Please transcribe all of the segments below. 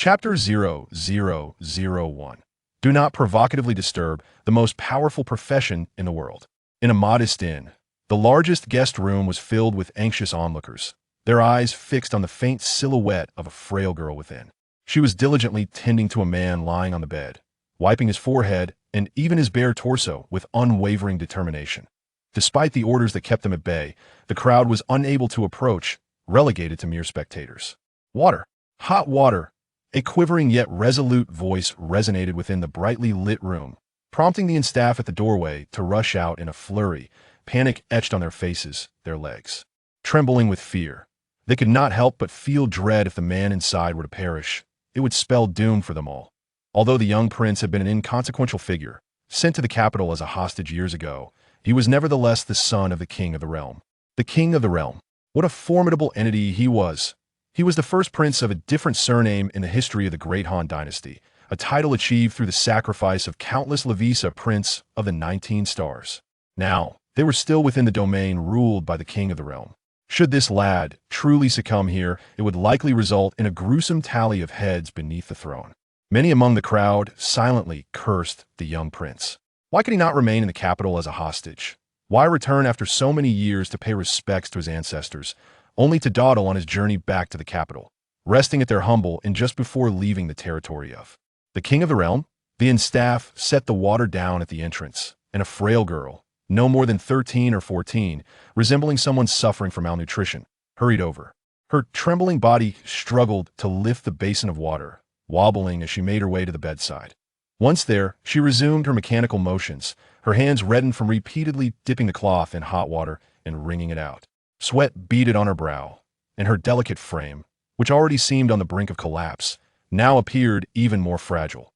Chapter 0001. Do not provocatively disturb the most powerful profession in the world. In a modest inn, the largest guest room was filled with anxious onlookers, their eyes fixed on the faint silhouette of a frail girl within. She was diligently tending to a man lying on the bed, wiping his forehead and even his bare torso with unwavering determination. Despite the orders that kept them at bay, the crowd was unable to approach, relegated to mere spectators. Water. Hot water. A quivering yet resolute voice resonated within the brightly lit room, prompting the staff at the doorway to rush out in a flurry, panic etched on their faces, their legs trembling with fear. They could not help but feel dread if the man inside were to perish. It would spell doom for them all. Although the young prince had been an inconsequential figure, sent to the capital as a hostage years ago, he was nevertheless the son of the king of the realm. The king of the realm. What a formidable entity he was. He was the first prince of a different surname in the history of the Great Han dynasty, a title achieved through the sacrifice of countless Levisa prince of the 19 stars. Now, they were still within the domain ruled by the king of the realm. Should this lad truly succumb here, it would likely result in a gruesome tally of heads beneath the throne. Many among the crowd silently cursed the young prince. Why could he not remain in the capital as a hostage? Why return after so many years to pay respects to his ancestors, only to dawdle on his journey back to the capital, resting at their humble inn just before leaving the territory of the king of the realm? The inn staff set the water down at the entrance, and a frail girl, no more than 13 or 14, resembling someone suffering from malnutrition, hurried over. Her trembling body struggled to lift the basin of water, wobbling as she made her way to the bedside. Once there, she resumed her mechanical motions, her hands reddened from repeatedly dipping the cloth in hot water and wringing it out. Sweat beaded on her brow, and her delicate frame, which already seemed on the brink of collapse, now appeared even more fragile.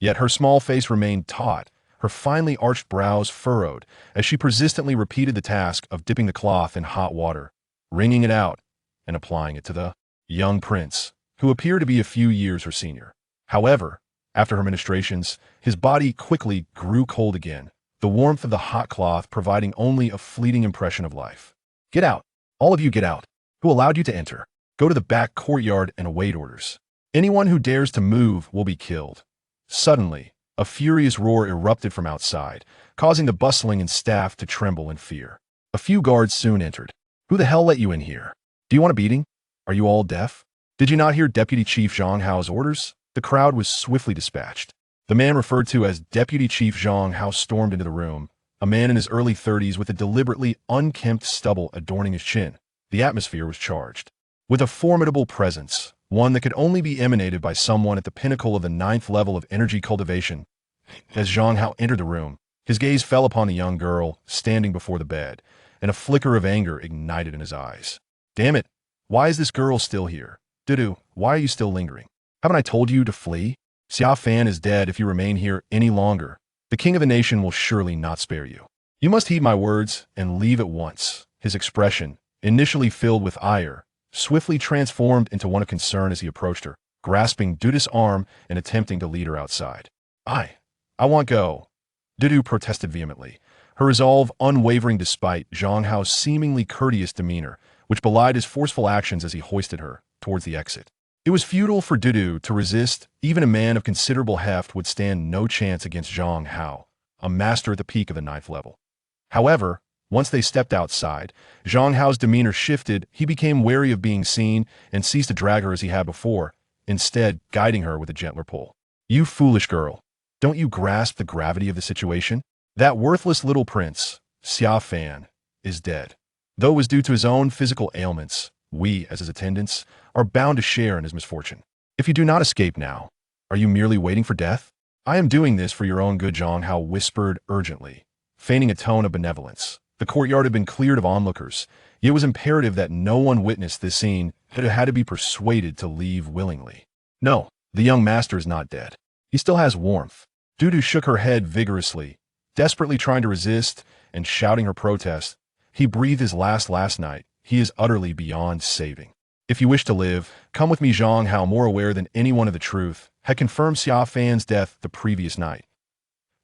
Yet her small face remained taut, her finely arched brows furrowed, as she persistently repeated the task of dipping the cloth in hot water, wringing it out, and applying it to the young prince, who appeared to be a few years her senior. However, after her ministrations, his body quickly grew cold again, the warmth of the hot cloth providing only a fleeting impression of life. "Get out! All of you get out! Who allowed you to enter? Go to the back courtyard and await orders. Anyone who dares to move will be killed." Suddenly, a furious roar erupted from outside, causing the bustling staff to tremble in fear. A few guards soon entered. "Who the hell let you in here? Do you want a beating? Are you all deaf? Did you not hear Deputy Chief Zhang Hao's orders?" The crowd was swiftly dispatched. The man referred to as Deputy Chief Zhang Hao stormed into the room, a man in his early 30s with a deliberately unkempt stubble adorning his chin. The atmosphere was charged with a formidable presence, one that could only be emanated by someone at the pinnacle of the 9th level of energy cultivation. As Zhang Hao entered the room, his gaze fell upon the young girl standing before the bed, and a flicker of anger ignited in his eyes. "Damn it! Why is this girl still here? Dudu, why are you still lingering? Haven't I told you to flee? Xia Fan is dead if you remain here any longer. The king of the nation will surely not spare you. You must heed my words and leave at once." His expression, initially filled with ire, swiftly transformed into one of concern as he approached her, grasping Dudu's arm and attempting to lead her outside. I won't go," Dudu protested vehemently, her resolve unwavering despite Zhang Hao's seemingly courteous demeanor, which belied his forceful actions as he hoisted her towards the exit. It was futile for Dudu to resist. Even a man of considerable heft would stand no chance against Zhang Hao, a master at the peak of the 9th level. However, once they stepped outside, Zhang Hao's demeanor shifted. He became wary of being seen and ceased to drag her as he had before, instead guiding her with a gentler pull. "You foolish girl, don't you grasp the gravity of the situation? That worthless little prince, Xia Fan, is dead. Though it was due to his own physical ailments, we, as his attendants, are bound to share in his misfortune. If you do not escape now, are you merely waiting for death? I am doing this for your own good," Zhang Hao whispered urgently, feigning a tone of benevolence. The courtyard had been cleared of onlookers, yet it was imperative that no one witness this scene that had to be persuaded to leave willingly. "No, the young master is not dead. He still has warmth." Dudu shook her head vigorously, desperately trying to resist and shouting her protest. "He breathed his last night. He is utterly beyond saving. If you wish to live, come with me." Zhang Hao, more aware than anyone of the truth, had confirmed Xia Fan's death the previous night.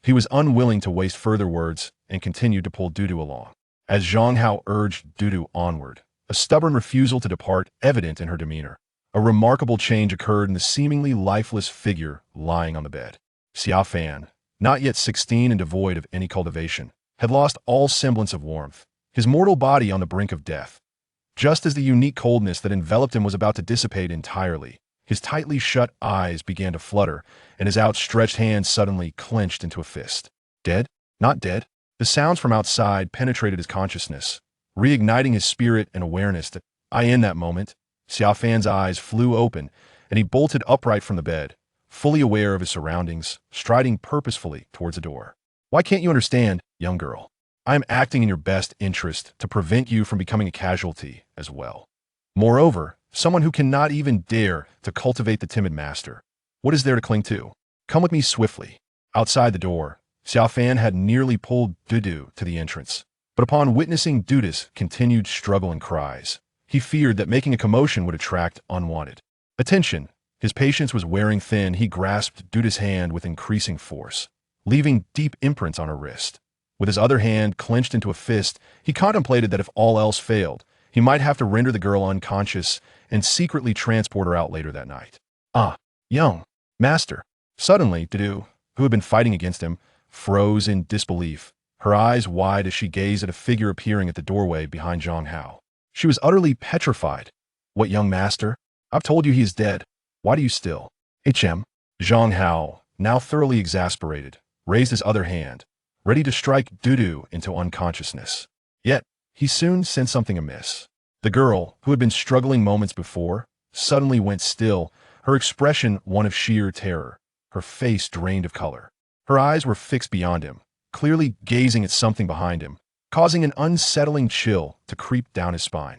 He was unwilling to waste further words and continued to pull Dudu along. As Zhang Hao urged Dudu onward, a stubborn refusal to depart evident in her demeanor, a remarkable change occurred in the seemingly lifeless figure lying on the bed. Xia Fan, not yet 16 and devoid of any cultivation, had lost all semblance of warmth, his mortal body on the brink of death. Just as the unique coldness that enveloped him was about to dissipate entirely, his tightly shut eyes began to flutter, and his outstretched hand suddenly clenched into a fist. Dead? Not dead? The sounds from outside penetrated his consciousness, reigniting his spirit and awareness that, in that moment, Xia Fan's eyes flew open, and he bolted upright from the bed, fully aware of his surroundings, striding purposefully towards the door. Why can't you understand, young girl? I am acting in your best interest to prevent you from becoming a casualty as well. Moreover, someone who cannot even dare to cultivate the timid master. What is there to cling to? Come with me swiftly. Outside the door, Xia Fan had nearly pulled Dudu to the entrance, but upon witnessing Duda's continued struggle and cries, he feared that making a commotion would attract unwanted attention. His patience was wearing thin. He grasped Duda's hand with increasing force, leaving deep imprints on her wrist. With his other hand clenched into a fist, he contemplated that if all else failed, he might have to render the girl unconscious and secretly transport her out later that night. Young master. Suddenly, Dudu, who had been fighting against him, froze in disbelief, her eyes wide as she gazed at a figure appearing at the doorway behind Zhang Hao. She was utterly petrified. What young master? I've told you he is dead. Why do you still? HM. Zhang Hao, now thoroughly exasperated, raised his other hand, ready to strike Dudu into unconsciousness. Yet, he soon sensed something amiss. The girl, who had been struggling moments before, suddenly went still, her expression one of sheer terror, her face drained of color. Her eyes were fixed beyond him, clearly gazing at something behind him, causing an unsettling chill to creep down his spine.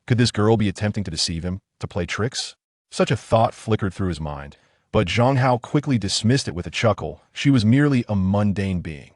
Could this girl be attempting to deceive him, to play tricks? Such a thought flickered through his mind, but Zhang Hao quickly dismissed it with a chuckle. She was merely a mundane being.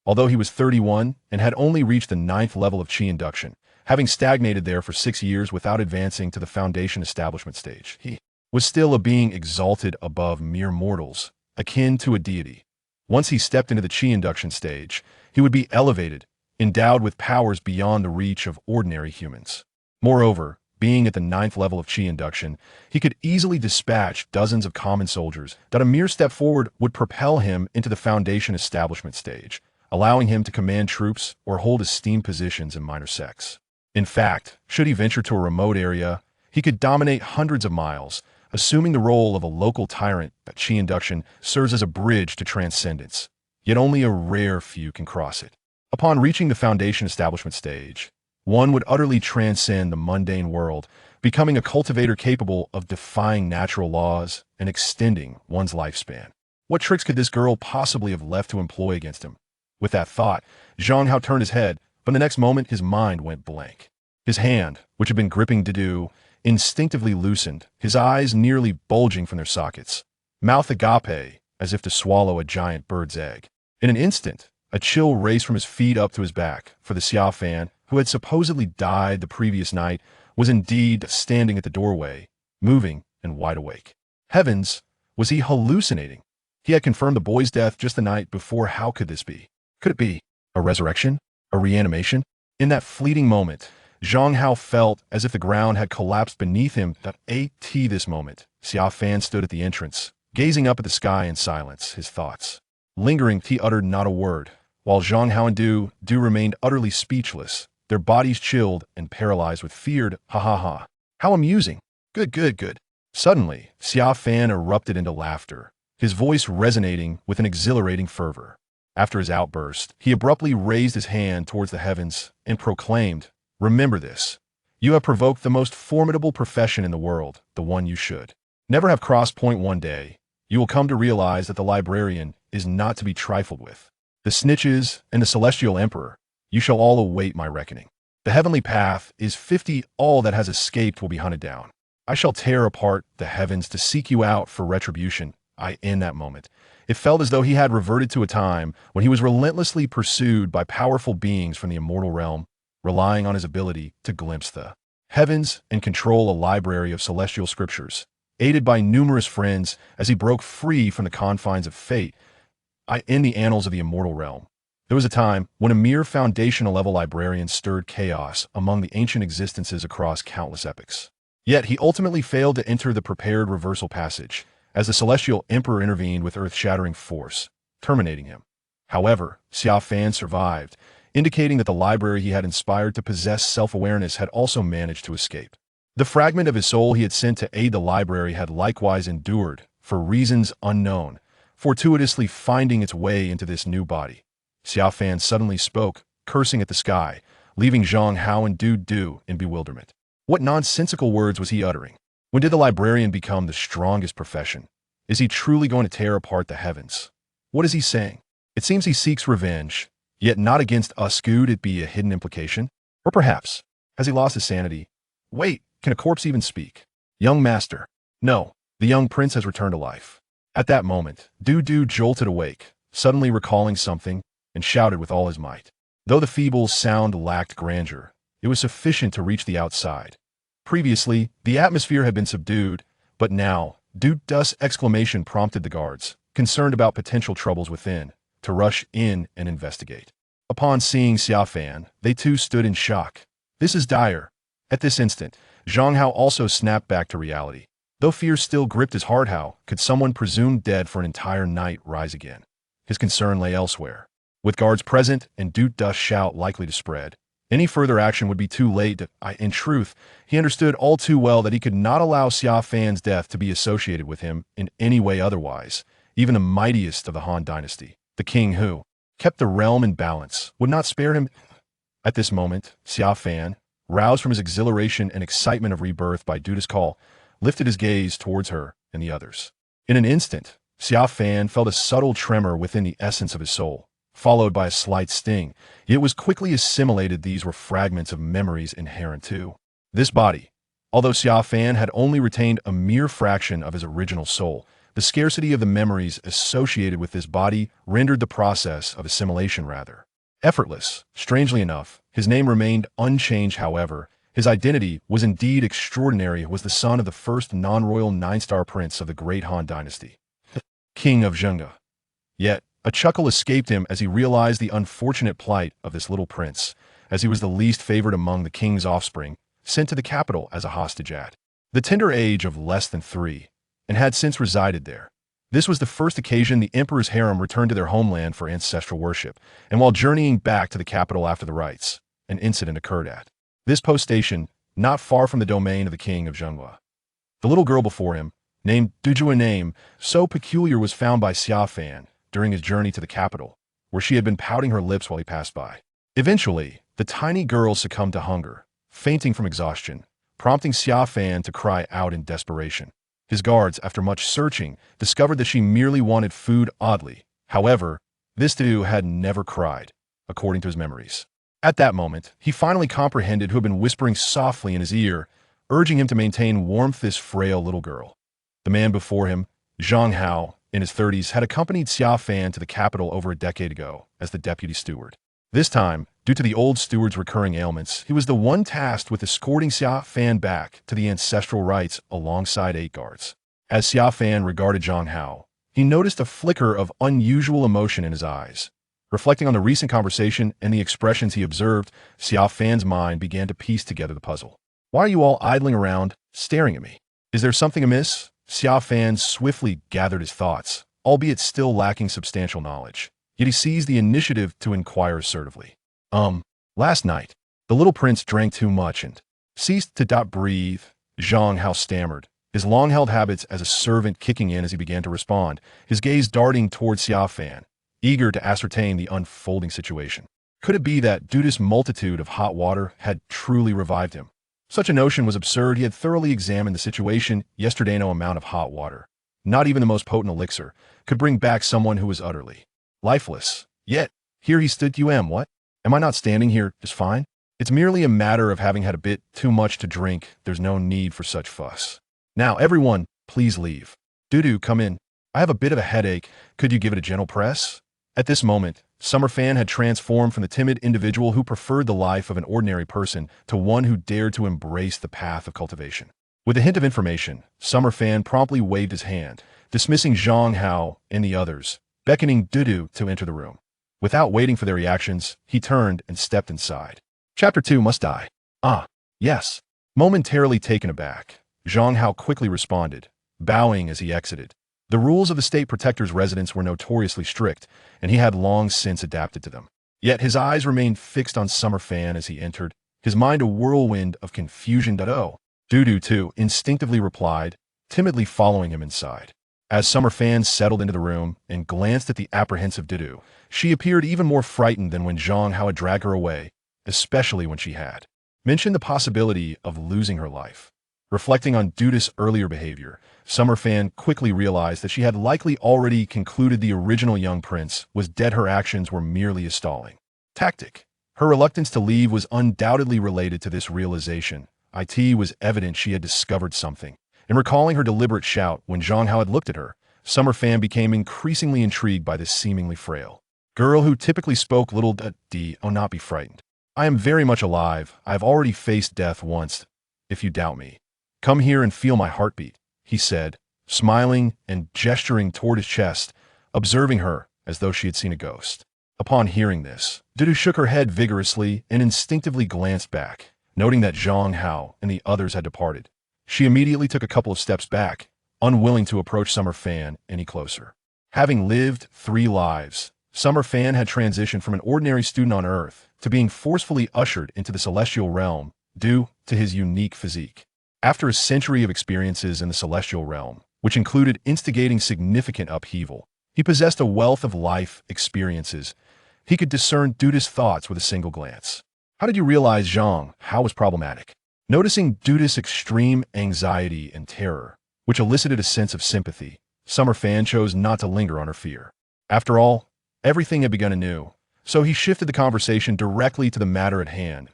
Although he was 31 and had only reached the 9th level of Qi induction, having stagnated there for 6 years without advancing to the foundation establishment stage, he was still a being exalted above mere mortals, akin to a deity. Once he stepped into the Qi induction stage, he would be elevated, endowed with powers beyond the reach of ordinary humans. Moreover, being at the 9th level of Qi induction, he could easily dispatch dozens of common soldiers that a mere step forward would propel him into the foundation establishment stage, allowing him to command troops or hold esteemed positions in minor sects. In fact, should he venture to a remote area, he could dominate hundreds of miles, assuming the role of a local tyrant. That Qi induction serves as a bridge to transcendence, yet only a rare few can cross it. Upon reaching the foundation establishment stage, one would utterly transcend the mundane world, becoming a cultivator capable of defying natural laws and extending one's lifespan. What tricks could this girl possibly have left to employ against him? With that thought, Zhang Hao turned his head, but the next moment his mind went blank. His hand, which had been gripping Dudu, instinctively loosened, his eyes nearly bulging from their sockets, mouth agape as if to swallow a giant bird's egg. In an instant, a chill raced from his feet up to his back, for the Xia Fan, who had supposedly died the previous night, was indeed standing at the doorway, moving and wide awake. Heavens, was he hallucinating? He had confirmed the boy's death just the night before. How could this be? Could it be a resurrection? A reanimation? In that fleeting moment, Zhang Hao felt as if the ground had collapsed beneath him. This moment, Xia Fan stood at the entrance, gazing up at the sky in silence, his thoughts lingering. He uttered not a word, while Zhang Hao and Du remained utterly speechless, their bodies chilled and paralyzed with fear. Ha ha ha. How amusing. Good. Suddenly, Xia Fan erupted into laughter, his voice resonating with an exhilarating fervor. After his outburst, he abruptly raised his hand towards the heavens and proclaimed, "Remember this. You have provoked the most formidable profession in the world, the one you should never have crossed. One day, you will come to realize that the librarian is not to be trifled with. The snitches and the celestial emperor, you shall all await my reckoning. The heavenly path is 50. All that has escaped will be hunted down. I shall tear apart the heavens to seek you out for retribution." In that moment, it felt as though he had reverted to a time when he was relentlessly pursued by powerful beings from the immortal realm, relying on his ability to glimpse the heavens and control a library of celestial scriptures. Aided by numerous friends as he broke free from the confines of fate, in the annals of the immortal realm, there was a time when a mere foundational level librarian stirred chaos among the ancient existences across countless epochs. Yet he ultimately failed to enter the prepared reversal passage, as the celestial emperor intervened with earth-shattering force, terminating him. However, Xia Fan survived, indicating that the library he had inspired to possess self-awareness had also managed to escape. The fragment of his soul he had sent to aid the library had likewise endured, for reasons unknown, fortuitously finding its way into this new body. Xia Fan suddenly spoke, cursing at the sky, leaving Zhang Hao and Du Du in bewilderment. What nonsensical words was he uttering? When did the librarian become the strongest profession? Is he truly going to tear apart the heavens? What is he saying? It seems he seeks revenge, yet not against us. Could it be a hidden implication? Or perhaps, has he lost his sanity? Wait, can a corpse even speak? Young master. No, the young prince has returned to life. At that moment, Du Du jolted awake, suddenly recalling something, and shouted with all his might. Though the feeble sound lacked grandeur, it was sufficient to reach the outside. Previously, the atmosphere had been subdued, but now, Du Du's exclamation prompted the guards, concerned about potential troubles within, to rush in and investigate. Upon seeing Xia Fan, they too stood in shock. This is dire. At this instant, Zhang Hao also snapped back to reality. Though fear still gripped his heart, how could someone presumed dead for an entire night rise again? His concern lay elsewhere. With guards present and Du Du's shout likely to spread, any further action would be too late. In truth, he understood all too well that he could not allow Xia Fan's death to be associated with him in any way otherwise. Even the mightiest of the Han dynasty, the king who kept the realm in balance, would not spare him. At this moment, Xia Fan, roused from his exhilaration and excitement of rebirth by Duda's call, lifted his gaze towards her and the others. In an instant, Xia Fan felt a subtle tremor within the essence of his soul, followed by a slight sting, yet was quickly assimilated. These were fragments of memories inherent to this body. Although Xia Fan had only retained a mere fraction of his original soul, the scarcity of the memories associated with this body rendered the process of assimilation rather effortless. Strangely enough, his name remained unchanged. However, his identity was indeed extraordinary. He was the son of the first non-royal 9-star prince of the great Han dynasty, King of Zhenghe. Yet, a chuckle escaped him as he realized the unfortunate plight of this little prince, as he was the least favored among the king's offspring, sent to the capital as a hostage at the tender age of less than 3, and had since resided there. This was the first occasion the emperor's harem returned to their homeland for ancestral worship, and while journeying back to the capital after the rites, an incident occurred at this post station, not far from the domain of the king of Zhenghe. The little girl before him, named Duju, a name so peculiar, was found by Xia Fan during his journey to the capital, where she had been pouting her lips while he passed by. Eventually, the tiny girl succumbed to hunger, fainting from exhaustion, prompting Xia Fan to cry out in desperation. His guards, after much searching, discovered that she merely wanted food. Oddly, however, this Dudu had never cried, according to his memories. At that moment, he finally comprehended who had been whispering softly in his ear, urging him to maintain warmth. This frail little girl. The man before him, Zhang Hao, in his 30s, had accompanied Xia Fan to the capital over a decade ago as the deputy steward. This time, due to the old steward's recurring ailments, he was the one tasked with escorting Xia Fan back to the ancestral rites alongside 8 guards. As Xia Fan regarded Zhang Hao, he noticed a flicker of unusual emotion in his eyes. Reflecting on the recent conversation and the expressions he observed, Xia Fan's mind began to piece together the puzzle. Why are you all idling around, staring at me? Is there something amiss? Xia Fan swiftly gathered his thoughts, albeit still lacking substantial knowledge. Yet he seized the initiative to inquire assertively. Last night, the little prince drank too much and ceased to breathe. Zhang Hao stammered, his long-held habits as a servant kicking in as he began to respond, his gaze darting towards Xia Fan, eager to ascertain the unfolding situation. Could it be that Duda's multitude of hot water had truly revived him? Such a notion was absurd. He had thoroughly examined the situation yesterday. No amount of hot water, not even the most potent elixir, could bring back someone who was utterly lifeless. Yet, here he stood. What? Am I not standing here just fine? It's merely a matter of having had a bit too much to drink. There's no need for such fuss. Now, everyone, please leave. Dudu, come in. I have a bit of a headache. Could you give it a gentle press? At this moment, Summer Fan had transformed from the timid individual who preferred the life of an ordinary person to one who dared to embrace the path of cultivation. With a hint of information, Summer Fan promptly waved his hand, dismissing Zhang Hao and the others, beckoning Dudu to enter the room. Without waiting for their reactions, he turned and stepped inside. Chapter 2 Must Die. Ah, yes. Momentarily taken aback, Zhang Hao quickly responded, bowing as he exited. The rules of the state protector's residence were notoriously strict, and he had long since adapted to them. Yet his eyes remained fixed on Summer Fan as he entered, his mind a whirlwind of confusion. Oh, Dudu too instinctively replied, timidly following him inside. As Summer Fan settled into the room and glanced at the apprehensive Dudu, she appeared even more frightened than when Zhang Hao had dragged her away, especially when she had mentioned the possibility of losing her life. Reflecting on Dudu's earlier behavior, Summer Fan quickly realized that she had likely already concluded the original young prince was dead. Her actions were merely a stalling tactic. Her reluctance to leave was undoubtedly related to this realization. It was evident she had discovered something. And recalling her deliberate shout when Zhang Hao had looked at her, Summer Fan became increasingly intrigued by this seemingly frail girl who typically spoke little. Oh, not be frightened. I am very much alive. I have already faced death once. If you doubt me, come here and feel my heartbeat, he said, smiling and gesturing toward his chest, observing her as though she had seen a ghost. Upon hearing this, Dudu shook her head vigorously and instinctively glanced back, noting that Zhang Hao and the others had departed. She immediately took a couple of steps back, unwilling to approach Summer Fan any closer. Having lived 3 lives, Summer Fan had transitioned from an ordinary student on Earth to being forcefully ushered into the celestial realm due to his unique physique. After a century of experiences in the celestial realm, which included instigating significant upheaval, he possessed a wealth of life experiences. He could discern Dudu's thoughts with a single glance. How did you realize Zhang Hao was problematic? Noticing Dudu's extreme anxiety and terror, which elicited a sense of sympathy, Summer Fan chose not to linger on her fear. After all, everything had begun anew, so he shifted the conversation directly to the matter at hand.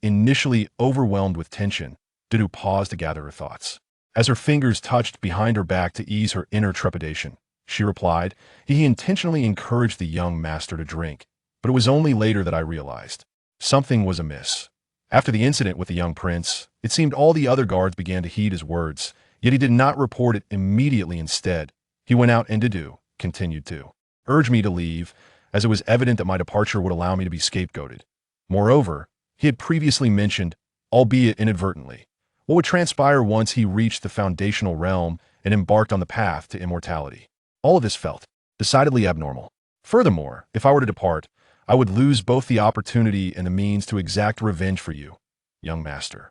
Initially overwhelmed with tension, Dudu paused to gather her thoughts. As her fingers touched behind her back to ease her inner trepidation, she replied, he intentionally encouraged the young master to drink, but it was only later that I realized something was amiss. After the incident with the young prince, it seemed all the other guards began to heed his words, yet he did not report it immediately. Instead, he went out and Dudu continued to urge me to leave, as it was evident that my departure would allow me to be scapegoated. Moreover, he had previously mentioned, albeit inadvertently, what would transpire once he reached the foundational realm and embarked on the path to immortality. All of this felt decidedly abnormal. Furthermore, if I were to depart, I would lose both the opportunity and the means to exact revenge for you, young master.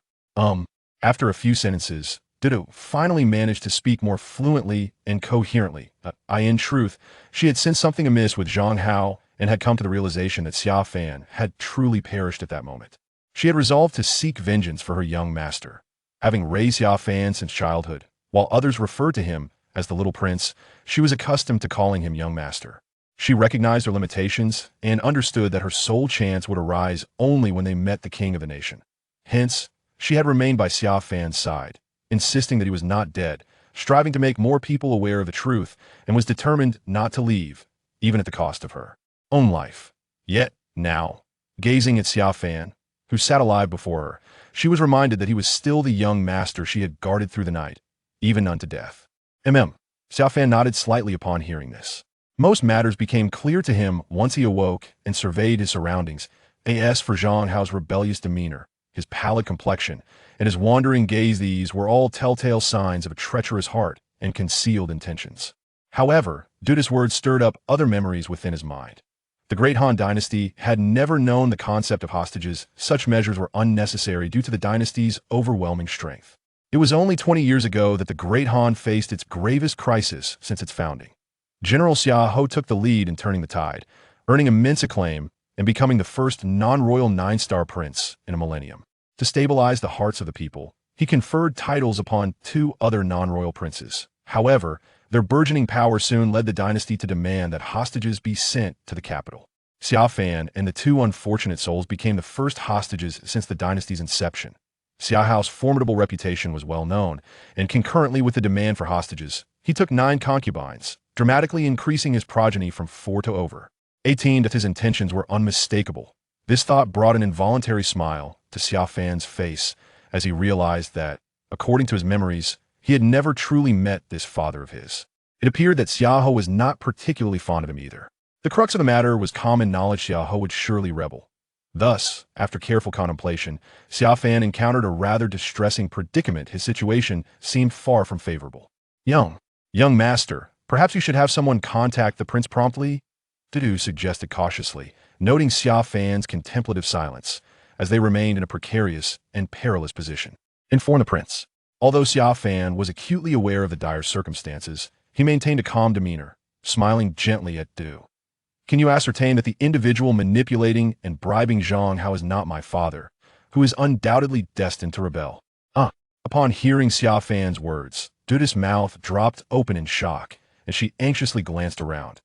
After a few sentences, Dudu finally managed to speak more fluently and coherently. In truth, she had sensed something amiss with Zhang Hao and had come to the realization that Xia Fan had truly perished at that moment. She had resolved to seek vengeance for her young master. Having raised Xia Fan since childhood, while others referred to him as the little prince, she was accustomed to calling him young master. She recognized her limitations and understood that her sole chance would arise only when they met the king of the nation. Hence, she had remained by Xia Fan's side, insisting that he was not dead, striving to make more people aware of the truth, and was determined not to leave, even at the cost of her own life. Yet, now, gazing at Xia Fan, who sat alive before her, she was reminded that he was still the young master she had guarded through the night, even unto death. Xia Fan nodded slightly upon hearing this. Most matters became clear to him once he awoke and surveyed his surroundings. As for Zhang Hao's rebellious demeanor, his pallid complexion, and his wandering gaze, these were all telltale signs of a treacherous heart and concealed intentions. However, Dudu's words stirred up other memories within his mind. The Great Han dynasty had never known the concept of hostages. Such measures were unnecessary due to the dynasty's overwhelming strength. It was only 20 years ago that the Great Han faced its gravest crisis since its founding. General Xia Ho took the lead in turning the tide, earning immense acclaim and becoming the first non-royal 9-star prince in a millennium. To stabilize the hearts of the people, he conferred titles upon 2 other non-royal princes. However, their burgeoning power soon led the dynasty to demand that hostages be sent to the capital. Xia Fan and the 2 unfortunate souls became the first hostages since the dynasty's inception. Xia Hao's formidable reputation was well known, and concurrently with the demand for hostages, he took 9 concubines, dramatically increasing his progeny from 4 to over 18. That his intentions were unmistakable. This thought brought an involuntary smile to Xia Fan's face as he realized that, according to his memories, he had never truly met this father of his. It appeared that Xia Ho was not particularly fond of him either. The crux of the matter was common knowledge: Xia Ho would surely rebel. Thus, after careful contemplation, Xiaofan encountered a rather distressing predicament. His situation seemed far from favorable. Young master, perhaps you should have someone contact the prince promptly, Dudu suggested cautiously, noting Xiaofan's contemplative silence, as they remained in a precarious and perilous position. Inform the prince. Although Xiaofan was acutely aware of the dire circumstances, he maintained a calm demeanor, smiling gently at Du. Can you ascertain that the individual manipulating and bribing Zhang Hao is not my father, who is undoubtedly destined to rebel? Upon hearing Xiaofan's words, Duda's mouth dropped open in shock, and she anxiously glanced around.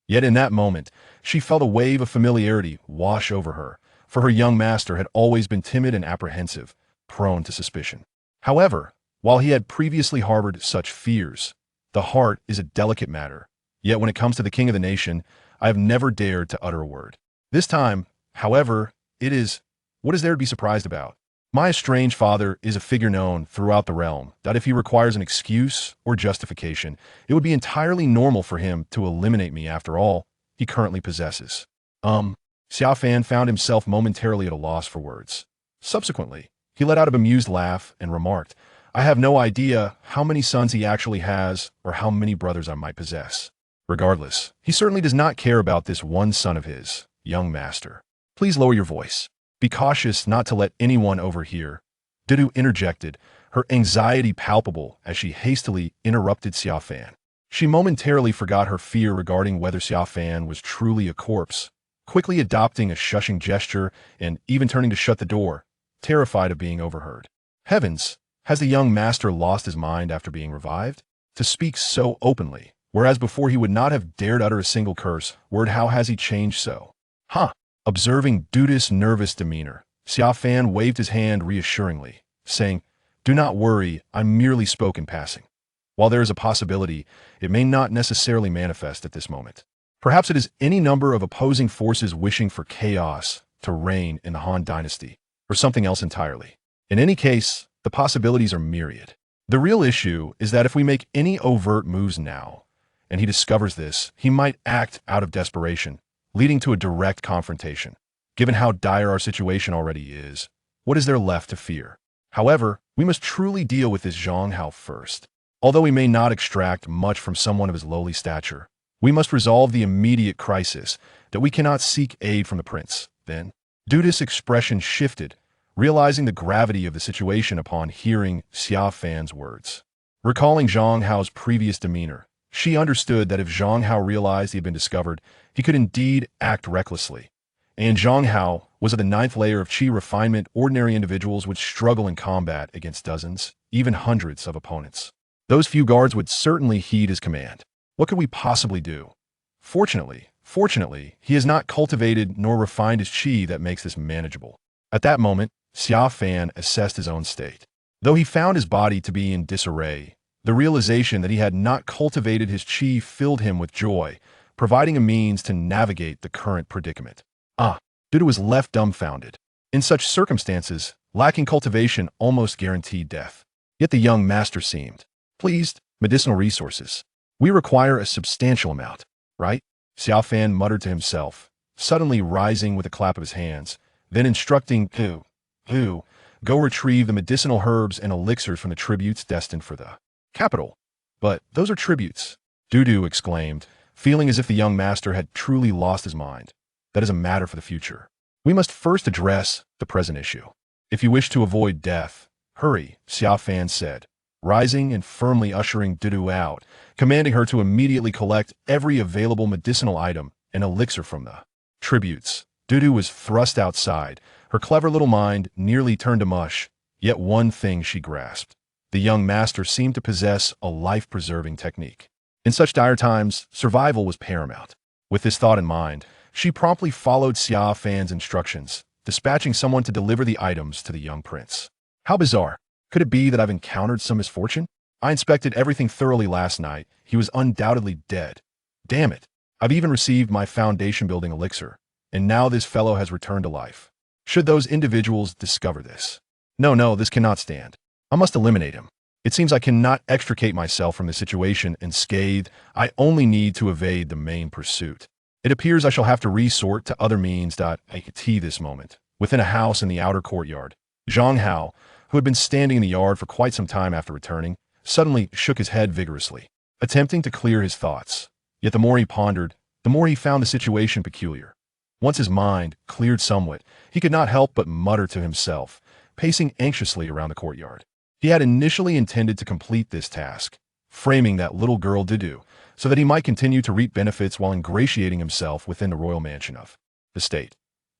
Yet in that moment, she felt a wave of familiarity wash over her, for her young master had always been timid and apprehensive, prone to suspicion. However, while he had previously harbored such fears, the heart is a delicate matter. Yet when it comes to the king of the nation, I have never dared to utter a word. This time, however, what is there to be surprised about? My estranged father is a figure known throughout the realm that if he requires an excuse or justification, it would be entirely normal for him to eliminate me. After all he currently possesses. Xiaofan found himself momentarily at a loss for words. Subsequently, he let out a bemused laugh and remarked, I have no idea how many sons he actually has or how many brothers I might possess. Regardless, he certainly does not care about this one son of his, young master. Please lower your voice. Be cautious not to let anyone overhear. Dudu interjected, her anxiety palpable as she hastily interrupted Xiaofan. She momentarily forgot her fear regarding whether Xiaofan was truly a corpse, quickly adopting a shushing gesture and even turning to shut the door, terrified of being overheard. Heavens, has the young master lost his mind after being revived? To speak so openly, whereas before he would not have dared utter a single curse word. How has he changed so? Observing Duda's nervous demeanor, Xiaofan waved his hand reassuringly, saying, Do not worry, I merely spoke in passing. While there is a possibility, it may not necessarily manifest at this moment. Perhaps it is any number of opposing forces wishing for chaos to reign in the Han dynasty, or something else entirely. In any case, the possibilities are myriad. The real issue is that if we make any overt moves now, and he discovers this, he might act out of desperation, leading to a direct confrontation. Given how dire our situation already is, what is there left to fear? However, we must truly deal with this Zhang Hao first. Although we may not extract much from someone of his lowly stature, we must resolve the immediate crisis that we cannot seek aid from the prince. Then, Duda's expression shifted, realizing the gravity of the situation upon hearing Xiaofan's words. Recalling Zhang Hao's previous demeanor, she understood that if Zhang Hao realized he had been discovered, he could indeed act recklessly. And Zhang Hao was of the 9th layer of Qi refinement. Ordinary individuals would struggle in combat against dozens, even hundreds of opponents. Those few guards would certainly heed his command. What could we possibly do? Fortunately, he has not cultivated nor refined his Qi that makes this manageable. At that moment, Xiaofan assessed his own state. Though he found his body to be in disarray, the realization that he had not cultivated his Qi filled him with joy, providing a means to navigate the current predicament. Dudu was left dumbfounded. In such circumstances, lacking cultivation almost guaranteed death. Yet the young master seemed pleased. Medicinal resources. We require a substantial amount, right? Xiaofan muttered to himself, suddenly rising with a clap of his hands, then instructing Hu, go retrieve the medicinal herbs and elixirs from the tributes destined for the capital. But those are tributes, Dudu exclaimed, feeling as if the young master had truly lost his mind. That is a matter for the future. We must first address the present issue. If you wish to avoid death, hurry, Xiaofan said, rising and firmly ushering Dudu out, commanding her to immediately collect every available medicinal item and elixir from the tributes. Dudu was thrust outside, her clever little mind nearly turned to mush, yet one thing she grasped. The young master seemed to possess a life-preserving technique. In such dire times, survival was paramount. With this thought in mind, she promptly followed Xiaofan's instructions, dispatching someone to deliver the items to the young prince. How bizarre. Could it be that I've encountered some misfortune? I inspected everything thoroughly last night. He was undoubtedly dead. Damn it. I've even received my foundation-building elixir, and now this fellow has returned to life. Should those individuals discover this? No, this cannot stand. I must eliminate him. It seems I cannot extricate myself from the situation unscathed. I only need to evade the main pursuit. It appears I shall have to resort to other means. I could see this moment. Within a house in the outer courtyard, Zhang Hao, who had been standing in the yard for quite some time after returning, suddenly shook his head vigorously, attempting to clear his thoughts. Yet the more he pondered, the more he found the situation peculiar. Once his mind cleared somewhat, he could not help but mutter to himself, pacing anxiously around the courtyard. He had initially intended to complete this task, framing that little girl Dudu, so that he might continue to reap benefits while ingratiating himself within the royal mansion of the state.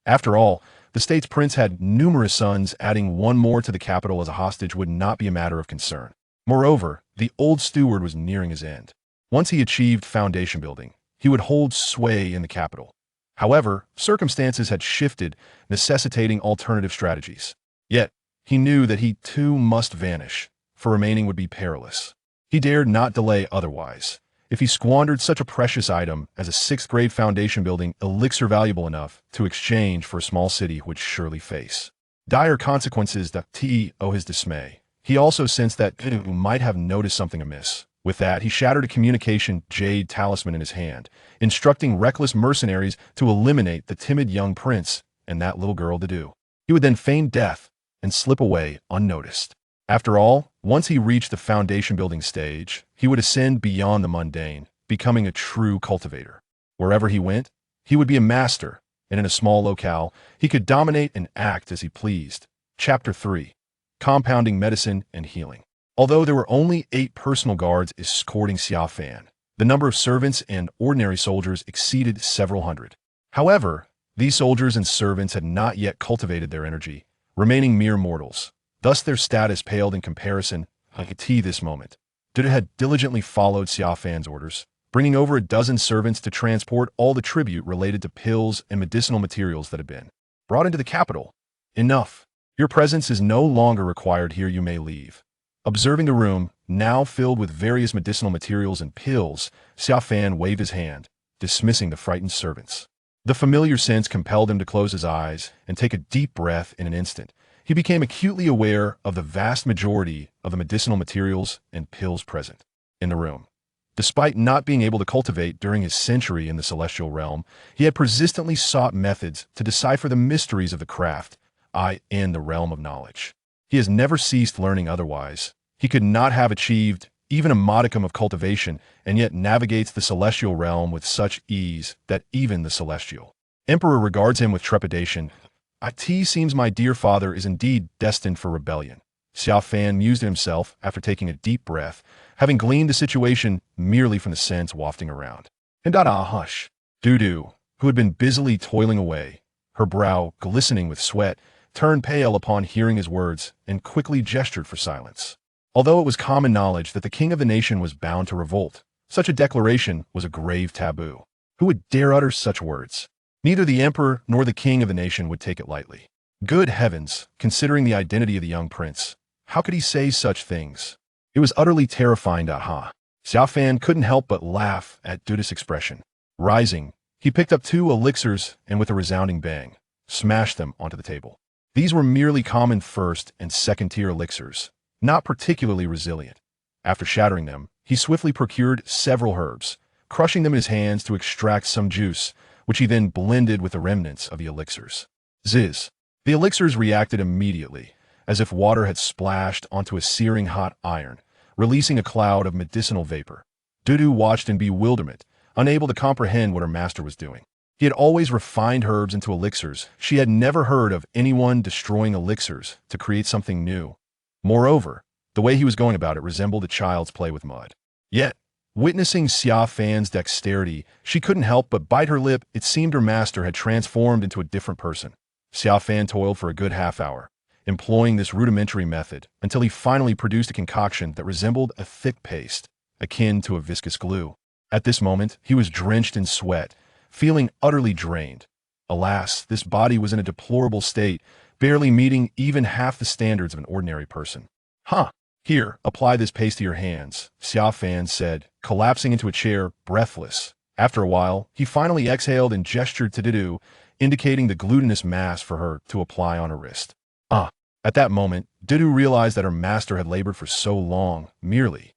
After all, the state's prince had numerous sons, adding one more to the capital as a hostage would not be a matter of concern. Moreover, the old steward was nearing his end. Once he achieved foundation building, he would hold sway in the capital. However, circumstances had shifted, necessitating alternative strategies. Yet, he knew that he too must vanish, for remaining would be perilous. He dared not delay otherwise. If he squandered such a precious item as a 6th-grade foundation building elixir valuable enough to exchange for a small city would surely face dire consequences. His dismay. He also sensed that Dudu might have noticed something amiss. With that, he shattered a communication jade talisman in his hand, instructing reckless mercenaries to eliminate the timid young prince and that little girl Dudu. He would then feign death and slip away unnoticed. After all, once he reached the foundation building stage, he would ascend beyond the mundane, becoming a true cultivator. Wherever he went, he would be a master, and in a small locale, he could dominate and act as he pleased. Chapter 3. Compounding Medicine and Healing. Although there were only 8 personal guards escorting Xia Fan, the number of servants and ordinary soldiers exceeded several hundred. However, these soldiers and servants had not yet cultivated their energy, remaining mere mortals. Thus their status paled in comparison. I could see this moment. Dudu had diligently followed Xia Fan's orders, bringing over a dozen servants to transport all the tribute related to pills and medicinal materials that had been brought into the capital. Enough. Your presence is no longer required here. You may leave. Observing the room, now filled with various medicinal materials and pills, Xia Fan waved his hand, dismissing the frightened servants. The familiar sense compelled him to close his eyes and take a deep breath. In an instant, he became acutely aware of the vast majority of the medicinal materials and pills present in the room. Despite not being able to cultivate during his century in the celestial realm, he had persistently sought methods to decipher the mysteries of the craft, in the realm of knowledge. He has never ceased learning otherwise. He could not have achieved even a modicum of cultivation, and yet navigates the celestial realm with such ease that even the celestial emperor regards him with trepidation. It seems my dear father is indeed destined for rebellion. Xia Fan mused to himself after taking a deep breath, having gleaned the situation merely from the scents wafting around. And hush. Dudu, who had been busily toiling away, her brow glistening with sweat, turned pale upon hearing his words and quickly gestured for silence. Although it was common knowledge that the king of the nation was bound to revolt, such a declaration was a grave taboo. Who would dare utter such words? Neither the emperor nor the king of the nation would take it lightly. Good heavens, considering the identity of the young prince, how could he say such things? It was utterly terrifying. Xia Fan couldn't help but laugh at Dudu's expression. Rising, he picked up 2 elixirs and with a resounding bang, smashed them onto the table. These were merely common 1st and 2nd-tier elixirs, not particularly resilient. After shattering them, he swiftly procured several herbs, crushing them in his hands to extract some juice, which he then blended with the remnants of the elixirs. Ziz. The elixirs reacted immediately, as if water had splashed onto a searing hot iron, releasing a cloud of medicinal vapor. Dudu watched in bewilderment, unable to comprehend what her master was doing. He had always refined herbs into elixirs. She had never heard of anyone destroying elixirs to create something new. Moreover, the way he was going about it resembled a child's play with mud. Yet, witnessing Xia Fan's dexterity, she couldn't help but bite her lip. It seemed her master had transformed into a different person. Xia Fan toiled for a good half-hour, employing this rudimentary method, until he finally produced a concoction that resembled a thick paste, akin to a viscous glue. At this moment, he was drenched in sweat, feeling utterly drained. Alas, this body was in a deplorable state, barely meeting even half the standards of an ordinary person. Here, apply this paste to your hands, Xia Fan said, collapsing into a chair, breathless. After a while, he finally exhaled and gestured to Dudu, indicating the glutinous mass for her to apply on her wrist. At that moment, Dudu realized that her master had labored for so long, merely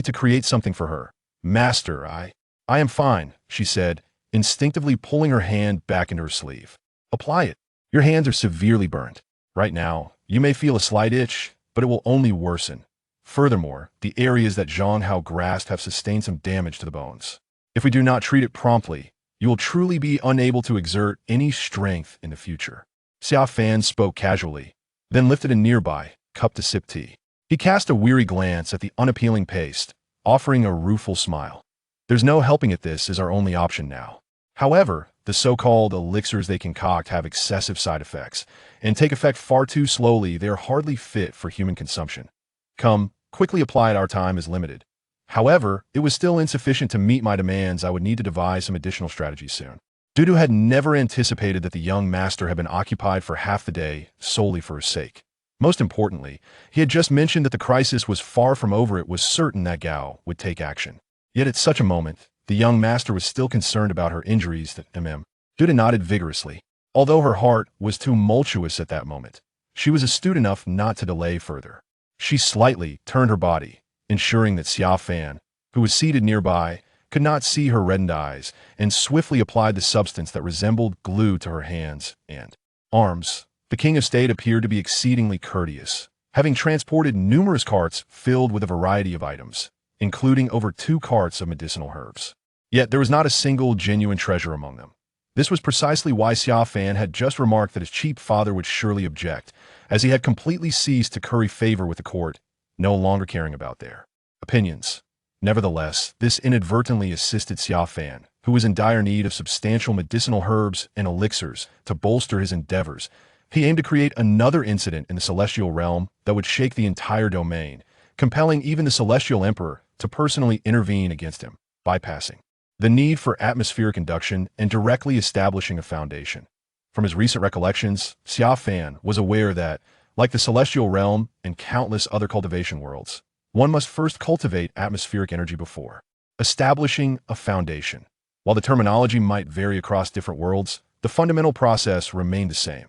to create something for her. Master, I am fine, she said, instinctively pulling her hand back into her sleeve. Apply it. Your hands are severely burned. Right now, you may feel a slight itch, but it will only worsen. Furthermore, the areas that Zhang Hao grasped have sustained some damage to the bones. If we do not treat it promptly, you will truly be unable to exert any strength in the future. Xia Fan spoke casually, then lifted a nearby cup to sip tea. He cast a weary glance at the unappealing paste, offering a rueful smile. There's no helping it, this is our only option now. However, the so-called elixirs they concoct have excessive side effects, and take effect far too slowly. They are hardly fit for human consumption. Come, quickly apply it, our time is limited. However, it was still insufficient to meet my demands. I would need to devise some additional strategies soon. Dudu had never anticipated that the young master had been occupied for half the day solely for his sake. Most importantly, he had just mentioned that the crisis was far from over. It was certain that Gao would take action. Yet at such a moment, the young master was still concerned about her injuries. Dudu nodded vigorously. Although her heart was tumultuous at that moment, she was astute enough not to delay further. She slightly turned her body, ensuring that Xia Fan, who was seated nearby, could not see her reddened eyes, and swiftly applied the substance that resembled glue to her hands and arms. The king of state appeared to be exceedingly courteous, having transported numerous carts filled with a variety of items, including over 2 carts of medicinal herbs. Yet there was not a single genuine treasure among them. This was precisely why Xia Fan had just remarked that his cheap father would surely object, as he had completely ceased to curry favor with the court, no longer caring about their opinions. Nevertheless, this inadvertently assisted Xia Fan, who was in dire need of substantial medicinal herbs and elixirs to bolster his endeavors. He aimed to create another incident in the celestial realm that would shake the entire domain, compelling even the celestial emperor to personally intervene against him, bypassing the need for atmospheric induction and directly establishing a foundation. From his recent recollections, Xia Fan was aware that, like the celestial realm and countless other cultivation worlds, one must first cultivate atmospheric energy before establishing a foundation. While the terminology might vary across different worlds, the fundamental process remained the same.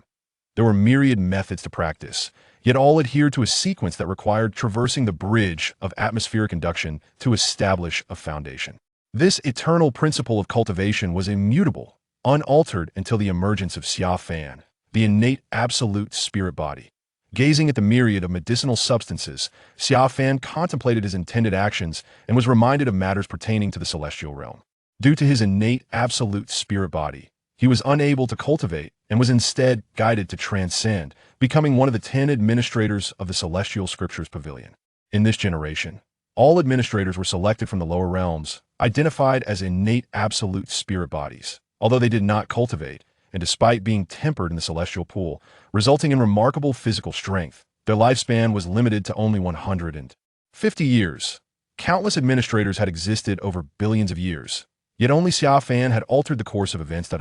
There were myriad methods to practice, yet all adhered to a sequence that required traversing the bridge of atmospheric induction to establish a foundation. This eternal principle of cultivation was immutable, unaltered until the emergence of Xia Fan, the innate absolute spirit body. Gazing at the myriad of medicinal substances, Xia Fan contemplated his intended actions and was reminded of matters pertaining to the celestial realm. Due to his innate absolute spirit body, he was unable to cultivate and was instead guided to transcend, becoming one of the 10 administrators of the Celestial Scriptures Pavilion. In this generation, all administrators were selected from the lower realms, identified as innate absolute spirit bodies, although they did not cultivate, and despite being tempered in the celestial pool, resulting in remarkable physical strength, their lifespan was limited to only 150 years. Countless administrators had existed over billions of years, yet only Xia Fan had altered the course of events.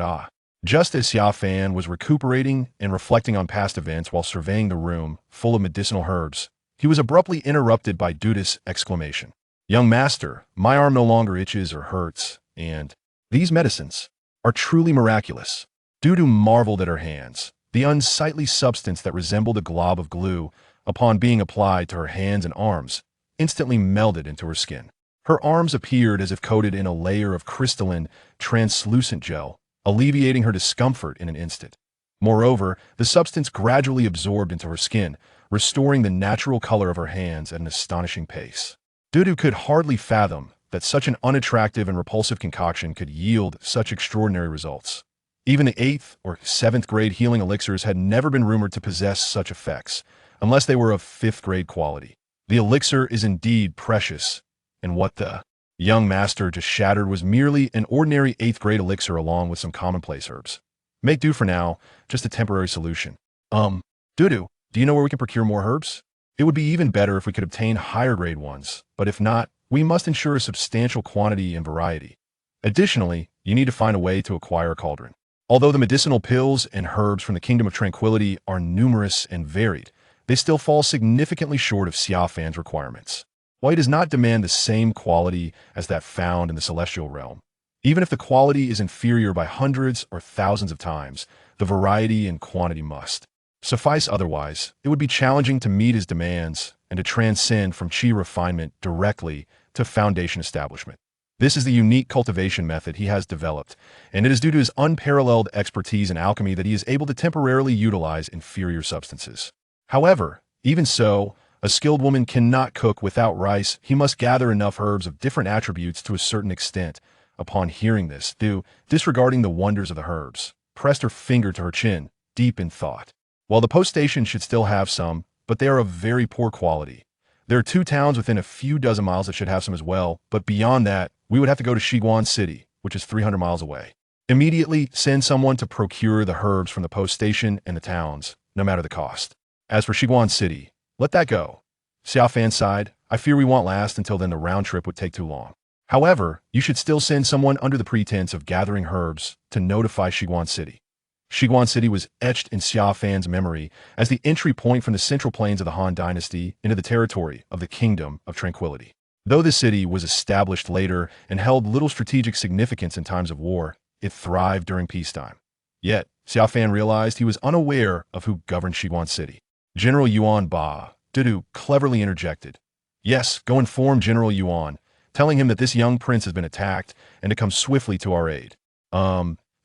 Just as Xia Fan was recuperating and reflecting on past events while surveying the room full of medicinal herbs, he was abruptly interrupted by Dudu's exclamation. "Young master, my arm no longer itches or hurts, and these medicines are truly miraculous." Dudu marveled at her hands. The unsightly substance that resembled a glob of glue, upon being applied to her hands and arms, instantly melded into her skin. Her arms appeared as if coated in a layer of crystalline, translucent gel, alleviating her discomfort in an instant. Moreover, the substance gradually absorbed into her skin, restoring the natural color of her hands at an astonishing pace. Dudu could hardly fathom that such an unattractive and repulsive concoction could yield such extraordinary results. Even the 8th or 7th grade healing elixirs had never been rumored to possess such effects, unless they were of 5th grade quality. The elixir is indeed precious, and what the young master just shattered was merely an ordinary 8th grade elixir along with some commonplace herbs. Make do for now, just a temporary solution. Dudu, do you know where we can procure more herbs? It would be even better if we could obtain higher grade ones, but if not, we must ensure a substantial quantity and variety. Additionally, you need to find a way to acquire a cauldron. Although the medicinal pills and herbs from the Kingdom of Tranquility are numerous and varied, they still fall significantly short of Xia Fan's requirements. While he does not demand the same quality as that found in the celestial realm, even if the quality is inferior by hundreds or thousands of times, the variety and quantity must suffice. Otherwise, it would be challenging to meet his demands and to transcend from chi refinement directly to foundation establishment. This is the unique cultivation method he has developed, and it is due to his unparalleled expertise in alchemy that he is able to temporarily utilize inferior substances. However, even so, a skilled woman cannot cook without rice. He must gather enough herbs of different attributes to a certain extent. Upon hearing this, Du, disregarding the wonders of the herbs, pressed her finger to her chin, deep in thought. While the post station should still have some, but they are of very poor quality. There are 2 towns within a few dozen miles that should have some as well, but beyond that, we would have to go to Shiguan City, which is 300 miles away. Immediately send someone to procure the herbs from the post station and the towns, no matter the cost. As for Shiguan City, let that go. Xiao Fan sighed, I fear we won't last until then. The round trip would take too long. However, you should still send someone under the pretense of gathering herbs to notify Shiguan City. Shiguan City was etched in Xiao Fan's memory as the entry point from the central plains of the Han Dynasty into the territory of the Kingdom of Tranquility. Though the city was established later and held little strategic significance in times of war, it thrived during peacetime. Yet, Xiao Fan realized he was unaware of who governed Shiguan City. General Yuan Ba, Dudu cleverly interjected. Yes, go inform General Yuan, telling him that this young prince has been attacked and to come swiftly to our aid.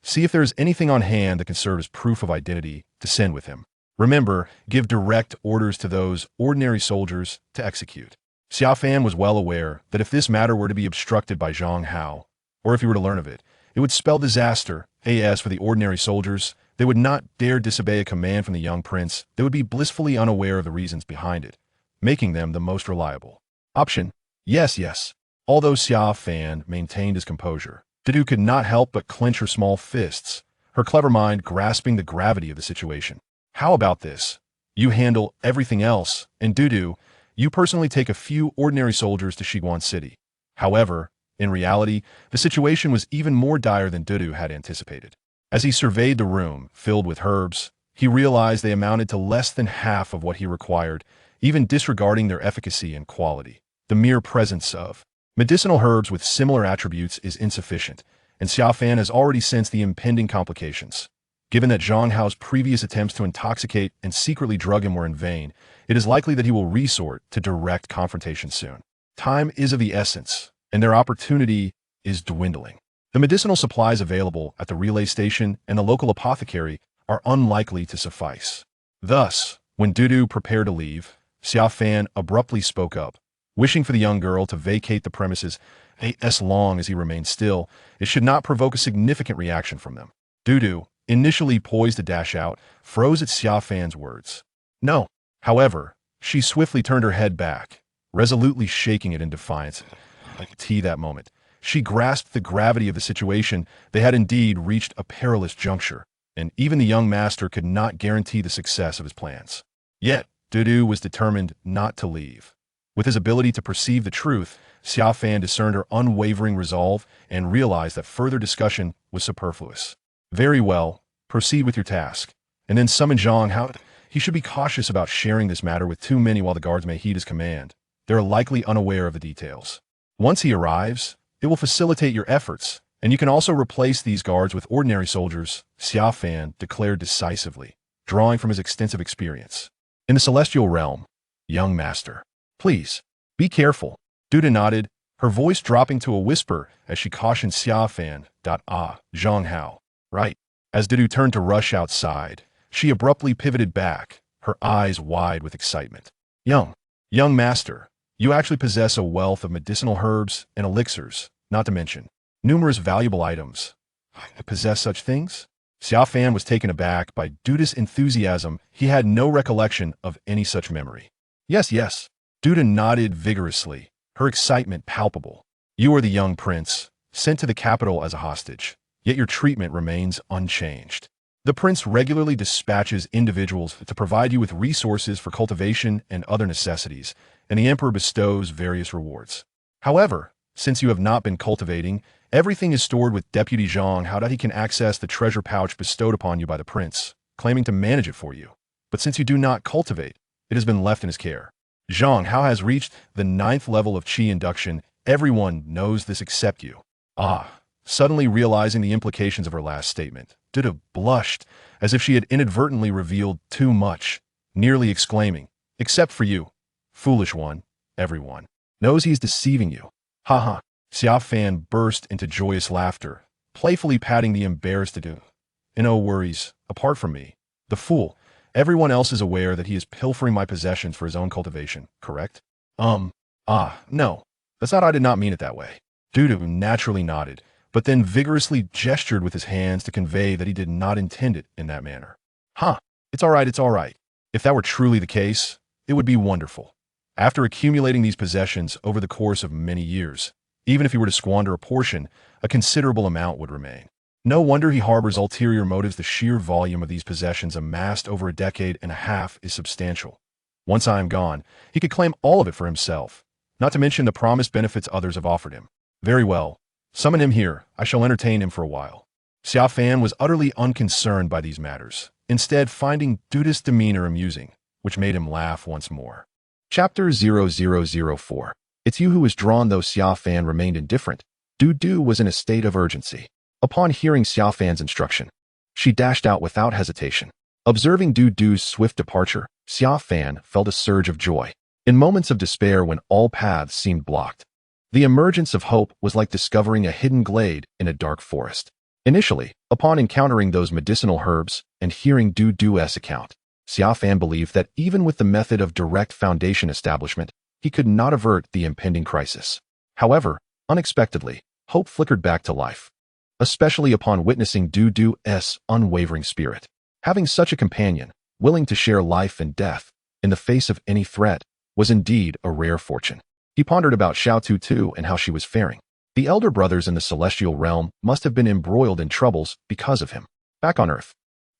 See if there is anything on hand that can serve as proof of identity to send with him. Remember, give direct orders to those ordinary soldiers to execute. Xiao Fan was well aware that if this matter were to be obstructed by Zhang Hao, or if he were to learn of it, it would spell disaster. As for the ordinary soldiers, they would not dare disobey a command from the young prince. They would be blissfully unaware of the reasons behind it, making them the most reliable option. Yes. Although Xiao Fan maintained his composure, Dudu could not help but clench her small fists, her clever mind grasping the gravity of the situation. How about this? You handle everything else, and Dudu, you personally take a few ordinary soldiers to Shiguan City. However, in reality, the situation was even more dire than Dudu had anticipated. As he surveyed the room filled with herbs, he realized they amounted to less than half of what he required, even disregarding their efficacy and quality. The mere presence of medicinal herbs with similar attributes is insufficient, and Xiao Fan has already sensed the impending complications. Given that Zhang Hao's previous attempts to intoxicate and secretly drug him were in vain, it is likely that he will resort to direct confrontation soon. Time is of the essence, and their opportunity is dwindling. The medicinal supplies available at the relay station and the local apothecary are unlikely to suffice. Thus, when Dudu prepared to leave, Xiao Fan abruptly spoke up, wishing for the young girl to vacate the premises. As long as he remained still, it should not provoke a significant reaction from them. Dudu, initially poised to dash out, froze at Xiao Fan's words. No. However, she swiftly turned her head back, resolutely shaking it in defiance. That moment, she grasped the gravity of the situation. They had indeed reached a perilous juncture, and even the young master could not guarantee the success of his plans. Yet, Dudu was determined not to leave. With his ability to perceive the truth, Xiao Fan discerned her unwavering resolve and realized that further discussion was superfluous. Very well, proceed with your task, and then summon Zhang Hao. He should be cautious about sharing this matter with too many while the guards may heed his command. They are likely unaware of the details. Once he arrives, it will facilitate your efforts, and you can also replace these guards with ordinary soldiers, Xiao Fan declared decisively, drawing from his extensive experience. In the celestial realm, young master, please, be careful. Duda nodded, her voice dropping to a whisper as she cautioned Xiao Fan. Zhang Hao. Right. As Dudu turned to rush outside, she abruptly pivoted back, her eyes wide with excitement. Young master, you actually possess a wealth of medicinal herbs and elixirs, not to mention numerous valuable items. I possess such things? Xiao Fan was taken aback by Duda's enthusiasm. He had no recollection of any such memory. Yes. Duda nodded vigorously, her excitement palpable. You are the young prince, sent to the capital as a hostage, yet your treatment remains unchanged. The prince regularly dispatches individuals to provide you with resources for cultivation and other necessities, and the emperor bestows various rewards. However, since you have not been cultivating, everything is stored with Deputy Zhang Hao. He can access the treasure pouch bestowed upon you by the prince, claiming to manage it for you. But since you do not cultivate, it has been left in his care. Zhang Hao has reached the 9th level of Qi induction. Everyone knows this except you. Suddenly realizing the implications of her last statement, Duda blushed as if she had inadvertently revealed too much, nearly exclaiming, except for you. Foolish one, everyone knows he is deceiving you. Ha. Xia Fan burst into joyous laughter, playfully patting the embarrassed Dudu. No worries, apart from me. The fool. Everyone else is aware that he is pilfering my possessions for his own cultivation, correct? No. That's not I did not mean it that way. Dudu naturally nodded, but then vigorously gestured with his hands to convey that he did not intend it in that manner. Huh, it's all right, it's all right. If that were truly the case, it would be wonderful. After accumulating these possessions over the course of many years, even if he were to squander a portion, a considerable amount would remain. No wonder he harbors ulterior motives. The sheer volume of these possessions amassed over a decade and a half is substantial. Once I am gone, he could claim all of it for himself, not to mention the promised benefits others have offered him. Very well. Summon him here. I shall entertain him for a while. Xia Fan was utterly unconcerned by these matters, instead finding Dudu's demeanor amusing, which made him laugh once more. Chapter 0004. It's you who is drawn. Though Xia Fan remained indifferent, Dudu was in a state of urgency. Upon hearing Xia Fan's instruction, she dashed out without hesitation. Observing Dudu's swift departure, Xia Fan felt a surge of joy. In moments of despair when all paths seemed blocked, the emergence of hope was like discovering a hidden glade in a dark forest. Initially, upon encountering those medicinal herbs and hearing Dudu's account, Xia Fan believed that even with the method of direct foundation establishment, he could not avert the impending crisis. However, unexpectedly, hope flickered back to life, especially upon witnessing Dudu's unwavering spirit. Having such a companion, willing to share life and death, in the face of any threat, was indeed a rare fortune. He pondered about Xiao Tutu and how she was faring. The elder brothers in the celestial realm must have been embroiled in troubles because of him. Back on Earth,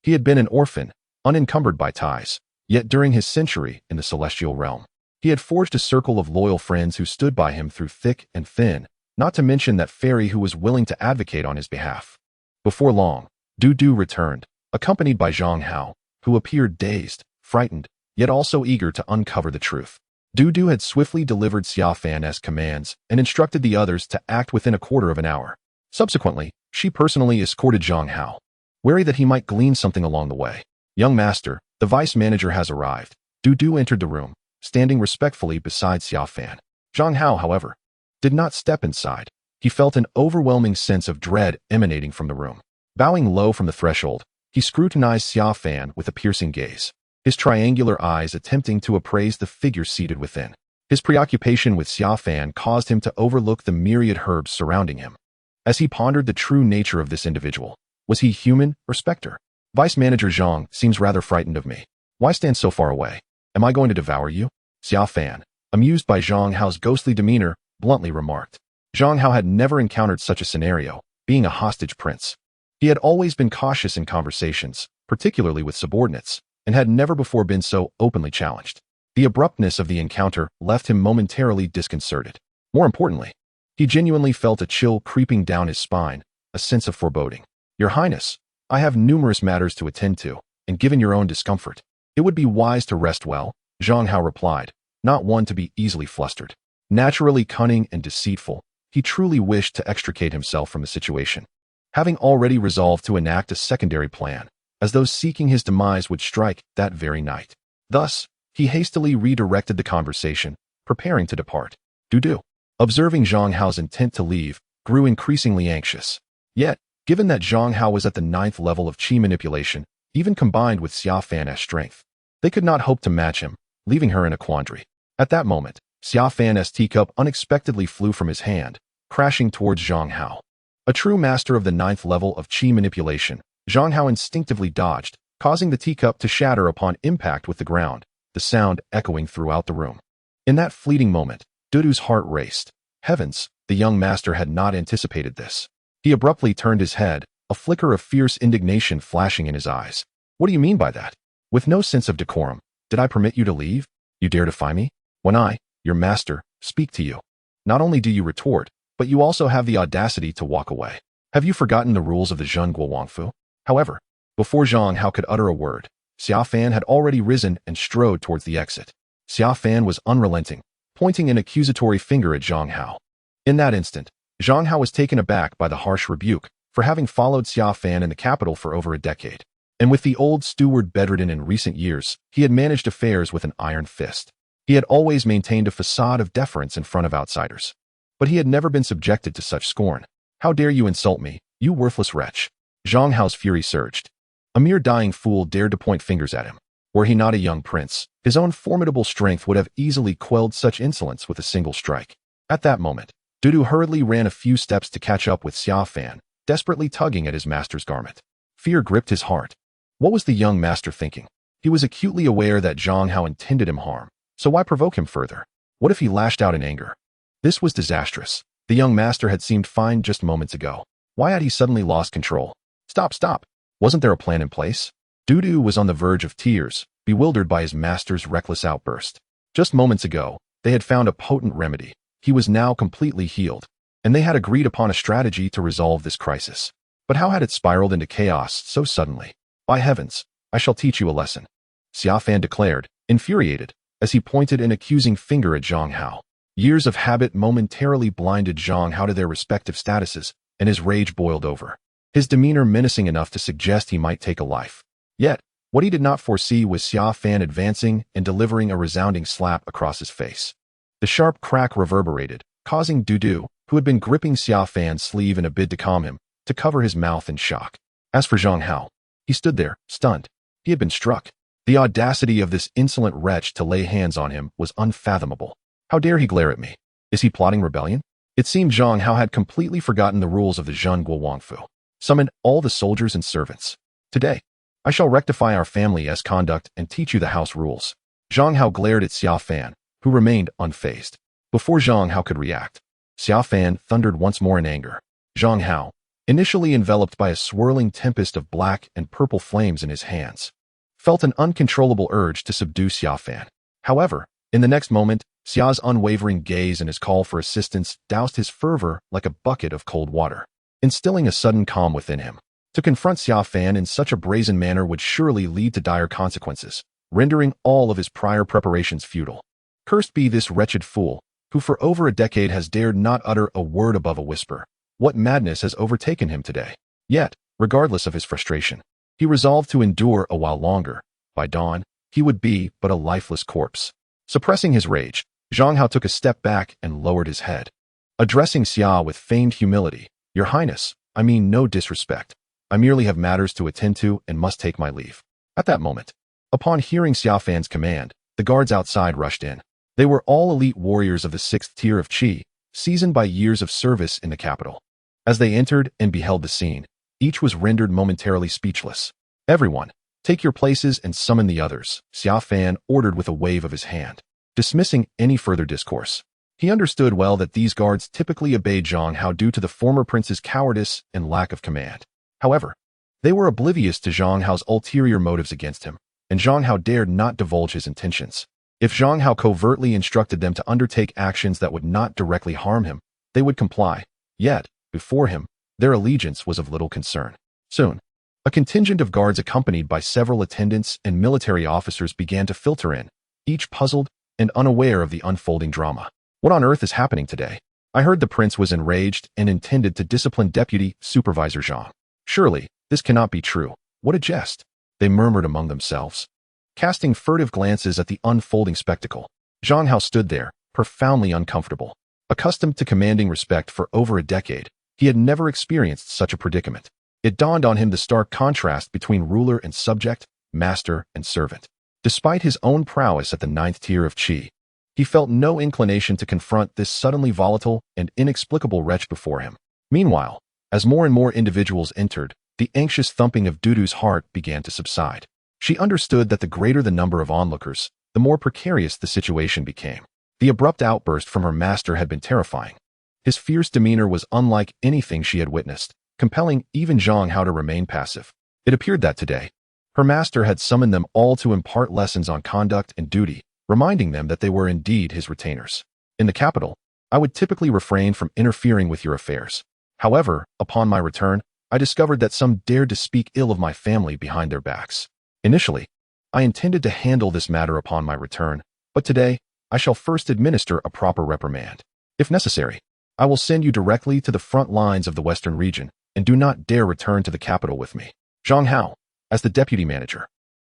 he had been an orphan, unencumbered by ties, yet during his century in the celestial realm, he had forged a circle of loyal friends who stood by him through thick and thin, not to mention that fairy who was willing to advocate on his behalf. Before long, Dudu returned, accompanied by Zhang Hao, who appeared dazed, frightened, yet also eager to uncover the truth. Dudu had swiftly delivered Xia Fan's commands and instructed the others to act within a quarter of an hour. Subsequently, she personally escorted Zhang Hao, wary that he might glean something along the way. Young master, the vice manager has arrived. Dudu entered the room, standing respectfully beside Xia Fan. Zhang Hao, however, did not step inside. He felt an overwhelming sense of dread emanating from the room. Bowing low from the threshold, he scrutinized Xia Fan with a piercing gaze, his triangular eyes attempting to appraise the figure seated within. His preoccupation with Xia Fan caused him to overlook the myriad herbs surrounding him. As he pondered the true nature of this individual, was he human or specter? Vice Manager Zhang seems rather frightened of me. Why stand so far away? Am I going to devour you? Xia Fan, amused by Zhang Hao's ghostly demeanor, bluntly remarked. Zhang Hao had never encountered such a scenario, being a hostage prince. He had always been cautious in conversations, particularly with subordinates, and had never before been so openly challenged. The abruptness of the encounter left him momentarily disconcerted. More importantly, he genuinely felt a chill creeping down his spine, a sense of foreboding. Your Highness, I have numerous matters to attend to, and given your own discomfort, it would be wise to rest well, Zhang Hao replied, not one to be easily flustered. Naturally cunning and deceitful, he truly wished to extricate himself from the situation, having already resolved to enact a secondary plan, as those seeking his demise would strike that very night. Thus, he hastily redirected the conversation, preparing to depart. Dudu, observing Zhang Hao's intent to leave, grew increasingly anxious. Yet, given that Zhang Hao was at the 9th level of qi manipulation, even combined with Xia Fan's strength, they could not hope to match him, leaving her in a quandary. At that moment, Xia Fan's teacup unexpectedly flew from his hand, crashing towards Zhang Hao. A true master of the 9th level of qi manipulation, Zhang Hao instinctively dodged, causing the teacup to shatter upon impact with the ground, the sound echoing throughout the room. In that fleeting moment, Dudu's heart raced. Heavens, the young master had not anticipated this. He abruptly turned his head, a flicker of fierce indignation flashing in his eyes. What do you mean by that? With no sense of decorum, did I permit you to leave? You dare defy me? When I, your master, speak to you, not only do you retort, but you also have the audacity to walk away. Have you forgotten the rules of the Zhen Guo Wangfu? However, before Zhang Hao could utter a word, Xia Fan had already risen and strode towards the exit. Xia Fan was unrelenting, pointing an accusatory finger at Zhang Hao. In that instant, Zhang Hao was taken aback by the harsh rebuke for having followed Xia Fan in the capital for over a decade. And with the old steward bedridden in recent years, he had managed affairs with an iron fist. He had always maintained a facade of deference in front of outsiders. but he had never been subjected to such scorn. "How dare you insult me, you worthless wretch?" Zhang Hao's fury surged. A mere dying fool dared to point fingers at him. Were he not a young prince, his own formidable strength would have easily quelled such insolence with a single strike. At that moment, Dudu hurriedly ran a few steps to catch up with Xia Fan, desperately tugging at his master's garment. Fear gripped his heart. What was the young master thinking? He was acutely aware that Zhang Hao intended him harm, so why provoke him further? What if he lashed out in anger? This was disastrous. The young master had seemed fine just moments ago. Why had he suddenly lost control? Stop! Wasn't there a plan in place? Dudu was on the verge of tears, bewildered by his master's reckless outburst. Just moments ago, they had found a potent remedy. He was now completely healed, and they had agreed upon a strategy to resolve this crisis. But how had it spiraled into chaos so suddenly? "By heavens, I shall teach you a lesson," Xia Fan declared, infuriated, as he pointed an accusing finger at Zhang Hao. Years of habit momentarily blinded Zhang Hao to their respective statuses, and his rage boiled over. His demeanor menacing enough to suggest he might take a life. Yet, what he did not foresee was Xia Fan advancing and delivering a resounding slap across his face. The sharp crack reverberated, causing Dudu, who had been gripping Xia Fan's sleeve in a bid to calm him, to cover his mouth in shock. As for Zhang Hao, he stood there, stunned. He had been struck. The audacity of this insolent wretch to lay hands on him was unfathomable. How dare he glare at me? Is he plotting rebellion? It seemed Zhang Hao had completely forgotten the rules of the Zhenguo Wangfu. Summoned all the soldiers and servants. "Today, I shall rectify our family's conduct and teach you the house rules." Zhang Hao glared at Xia Fan, who remained unfazed. Before Zhang Hao could react, Xia Fan thundered once more in anger. Zhang Hao, initially enveloped by a swirling tempest of black and purple flames in his hands, felt an uncontrollable urge to subdue Xia Fan. However, in the next moment, Xia's unwavering gaze and his call for assistance doused his fervor like a bucket of cold water, instilling a sudden calm within him. To confront Xia Fan in such a brazen manner would surely lead to dire consequences, rendering all of his prior preparations futile. Cursed be this wretched fool, who for over a decade has dared not utter a word above a whisper. What madness has overtaken him today? Yet, regardless of his frustration, he resolved to endure a while longer. By dawn, he would be but a lifeless corpse. Suppressing his rage, Zhang Hao took a step back and lowered his head. Addressing Xia with feigned humility, "Your Highness, I mean no disrespect. I merely have matters to attend to and must take my leave." At that moment, upon hearing Xia Fan's command, the guards outside rushed in. They were all elite warriors of the 6th tier of Qi, seasoned by years of service in the capital. As they entered and beheld the scene, each was rendered momentarily speechless. "Everyone, take your places and summon the others," Xia Fan ordered with a wave of his hand, dismissing any further discourse. He understood well that these guards typically obeyed Zhang Hao due to the former prince's cowardice and lack of command. However, they were oblivious to Zhang Hao's ulterior motives against him, and Zhang Hao dared not divulge his intentions. If Zhang Hao covertly instructed them to undertake actions that would not directly harm him, they would comply. Yet, before him, their allegiance was of little concern. Soon, a contingent of guards accompanied by several attendants and military officers began to filter in, each puzzled and unaware of the unfolding drama. "What on earth is happening today? I heard the prince was enraged and intended to discipline Deputy Supervisor Zhang. Surely, this cannot be true. What a jest," they murmured among themselves. Casting furtive glances at the unfolding spectacle, Zhang Hao stood there, profoundly uncomfortable. Accustomed to commanding respect for over a decade, he had never experienced such a predicament. It dawned on him the stark contrast between ruler and subject, master and servant. Despite his own prowess at the 9th tier of Qi, he felt no inclination to confront this suddenly volatile and inexplicable wretch before him. Meanwhile, as more and more individuals entered, the anxious thumping of Dudu's heart began to subside. She understood that the greater the number of onlookers, the more precarious the situation became. The abrupt outburst from her master had been terrifying. His fierce demeanor was unlike anything she had witnessed, compelling even Zhang Hao to remain passive. It appeared that today, her master had summoned them all to impart lessons on conduct and duty, reminding them that they were indeed his retainers. "In the capital, I would typically refrain from interfering with your affairs. However, upon my return, I discovered that some dared to speak ill of my family behind their backs. Initially, I intended to handle this matter upon my return, but today, I shall first administer a proper reprimand. If necessary, I will send you directly to the front lines of the Western region, and do not dare return to the capital with me. Zhang Hao, as the deputy manager,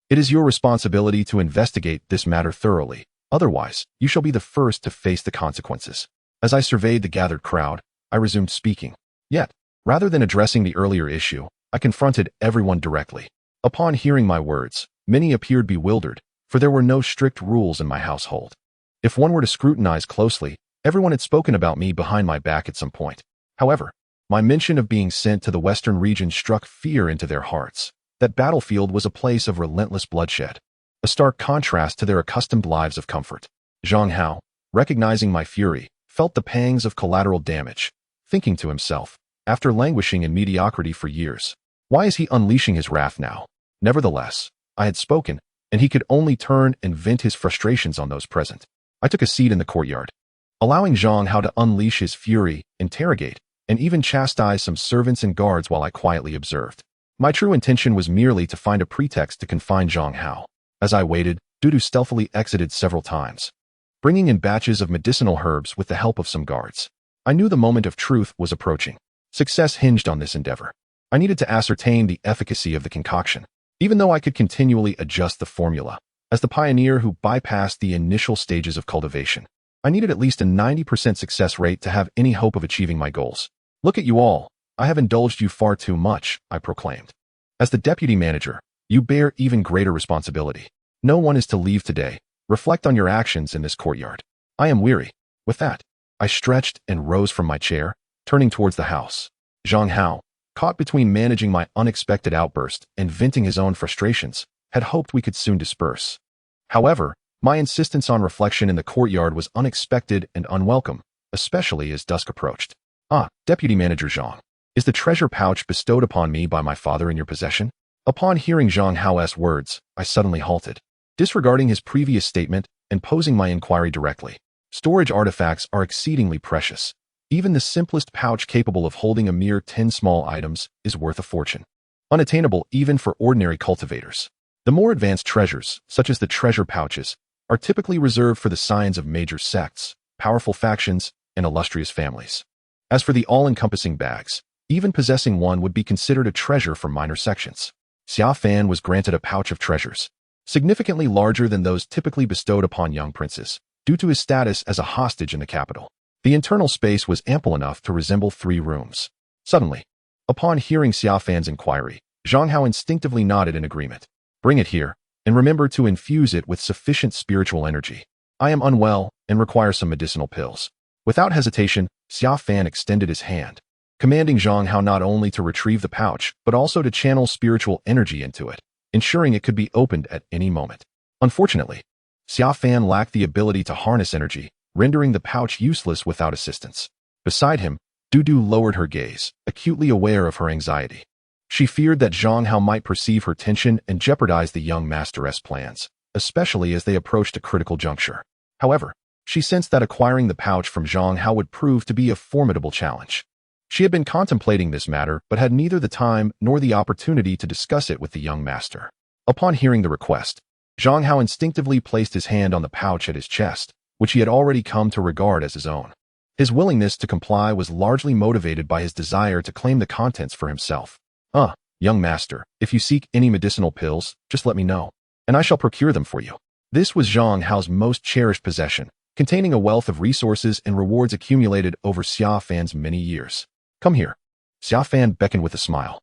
it is your responsibility to investigate this matter thoroughly. Otherwise, you shall be the first to face the consequences." As I surveyed the gathered crowd, I resumed speaking. Yet, rather than addressing the earlier issue, I confronted everyone directly. Upon hearing my words, many appeared bewildered, for there were no strict rules in my household. If one were to scrutinize closely, everyone had spoken about me behind my back at some point. However, my mention of being sent to the western region struck fear into their hearts. That battlefield was a place of relentless bloodshed, a stark contrast to their accustomed lives of comfort. Zhang Hao, recognizing my fury, felt the pangs of collateral damage, thinking to himself, after languishing in mediocrity for years, why is he unleashing his wrath now? Nevertheless, I had spoken, and he could only turn and vent his frustrations on those present. I took a seat in the courtyard, allowing Zhang Hao to unleash his fury, interrogate, and even chastise some servants and guards while I quietly observed. My true intention was merely to find a pretext to confine Zhang Hao. As I waited, Dudu stealthily exited several times, bringing in batches of medicinal herbs with the help of some guards. I knew the moment of truth was approaching. Success hinged on this endeavor. I needed to ascertain the efficacy of the concoction, even though I could continually adjust the formula. As the pioneer who bypassed the initial stages of cultivation, I needed at least a 90% success rate to have any hope of achieving my goals. Look at you all. I have indulged you far too much, I proclaimed. As the deputy manager, you bear even greater responsibility. No one is to leave today. Reflect on your actions in this courtyard. I am weary. With that, I stretched and rose from my chair, turning towards the house. Zhang Hao, caught between managing my unexpected outburst and venting his own frustrations, had hoped we could soon disperse. However, my insistence on reflection in the courtyard was unexpected and unwelcome, especially as dusk approached. Deputy Manager Zhang, is the treasure pouch bestowed upon me by my father in your possession? Upon hearing Zhang Hao's words, I suddenly halted, disregarding his previous statement and posing my inquiry directly. Storage artifacts are exceedingly precious. Even the simplest pouch capable of holding a mere 10 small items is worth a fortune, unattainable even for ordinary cultivators. The more advanced treasures, such as the treasure pouches, are typically reserved for the scions of major sects, powerful factions, and illustrious families. As for the all-encompassing bags, even possessing one would be considered a treasure for minor sections. Xia Fan was granted a pouch of treasures, significantly larger than those typically bestowed upon young princes, due to his status as a hostage in the capital. The internal space was ample enough to resemble 3 rooms. Suddenly, upon hearing Xia Fan's inquiry, Zhang Hao instinctively nodded in agreement. Bring it here, and remember to infuse it with sufficient spiritual energy. I am unwell and require some medicinal pills. Without hesitation, Xia Fan extended his hand, commanding Zhang Hao not only to retrieve the pouch, but also to channel spiritual energy into it, ensuring it could be opened at any moment. Unfortunately, Xia Fan lacked the ability to harness energy, rendering the pouch useless without assistance. Beside him, Dudu lowered her gaze, acutely aware of her anxiety. She feared that Zhang Hao might perceive her tension and jeopardize the young masteress' plans, especially as they approached a critical juncture. However, she sensed that acquiring the pouch from Zhang Hao would prove to be a formidable challenge. She had been contemplating this matter but had neither the time nor the opportunity to discuss it with the young master. Upon hearing the request, Zhang Hao instinctively placed his hand on the pouch at his chest, which he had already come to regard as his own. His willingness to comply was largely motivated by his desire to claim the contents for himself. Young master, if you seek any medicinal pills, just let me know, and I shall procure them for you. This was Zhang Hao's most cherished possession, containing a wealth of resources and rewards accumulated over Xia Fan's many years. Come here. Xia Fan beckoned with a smile.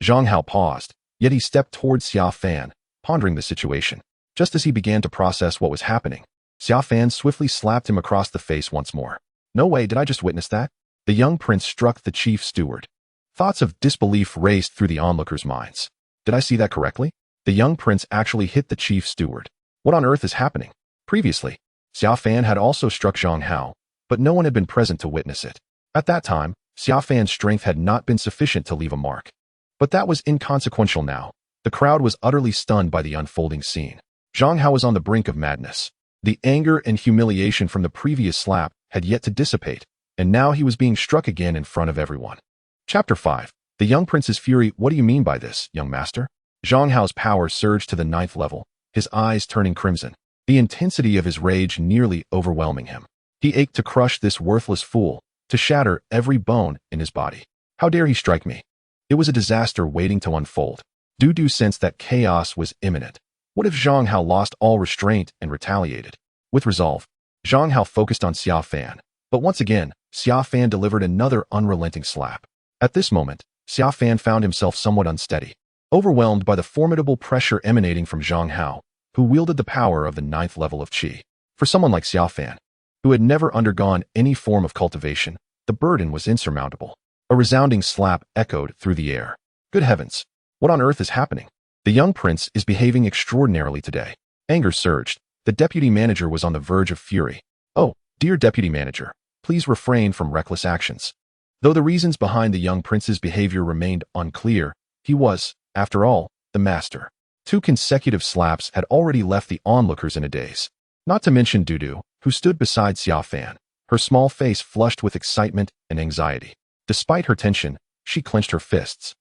Zhang Hao paused, yet he stepped towards Xia Fan, pondering the situation. Just as he began to process what was happening, Xia Fan swiftly slapped him across the face once more. No way, did I just witness that? The young prince struck the chief steward. Thoughts of disbelief raced through the onlookers' minds. Did I see that correctly? The young prince actually hit the chief steward. What on earth is happening? Previously, Xia Fan had also struck Zhang Hao, but no one had been present to witness it. At that time, Xia Fan's strength had not been sufficient to leave a mark. But that was inconsequential now. The crowd was utterly stunned by the unfolding scene. Zhang Hao was on the brink of madness. The anger and humiliation from the previous slap had yet to dissipate, and now he was being struck again in front of everyone. Chapter 5. The young prince's fury. What do you mean by this, young master? Zhang Hao's power surged to the 9th level, his eyes turning crimson, the intensity of his rage nearly overwhelming him. He ached to crush this worthless fool, to shatter every bone in his body. How dare he strike me? It was a disaster waiting to unfold. Dudu sensed that chaos was imminent. What if Zhang Hao lost all restraint and retaliated? With resolve, Zhang Hao focused on Xia Fan, But once again, Xia Fan delivered another unrelenting slap. At this moment, Xia Fan found himself somewhat unsteady, overwhelmed by the formidable pressure emanating from Zhang Hao, who wielded the power of the 9th level of qi. For someone like Xia Fan, who had never undergone any form of cultivation, the burden was insurmountable. A resounding slap echoed through the air. Good heavens! What on earth is happening? The young prince is behaving extraordinarily today. Anger surged. The deputy manager was on the verge of fury. Oh, dear deputy manager, please refrain from reckless actions. Though the reasons behind the young prince's behavior remained unclear, he was, after all, the master. 2 consecutive slaps had already left the onlookers in a daze. Not to mention Dudu, who stood beside Xia Fan, her small face flushed with excitement and anxiety. Despite her tension, she clenched her fists,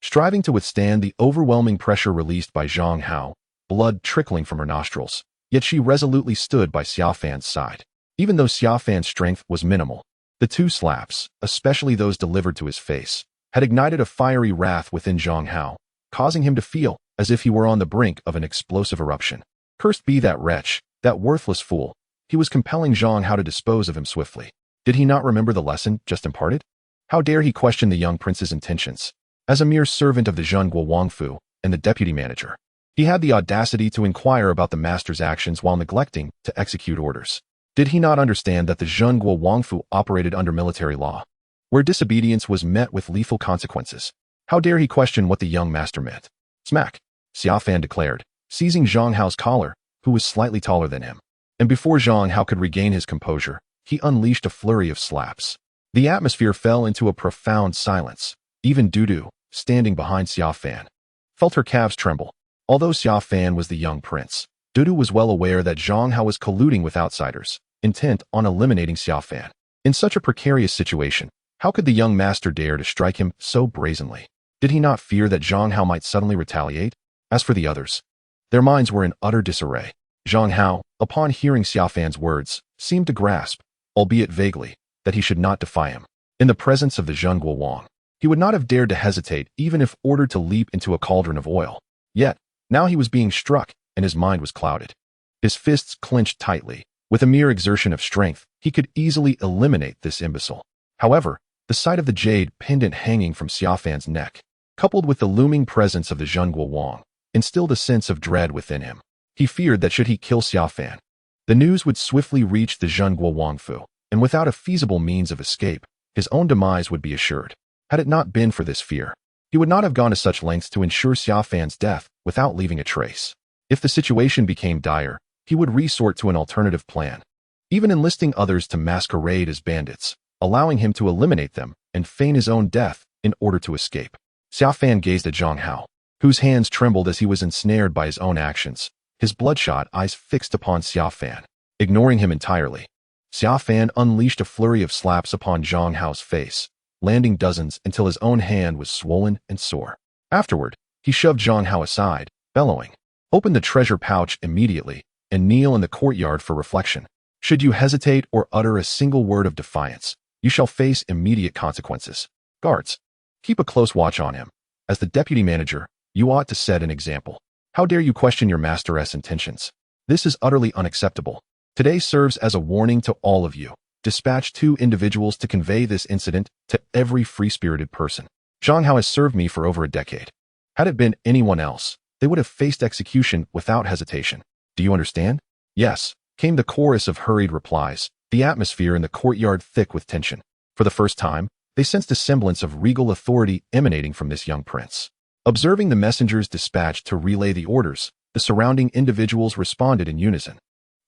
striving to withstand the overwhelming pressure released by Zhang Hao, blood trickling from her nostrils. Yet she resolutely stood by Xia Fan's side. Even though Xia Fan's strength was minimal, the 2 slaps, especially those delivered to his face, had ignited a fiery wrath within Zhang Hao, causing him to feel as if he were on the brink of an explosive eruption. Cursed be that wretch, that worthless fool. He was compelling Zhang Hao to dispose of him swiftly. Did he not remember the lesson just imparted? How dare he question the young prince's intentions? As a mere servant of the Zhen Guowangfu and the deputy manager, he had the audacity to inquire about the master's actions while neglecting to execute orders. Did he not understand that the Zhen Guowangfu operated under military law, where disobedience was met with lethal consequences? How dare he question what the young master meant? Smack! Xia Fan declared, seizing Zhang Hao's collar, who was slightly taller than him. And before Zhang Hao could regain his composure, he unleashed a flurry of slaps. The atmosphere fell into a profound silence. Even Dudu, standing behind Xia Fan, felt her calves tremble. Although Xia Fan was the young prince, Dudu was well aware that Zhang Hao was colluding with outsiders, intent on eliminating Xia Fan. In such a precarious situation, how could the young master dare to strike him so brazenly? Did he not fear that Zhang Hao might suddenly retaliate? As for the others, their minds were in utter disarray. Zhang Hao, upon hearing Xia Fan's words, seemed to grasp, albeit vaguely, that he should not defy him. In the presence of the Zhen Guowang, he would not have dared to hesitate even if ordered to leap into a cauldron of oil. Yet, now he was being struck, and his mind was clouded. His fists clenched tightly. With a mere exertion of strength, he could easily eliminate this imbecile. However, the sight of the jade pendant hanging from Xia Fan's neck, coupled with the looming presence of the Zhen Guowang, instilled a sense of dread within him. He feared that should he kill Xia Fan, the news would swiftly reach the Zhen Guowangfu, and without a feasible means of escape, his own demise would be assured. Had it not been for this fear, he would not have gone to such lengths to ensure Xia Fan's death without leaving a trace. If the situation became dire, he would resort to an alternative plan, even enlisting others to masquerade as bandits, allowing him to eliminate them and feign his own death in order to escape. Xia Fan gazed at Zhang Hao, whose hands trembled as he was ensnared by his own actions, his bloodshot eyes fixed upon Xia Fan. Ignoring him entirely, Xia Fan unleashed a flurry of slaps upon Zhang Hao's face, landing dozens until his own hand was swollen and sore. Afterward, he shoved Zhang Hao aside, bellowing, "Open the treasure pouch immediately and kneel in the courtyard for reflection. Should you hesitate or utter a single word of defiance, you shall face immediate consequences. Guards, keep a close watch on him. As the deputy manager, you ought to set an example. How dare you question your master's intentions? This is utterly unacceptable. Today serves as a warning to all of you. Dispatch 2 individuals to convey this incident to every free-spirited person. Zhang Hao has served me for over a decade. Had it been anyone else, they would have faced execution without hesitation. Do you understand?" "Yes," came the chorus of hurried replies, the atmosphere in the courtyard thick with tension. For the first time, they sensed a semblance of regal authority emanating from this young prince. Observing the messengers dispatched to relay the orders, the surrounding individuals responded in unison.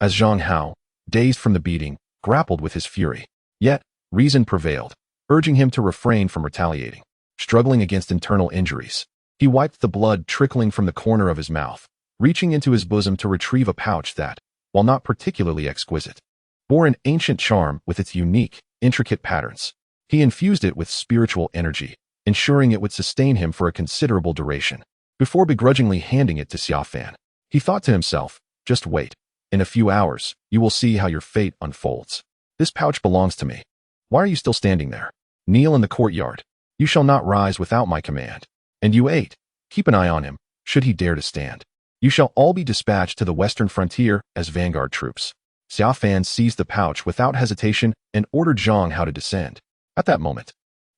As Zhang Hao, dazed from the beating, grappled with his fury. Yet, reason prevailed, urging him to refrain from retaliating. Struggling against internal injuries, he wiped the blood trickling from the corner of his mouth, reaching into his bosom to retrieve a pouch that, while not particularly exquisite, bore an ancient charm with its unique, intricate patterns. He infused it with spiritual energy, ensuring it would sustain him for a considerable duration. Before begrudgingly handing it to Xia Fan, he thought to himself, "Just wait. In a few hours, you will see how your fate unfolds. This pouch belongs to me. Why are you still standing there? Kneel in the courtyard. You shall not rise without my command. And you 8, keep an eye on him, should he dare to stand. You shall all be dispatched to the western frontier as vanguard troops." Xia Fan seized the pouch without hesitation and ordered Zhang Hao to descend. At that moment,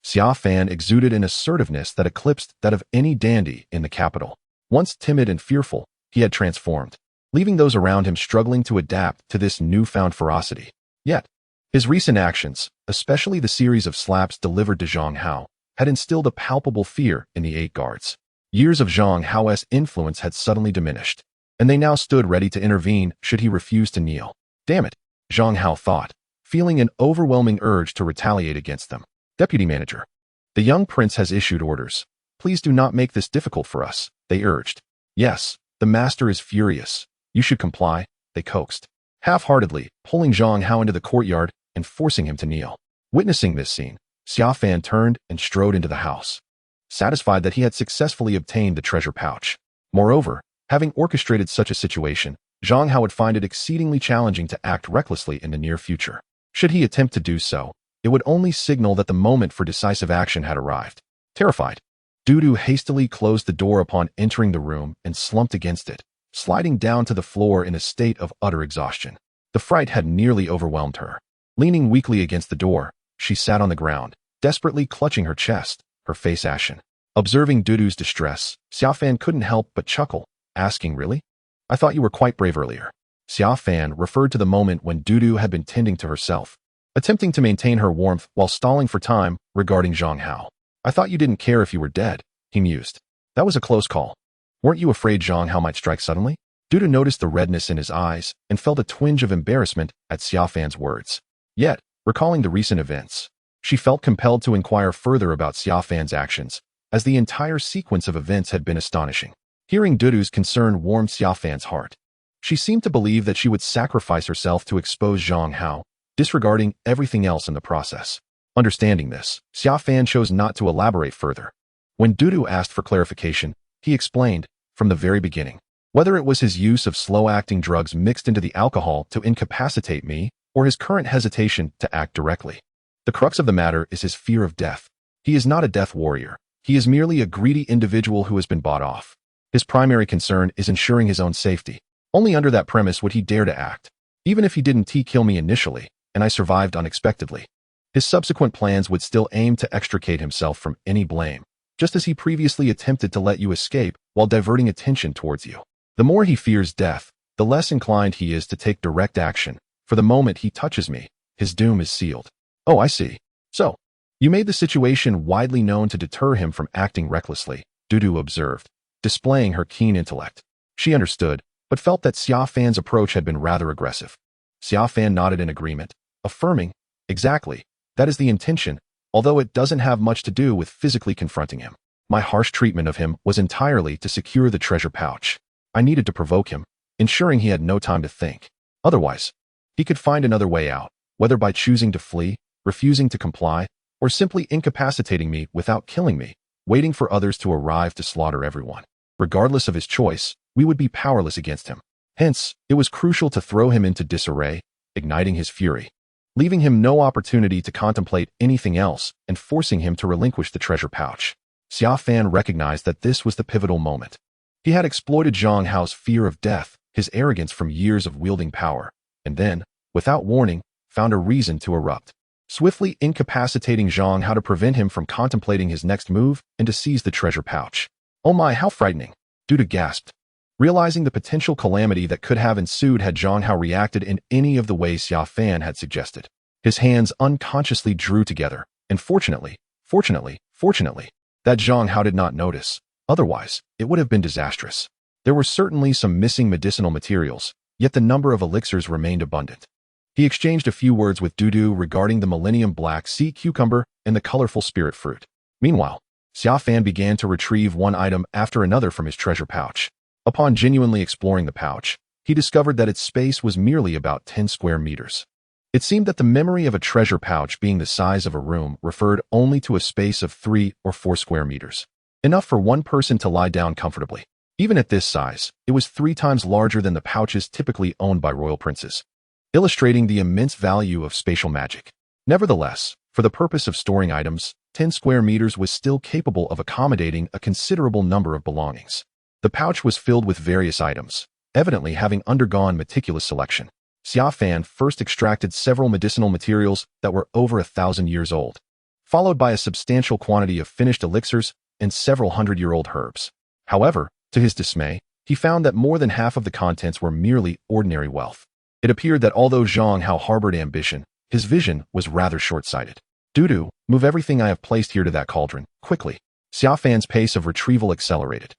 Xia Fan exuded an assertiveness that eclipsed that of any dandy in the capital. Once timid and fearful, he had transformed, leaving those around him struggling to adapt to this newfound ferocity. Yet, his recent actions, especially the series of slaps delivered to Zhang Hao, had instilled a palpable fear in the 8 guards. Years of Zhang Hao's influence had suddenly diminished, and they now stood ready to intervene should he refuse to kneel. Damn it, Zhang Hao thought, feeling an overwhelming urge to retaliate against them. Deputy Manager, the young prince has issued orders. Please do not make this difficult for us, they urged. Yes, the master is furious. You should comply, they coaxed, half-heartedly, pulling Zhang Hao into the courtyard and forcing him to kneel. Witnessing this scene, Xia Fan turned and strode into the house, satisfied that he had successfully obtained the treasure pouch. Moreover, having orchestrated such a situation, Zhang Hao would find it exceedingly challenging to act recklessly in the near future. Should he attempt to do so, it would only signal that the moment for decisive action had arrived. Terrified, Dudu hastily closed the door upon entering the room and slumped against it, sliding down to the floor in a state of utter exhaustion. The fright had nearly overwhelmed her. Leaning weakly against the door, she sat on the ground, desperately clutching her chest, her face ashen. Observing Dudu's distress, Xia Fan couldn't help but chuckle, asking, "Really? I thought you were quite brave earlier." Xia Fan referred to the moment when Dudu had been tending to herself, attempting to maintain her warmth while stalling for time regarding Zhang Hao. "I thought you didn't care if you were dead," he mused. "That was a close call. Weren't you afraid Zhang Hao might strike suddenly?" Dudu noticed the redness in his eyes and felt a twinge of embarrassment at Xia Fan's words. Yet, recalling the recent events, she felt compelled to inquire further about Xia Fan's actions, as the entire sequence of events had been astonishing. Hearing Dudu's concern warmed Xia Fan's heart. She seemed to believe that she would sacrifice herself to expose Zhang Hao, disregarding everything else in the process. Understanding this, Xia Fan chose not to elaborate further. When Dudu asked for clarification, he explained, from the very beginning, whether it was his use of slow-acting drugs mixed into the alcohol to incapacitate me, or his current hesitation to act directly. The crux of the matter is his fear of death. He is not a death warrior. He is merely a greedy individual who has been bought off. His primary concern is ensuring his own safety. Only under that premise would he dare to act. Even if he didn't kill me initially, and I survived unexpectedly, his subsequent plans would still aim to extricate himself from any blame, just as he previously attempted to let you escape while diverting attention towards you. The more he fears death, the less inclined he is to take direct action. For the moment he touches me, his doom is sealed. Oh, I see. So, you made the situation widely known to deter him from acting recklessly, Dudu observed, displaying her keen intellect. She understood, but felt that Xia Fan's approach had been rather aggressive. Xia Fan nodded in agreement, affirming, "Exactly, that is the intention, although it doesn't have much to do with physically confronting him. My harsh treatment of him was entirely to secure the treasure pouch. I needed to provoke him, ensuring he had no time to think. Otherwise, he could find another way out, whether by choosing to flee, refusing to comply, or simply incapacitating me without killing me, waiting for others to arrive to slaughter everyone. Regardless of his choice, we would be powerless against him. Hence, it was crucial to throw him into disarray, igniting his fury, leaving him no opportunity to contemplate anything else and forcing him to relinquish the treasure pouch." Xia Fan recognized that this was the pivotal moment. He had exploited Zhang Hao's fear of death, his arrogance from years of wielding power, and then, without warning, found a reason to erupt, swiftly incapacitating Zhang Hao to prevent him from contemplating his next move and to seize the treasure pouch. "Oh my, how frightening," Dudu gasped, realizing the potential calamity that could have ensued had Zhang Hao reacted in any of the ways Xia Fan had suggested. His hands unconsciously drew together, and fortunately, that Zhang Hao did not notice. Otherwise, it would have been disastrous. There were certainly some missing medicinal materials, yet the number of elixirs remained abundant. He exchanged a few words with Dudu regarding the Millennium Black Sea Cucumber and the colorful spirit fruit. Meanwhile, Xia Fan began to retrieve one item after another from his treasure pouch. Upon genuinely exploring the pouch, he discovered that its space was merely about 10 square meters. It seemed that the memory of a treasure pouch being the size of a room referred only to a space of 3 or 4 square meters, enough for one person to lie down comfortably. Even at this size, it was 3 times larger than the pouches typically owned by royal princes, illustrating the immense value of spatial magic. Nevertheless, for the purpose of storing items, 10 square meters was still capable of accommodating a considerable number of belongings. The pouch was filled with various items, evidently having undergone meticulous selection. Xia Fan first extracted several medicinal materials that were over 1,000 years old, followed by a substantial quantity of finished elixirs and several hundred-year-old herbs. However, to his dismay, he found that more than half of the contents were merely ordinary wealth. It appeared that although Zhang Hao harbored ambition, his vision was rather short-sighted. Dudu, move everything I have placed here to that cauldron, quickly. Xia Fan's pace of retrieval accelerated.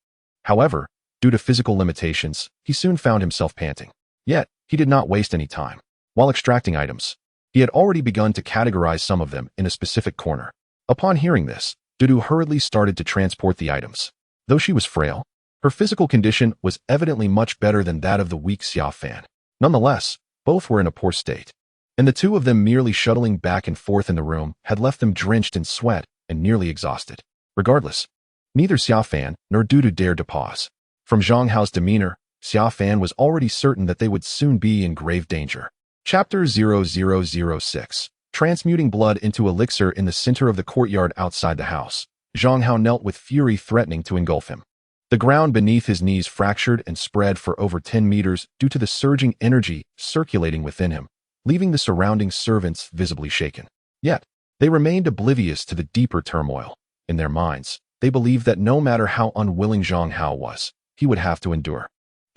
However, due to physical limitations, he soon found himself panting. Yet, he did not waste any time. While extracting items, he had already begun to categorize some of them in a specific corner. Upon hearing this, Dudu hurriedly started to transport the items. Though she was frail, her physical condition was evidently much better than that of the weak Xia Fan. Nonetheless, both were in a poor state, and the two of them merely shuttling back and forth in the room had left them drenched in sweat and nearly exhausted. Regardless, neither Xia Fan nor Dudu dared to pause. From Zhang Hao's demeanor, Xia Fan was already certain that they would soon be in grave danger. Chapter 0006. Transmuting blood into elixir in the center of the courtyard outside the house. Zhang Hao knelt with fury threatening to engulf him. The ground beneath his knees fractured and spread for over 10 meters due to the surging energy circulating within him, leaving the surrounding servants visibly shaken. Yet, they remained oblivious to the deeper turmoil. In their minds, they believed that no matter how unwilling Zhang Hao was, he would have to endure.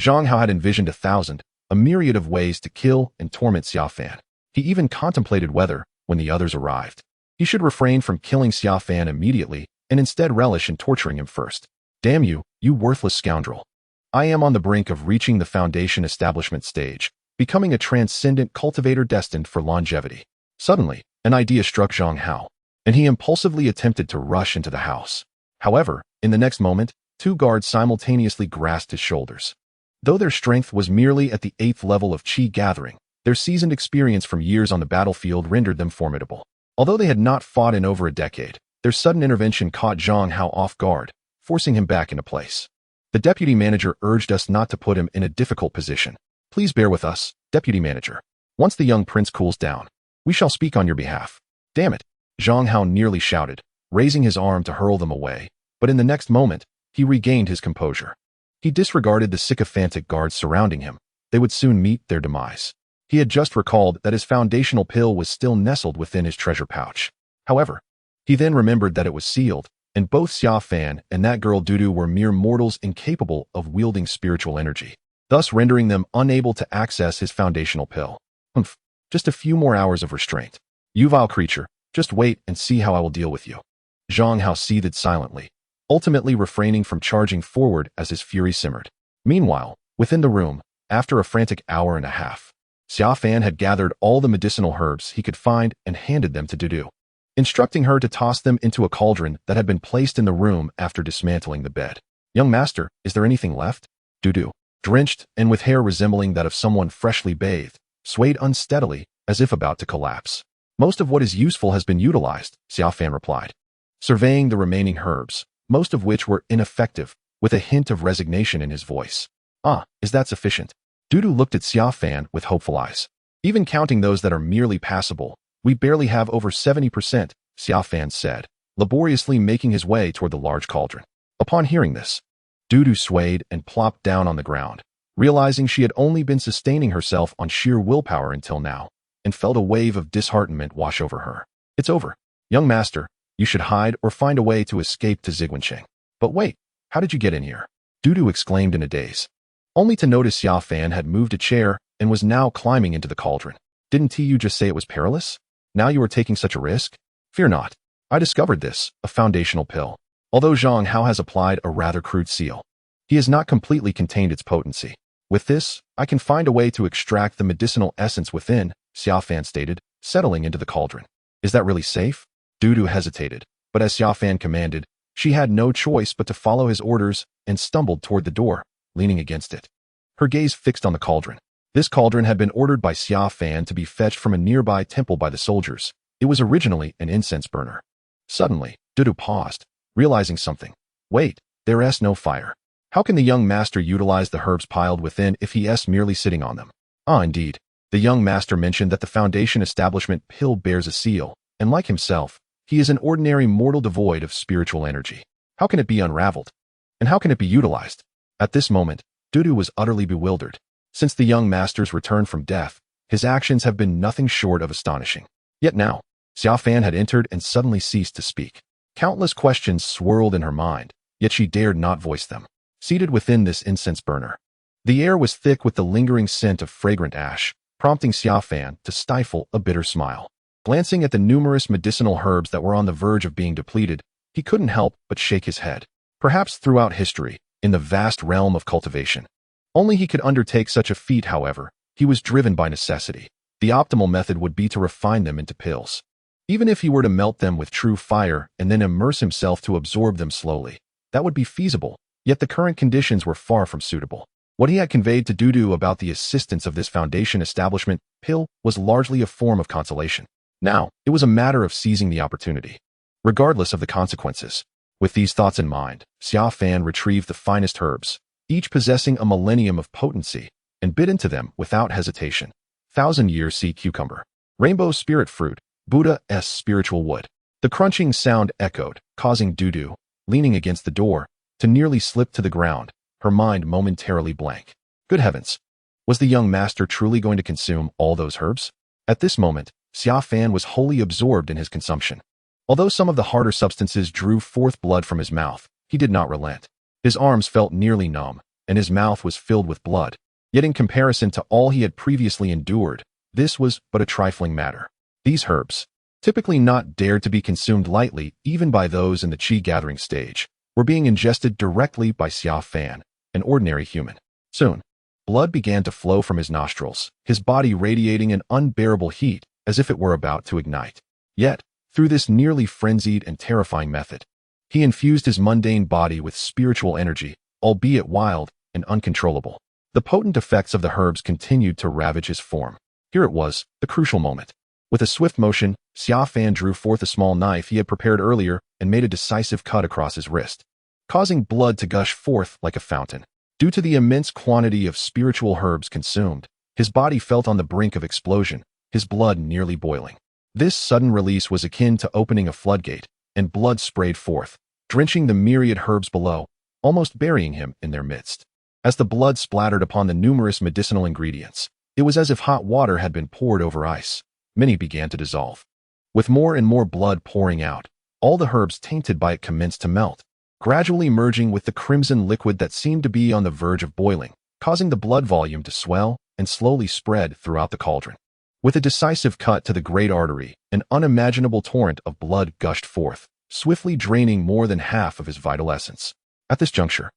Zhang Hao had envisioned a myriad of ways to kill and torment Xia Fan. He even contemplated whether, when the others arrived, he should refrain from killing Xia Fan immediately and instead relish in torturing him first. Damn you, you worthless scoundrel. I am on the brink of reaching the foundation establishment stage, becoming a transcendent cultivator destined for longevity. Suddenly, an idea struck Zhang Hao, and he impulsively attempted to rush into the house. However, in the next moment, two guards simultaneously grasped his shoulders. Though their strength was merely at the 8th level of Qi gathering, their seasoned experience from years on the battlefield rendered them formidable. Although they had not fought in over a decade, their sudden intervention caught Zhang Hao off guard, forcing him back into place. The deputy manager urged us not to put him in a difficult position. Please bear with us, deputy manager. Once the young prince cools down, we shall speak on your behalf. Damn it, Zhang Hao nearly shouted, raising his arm to hurl them away, but in the next moment, he regained his composure. He disregarded the sycophantic guards surrounding him. They would soon meet their demise. He had just recalled that his foundational pill was still nestled within his treasure pouch. However, he then remembered that it was sealed, and both Xia Fan and that girl Dudu were mere mortals incapable of wielding spiritual energy, thus rendering them unable to access his foundational pill. Humph, just a few more hours of restraint. You vile creature, just wait and see how I will deal with you. Zhang Hao seethed silently, ultimately refraining from charging forward as his fury simmered. Meanwhile, within the room, after a frantic hour and a half, Xia Fan had gathered all the medicinal herbs he could find and handed them to Dudu, instructing her to toss them into a cauldron that had been placed in the room after dismantling the bed. Young master, is there anything left? Dudu, drenched and with hair resembling that of someone freshly bathed, swayed unsteadily as if about to collapse. Most of what is useful has been utilized, Xia Fan replied, surveying the remaining herbs, most of which were ineffective, with a hint of resignation in his voice. Ah, is that sufficient? Dudu looked at Xia Fan with hopeful eyes. Even counting those that are merely passable, we barely have over 70%, Xia Fan said, laboriously making his way toward the large cauldron. Upon hearing this, Dudu swayed and plopped down on the ground, realizing she had only been sustaining herself on sheer willpower until now, and felt a wave of disheartenment wash over her. It's over. Young master, you should hide or find a way to escape to Ziguancheng. But wait, how did you get in here? Dudu exclaimed in a daze, only to notice Xia Fan had moved a chair and was now climbing into the cauldron. Didn't you just say it was perilous? Now you are taking such a risk? Fear not. I discovered this, a foundational pill. Although Zhang Hao has applied a rather crude seal, he has not completely contained its potency. With this, I can find a way to extract the medicinal essence within, Xia Fan stated, settling into the cauldron. Is that really safe? Dudu hesitated, but as Xia Fan commanded, she had no choice but to follow his orders and stumbled toward the door, leaning against it, her gaze fixed on the cauldron. This cauldron had been ordered by Xia Fan to be fetched from a nearby temple by the soldiers. It was originally an incense burner. Suddenly, Dudu paused, realizing something. Wait, there is no fire. How can the young master utilize the herbs piled within if he is merely sitting on them? Ah, indeed. The young master mentioned that the foundation establishment pill bears a seal, and like himself, he is an ordinary mortal devoid of spiritual energy. How can it be unraveled? And how can it be utilized? At this moment, Dudu was utterly bewildered. Since the young master's return from death, his actions have been nothing short of astonishing. Yet now, Xia Fan had entered and suddenly ceased to speak. Countless questions swirled in her mind, yet she dared not voice them. Seated within this incense burner, the air was thick with the lingering scent of fragrant ash, prompting Xia Fan to stifle a bitter smile. Glancing at the numerous medicinal herbs that were on the verge of being depleted, he couldn't help but shake his head. Perhaps throughout history, in the vast realm of cultivation, only he could undertake such a feat. However, he was driven by necessity. The optimal method would be to refine them into pills. Even if he were to melt them with true fire and then immerse himself to absorb them slowly, that would be feasible, yet the current conditions were far from suitable. What he had conveyed to Dudu about the assistance of this foundation establishment pill was largely a form of consolation. Now, it was a matter of seizing the opportunity, regardless of the consequences. With these thoughts in mind, Xia Fan retrieved the finest herbs, each possessing a millennium of potency, and bit into them without hesitation. 1,000-year sea cucumber, rainbow spirit fruit, Buddha's spiritual wood. The crunching sound echoed, causing Dudu, leaning against the door, to nearly slip to the ground, her mind momentarily blank. Good heavens! Was the young master truly going to consume all those herbs? At this moment, Xia Fan was wholly absorbed in his consumption. Although some of the harder substances drew forth blood from his mouth, he did not relent. His arms felt nearly numb, and his mouth was filled with blood. Yet in comparison to all he had previously endured, this was but a trifling matter. These herbs, typically not dared to be consumed lightly even by those in the qi-gathering stage, were being ingested directly by Xia Fan, an ordinary human. Soon, blood began to flow from his nostrils, his body radiating an unbearable heat as if it were about to ignite. Yet, through this nearly frenzied and terrifying method, he infused his mundane body with spiritual energy, albeit wild and uncontrollable. The potent effects of the herbs continued to ravage his form. Here it was, the crucial moment. With a swift motion, Xia Fan drew forth a small knife he had prepared earlier and made a decisive cut across his wrist, causing blood to gush forth like a fountain. Due to the immense quantity of spiritual herbs consumed, his body felt on the brink of explosion, his blood nearly boiling. This sudden release was akin to opening a floodgate, and blood sprayed forth, drenching the myriad herbs below, almost burying him in their midst. As the blood splattered upon the numerous medicinal ingredients, it was as if hot water had been poured over ice. Many began to dissolve. With more and more blood pouring out, all the herbs tainted by it commenced to melt, gradually merging with the crimson liquid that seemed to be on the verge of boiling, causing the blood volume to swell and slowly spread throughout the cauldron. With a decisive cut to the great artery, an unimaginable torrent of blood gushed forth, swiftly draining more than half of his vital essence. At this juncture,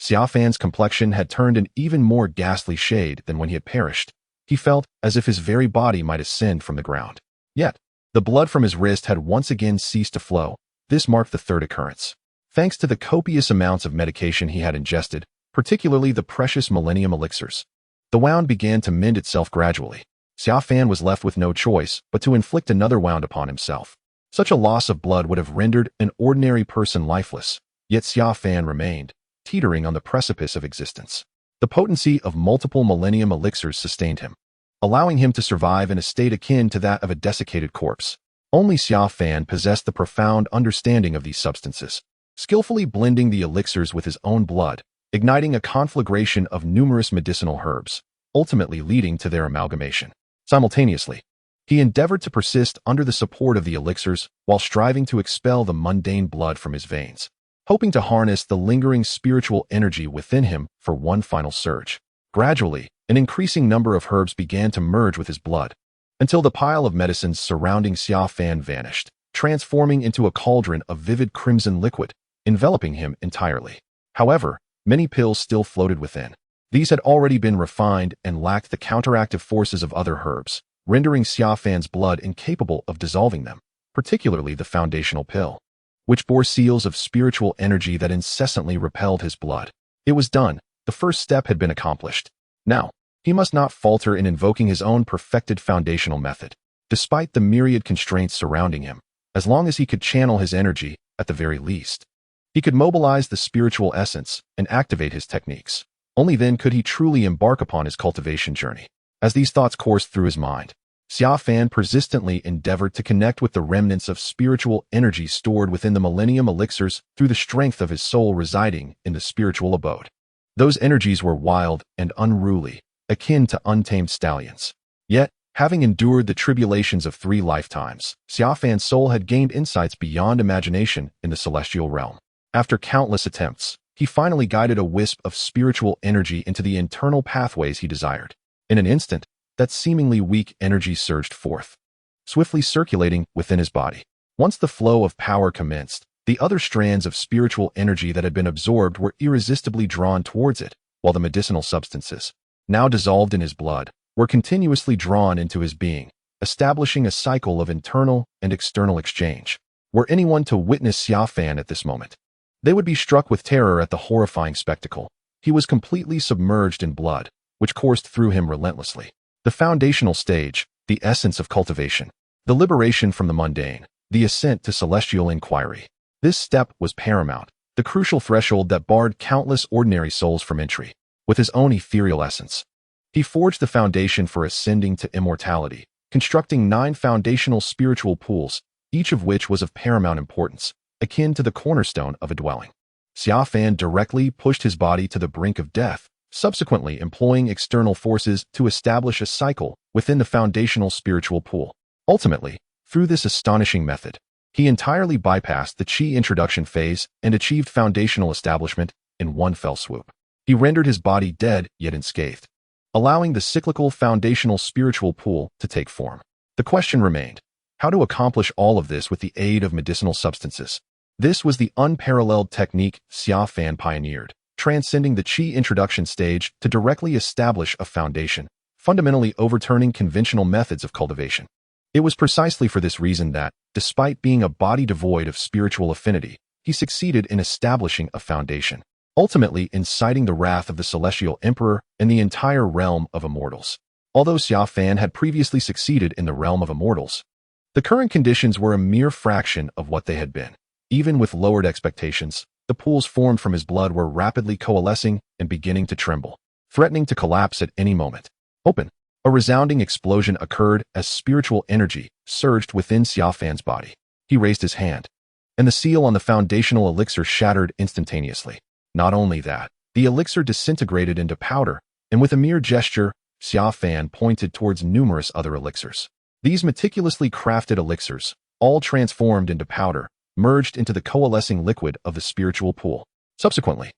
Xia Fan's complexion had turned an even more ghastly shade than when he had perished. He felt as if his very body might ascend from the ground. Yet, the blood from his wrist had once again ceased to flow. This marked the third occurrence. Thanks to the copious amounts of medication he had ingested, particularly the precious millennium elixirs, the wound began to mend itself gradually. Xia Fan was left with no choice but to inflict another wound upon himself. Such a loss of blood would have rendered an ordinary person lifeless, yet Xia Fan remained, teetering on the precipice of existence. The potency of multiple millennium elixirs sustained him, allowing him to survive in a state akin to that of a desiccated corpse. Only Xia Fan possessed the profound understanding of these substances, skillfully blending the elixirs with his own blood, igniting a conflagration of numerous medicinal herbs, ultimately leading to their amalgamation. Simultaneously, he endeavored to persist under the support of the elixirs while striving to expel the mundane blood from his veins, hoping to harness the lingering spiritual energy within him for one final surge. Gradually, an increasing number of herbs began to merge with his blood, until the pile of medicines surrounding Xia Fan vanished, transforming into a cauldron of vivid crimson liquid, enveloping him entirely. However, many pills still floated within. These had already been refined and lacked the counteractive forces of other herbs, rendering Xia Fan's blood incapable of dissolving them, particularly the foundational pill, which bore seals of spiritual energy that incessantly repelled his blood. It was done. The first step had been accomplished. Now, he must not falter in invoking his own perfected foundational method, despite the myriad constraints surrounding him. As long as he could channel his energy, at the very least, he could mobilize the spiritual essence and activate his techniques. Only then could he truly embark upon his cultivation journey. As these thoughts coursed through his mind, Xia Fan persistently endeavored to connect with the remnants of spiritual energy stored within the millennium elixirs through the strength of his soul residing in the spiritual abode. Those energies were wild and unruly, akin to untamed stallions. Yet, Having endured the tribulations of 3 lifetimes, Xiaofan's soul had gained insights beyond imagination in the celestial realm. After countless attempts, he finally guided a wisp of spiritual energy into the internal pathways he desired. In an instant, that seemingly weak energy surged forth, swiftly circulating within his body. Once the flow of power commenced, the other strands of spiritual energy that had been absorbed were irresistibly drawn towards it, while the medicinal substances, now dissolved in his blood, were continuously drawn into his being, establishing a cycle of internal and external exchange. Were anyone to witness Xiaofan at this moment, they would be struck with terror at the horrifying spectacle. He was completely submerged in blood, which coursed through him relentlessly. The foundational stage, the essence of cultivation, the liberation from the mundane, the ascent to celestial inquiry. This step was paramount, the crucial threshold that barred countless ordinary souls from entry. With his own ethereal essence, he forged the foundation for ascending to immortality, constructing 9 foundational spiritual pools, each of which was of paramount importance, akin to the cornerstone of a dwelling. Xiaofan directly pushed his body to the brink of death, subsequently employing external forces to establish a cycle within the foundational spiritual pool. Ultimately, through this astonishing method, he entirely bypassed the Qi introduction phase and achieved foundational establishment in one fell swoop. He rendered his body dead yet unscathed, allowing the cyclical foundational spiritual pool to take form. The question remained, how to accomplish all of this with the aid of medicinal substances. This was the unparalleled technique Xiaofan pioneered, transcending the Qi introduction stage to directly establish a foundation, fundamentally overturning conventional methods of cultivation. It was precisely for this reason that, despite being a body devoid of spiritual affinity, he succeeded in establishing a foundation, ultimately inciting the wrath of the celestial emperor and the entire realm of immortals. Although Xiaofan had previously succeeded in the realm of immortals, the current conditions were a mere fraction of what they had been. Even with lowered expectations, the pools formed from his blood were rapidly coalescing and beginning to tremble, threatening to collapse at any moment. Open! A resounding explosion occurred as spiritual energy surged within Xiaofan's body. He raised his hand, and the seal on the foundational elixir shattered instantaneously. Not only that, the elixir disintegrated into powder, and with a mere gesture, Xiaofan pointed towards numerous other elixirs. These meticulously crafted elixirs, all transformed into powder, merged into the coalescing liquid of the spiritual pool. Subsequently,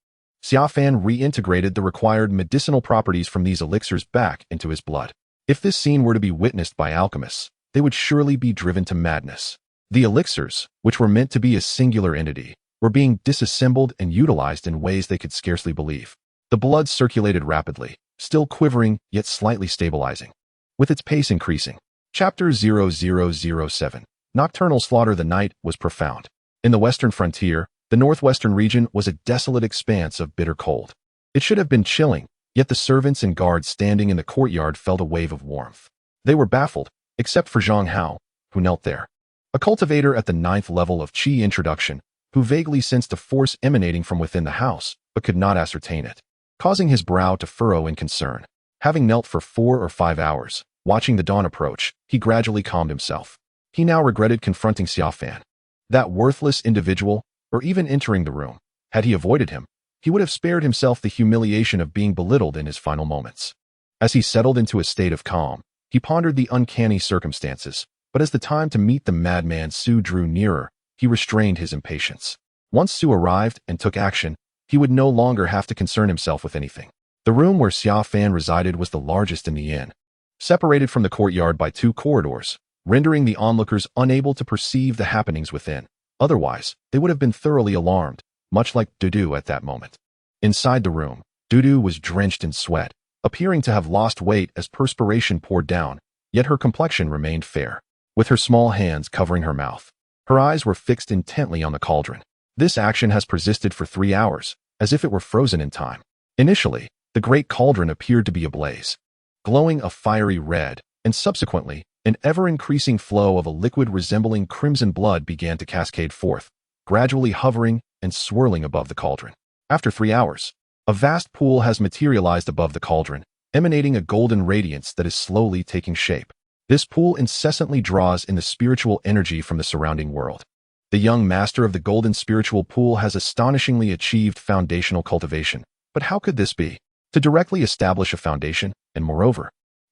Xiaofan reintegrated the required medicinal properties from these elixirs back into his blood. If this scene were to be witnessed by alchemists, they would surely be driven to madness. The elixirs, which were meant to be a singular entity, were being disassembled and utilized in ways they could scarcely believe. The blood circulated rapidly, still quivering yet slightly stabilizing, with its pace increasing. Chapter 0007. Nocturnal slaughter. The night was profound. In the western frontier, the northwestern region was a desolate expanse of bitter cold. It should have been chilling, yet the servants and guards standing in the courtyard felt a wave of warmth. They were baffled, except for Zhang Hao, who knelt there, a cultivator at the 9th level of Qi introduction, who vaguely sensed a force emanating from within the house, but could not ascertain it, causing his brow to furrow in concern. Having knelt for 4 or 5 hours, watching the dawn approach, he gradually calmed himself. He now regretted confronting Xiaofan, that worthless individual, or even entering the room. Had he avoided him, he would have spared himself the humiliation of being belittled in his final moments. As he settled into a state of calm, he pondered the uncanny circumstances, but as the time to meet the madman Su drew nearer, he restrained his impatience. Once Su arrived and took action, he would no longer have to concern himself with anything. The room where Xiaofan resided was the largest in the inn, separated from the courtyard by 2 corridors, rendering the onlookers unable to perceive the happenings within. Otherwise, they would have been thoroughly alarmed, much like Dudu at that moment. Inside the room, Dudu was drenched in sweat, appearing to have lost weight as perspiration poured down, yet her complexion remained fair. With her small hands covering her mouth, her eyes were fixed intently on the cauldron. This action has persisted for 3 hours, as if it were frozen in time. Initially, the great cauldron appeared to be ablaze, glowing a fiery red, and subsequently, an ever-increasing flow of a liquid resembling crimson blood began to cascade forth, gradually hovering and swirling above the cauldron. After 3 hours, a vast pool has materialized above the cauldron, emanating a golden radiance that is slowly taking shape. This pool incessantly draws in the spiritual energy from the surrounding world. The young master of the golden spiritual pool has astonishingly achieved foundational cultivation. But how could this be? To directly establish a foundation, and moreover,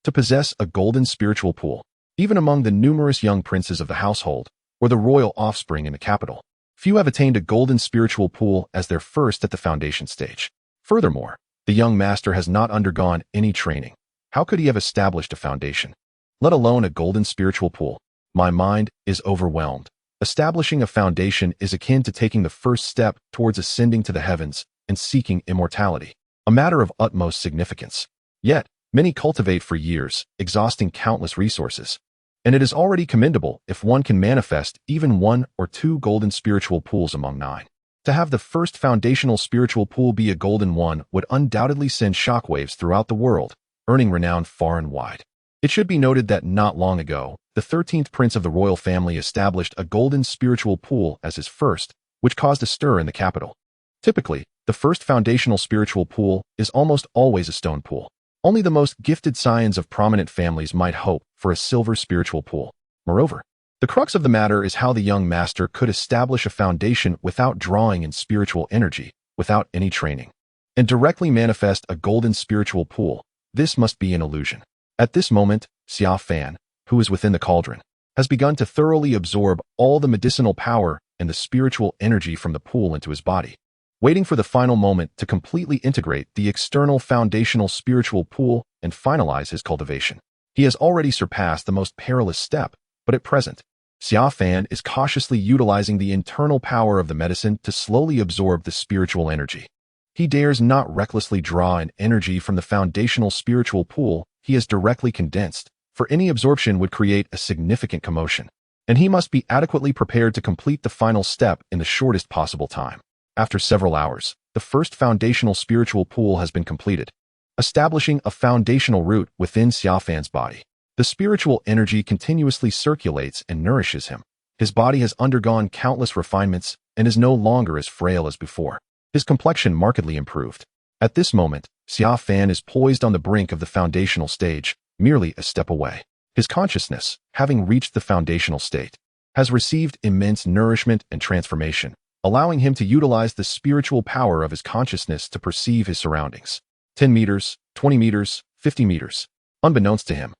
to possess a golden spiritual pool, even among the numerous young princes of the household or the royal offspring in the capital. Few have attained a golden spiritual pool as their first at the foundation stage. Furthermore, the young master has not undergone any training. How could he have established a foundation, let alone a golden spiritual pool? My mind is overwhelmed. Establishing a foundation is akin to taking the first step towards ascending to the heavens and seeking immortality, a matter of utmost significance. Yet, many cultivate for years, exhausting countless resources. And it is already commendable if one can manifest even 1 or 2 golden spiritual pools among 9. To have the first foundational spiritual pool be a golden one would undoubtedly send shockwaves throughout the world, earning renown far and wide. It should be noted that not long ago, the 13th prince of the royal family established a golden spiritual pool as his first, which caused a stir in the capital. Typically, the first foundational spiritual pool is almost always a stone pool. Only the most gifted scions of prominent families might hope for a silver spiritual pool. Moreover, the crux of the matter is how the young master could establish a foundation without drawing in spiritual energy, without any training, and directly manifest a golden spiritual pool. This must be an illusion. At this moment, Xia Fan, who is within the cauldron, has begun to thoroughly absorb all the medicinal power and the spiritual energy from the pool into his body, waiting for the final moment to completely integrate the external foundational spiritual pool and finalize his cultivation. He has already surpassed the most perilous step, but at present, Xia Fan is cautiously utilizing the internal power of the medicine to slowly absorb the spiritual energy. He dares not recklessly draw in energy from the foundational spiritual pool he has directly condensed, for any absorption would create a significant commotion, and he must be adequately prepared to complete the final step in the shortest possible time. After several hours, the first foundational spiritual pool has been completed, establishing a foundational root within Xia Fan's body. The spiritual energy continuously circulates and nourishes him. His body has undergone countless refinements and is no longer as frail as before. His complexion markedly improved. At this moment, Xia Fan is poised on the brink of the foundational stage, merely a step away. His consciousness, having reached the foundational state, has received immense nourishment and transformation, allowing him to utilize the spiritual power of his consciousness to perceive his surroundings. 10 meters, 20 meters, 50 meters. Unbeknownst to him,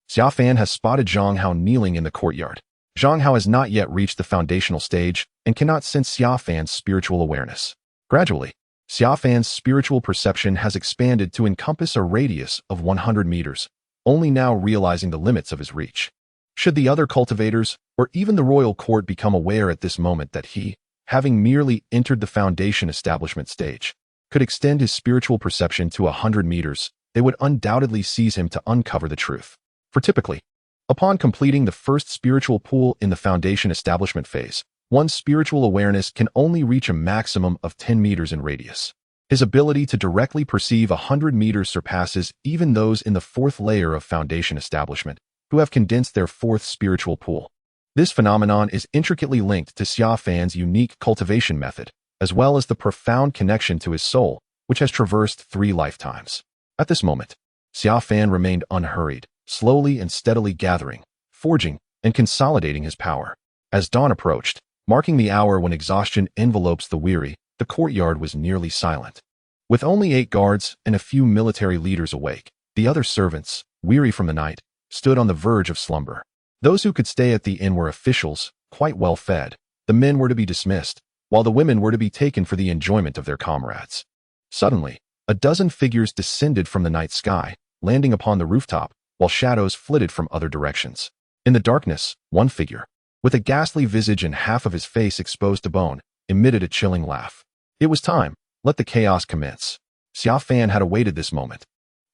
Xia Fan has spotted Zhang Hao kneeling in the courtyard. Zhang Hao has not yet reached the foundational stage and cannot sense Xia Fan's spiritual awareness. Gradually, Xia Fan's spiritual perception has expanded to encompass a radius of 100 meters, only now realizing the limits of his reach. Should the other cultivators, or even the royal court become aware at this moment that he, having merely entered the foundation establishment stage, could extend his spiritual perception to 100 meters, they would undoubtedly seize him to uncover the truth. For typically, upon completing the first spiritual pool in the foundation establishment phase, one's spiritual awareness can only reach a maximum of 10 meters in radius. His ability to directly perceive 100 meters surpasses even those in the 4th layer of foundation establishment, who have condensed their 4th spiritual pool. This phenomenon is intricately linked to Xia Fan's unique cultivation method, as well as the profound connection to his soul, which has traversed 3 lifetimes. At this moment, Xia Fan remained unhurried, slowly and steadily gathering, forging, and consolidating his power. As dawn approached, marking the hour when exhaustion envelopes the weary, the courtyard was nearly silent. With only 8 guards and a few military leaders awake, the other servants, weary from the night, stood on the verge of slumber. Those who could stay at the inn were officials, quite well fed. The men were to be dismissed, while the women were to be taken for the enjoyment of their comrades. Suddenly, a dozen figures descended from the night sky, landing upon the rooftop, while shadows flitted from other directions. In the darkness, one figure, with a ghastly visage and half of his face exposed to bone, emitted a chilling laugh. It was time. Let the chaos commence. Xia Fan had awaited this moment.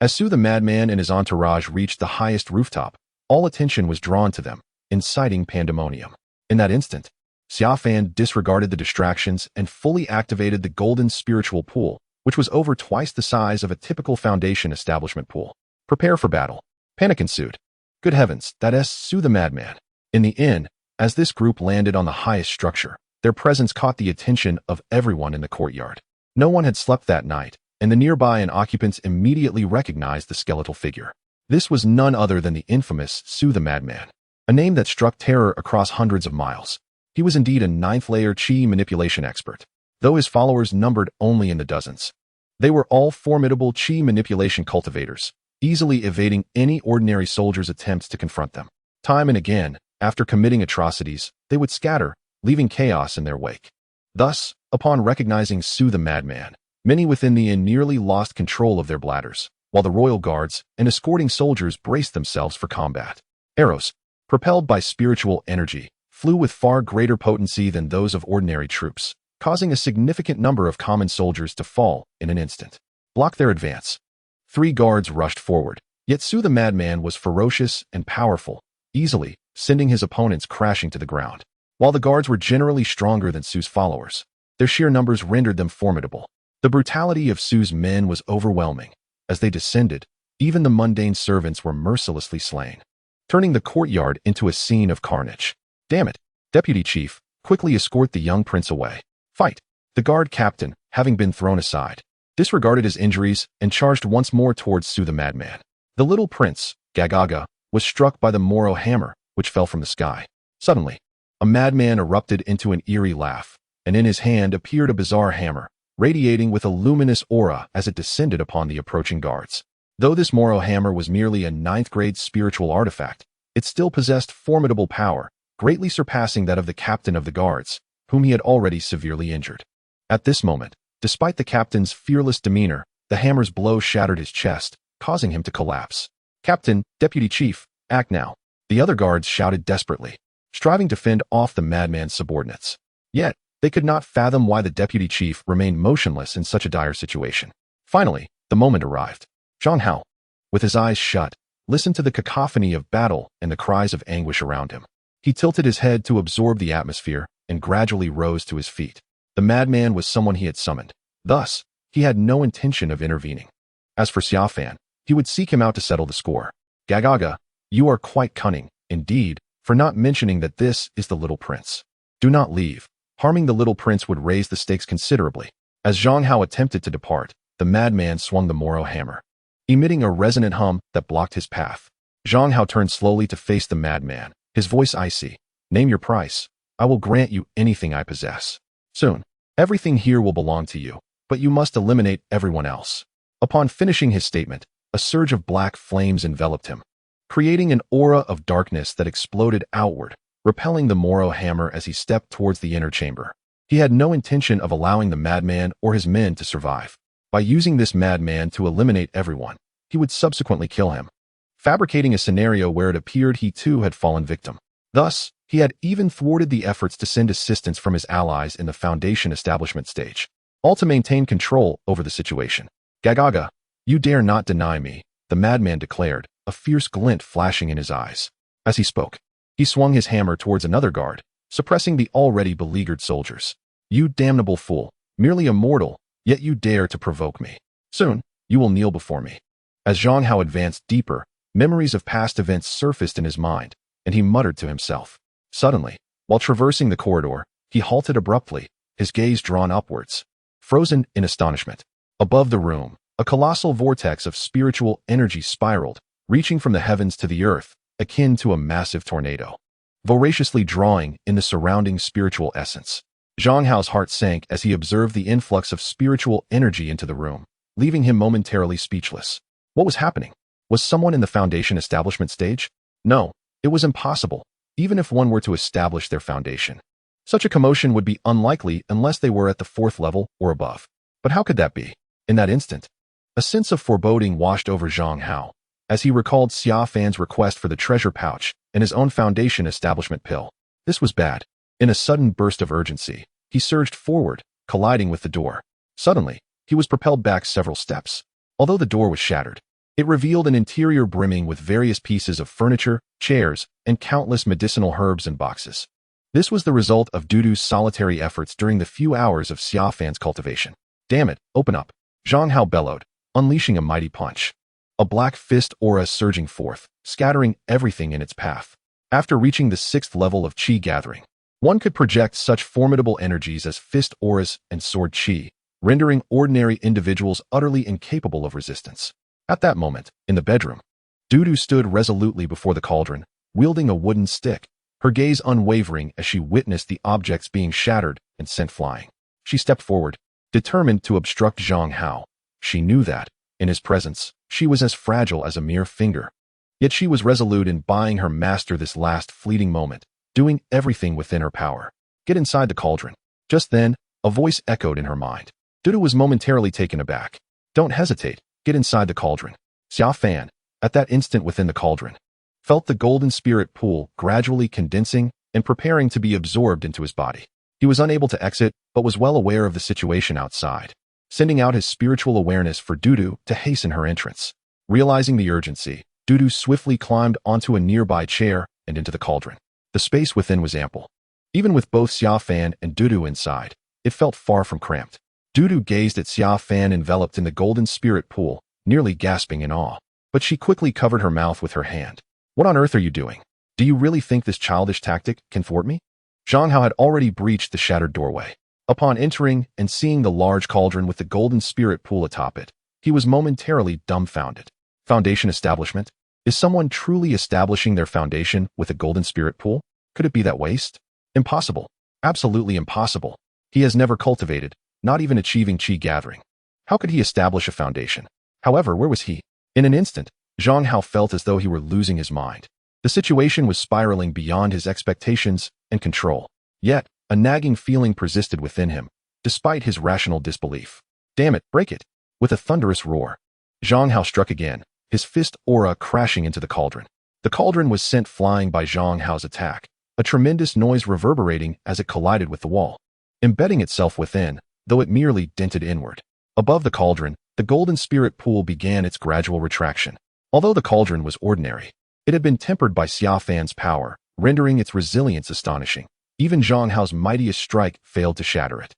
As Su the madman and his entourage reached the highest rooftop, all attention was drawn to them, inciting pandemonium. In that instant, Xia Fan disregarded the distractions and fully activated the golden spiritual pool, which was over twice the size of a typical foundation establishment pool. Prepare for battle. Panic ensued. Good heavens, that is Su the madman. In the inn, as this group landed on the highest structure, their presence caught the attention of everyone in the courtyard. No one had slept that night, and the nearby occupants immediately recognized the skeletal figure. This was none other than the infamous Su the madman, a name that struck terror across hundreds of miles. He was indeed a 9th-layer chi manipulation expert, though his followers numbered only in the dozens. They were all formidable chi manipulation cultivators, easily evading any ordinary soldier's attempts to confront them. Time and again, after committing atrocities, they would scatter, leaving chaos in their wake. Thus, upon recognizing Su the madman, many within the inn nearly lost control of their bladders, while the royal guards and escorting soldiers braced themselves for combat. Arrows, propelled by spiritual energy, flew with far greater potency than those of ordinary troops, causing a significant number of common soldiers to fall in an instant. Block their advance. 3 guards rushed forward, yet Su the madman was ferocious and powerful, easily sending his opponents crashing to the ground. While the guards were generally stronger than Su's followers, their sheer numbers rendered them formidable. The brutality of Su's men was overwhelming. As they descended, even the mundane servants were mercilessly slain, turning the courtyard into a scene of carnage. Damn it, Deputy Chief, quickly escort the young prince away. Fight! The guard captain, having been thrown aside, disregarded his injuries and charged once more towards Su the madman. The little prince, Gagaga, was struck by the Moro hammer, which fell from the sky. Suddenly, a madman erupted into an eerie laugh, and in his hand appeared a bizarre hammer, radiating with a luminous aura as it descended upon the approaching guards. Though this Moro hammer was merely a 9th-grade spiritual artifact, it still possessed formidable power, greatly surpassing that of the captain of the guards, whom he had already severely injured. At this moment, despite the captain's fearless demeanor, the hammer's blow shattered his chest, causing him to collapse. Captain, Deputy Chief, act now. The other guards shouted desperately, striving to fend off the madman's subordinates. Yet, they could not fathom why the deputy chief remained motionless in such a dire situation. Finally, the moment arrived. Zhang Hao, with his eyes shut, listened to the cacophony of battle and the cries of anguish around him. He tilted his head to absorb the atmosphere and gradually rose to his feet. The madman was someone he had summoned. Thus, he had no intention of intervening. As for Xiafan, he would seek him out to settle the score. Gagaga, you are quite cunning, indeed, for not mentioning that this is the little prince. Do not leave. Harming the little prince would raise the stakes considerably. As Zhang Hao attempted to depart, the madman swung the Moro hammer, emitting a resonant hum that blocked his path. Zhang Hao turned slowly to face the madman, his voice icy. Name your price. I will grant you anything I possess. Soon, everything here will belong to you, but you must eliminate everyone else. Upon finishing his statement, a surge of black flames enveloped him, creating an aura of darkness that exploded outward, repelling the Moro hammer as he stepped towards the inner chamber. He had no intention of allowing the madman or his men to survive. By using this madman to eliminate everyone, he would subsequently kill him, fabricating a scenario where it appeared he too had fallen victim. Thus, he had even thwarted the efforts to send assistance from his allies in the Foundation establishment stage, all to maintain control over the situation. Gagaga, you dare not deny me, the madman declared, a fierce glint flashing in his eyes. As he spoke, he swung his hammer towards another guard, suppressing the already beleaguered soldiers. You damnable fool, merely a mortal, yet you dare to provoke me. Soon, you will kneel before me. As Zhang Hao advanced deeper, memories of past events surfaced in his mind, and he muttered to himself. Suddenly, while traversing the corridor, he halted abruptly, his gaze drawn upwards, frozen in astonishment. Above the room, a colossal vortex of spiritual energy spiraled, reaching from the heavens to the earth, akin to a massive tornado, voraciously drawing in the surrounding spiritual essence. Zhang Hao's heart sank as he observed the influx of spiritual energy into the room, leaving him momentarily speechless. What was happening? Was someone in the Foundation establishment stage? No, it was impossible, even if one were to establish their foundation. Such a commotion would be unlikely unless they were at the 4th level or above. But how could that be? In that instant, a sense of foreboding washed over Zhang Hao, as he recalled Xia Fan's request for the treasure pouch and his own Foundation establishment pill. This was bad. In a sudden burst of urgency, he surged forward, colliding with the door. Suddenly, he was propelled back several steps. Although the door was shattered, it revealed an interior brimming with various pieces of furniture, chairs, and countless medicinal herbs and boxes. This was the result of Dudu's solitary efforts during the few hours of Xia Fan's cultivation. Damn it, open up! Zhang Hao bellowed, unleashing a mighty punch. A black fist aura surging forth, scattering everything in its path. After reaching the 6th level of Qi gathering, one could project such formidable energies as fist auras and sword Qi, rendering ordinary individuals utterly incapable of resistance. At that moment, in the bedroom, Dudu stood resolutely before the cauldron, wielding a wooden stick, her gaze unwavering as she witnessed the objects being shattered and sent flying. She stepped forward, determined to obstruct Zhang Hao. She knew that, In his presence, she was as fragile as a mere finger. Yet she was resolute in buying her master this last fleeting moment, doing everything within her power. Get inside the cauldron. Just then, a voice echoed in her mind. Dudu was momentarily taken aback. Don't hesitate. Get inside the cauldron. Xia Fan, at that instant within the cauldron, felt the golden spirit pool gradually condensing and preparing to be absorbed into his body. He was unable to exit, but was well aware of the situation outside, sending out his spiritual awareness for Dudu to hasten her entrance. Realizing the urgency, Dudu swiftly climbed onto a nearby chair and into the cauldron. The space within was ample. Even with both Xia Fan and Dudu inside, it felt far from cramped. Dudu gazed at Xia Fan enveloped in the golden spirit pool, nearly gasping in awe. But she quickly covered her mouth with her hand. What on earth are you doing? Do you really think this childish tactic can thwart me? Zhang Hao had already breached the shattered doorway. Upon entering and seeing the large cauldron with the golden spirit pool atop it, he was momentarily dumbfounded. Foundation establishment? Is someone truly establishing their foundation with a golden spirit pool? Could it be that waste? Impossible. Absolutely impossible. He has never cultivated, not even achieving qi gathering. How could he establish a foundation? However, where was he? In an instant, Zhang Hao felt as though he were losing his mind. The situation was spiraling beyond his expectations and control. Yet, a nagging feeling persisted within him, despite his rational disbelief. Damn it, break it! With a thunderous roar, Zhang Hao struck again, his fist aura crashing into the cauldron. The cauldron was sent flying by Zhang Hao's attack, a tremendous noise reverberating as it collided with the wall, embedding itself within, though it merely dented inward. Above the cauldron, the golden spirit pool began its gradual retraction. Although the cauldron was ordinary, it had been tempered by Xia Fan's power, rendering its resilience astonishing. Even Zhang Hao's mightiest strike failed to shatter it.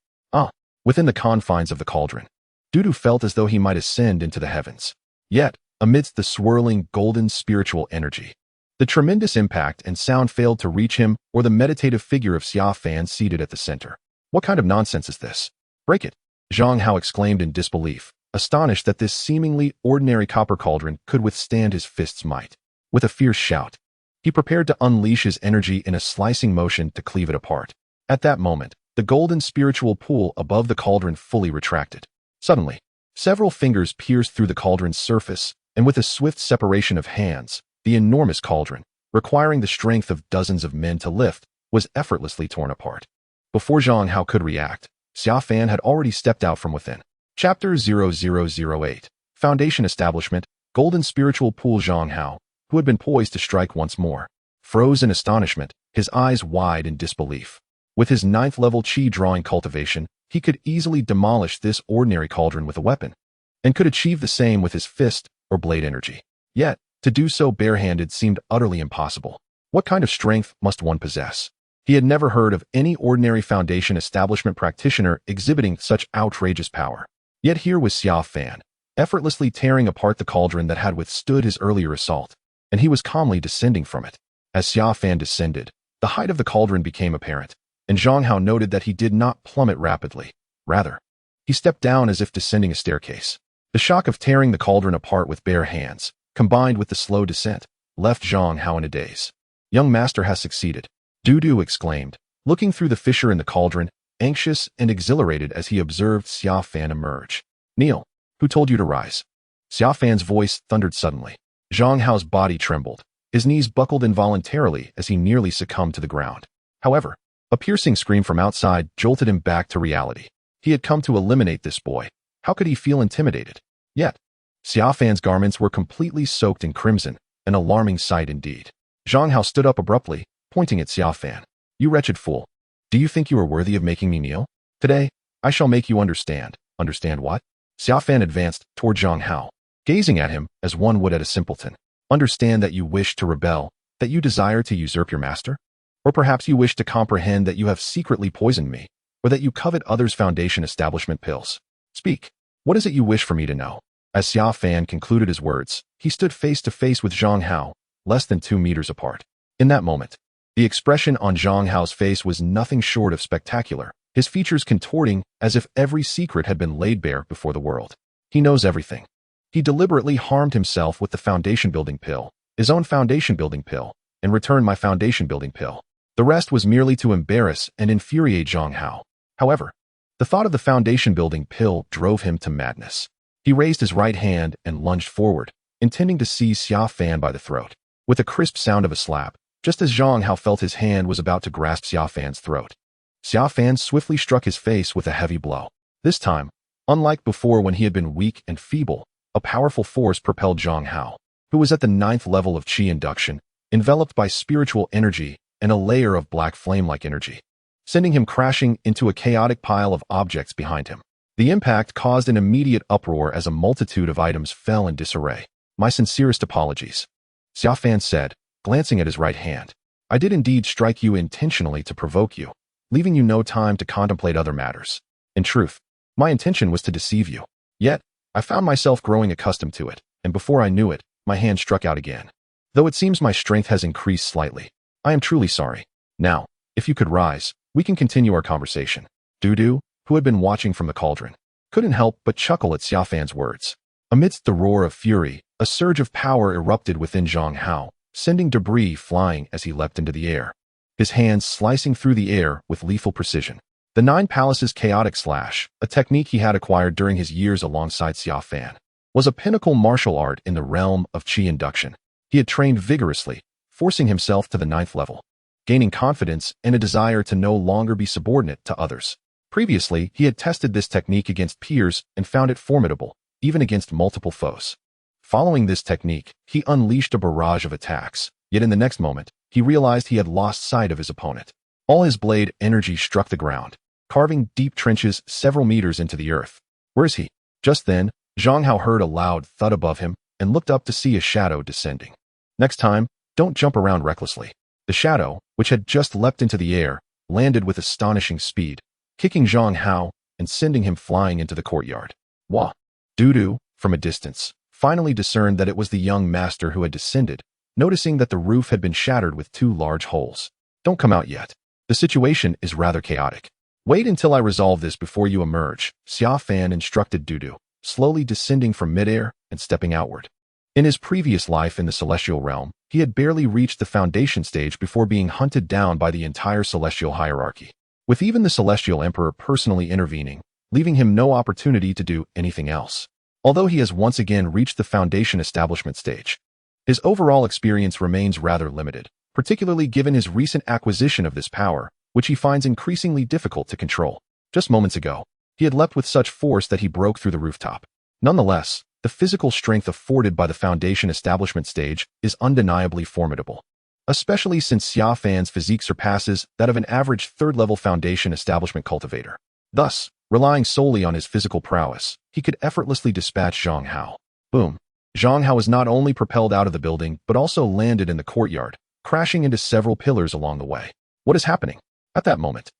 Within the confines of the cauldron, Dudu felt as though he might ascend into the heavens. Yet, amidst the swirling golden spiritual energy, the tremendous impact and sound failed to reach him or the meditative figure of Xia Fan seated at the center. What kind of nonsense is this? Break it! Zhang Hao exclaimed in disbelief, astonished that this seemingly ordinary copper cauldron could withstand his fist's might. With a fierce shout, he prepared to unleash his energy in a slicing motion to cleave it apart. At that moment, the golden spiritual pool above the cauldron fully retracted. Suddenly, several fingers pierced through the cauldron's surface, and with a swift separation of hands, the enormous cauldron, requiring the strength of dozens of men to lift, was effortlessly torn apart. Before Zhang Hao could react, Xia Fan had already stepped out from within. Chapter 0008 Foundation Establishment Golden Spiritual Pool. Zhang Hao, who had been poised to strike once more, froze in astonishment, his eyes wide in disbelief. With his 9th-level qi drawing cultivation, he could easily demolish this ordinary cauldron with a weapon, and could achieve the same with his fist or blade energy. Yet, to do so barehanded seemed utterly impossible. What kind of strength must one possess? He had never heard of any ordinary foundation establishment practitioner exhibiting such outrageous power. Yet here was Xia Fan, effortlessly tearing apart the cauldron that had withstood his earlier assault, and he was calmly descending from it. As Xia Fan descended, the height of the cauldron became apparent, and Zhang Hao noted that he did not plummet rapidly. Rather, he stepped down as if descending a staircase. The shock of tearing the cauldron apart with bare hands, combined with the slow descent, left Zhang Hao in a daze. Young master has succeeded, Dudu exclaimed, looking through the fissure in the cauldron, anxious and exhilarated as he observed Xia Fan emerge. Kneel. Who told you to rise? Xia Fan's voice thundered suddenly. Zhang Hao's body trembled. His knees buckled involuntarily as he nearly succumbed to the ground. However, a piercing scream from outside jolted him back to reality. He had come to eliminate this boy. How could he feel intimidated? Yet, Xia Fan's garments were completely soaked in crimson, an alarming sight indeed. Zhang Hao stood up abruptly, pointing at Xia Fan. You wretched fool. Do you think you are worthy of making me kneel? Today, I shall make you understand. Understand what? Xia Fan advanced toward Zhang Hao, gazing at him as one would at a simpleton. Understand that you wish to rebel, that you desire to usurp your master? Or perhaps you wish to comprehend that you have secretly poisoned me, or that you covet others' foundation establishment pills. Speak. What is it you wish for me to know? As Xia Fan concluded his words, he stood face to face with Zhang Hao, less than 2 meters apart. In that moment, the expression on Zhang Hao's face was nothing short of spectacular, his features contorting as if every secret had been laid bare before the world. He knows everything. He deliberately harmed himself with the foundation-building pill, his own foundation-building pill, and returned my foundation-building pill. The rest was merely to embarrass and infuriate Zhang Hao. However, the thought of the foundation-building pill drove him to madness. He raised his right hand and lunged forward, intending to seize Xia Fan by the throat. With a crisp sound of a slap, just as Zhang Hao felt his hand was about to grasp Xia Fan's throat, Xia Fan swiftly struck his face with a heavy blow. This time, unlike before when he had been weak and feeble, a powerful force propelled Zhang Hao, who was at the 9th level of Qi induction, enveloped by spiritual energy and a layer of black flame-like energy, sending him crashing into a chaotic pile of objects behind him. The impact caused an immediate uproar as a multitude of items fell in disarray. "My sincerest apologies," Xia Fan said, glancing at his right hand. "I did indeed strike you intentionally to provoke you, leaving you no time to contemplate other matters. In truth, my intention was to deceive you. Yet, I found myself growing accustomed to it, and before I knew it, my hand struck out again. Though it seems my strength has increased slightly, I am truly sorry. Now, if you could rise, we can continue our conversation." Dudu, who had been watching from the cauldron, couldn't help but chuckle at Xia Fan's words. Amidst the roar of fury, a surge of power erupted within Zhang Hao, sending debris flying as he leapt into the air, his hands slicing through the air with lethal precision. The Nine Palaces Chaotic Slash, a technique he had acquired during his years alongside Xia Fan, was a pinnacle martial art in the realm of Qi induction. He had trained vigorously, forcing himself to the 9th level, gaining confidence and a desire to no longer be subordinate to others. Previously, he had tested this technique against peers and found it formidable, even against multiple foes. Following this technique, he unleashed a barrage of attacks, yet in the next moment, he realized he had lost sight of his opponent. All his blade energy struck the ground, carving deep trenches several meters into the earth. "Where is he?" Just then, Zhang Hao heard a loud thud above him and looked up to see a shadow descending. "Next time, don't jump around recklessly." The shadow, which had just leapt into the air, landed with astonishing speed, kicking Zhang Hao and sending him flying into the courtyard. "Wah!" Dudu, from a distance, finally discerned that it was the young master who had descended, noticing that the roof had been shattered with 2 large holes. "Don't come out yet. The situation is rather chaotic. Wait until I resolve this before you emerge," Xia Fan instructed Dudu, slowly descending from midair and stepping outward. In his previous life in the celestial realm, he had barely reached the foundation stage before being hunted down by the entire celestial hierarchy, with even the celestial emperor personally intervening, leaving him no opportunity to do anything else. Although he has once again reached the foundation establishment stage, his overall experience remains rather limited, particularly given his recent acquisition of this power, which he finds increasingly difficult to control. Just moments ago, he had leapt with such force that he broke through the rooftop. Nonetheless, the physical strength afforded by the foundation establishment stage is undeniably formidable, especially since Xia Fan's physique surpasses that of an average 3rd-level foundation establishment cultivator. Thus, relying solely on his physical prowess, he could effortlessly dispatch Zhang Hao. Boom! Zhang Hao was not only propelled out of the building, but also landed in the courtyard, crashing into several pillars along the way. What is happening? At that moment,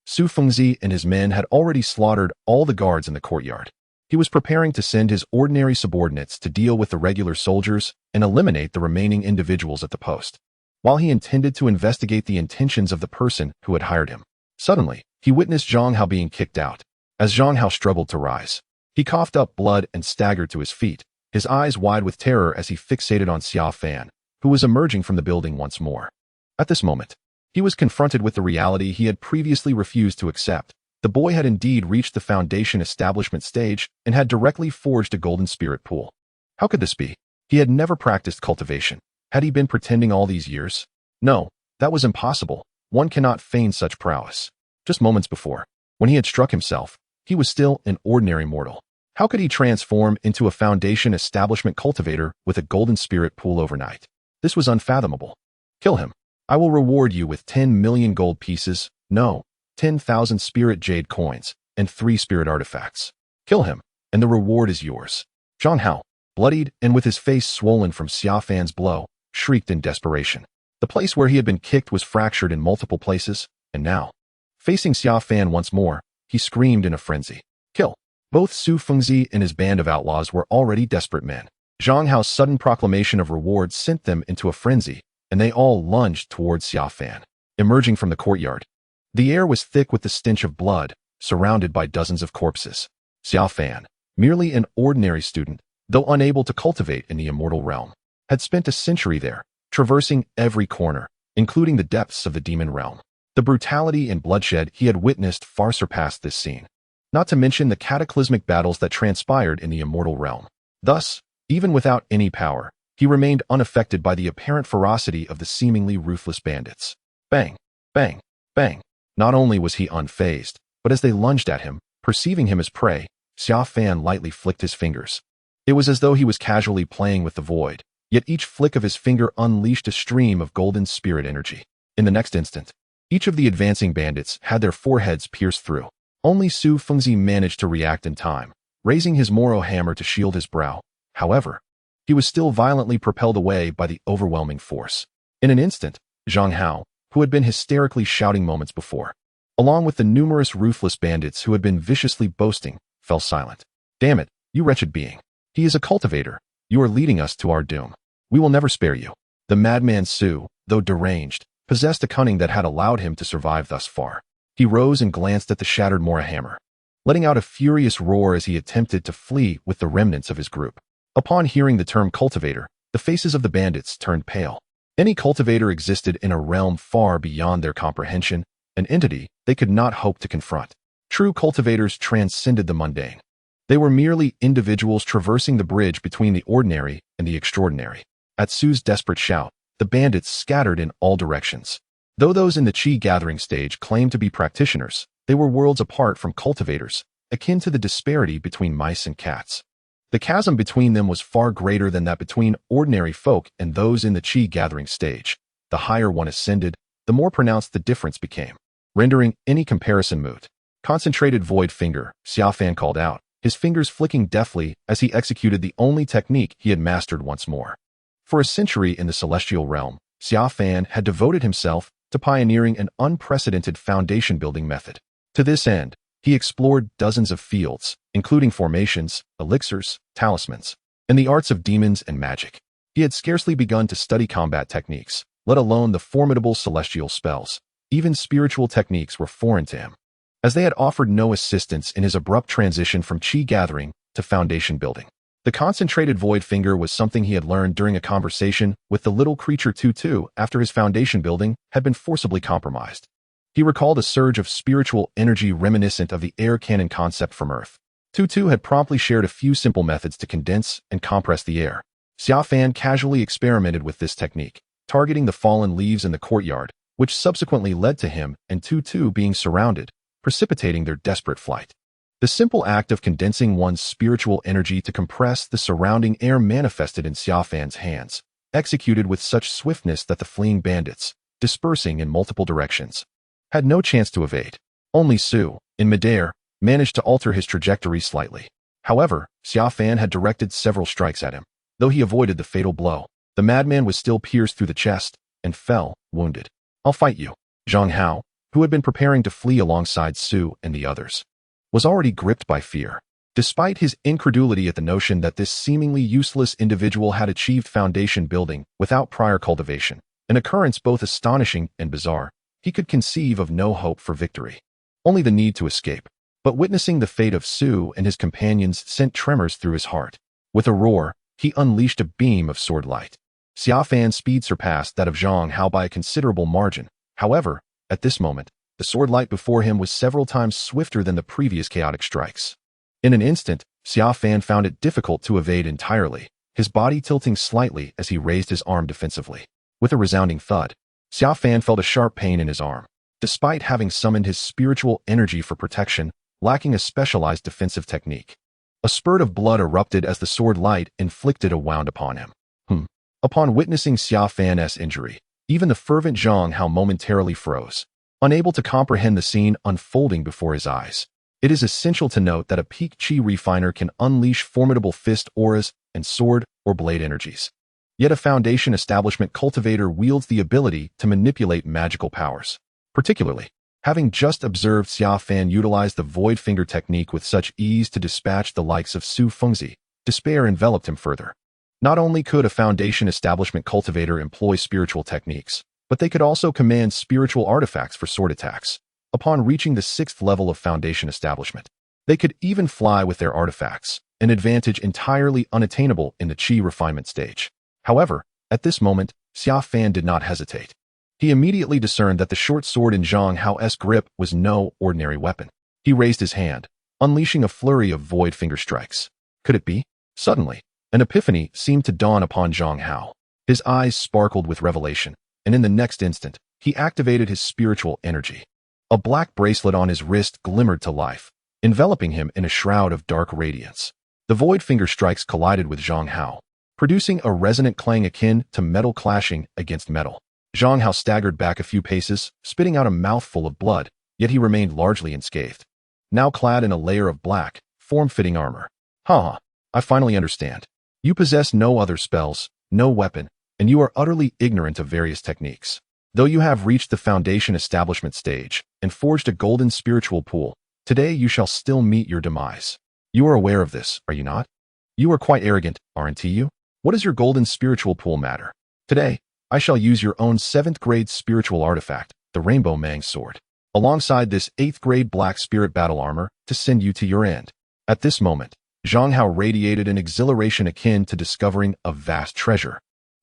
Su Fengzi and his men had already slaughtered all the guards in the courtyard. He was preparing to send his ordinary subordinates to deal with the regular soldiers and eliminate the remaining individuals at the post, while he intended to investigate the intentions of the person who had hired him. Suddenly, he witnessed Zhang Hao being kicked out. As Zhang Hao struggled to rise, he coughed up blood and staggered to his feet, his eyes wide with terror as he fixated on Xia Fan, who was emerging from the building once more. At this moment, he was confronted with the reality he had previously refused to accept. The boy had indeed reached the foundation establishment stage and had directly forged a golden spirit pool. How could this be? He had never practiced cultivation. Had he been pretending all these years? No, that was impossible. One cannot feign such prowess. Just moments before, when he had struck himself, he was still an ordinary mortal. How could he transform into a foundation establishment cultivator with a golden spirit pool overnight? This was unfathomable. Kill him. I will reward you with 10 million gold pieces, no, 10,000 spirit jade coins, and 3 spirit artifacts. Kill him, and the reward is yours. Zhang Hao, bloodied and with his face swollen from Xia Fan's blow, shrieked in desperation. The place where he had been kicked was fractured in multiple places, and now, facing Xia Fan once more, he screamed in a frenzy. Kill. Both Su Fengzi and his band of outlaws were already desperate men. Zhang Hao's sudden proclamation of reward sent them into a frenzy, and they all lunged towards Xia Fan. Emerging from the courtyard, the air was thick with the stench of blood, surrounded by dozens of corpses. Xia Fan, merely an ordinary student, though unable to cultivate in the immortal realm, had spent a century there, traversing every corner, including the depths of the demon realm. The brutality and bloodshed he had witnessed far surpassed this scene. not to mention the cataclysmic battles that transpired in the immortal realm. Thus, even without any power, he remained unaffected by the apparent ferocity of the seemingly ruthless bandits. Bang, bang, bang. Not only was he unfazed, but as they lunged at him, perceiving him as prey, Xia Fan lightly flicked his fingers. It was as though he was casually playing with the void, yet each flick of his finger unleashed a stream of golden spirit energy. In the next instant, each of the advancing bandits had their foreheads pierced through. Only Su Fengzi managed to react in time, raising his Moro hammer to shield his brow. However, he was still violently propelled away by the overwhelming force. In an instant, Zhang Hao, who had been hysterically shouting moments before, along with the numerous ruthless bandits who had been viciously boasting, fell silent. Damn it, you wretched being. He is a cultivator. You are leading us to our doom. We will never spare you. The madman Su, though deranged, possessed a cunning that had allowed him to survive thus far. He rose and glanced at the shattered Mora hammer, letting out a furious roar as he attempted to flee with the remnants of his group. Upon hearing the term cultivator, the faces of the bandits turned pale. Any cultivator existed in a realm far beyond their comprehension, an entity they could not hope to confront. True cultivators transcended the mundane. They were merely individuals traversing the bridge between the ordinary and the extraordinary. At Su's desperate shout, the bandits scattered in all directions. Though those in the Qi gathering stage claimed to be practitioners, they were worlds apart from cultivators, akin to the disparity between mice and cats. The chasm between them was far greater than that between ordinary folk and those in the Qi gathering stage. The higher one ascended, the more pronounced the difference became, rendering any comparison moot. Concentrated void finger, Xia Fan called out, his fingers flicking deftly as he executed the only technique he had mastered once more. For a century in the celestial realm, Xia Fan had devoted himself to pioneering an unprecedented foundation-building method. To this end, he explored dozens of fields, including formations, elixirs, talismans, and the arts of demons and magic. He had scarcely begun to study combat techniques, let alone the formidable celestial spells. Even spiritual techniques were foreign to him, as they had offered no assistance in his abrupt transition from Qi gathering to foundation building. The concentrated void finger was something he had learned during a conversation with the little creature Tutu after his foundation building had been forcibly compromised. He recalled a surge of spiritual energy reminiscent of the air cannon concept from Earth. Tutu had promptly shared a few simple methods to condense and compress the air. Xia Fan casually experimented with this technique, targeting the fallen leaves in the courtyard, which subsequently led to him and Tutu being surrounded, precipitating their desperate flight. The simple act of condensing one's spiritual energy to compress the surrounding air manifested in Xia Fan's hands, executed with such swiftness that the fleeing bandits, dispersing in multiple directions, had no chance to evade. Only Su, in midair, managed to alter his trajectory slightly. However, Xia Fan had directed several strikes at him. Though he avoided the fatal blow, the madman was still pierced through the chest and fell, wounded. I'll fight you. Zhang Hao, who had been preparing to flee alongside Su and the others, was already gripped by fear. Despite his incredulity at the notion that this seemingly useless individual had achieved foundation building without prior cultivation, an occurrence both astonishing and bizarre, he could conceive of no hope for victory, only the need to escape. But witnessing the fate of Su and his companions sent tremors through his heart. With a roar, he unleashed a beam of sword light. Xia Fan's speed surpassed that of Zhang Hao by a considerable margin. However, at this moment, the sword light before him was several times swifter than the previous chaotic strikes. In an instant, Xia Fan found it difficult to evade entirely, his body tilting slightly as he raised his arm defensively. With a resounding thud, Xia Fan felt a sharp pain in his arm. Despite having summoned his spiritual energy for protection, lacking a specialized defensive technique, a spurt of blood erupted as the sword light inflicted a wound upon him. Upon witnessing Xia Fan's injury, even the fervent Zhang Hao momentarily froze, unable to comprehend the scene unfolding before his eyes. It is essential to note that a peak Qi refiner can unleash formidable fist auras and sword or blade energies. Yet a foundation establishment cultivator wields the ability to manipulate magical powers. Particularly, having just observed Xia Fan utilize the void finger technique with such ease to dispatch the likes of Su Fengzi, despair enveloped him further. Not only could a foundation establishment cultivator employ spiritual techniques, but they could also command spiritual artifacts for sword attacks. Upon reaching the 6th level of foundation establishment, they could even fly with their artifacts, an advantage entirely unattainable in the Qi refinement stage. However, at this moment, Xia Fan did not hesitate. He immediately discerned that the short sword in Zhang Hao's grip was no ordinary weapon. He raised his hand, unleashing a flurry of void finger strikes. Could it be? Suddenly, an epiphany seemed to dawn upon Zhang Hao. His eyes sparkled with revelation, and in the next instant, he activated his spiritual energy. A black bracelet on his wrist glimmered to life, enveloping him in a shroud of dark radiance. The void finger strikes collided with Zhang Hao, producing a resonant clang akin to metal clashing against metal. Zhang Hao staggered back a few paces, spitting out a mouthful of blood, yet he remained largely unscathed. Now clad in a layer of black, form-fitting armor. I finally understand. You possess no other spells, no weapon, and you are utterly ignorant of various techniques. Though you have reached the foundation establishment stage and forged a golden spiritual pool, today you shall still meet your demise. You are aware of this, are you not? You are quite arrogant, aren't you? What does your golden spiritual pool matter? Today, I shall use your own 7th grade spiritual artifact, the Rainbow Mang Sword, alongside this 8th grade black spirit battle armor to send you to your end. At this moment, Zhang Hao radiated an exhilaration akin to discovering a vast treasure,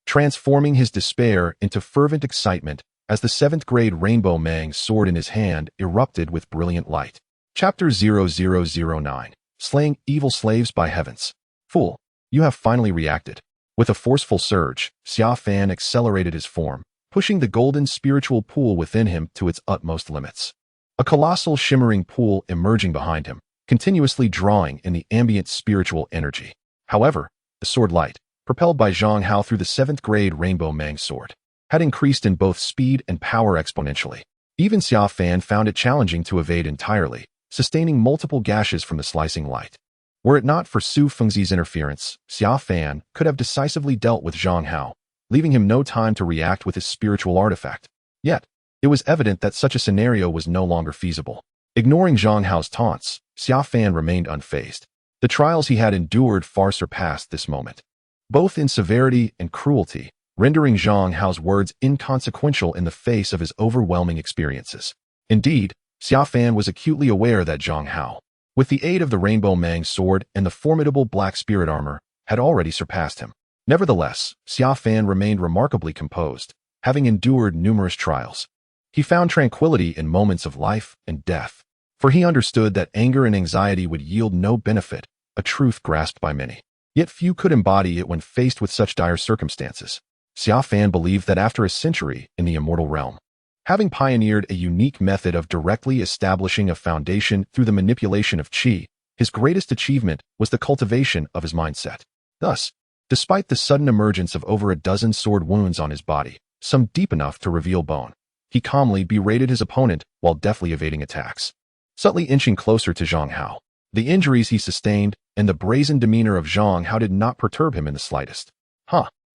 transforming his despair into fervent excitement as the 7th grade Rainbow Mang Sword in his hand erupted with brilliant light. Chapter 0009, Slaying Evil Slaves by Heavens. Fool, you have finally reacted. With a forceful surge, Xia Fan accelerated his form, pushing the golden spiritual pool within him to its utmost limits. A colossal shimmering pool emerging behind him, continuously drawing in the ambient spiritual energy. However, the sword light, propelled by Zhang Hao through the 7th grade Rainbow Mang Sword, had increased in both speed and power exponentially. Even Xia Fan found it challenging to evade entirely, sustaining multiple gashes from the slicing light. Were it not for Su Fengzi's interference, Xia Fan could have decisively dealt with Zhang Hao, leaving him no time to react with his spiritual artifact. Yet, it was evident that such a scenario was no longer feasible. Ignoring Zhang Hao's taunts, Xia Fan remained unfazed. The trials he had endured far surpassed this moment, both in severity and cruelty, rendering Zhang Hao's words inconsequential in the face of his overwhelming experiences. Indeed, Xia Fan was acutely aware that Zhang Hao, with the aid of the Rainbow Mang Sword and the formidable black spirit armor, had already surpassed him. Nevertheless, Xia Fan remained remarkably composed, having endured numerous trials. He found tranquility in moments of life and death, for he understood that anger and anxiety would yield no benefit, a truth grasped by many. Yet few could embody it when faced with such dire circumstances. Xia Fan believed that after a century in the immortal realm, having pioneered a unique method of directly establishing a foundation through the manipulation of qi, his greatest achievement was the cultivation of his mindset. Thus, despite the sudden emergence of over a dozen sword wounds on his body, some deep enough to reveal bone, he calmly berated his opponent while deftly evading attacks. Subtly inching closer to Zhang Hao, the injuries he sustained and the brazen demeanor of Zhang Hao did not perturb him in the slightest.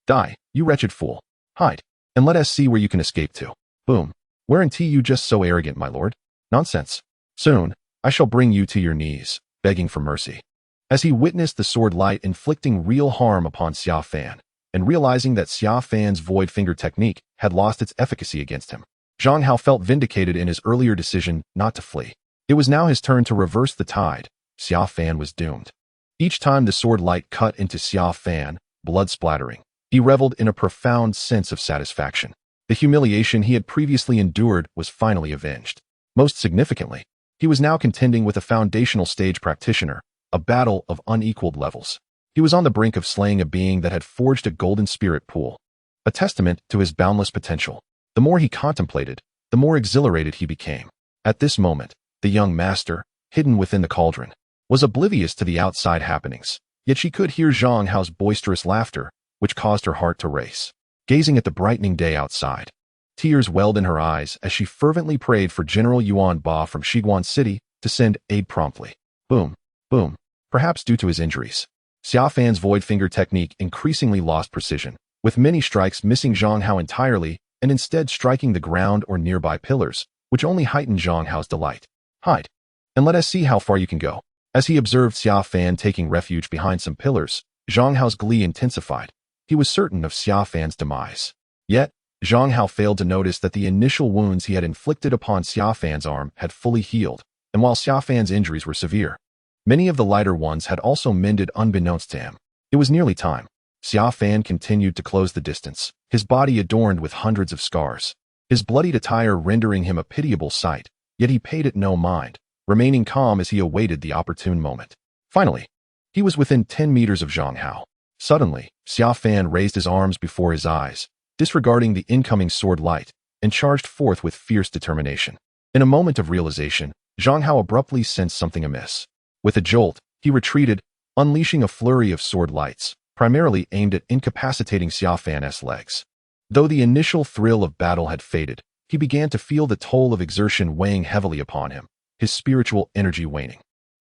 Die, you wretched fool. Hide, and let us see where you can escape to. Boom. Weren't you just so arrogant, my lord? Nonsense. Soon, I shall bring you to your knees, begging for mercy. As he witnessed the sword light inflicting real harm upon Xia Fan, and realizing that Xia Fan's void finger technique had lost its efficacy against him, Zhang Hao felt vindicated in his earlier decision not to flee. It was now his turn to reverse the tide. Xia Fan was doomed. Each time the sword light cut into Xia Fan, blood splattering, he reveled in a profound sense of satisfaction. The humiliation he had previously endured was finally avenged. Most significantly, he was now contending with a foundational stage practitioner, a battle of unequaled levels. He was on the brink of slaying a being that had forged a golden spirit pool, a testament to his boundless potential. The more he contemplated, the more exhilarated he became. At this moment, the young master, hidden within the cauldron, was oblivious to the outside happenings, yet she could hear Zhang Hao's boisterous laughter, which caused her heart to race. Gazing at the brightening day outside, tears welled in her eyes as she fervently prayed for General Yuan Ba from Shiguan City to send aid promptly. Boom, boom. Perhaps due to his injuries, Xia Fan's void finger technique increasingly lost precision, with many strikes missing Zhang Hao entirely and instead striking the ground or nearby pillars, which only heightened Zhang Hao's delight. Hide, and let us see how far you can go. As he observed Xia Fan taking refuge behind some pillars, Zhang Hao's glee intensified. He was certain of Xia Fan's demise. Yet, Zhang Hao failed to notice that the initial wounds he had inflicted upon Xia Fan's arm had fully healed, and while Xia Fan's injuries were severe, many of the lighter ones had also mended unbeknownst to him. It was nearly time. Xia Fan continued to close the distance, his body adorned with hundreds of scars, his bloodied attire rendering him a pitiable sight, yet he paid it no mind, remaining calm as he awaited the opportune moment. Finally, he was within 10 meters of Zhang Hao. Suddenly, Xia Fan raised his arms before his eyes, disregarding the incoming sword light, and charged forth with fierce determination. In a moment of realization, Zhang Hao abruptly sensed something amiss. With a jolt, he retreated, unleashing a flurry of sword lights, primarily aimed at incapacitating Xia Fan's legs. Though the initial thrill of battle had faded, he began to feel the toll of exertion weighing heavily upon him, his spiritual energy waning.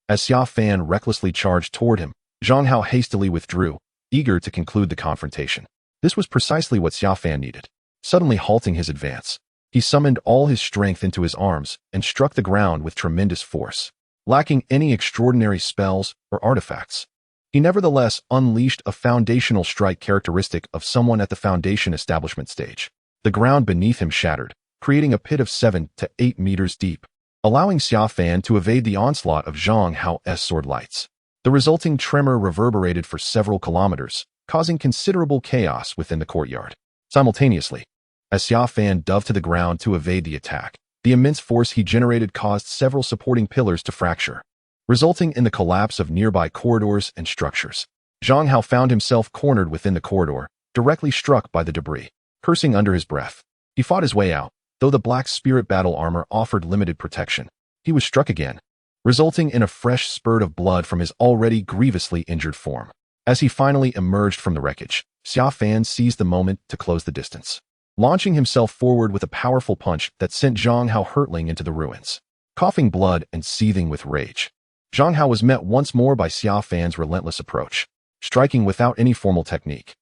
As Xia Fan recklessly charged toward him, Zhang Hao hastily withdrew, eager to conclude the confrontation. This was precisely what Xia Fan needed. Suddenly halting his advance, he summoned all his strength into his arms and struck the ground with tremendous force. Lacking any extraordinary spells or artifacts, he nevertheless unleashed a foundational strike characteristic of someone at the foundation establishment stage. The ground beneath him shattered, creating a pit of 7 to 8 meters deep, allowing Xia Fan to evade the onslaught of Zhang Hao's sword lights. The resulting tremor reverberated for several kilometers, causing considerable chaos within the courtyard. Simultaneously, as Xia Fan dove to the ground to evade the attack, the immense force he generated caused several supporting pillars to fracture, resulting in the collapse of nearby corridors and structures. Zhang Hao found himself cornered within the corridor, directly struck by the debris. Cursing under his breath, he fought his way out. Though the black spirit battle armor offered limited protection, he was struck again, resulting in a fresh spurt of blood from his already grievously injured form. As he finally emerged from the wreckage, Xia Fan seized the moment to close the distance, launching himself forward with a powerful punch that sent Zhang Hao hurtling into the ruins. Coughing blood and seething with rage, Zhang Hao was met once more by Xia Fan's relentless approach, striking without any formal technique.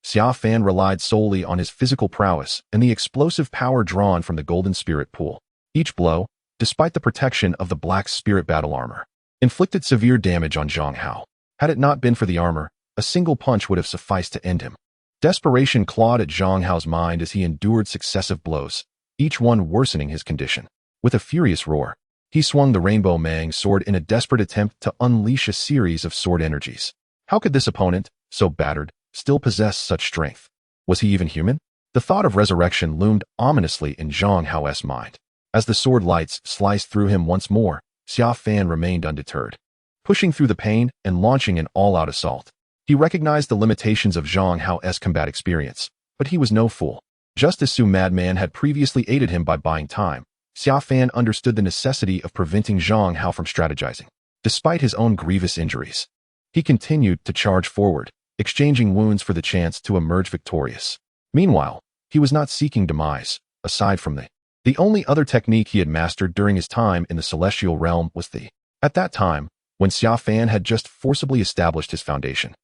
Xia Fan relied solely on his physical prowess and the explosive power drawn from the golden spirit pool. Each blow, despite the protection of the black spirit battle armor, inflicted severe damage on Zhang Hao. Had it not been for the armor, a single punch would have sufficed to end him. Desperation clawed at Zhang Hao's mind as he endured successive blows, each one worsening his condition. With a furious roar, he swung the Rainbow Mang sword in a desperate attempt to unleash a series of sword energies. How could this opponent, so battered, still possess such strength? Was he even human? The thought of resurrection loomed ominously in Zhang Hao's mind. As the sword lights sliced through him once more, Xia Fan remained undeterred. Pushing through the pain and launching an all-out assault, he recognized the limitations of Zhang Hao's combat experience, but he was no fool. Just as Su Madman had previously aided him by buying time, Xia Fan understood the necessity of preventing Zhang Hao from strategizing. Despite his own grievous injuries, he continued to charge forward, exchanging wounds for the chance to emerge victorious. Meanwhile, he was not seeking demise. Aside from the only other technique he had mastered during his time in the celestial realm was At that time, when Xia Fan had just forcibly established his foundation,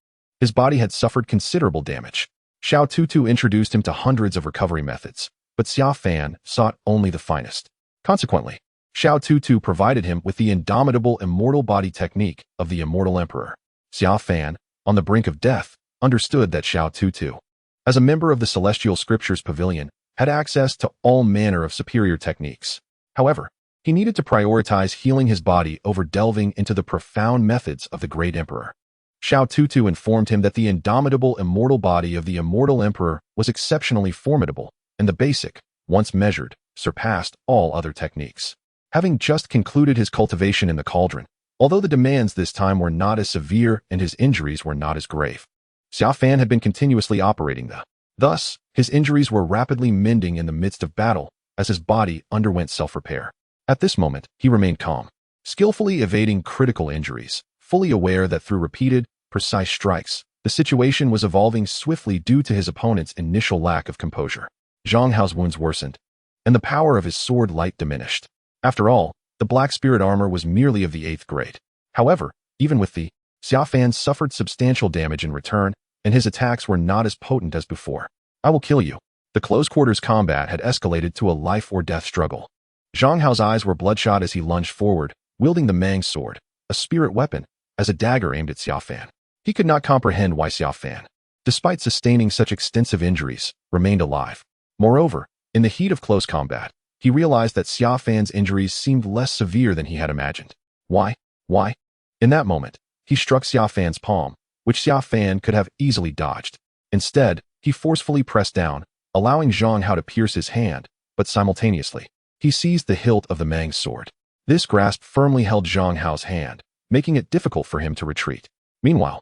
his body had suffered considerable damage. Xiao Tutu introduced him to hundreds of recovery methods, but Xia Fan sought only the finest. Consequently, Xiao Tutu provided him with the indomitable immortal body technique of the Immortal Emperor. Xia Fan, on the brink of death, understood that Xiao Tutu, as a member of the Celestial Scriptures Pavilion, had access to all manner of superior techniques. However, he needed to prioritize healing his body over delving into the profound methods of the Great Emperor. Xiao Tutu informed him that the indomitable immortal body of the Immortal Emperor was exceptionally formidable, and the basic, once measured, surpassed all other techniques. Having just concluded his cultivation in the cauldron, although the demands this time were not as severe and his injuries were not as grave, Xia Fan had been continuously operating Thus, his injuries were rapidly mending in the midst of battle as his body underwent self-repair. At this moment, he remained calm, skillfully evading critical injuries, fully aware that through repeated, precise strikes, the situation was evolving swiftly due to his opponent's initial lack of composure. Zhang Hao's wounds worsened, and the power of his sword light diminished. After all, the black spirit armor was merely of the 8th grade. However, even with Xia Fan suffered substantial damage in return, and his attacks were not as potent as before. I will kill you. The close-quarters combat had escalated to a life-or-death struggle. Zhang Hao's eyes were bloodshot as he lunged forward, wielding the Mang sword, a spirit weapon, as a dagger aimed at Xia Fan. He could not comprehend why Xia Fan, despite sustaining such extensive injuries, remained alive. Moreover, in the heat of close combat, he realized that Xia Fan's injuries seemed less severe than he had imagined. Why? In that moment, he struck Xia Fan's palm, which Xia Fan could have easily dodged. Instead, he forcefully pressed down, allowing Zhang Hao to pierce his hand, but simultaneously, he seized the hilt of the Mang sword. This grasp firmly held Zhang Hao's hand, making it difficult for him to retreat. Meanwhile,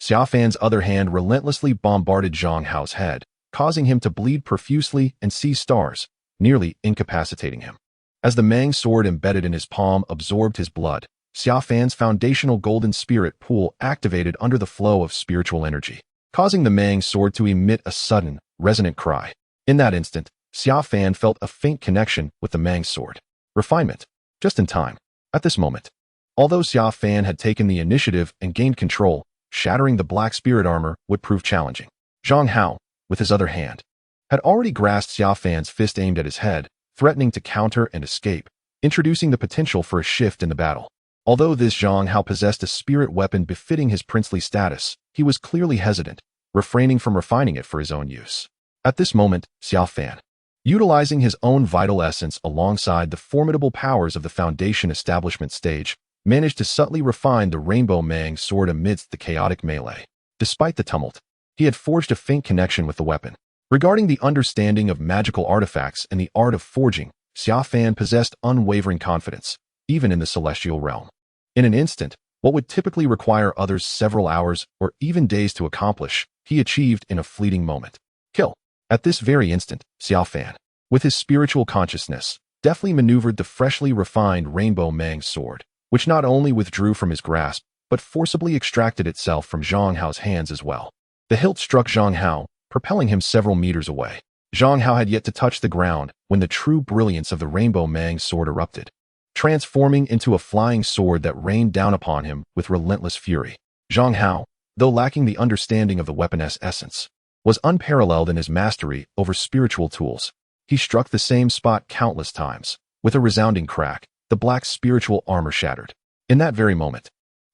Xia Fan's other hand relentlessly bombarded Zhang Hao's head, causing him to bleed profusely and see stars, nearly incapacitating him. As the Mang sword embedded in his palm absorbed his blood, Xia Fan's foundational golden spirit pool activated under the flow of spiritual energy, causing the Mang sword to emit a sudden, resonant cry. In that instant, Xia Fan felt a faint connection with the Mang sword. Refinement. Just in time. At this moment, although Xia Fan had taken the initiative and gained control, shattering the black spirit armor would prove challenging. Zhang Hao, with his other hand, had already grasped Xia Fan's fist aimed at his head, threatening to counter and escape, introducing the potential for a shift in the battle. Although this Zhang Hao possessed a spirit weapon befitting his princely status, he was clearly hesitant, refraining from refining it for his own use. At this moment, Xia Fan, utilizing his own vital essence alongside the formidable powers of the Foundation establishment stage, managed to subtly refine the Rainbow Mang sword amidst the chaotic melee. Despite the tumult, he had forged a faint connection with the weapon. Regarding the understanding of magical artifacts and the art of forging, Xia Fan possessed unwavering confidence, even in the celestial realm. In an instant, what would typically require others several hours or even days to accomplish, he achieved in a fleeting moment. Kill. At this very instant, Xia Fan, with his spiritual consciousness, deftly maneuvered the freshly refined Rainbow Mang sword, which not only withdrew from his grasp, but forcibly extracted itself from Zhang Hao's hands as well. The hilt struck Zhang Hao, propelling him several meters away. Zhang Hao had yet to touch the ground when the true brilliance of the Rainbow Mang sword erupted, transforming into a flying sword that rained down upon him with relentless fury. Zhang Hao, though lacking the understanding of the weapon's essence, was unparalleled in his mastery over spiritual tools. He struck the same spot countless times. With a resounding crack, the black spiritual armor shattered. In that very moment,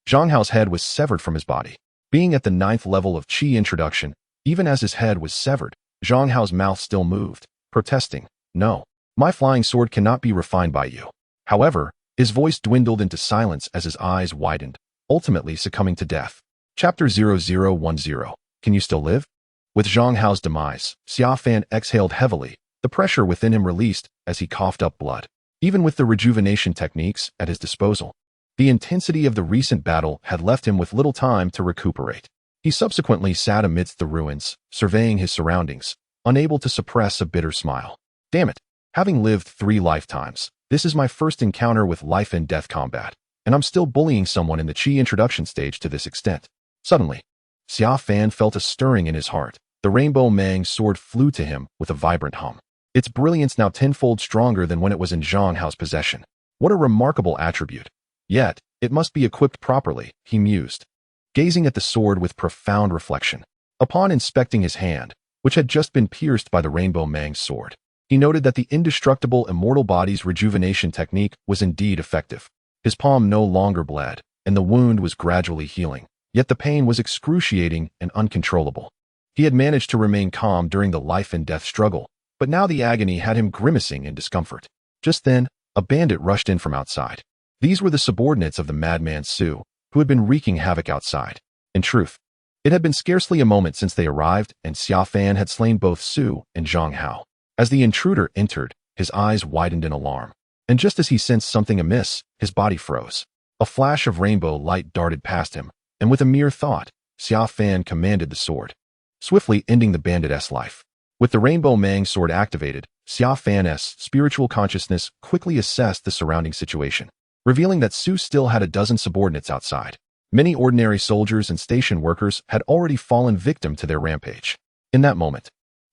Zhang Hao's head was severed from his body. Being at the 9th level of Qi introduction, even as his head was severed, Zhang Hao's mouth still moved, protesting, "No, my flying sword cannot be refined by you." However, his voice dwindled into silence as his eyes widened, ultimately succumbing to death. Chapter 0010. Can you still live? With Zhang Hao's demise, Xia Fan exhaled heavily, the pressure within him released as he coughed up blood. Even with the rejuvenation techniques at his disposal, the intensity of the recent battle had left him with little time to recuperate. He subsequently sat amidst the ruins, surveying his surroundings, unable to suppress a bitter smile. Damn it, having lived 3 lifetimes, this is my first encounter with life and death combat, and I'm still bullying someone in the Qi introduction stage to this extent. Suddenly, Xia Fan felt a stirring in his heart. The Rainbow Mang sword flew to him with a vibrant hum, its brilliance now tenfold stronger than when it was in Zhang Hao's possession. What a remarkable attribute. Yet, it must be equipped properly, he mused, gazing at the sword with profound reflection. Upon inspecting his hand, which had just been pierced by the Rainbow Mang sword, he noted that the indestructible immortal body's rejuvenation technique was indeed effective. His palm no longer bled, and the wound was gradually healing, yet the pain was excruciating and uncontrollable. He had managed to remain calm during the life and death struggle, but now the agony had him grimacing in discomfort. Just then, a bandit rushed in from outside. These were the subordinates of the madman Su, who had been wreaking havoc outside. In truth, it had been scarcely a moment since they arrived, and Xia Fan had slain both Su and Zhang Hao. As the intruder entered, his eyes widened in alarm, and just as he sensed something amiss, his body froze. A flash of rainbow light darted past him, and with a mere thought, Xia Fan commanded the sword, swiftly ending the bandit's life. With the Rainbow Mang sword activated, Xia Fan's spiritual consciousness quickly assessed the surrounding situation, revealing that Su still had a dozen subordinates outside. Many ordinary soldiers and station workers had already fallen victim to their rampage. In that moment,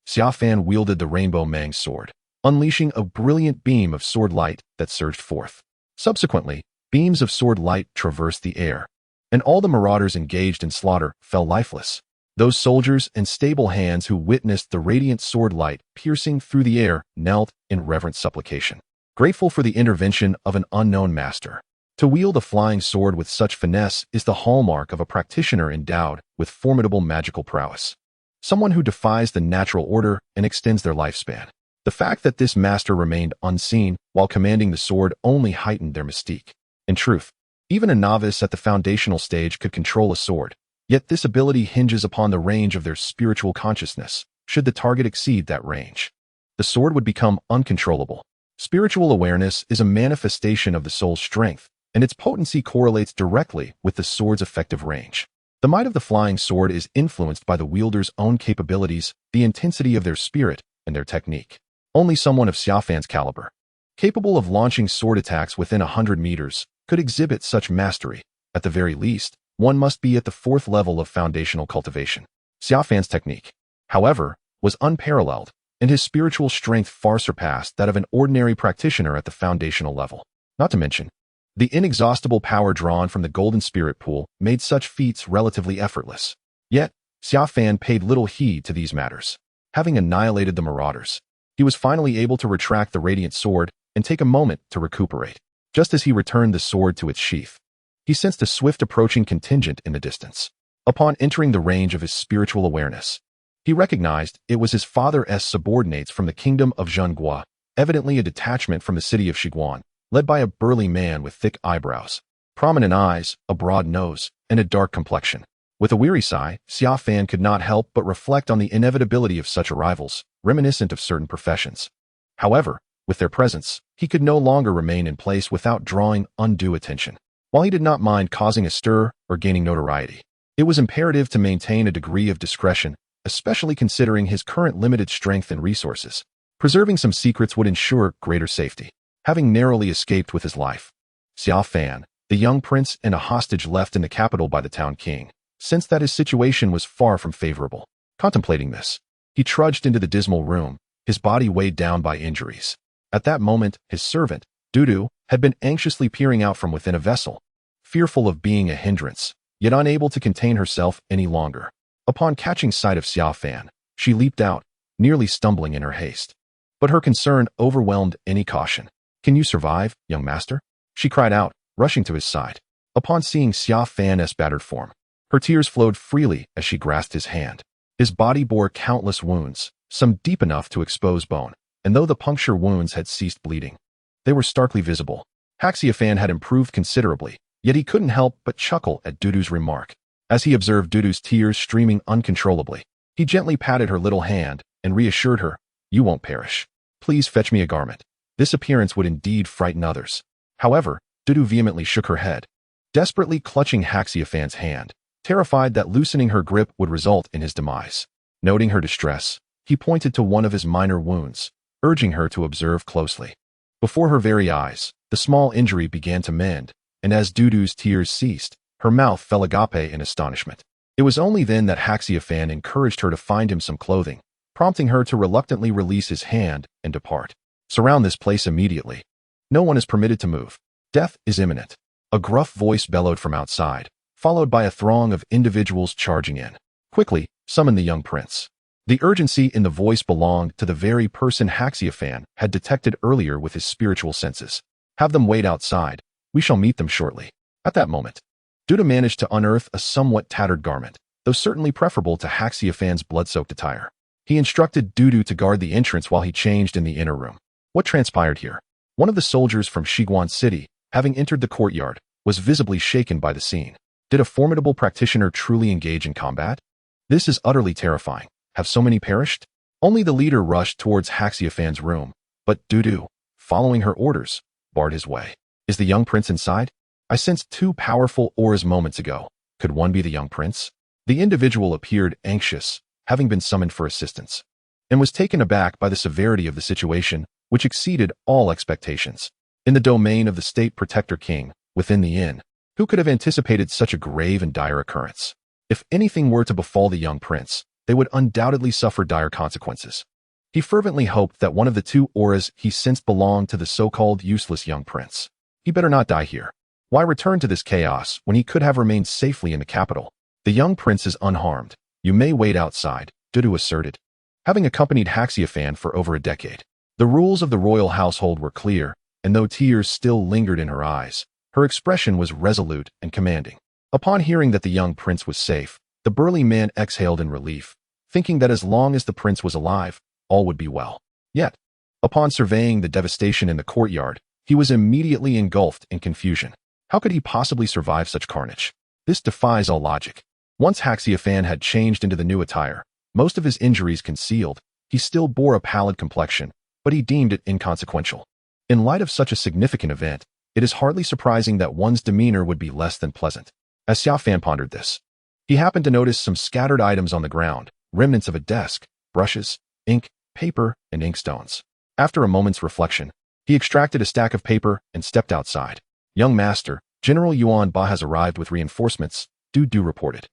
Xia Fan wielded the Rainbow Mang sword, unleashing a brilliant beam of sword light that surged forth. Subsequently, beams of sword light traversed the air, and all the marauders engaged in slaughter fell lifeless. Those soldiers and stable hands who witnessed the radiant sword light piercing through the air knelt in reverent supplication, grateful for the intervention of an unknown master. To wield a flying sword with such finesse is the hallmark of a practitioner endowed with formidable magical prowess, someone who defies the natural order and extends their lifespan. The fact that this master remained unseen while commanding the sword only heightened their mystique. In truth, even a novice at the foundational stage could control a sword, yet this ability hinges upon the range of their spiritual consciousness. Should the target exceed that range, the sword would become uncontrollable. Spiritual awareness is a manifestation of the soul's strength, and its potency correlates directly with the sword's effective range. The might of the flying sword is influenced by the wielder's own capabilities, the intensity of their spirit, and their technique. Only someone of Xiaofan's caliber, capable of launching sword attacks within 100 meters, could exhibit such mastery. At the very least, one must be at the 4th level of foundational cultivation. Xiaofan's technique, however, was unparalleled, and his spiritual strength far surpassed that of an ordinary practitioner at the foundational level. Not to mention, the inexhaustible power drawn from the golden spirit pool made such feats relatively effortless. Yet, Xiaofan paid little heed to these matters. Having annihilated the marauders, he was finally able to retract the radiant sword and take a moment to recuperate. Just as he returned the sword to its sheath, he sensed a swift approaching contingent in the distance. Upon entering the range of his spiritual awareness, he recognized it was his father's subordinates from the kingdom of Zhenghua, evidently a detachment from the city of Shiguan, led by a burly man with thick eyebrows, prominent eyes, a broad nose, and a dark complexion. With a weary sigh, Xiaofan could not help but reflect on the inevitability of such arrivals, reminiscent of certain professions. However, with their presence, he could no longer remain in place without drawing undue attention. While he did not mind causing a stir or gaining notoriety, it was imperative to maintain a degree of discretion, especially considering his current limited strength and resources. Preserving some secrets would ensure greater safety. Having narrowly escaped with his life, Xiaofan, the young prince and a hostage left in the capital by the town king, sensed that his situation was far from favorable. Contemplating this, he trudged into the dismal room, his body weighed down by injuries. At that moment, his servant, Dudu, had been anxiously peering out from within a vessel, fearful of being a hindrance, yet unable to contain herself any longer. Upon catching sight of Xiaofan, she leaped out, nearly stumbling in her haste. But her concern overwhelmed any caution. "Can you survive, young master?" she cried out, rushing to his side. Upon seeing Xiaofan's battered form, her tears flowed freely as she grasped his hand. His body bore countless wounds, some deep enough to expose bone, and though the puncture wounds had ceased bleeding, they were starkly visible. Xiaofan had improved considerably, yet he couldn't help but chuckle at Dudu's remark. As he observed Dudu's tears streaming uncontrollably, he gently patted her little hand and reassured her, "You won't perish. Please fetch me a garment." This appearance would indeed frighten others. However, Dudu vehemently shook her head, desperately clutching Xiaofan's hand, terrified that loosening her grip would result in his demise. Noting her distress, he pointed to one of his minor wounds, urging her to observe closely. Before her very eyes, the small injury began to mend, and as Dudu's tears ceased, her mouth fell agape in astonishment. It was only then that Xiaofan encouraged her to find him some clothing, prompting her to reluctantly release his hand and depart. "Surround this place immediately. No one is permitted to move. Death is imminent." A gruff voice bellowed from outside, followed by a throng of individuals charging in. "Quickly, summon the young prince." The urgency in the voice belonged to the very person Xiaofan had detected earlier with his spiritual senses. "Have them wait outside. We shall meet them shortly." At that moment, Dudu managed to unearth a somewhat tattered garment, though certainly preferable to Xiaofan's blood-soaked attire. He instructed Dudu to guard the entrance while he changed in the inner room. What transpired here? One of the soldiers from Shiguan City, having entered the courtyard, was visibly shaken by the scene. Did a formidable practitioner truly engage in combat? This is utterly terrifying. Have so many perished? Only the leader rushed towards Xiaofan's room, but Dudu, following her orders, barred his way. "Is the young prince inside? I sensed 2 powerful auras moments ago. Could one be the young prince?" The individual appeared anxious, having been summoned for assistance, and was taken aback by the severity of the situation, which exceeded all expectations. In the domain of the state protector king, within the inn, who could have anticipated such a grave and dire occurrence? If anything were to befall the young prince, they would undoubtedly suffer dire consequences. He fervently hoped that one of the 2 auras he sensed belonged to the so-called useless young prince. He better not die here. Why return to this chaos when he could have remained safely in the capital? "The young prince is unharmed. You may wait outside," Dudu asserted. Having accompanied Xiaofan for over a decade, the rules of the royal household were clear, and though tears still lingered in her eyes, her expression was resolute and commanding. Upon hearing that the young prince was safe, the burly man exhaled in relief, thinking that as long as the prince was alive, all would be well. Yet, upon surveying the devastation in the courtyard, he was immediately engulfed in confusion. How could he possibly survive such carnage? This defies all logic. Once Xiaofan had changed into the new attire, most of his injuries concealed, he still bore a pallid complexion, but he deemed it inconsequential. In light of such a significant event, it is hardly surprising that one's demeanor would be less than pleasant. As Xiao Fan pondered this, he happened to notice some scattered items on the ground, remnants of a desk, brushes, ink, paper, and inkstones. After a moment's reflection, he extracted a stack of paper and stepped outside. Young master, General Yuan Ba has arrived with reinforcements, Du Du reported.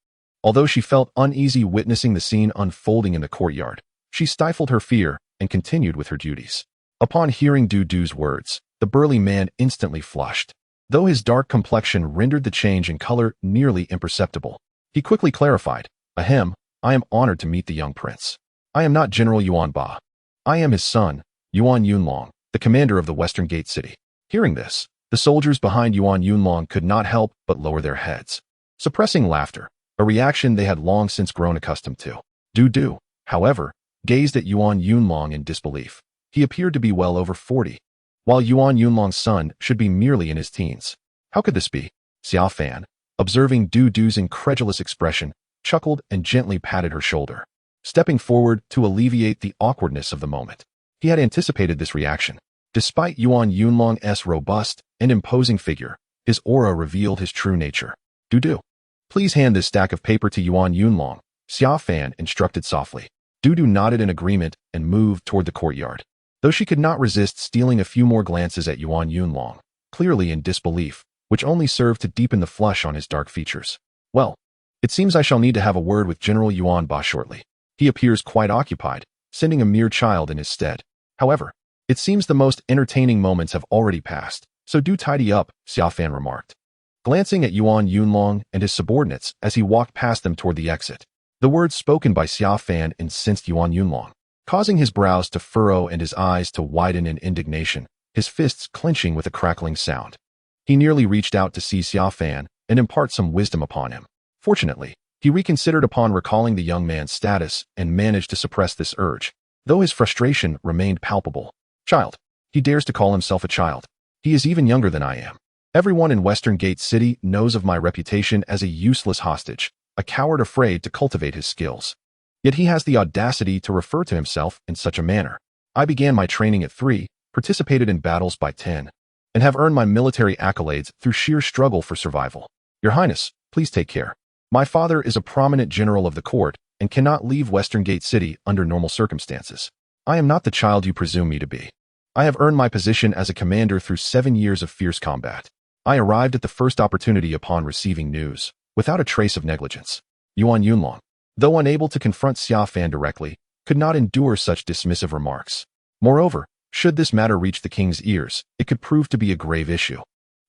Although she felt uneasy witnessing the scene unfolding in the courtyard, she stifled her fear and continued with her duties. Upon hearing Du Du's words, the burly man instantly flushed. Though his dark complexion rendered the change in color nearly imperceptible, he quickly clarified, "Ahem, I am honored to meet the young prince. I am not General Yuan Ba. I am his son, Yuan Yunlong, the commander of the Western Gate City." Hearing this, the soldiers behind Yuan Yunlong could not help but lower their heads, suppressing laughter, a reaction they had long since grown accustomed to. Du Du, however, gazed at Yuan Yunlong in disbelief. He appeared to be well over 40, while Yuan Yunlong's son should be merely in his teens. How could this be? Xiao Fan, observing Du Du's incredulous expression, chuckled and gently patted her shoulder, stepping forward to alleviate the awkwardness of the moment. He had anticipated this reaction. Despite Yuan Yunlong's robust and imposing figure, his aura revealed his true nature. Du Du, please hand this stack of paper to Yuan Yunlong, Xiao Fan instructed softly. Du Du nodded in agreement and moved toward the courtyard. Though she could not resist stealing a few more glances at Yuan Yunlong, clearly in disbelief, which only served to deepen the flush on his dark features. Well, it seems I shall need to have a word with General Yuan Ba shortly. He appears quite occupied, sending a mere child in his stead. However, it seems the most entertaining moments have already passed, so do tidy up, Xiao Fan remarked, glancing at Yuan Yunlong and his subordinates as he walked past them toward the exit. The words spoken by Xiao Fan incensed Yuan Yunlong, causing his brows to furrow and his eyes to widen in indignation, his fists clenching with a crackling sound. He nearly reached out to seize Xiao Fan and impart some wisdom upon him. Fortunately, he reconsidered upon recalling the young man's status and managed to suppress this urge, though his frustration remained palpable. Child. He dares to call himself a child. He is even younger than I am. Everyone in Western Gate City knows of my reputation as a useless hostage, a coward afraid to cultivate his skills. Yet he has the audacity to refer to himself in such a manner. I began my training at 3, participated in battles by 10, and have earned my military accolades through sheer struggle for survival. Your Highness, please take care. My father is a prominent general of the court and cannot leave Western Gate City under normal circumstances. I am not the child you presume me to be. I have earned my position as a commander through 7 years of fierce combat. I arrived at the first opportunity upon receiving news, without a trace of negligence. Yuan Yunlong, though unable to confront Xiao Fan directly, could not endure such dismissive remarks. Moreover, should this matter reach the king's ears, it could prove to be a grave issue,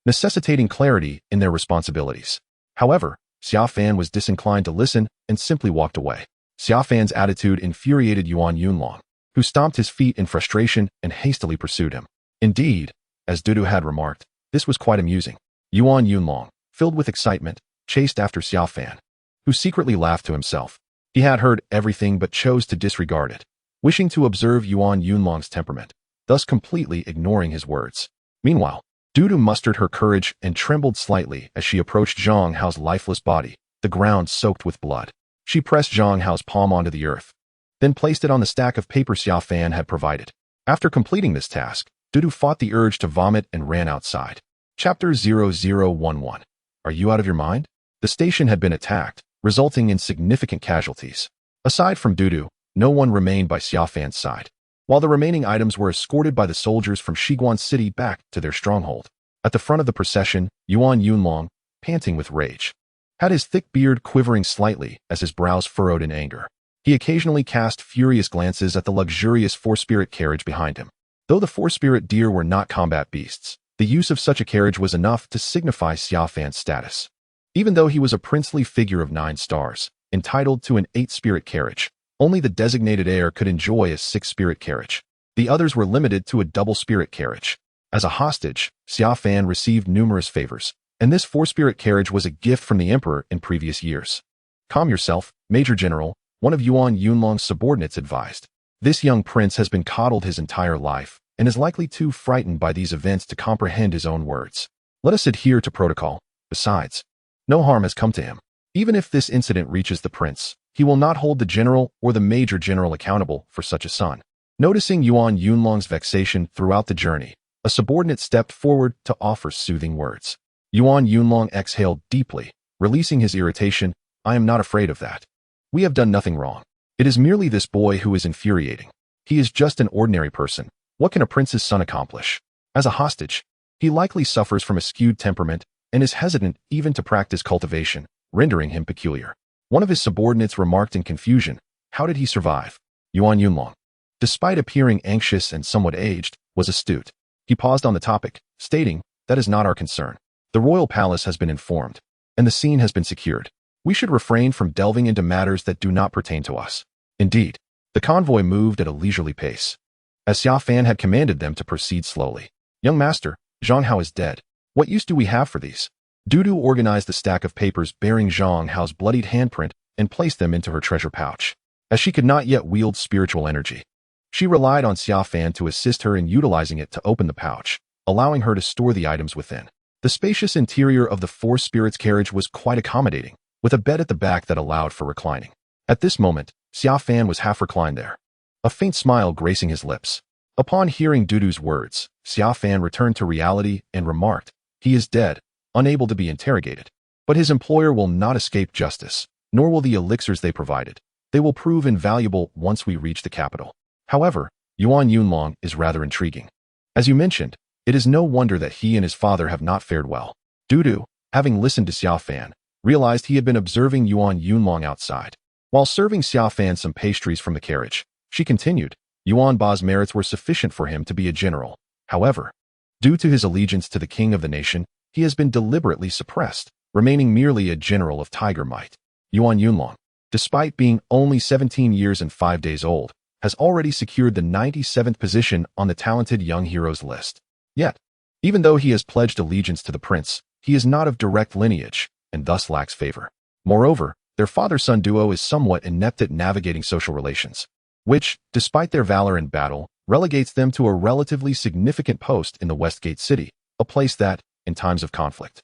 necessitating clarity in their responsibilities. However, Xiao Fan was disinclined to listen and simply walked away. Xiao Fan's attitude infuriated Yuan Yunlong, who stomped his feet in frustration and hastily pursued him. Indeed, as Du Du had remarked, this was quite amusing. Yuan Yunlong, filled with excitement, chased after Xiao Fan, who secretly laughed to himself. He had heard everything but chose to disregard it, wishing to observe Yuan Yunlong's temperament, thus completely ignoring his words. Meanwhile, Du Du mustered her courage and trembled slightly as she approached Zhang Hao's lifeless body, the ground soaked with blood. She pressed Zhang Hao's palm onto the earth, then placed it on the stack of paper Xiao Fan had provided. After completing this task, Du Du fought the urge to vomit and ran outside. Chapter 0011. Are you out of your mind? The station had been attacked, resulting in significant casualties. Aside from Du Du, no one remained by Xiao Fan's side, while the remaining items were escorted by the soldiers from Shiguan City back to their stronghold. At the front of the procession, Yuan Yunlong, panting with rage, had his thick beard quivering slightly as his brows furrowed in anger. He occasionally cast furious glances at the luxurious four-spirit carriage behind him. Though the four-spirit deer were not combat beasts, the use of such a carriage was enough to signify Xiao Fan's status. Even though he was a princely figure of 9 stars, entitled to an 8-spirit carriage, only the designated heir could enjoy a 6-spirit carriage. The others were limited to a double-spirit carriage. As a hostage, Xiao Fan received numerous favors, and this 4-spirit carriage was a gift from the emperor in previous years. Calm yourself, Major General, one of Yuan Yunlong's subordinates advised. This young prince has been coddled his entire life, and is likely too frightened by these events to comprehend his own words. Let us adhere to protocol. Besides, no harm has come to him. Even if this incident reaches the prince, he will not hold the general or the major general accountable for such a son. Noticing Yuan Yunlong's vexation throughout the journey, A subordinate stepped forward to offer soothing words. Yuan Yunlong exhaled deeply, releasing his irritation. I am not afraid of that. We have done nothing wrong. It is merely this boy who is infuriating. He is just an ordinary person. What can a prince's son accomplish? As a hostage, he likely suffers from a skewed temperament and is hesitant even to practice cultivation, rendering him peculiar. One of his subordinates remarked in confusion, how did he survive? Yuan Yunlong, despite appearing anxious and somewhat aged, was astute. He paused on the topic, stating, that is not our concern. The royal palace has been informed, and the scene has been secured. We should refrain from delving into matters that do not pertain to us. Indeed, the convoy moved at a leisurely pace, as Xia Fan had commanded them to proceed slowly. Young master, Zhang Hao is dead. What use do we have for these? Dudu organized the stack of papers bearing Zhang Hao's bloodied handprint and placed them into her treasure pouch. As she could not yet wield spiritual energy, she relied on Xia Fan to assist her in utilizing it to open the pouch, allowing her to store the items within. The spacious interior of the Four Spirits carriage was quite accommodating, with a bed at the back that allowed for reclining. At this moment, Xia Fan was half reclined there, a faint smile gracing his lips. Upon hearing Dudu's words, Xia Fan returned to reality and remarked, he is dead, unable to be interrogated. But his employer will not escape justice, nor will the elixirs they provided. They will prove invaluable once we reach the capital. However, Yuan Yunlong is rather intriguing. As you mentioned, it is no wonder that he and his father have not fared well. Dudu, having listened to Xia Fan, realized he had been observing Yuan Yunlong outside. While serving Xia Fan some pastries from the carriage, she continued, Yuan Ba's merits were sufficient for him to be a general. However, due to his allegiance to the king of the nation, he has been deliberately suppressed, remaining merely a general of tiger might. Yuan Yunlong, despite being only 17 years and 5 days old, has already secured the 97th position on the talented young heroes list. Yet, even though he has pledged allegiance to the prince, he is not of direct lineage, and thus lacks favor. Moreover, their father-son duo is somewhat inept at navigating social relations, which, despite their valor in battle, relegates them to a relatively significant post in the Westgate city, a place that, in times of conflict,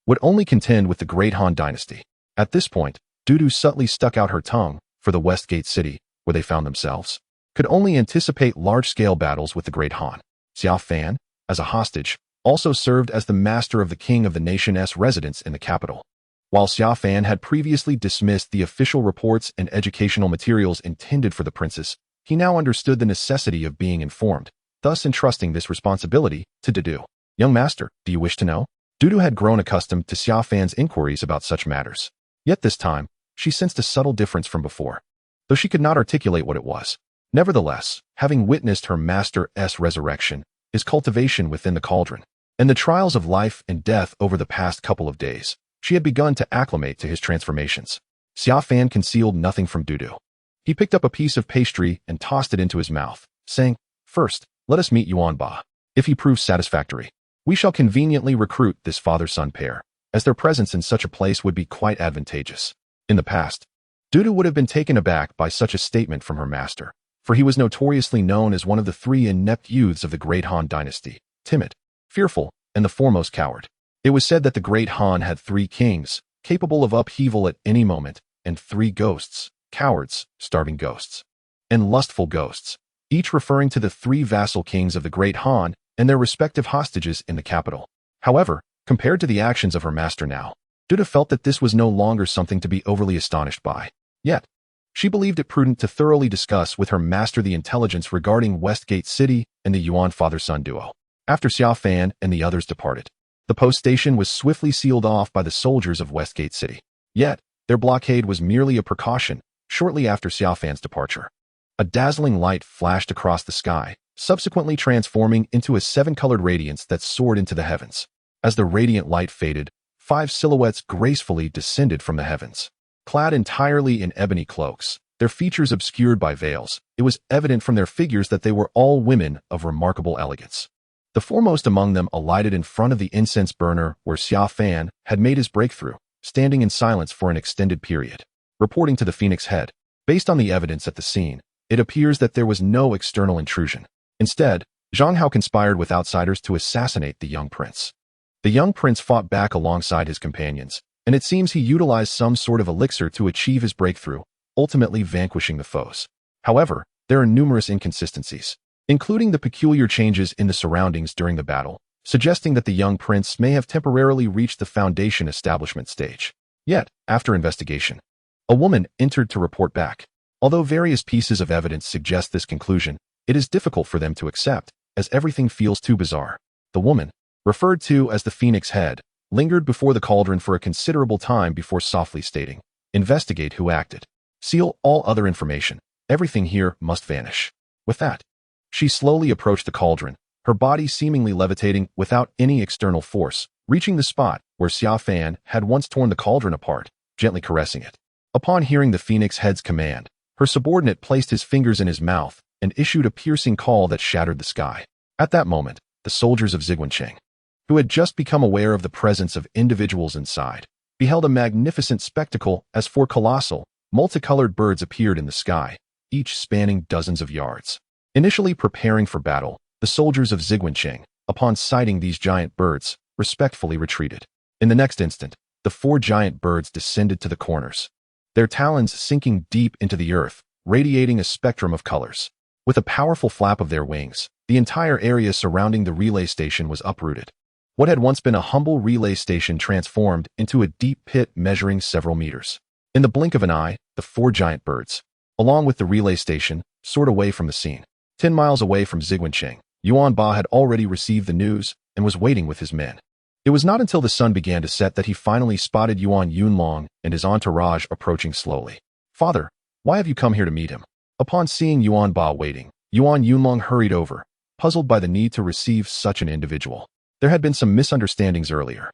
would only contend with the Great Han dynasty. At this point, Dudu subtly stuck out her tongue, for the Westgate city, where they found themselves, could only anticipate large-scale battles with the Great Han. Xia Fan, as a hostage, also served as the master of the king of the nation's residence in the capital. While Xia Fan had previously dismissed the official reports and educational materials intended for the princess, he now understood the necessity of being informed, thus entrusting this responsibility to Dudu. Young master, do you wish to know? Dudu had grown accustomed to Xia Fan's inquiries about such matters. Yet this time, she sensed a subtle difference from before, though she could not articulate what it was. Nevertheless, having witnessed her master's resurrection, his cultivation within the cauldron, and the trials of life and death over the past couple of days, she had begun to acclimate to his transformations. Xia Fan concealed nothing from Dudu. He picked up a piece of pastry and tossed it into his mouth, saying, First, let us meet Yuan Ba. If he proves satisfactory, we shall conveniently recruit this father-son pair, as their presence in such a place would be quite advantageous. In the past, Dudu would have been taken aback by such a statement from her master, for he was notoriously known as one of the 3 inept youths of the Great Han dynasty, timid, fearful, and the foremost coward. It was said that the Great Han had 3 kings, capable of upheaval at any moment, and 3 ghosts, cowards, starving ghosts, and lustful ghosts, each referring to the 3 vassal kings of the Great Han and their respective hostages in the capital. However, compared to the actions of her master now, Dudu felt that this was no longer something to be overly astonished by. Yet, she believed it prudent to thoroughly discuss with her master the intelligence regarding Westgate City and the Yuan father-son duo. After Xia Fan and the others departed, the post station was swiftly sealed off by the soldiers of Westgate City. Yet, their blockade was merely a precaution. Shortly after Xia Fan's departure, a dazzling light flashed across the sky, subsequently transforming into a 7-colored radiance that soared into the heavens. As the radiant light faded, 5 silhouettes gracefully descended from the heavens. Clad entirely in ebony cloaks, their features obscured by veils, it was evident from their figures that they were all women of remarkable elegance. The foremost among them alighted in front of the incense burner where Xia Fan had made his breakthrough, standing in silence for an extended period. Reporting to the Phoenix Head, based on the evidence at the scene, it appears that there was no external intrusion. Instead, Zhang Hao conspired with outsiders to assassinate the young prince. The young prince fought back alongside his companions, and it seems he utilized some sort of elixir to achieve his breakthrough, ultimately vanquishing the foes. However, there are numerous inconsistencies. including the peculiar changes in the surroundings during the battle, suggesting that the young prince may have temporarily reached the foundation establishment stage. Yet, after investigation, a woman entered to report back. Although various pieces of evidence suggest this conclusion, it is difficult for them to accept, as everything feels too bizarre. The woman, referred to as the Phoenix Head, lingered before the cauldron for a considerable time before softly stating, "Investigate who acted. Seal all other information. Everything here must vanish." With that, she slowly approached the cauldron, her body seemingly levitating without any external force, reaching the spot where Xia Fan had once torn the cauldron apart, gently caressing it. Upon hearing the Phoenix Head's command, her subordinate placed his fingers in his mouth and issued a piercing call that shattered the sky. At that moment, the soldiers of Ziguancheng, who had just become aware of the presence of individuals inside, beheld a magnificent spectacle as four colossal, multicolored birds appeared in the sky, each spanning dozens of yards. Initially preparing for battle, the soldiers of Ziguancheng, upon sighting these giant birds, respectfully retreated. In the next instant, the four giant birds descended to the corners, their talons sinking deep into the earth, radiating a spectrum of colors. With a powerful flap of their wings, the entire area surrounding the relay station was uprooted. What had once been a humble relay station transformed into a deep pit measuring several meters. In the blink of an eye, the four giant birds, along with the relay station, soared away from the scene. 10 miles away from Ziguancheng, Yuan Ba had already received the news and was waiting with his men. It was not until the sun began to set that he finally spotted Yuan Yunlong and his entourage approaching slowly. "Father, why have you come here to meet him?" Upon seeing Yuan Ba waiting, Yuan Yunlong hurried over, puzzled by the need to receive such an individual. There had been some misunderstandings earlier.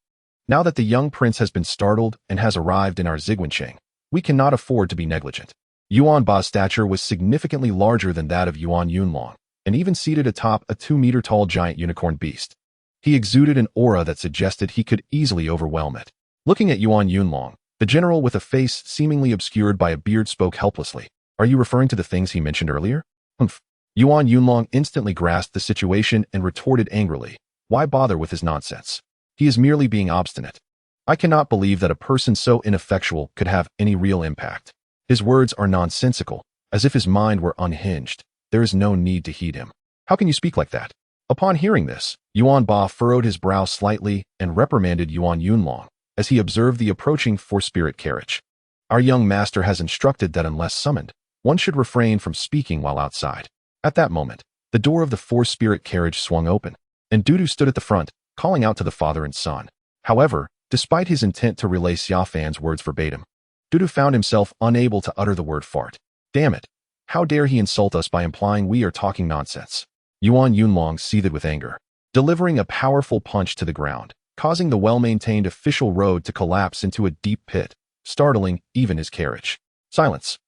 Now that the young prince has been startled and has arrived in our Ziguancheng, we cannot afford to be negligent. Yuan Ba's stature was significantly larger than that of Yuan Yunlong, and even seated atop a 2-meter-tall giant unicorn beast. He exuded an aura that suggested he could easily overwhelm it. Looking at Yuan Yunlong, the general with a face seemingly obscured by a beard spoke helplessly. "Are you referring to the things he mentioned earlier?" "Humph." Yuan Yunlong instantly grasped the situation and retorted angrily, "Why bother with his nonsense? He is merely being obstinate. I cannot believe that a person so ineffectual could have any real impact. His words are nonsensical, as if his mind were unhinged. There is no need to heed him. How can you speak like that?" Upon hearing this, Yuan Ba furrowed his brow slightly and reprimanded Yuan Yunlong as he observed the approaching four-spirit carriage. "Our young master has instructed that unless summoned, one should refrain from speaking while outside." At that moment, the door of the four-spirit carriage swung open, and Dudu stood at the front, calling out to the father and son. However, despite his intent to relay Xia Fan's words verbatim, Dudu found himself unable to utter the word fart. "Damn it! How dare he insult us by implying we are talking nonsense?" Yuan Yunlong seethed with anger, delivering a powerful punch to the ground, causing the well-maintained official road to collapse into a deep pit, startling even his carriage. "Silence!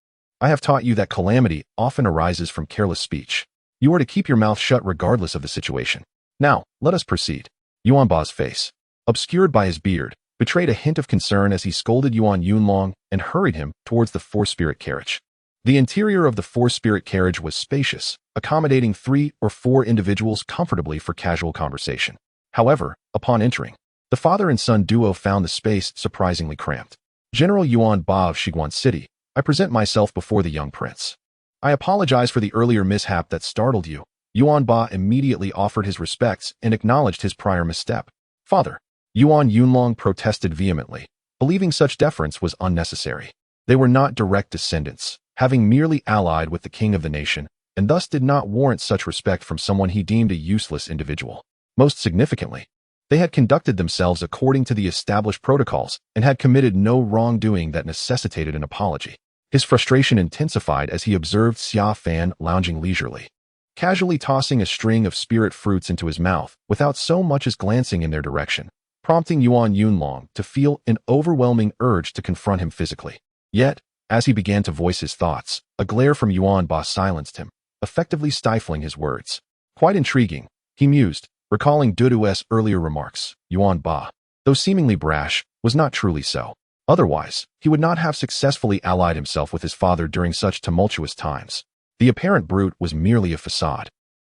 I have taught you that calamity often arises from careless speech. You are to keep your mouth shut regardless of the situation. Now, let us proceed." Yuan Ba's face, obscured by his beard, betrayed a hint of concern as he scolded Yuan Yunlong and hurried him towards the four-spirit carriage. The interior of the four-spirit carriage was spacious, accommodating 3 or 4 individuals comfortably for casual conversation. However, upon entering, the father and son duo found the space surprisingly cramped. "General Yuan Ba of Shiguan City, I present myself before the young prince. I apologize for the earlier mishap that startled you." Yuan Ba immediately offered his respects and acknowledged his prior misstep. "Father," Yuan Yunlong protested vehemently, believing such deference was unnecessary. They were not direct descendants, having merely allied with the king of the nation, and thus did not warrant such respect from someone he deemed a useless individual. Most significantly, they had conducted themselves according to the established protocols and had committed no wrongdoing that necessitated an apology. His frustration intensified as he observed Xia Fan lounging leisurely, casually tossing a string of spirit fruits into his mouth without so much as glancing in their direction, prompting Yuan Yunlong to feel an overwhelming urge to confront him physically. Yet, as he began to voice his thoughts, a glare from Yuan Ba silenced him, effectively stifling his words. Quite intriguing, he mused, recalling Dudu's earlier remarks. Yuan Ba, though seemingly brash, was not truly so. Otherwise, he would not have successfully allied himself with his father during such tumultuous times. The apparent brute was merely a facade,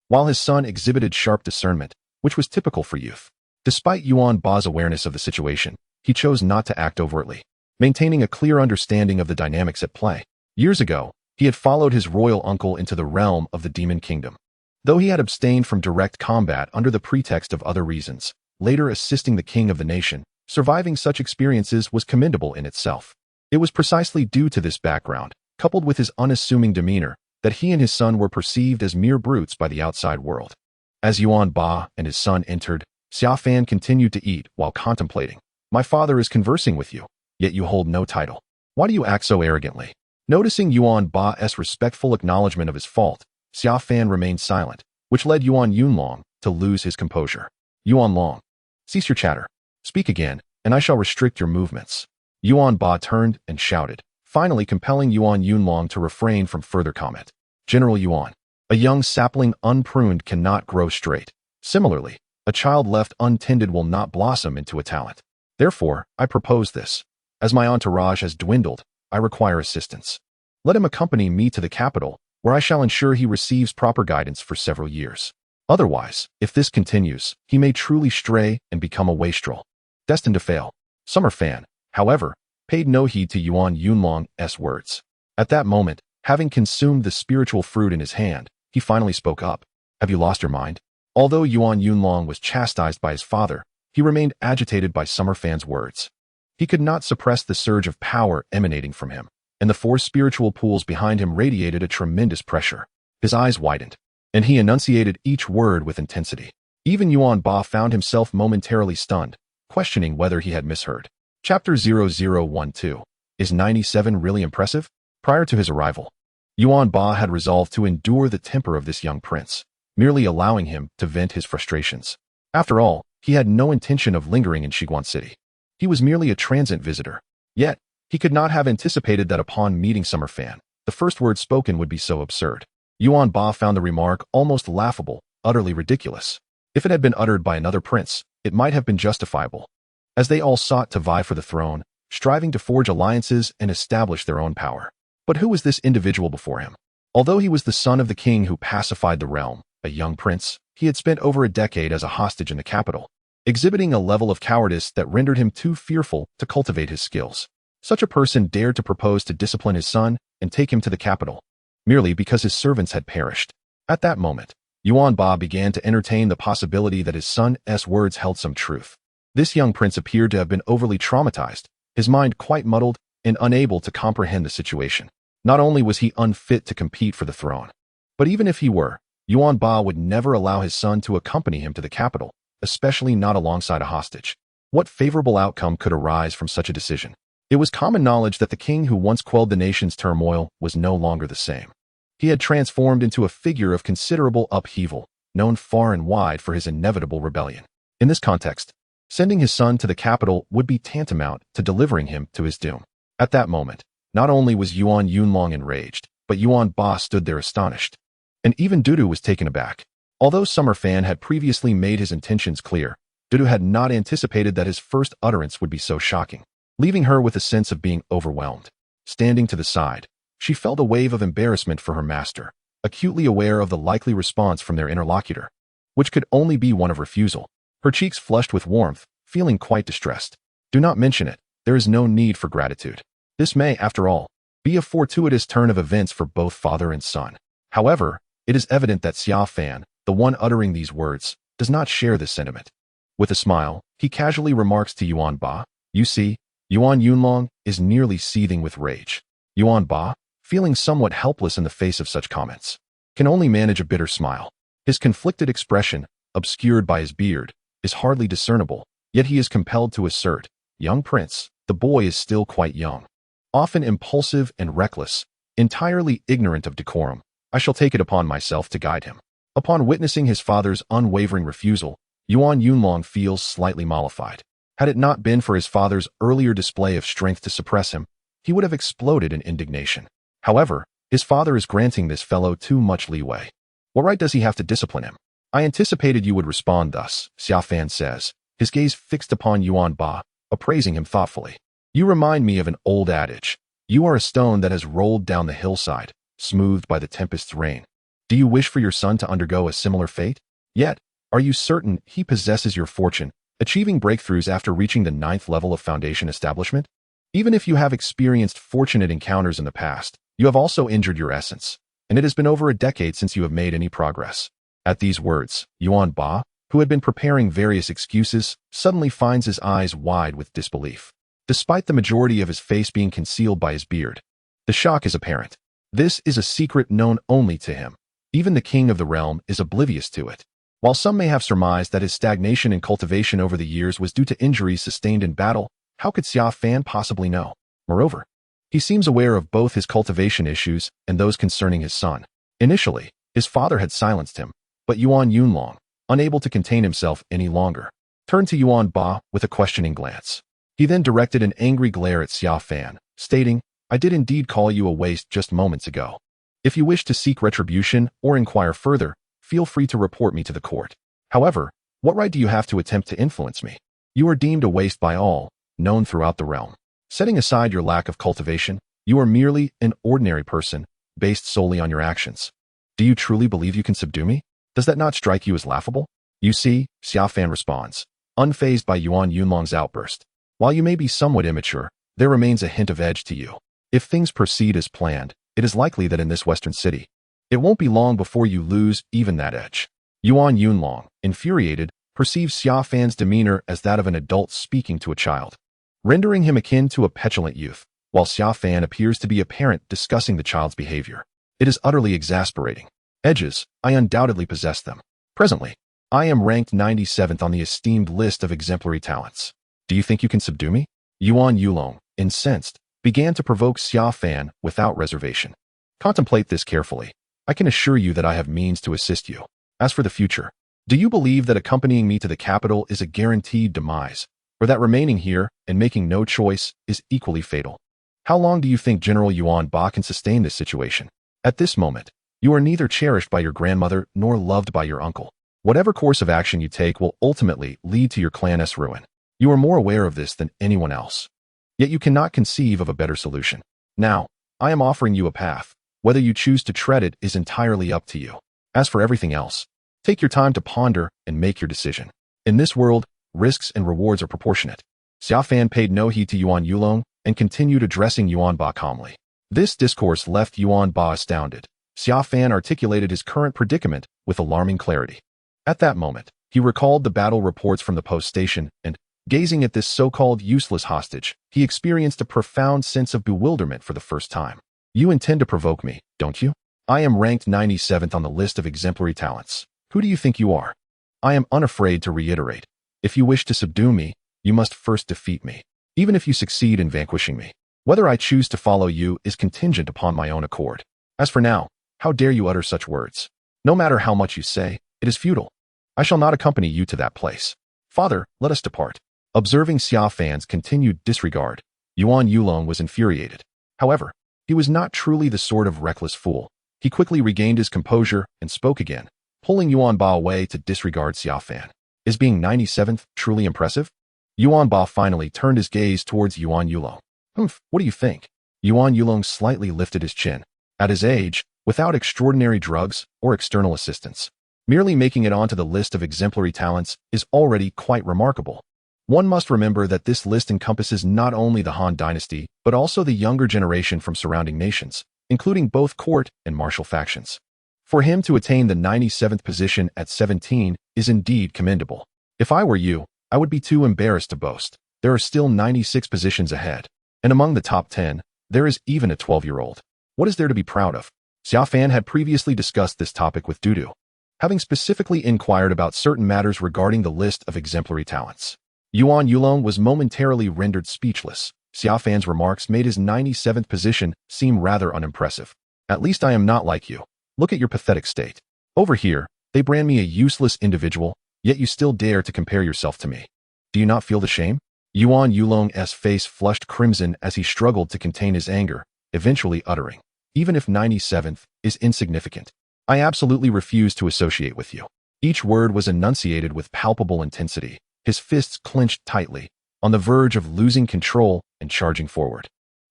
while his son exhibited sharp discernment, which was typical for youth. Despite Yuan Ba's awareness of the situation, he chose not to act overtly, maintaining a clear understanding of the dynamics at play. Years ago, he had followed his royal uncle into the realm of the demon kingdom, Though he had abstained from direct combat under the pretext of other reasons, later assisting the king of the nation, surviving such experiences was commendable in itself. It was precisely due to this background, coupled with his unassuming demeanor, that he and his son were perceived as mere brutes by the outside world. As Yuan Ba and his son entered, Xia Fan continued to eat while contemplating. My father is conversing with you, yet you hold no title. Why do you act so arrogantly? Noticing Yuan Ba's respectful acknowledgement of his fault, Xia Fan remained silent, which led Yuan Yunlong to lose his composure. Yuan Long, cease your chatter. Speak again, and I shall restrict your movements. Yuan Ba turned and shouted, finally compelling Yuan Yunlong to refrain from further comment. General Yuan, a young sapling unpruned cannot grow straight. Similarly, a child left untended will not blossom into a talent. Therefore, I propose this. As my entourage has dwindled, I require assistance. Let him accompany me to the capital, where I shall ensure he receives proper guidance for several years. Otherwise, if this continues, he may truly stray and become a wastrel, destined to fail. Summer Fan, however, paid no heed to Yuan Yunlong's words. At that moment, having consumed the spiritual fruit in his hand, he finally spoke up. Have you lost your mind? Although Yuan Yunlong was chastised by his father, he remained agitated by Summer Fan's words. He could not suppress the surge of power emanating from him, and the four spiritual pools behind him radiated a tremendous pressure. His eyes widened, and he enunciated each word with intensity. Even Yuan Ba found himself momentarily stunned, questioning whether he had misheard. Chapter 0012. Is 97 really impressive? Prior to his arrival, Yuan Ba had resolved to endure the temper of this young prince, merely allowing him to vent his frustrations. After all, he had no intention of lingering in Shiguan City. He was merely a transient visitor. Yet, he could not have anticipated that upon meeting Summer Fan, the first word spoken would be so absurd. Yuan Ba found the remark almost laughable, utterly ridiculous. If it had been uttered by another prince, it might have been justifiable, as they all sought to vie for the throne, striving to forge alliances and establish their own power. But who was this individual before him? Although he was the son of the king who pacified the realm, a young prince, he had spent over a decade as a hostage in the capital, exhibiting a level of cowardice that rendered him too fearful to cultivate his skills. Such a person dared to propose to discipline his son and take him to the capital, merely because his servants had perished. At that moment, Yuan Ba began to entertain the possibility that his son's words held some truth. This young prince appeared to have been overly traumatized, his mind quite muddled and unable to comprehend the situation. Not only was he unfit to compete for the throne, but even if he were, Yuan Ba would never allow his son to accompany him to the capital, especially not alongside a hostage. What favorable outcome could arise from such a decision? It was common knowledge that the king who once quelled the nation's turmoil was no longer the same. He had transformed into a figure of considerable upheaval, known far and wide for his inevitable rebellion. In this context, sending his son to the capital would be tantamount to delivering him to his doom. At that moment, not only was Yuan Yunlong enraged, but Yuan Ba stood there astonished. And even Dudu was taken aback. Although Summer Fan had previously made his intentions clear, Dudu had not anticipated that his first utterance would be so shocking, leaving her with a sense of being overwhelmed. Standing to the side, she felt a wave of embarrassment for her master, acutely aware of the likely response from their interlocutor, which could only be one of refusal. Her cheeks flushed with warmth, feeling quite distressed. Do not mention it. There is no need for gratitude. This may, after all, be a fortuitous turn of events for both father and son. However, it is evident that Xia Fan, the one uttering these words, does not share this sentiment. With a smile, he casually remarks to Yuan Ba, you see, Yuan Yunlong is nearly seething with rage. Yuan Ba, feeling somewhat helpless in the face of such comments, can only manage a bitter smile. His conflicted expression, obscured by his beard, is hardly discernible, yet he is compelled to assert, young prince, the boy is still quite young. Often impulsive and reckless, entirely ignorant of decorum, I shall take it upon myself to guide him. Upon witnessing his father's unwavering refusal, Yuan Yunlong feels slightly mollified. Had it not been for his father's earlier display of strength to suppress him, he would have exploded in indignation. However, his father is granting this fellow too much leeway. What right does he have to discipline him? I anticipated you would respond thus, Xia Fan says, his gaze fixed upon Yuan Ba, appraising him thoughtfully. You remind me of an old adage. You are a stone that has rolled down the hillside, smoothed by the tempest's rain. Do you wish for your son to undergo a similar fate? Yet, are you certain he possesses your fortune, achieving breakthroughs after reaching the 9th level of foundation establishment? Even if you have experienced fortunate encounters in the past, you have also injured your essence, and it has been over a decade since you have made any progress. At these words, Yuan Ba, who had been preparing various excuses, suddenly finds his eyes wide with disbelief. Despite the majority of his face being concealed by his beard, the shock is apparent. This is a secret known only to him. Even the king of the realm is oblivious to it. While some may have surmised that his stagnation in cultivation over the years was due to injuries sustained in battle, how could Xia Fan possibly know? Moreover, he seems aware of both his cultivation issues and those concerning his son. Initially, his father had silenced him, but Yuan Yunlong, unable to contain himself any longer, turned to Yuan Ba with a questioning glance. He then directed an angry glare at Xia Fan, stating, "I did indeed call you a waste just moments ago. If you wish to seek retribution or inquire further, feel free to report me to the court. However, what right do you have to attempt to influence me? You are deemed a waste by all, known throughout the realm. Setting aside your lack of cultivation, you are merely an ordinary person, based solely on your actions. Do you truly believe you can subdue me? Does that not strike you as laughable?" "You see," Xia Fan responds, unfazed by Yuan Yunlong's outburst. "While you may be somewhat immature, there remains a hint of edge to you. If things proceed as planned, it is likely that in this western city, it won't be long before you lose even that edge." Yuan Yunlong, infuriated, perceives Xia Fan's demeanor as that of an adult speaking to a child, rendering him akin to a petulant youth, while Xia Fan appears to be a parent discussing the child's behavior. It is utterly exasperating. Edges, I undoubtedly possess them. Presently, I am ranked 97th on the esteemed list of exemplary talents. Do you think you can subdue me? Yuan Yulong, incensed, began to provoke Xia Fan without reservation. Contemplate this carefully. I can assure you that I have means to assist you. As for the future, do you believe that accompanying me to the capital is a guaranteed demise, or that remaining here and making no choice is equally fatal? How long do you think General Yuan Ba can sustain this situation? At this moment, you are neither cherished by your grandmother nor loved by your uncle. Whatever course of action you take will ultimately lead to your clan's ruin. You are more aware of this than anyone else. Yet you cannot conceive of a better solution. Now, I am offering you a path. Whether you choose to tread it is entirely up to you. As for everything else, take your time to ponder and make your decision. In this world, risks and rewards are proportionate. Xia Fan paid no heed to Yuan Yulong and continued addressing Yuan Ba calmly. This discourse left Yuan Ba astounded. Xia Fan articulated his current predicament with alarming clarity. At that moment, he recalled the battle reports from the post station and, gazing at this so-called useless hostage, he experienced a profound sense of bewilderment for the first time. You intend to provoke me, don't you? I am ranked 97th on the list of exemplary talents. Who do you think you are? I am unafraid to reiterate. If you wish to subdue me, you must first defeat me, even if you succeed in vanquishing me. Whether I choose to follow you is contingent upon my own accord. As for now, how dare you utter such words? No matter how much you say, it is futile. I shall not accompany you to that place. Father, let us depart. Observing Xia Fan's continued disregard, Yuan Yulong was infuriated. However, he was not truly the sort of reckless fool. He quickly regained his composure and spoke again, pulling Yuan Ba away to disregard Xia Fan. Is being 97th truly impressive? Yuan Ba finally turned his gaze towards Yuan Yulong. What do you think? Yuan Yulong slightly lifted his chin. At his age, without extraordinary drugs or external assistance, merely making it onto the list of exemplary talents is already quite remarkable. One must remember that this list encompasses not only the Han dynasty, but also the younger generation from surrounding nations, including both court and martial factions. For him to attain the 97th position at 17 is indeed commendable. If I were you, I would be too embarrassed to boast. There are still 96 positions ahead, and among the top 10, there is even a 12-year-old. What is there to be proud of? Xia Fan had previously discussed this topic with Dudu, having specifically inquired about certain matters regarding the list of exemplary talents. Yuan Yulong was momentarily rendered speechless. Xia Fan's remarks made his 97th position seem rather unimpressive. At least I am not like you. Look at your pathetic state. Over here, they brand me a useless individual, yet you still dare to compare yourself to me. Do you not feel the shame? Yuan Yulong's face flushed crimson as he struggled to contain his anger, eventually uttering, even if 97th is insignificant, I absolutely refuse to associate with you. Each word was enunciated with palpable intensity, his fists clenched tightly, on the verge of losing control and charging forward.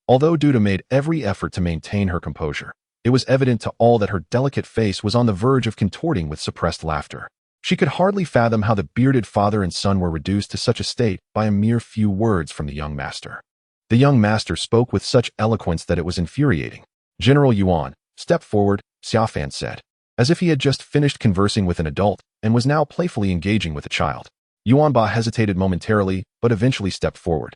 Although Duda made every effort to maintain her composure, it was evident to all that her delicate face was on the verge of contorting with suppressed laughter. She could hardly fathom how the bearded father and son were reduced to such a state by a mere few words from the young master. The young master spoke with such eloquence that it was infuriating. General Yuan, step forward, Xia Fan said. as if he had just finished conversing with an adult and was now playfully engaging with a child. Yuan Ba hesitated momentarily, but eventually stepped forward.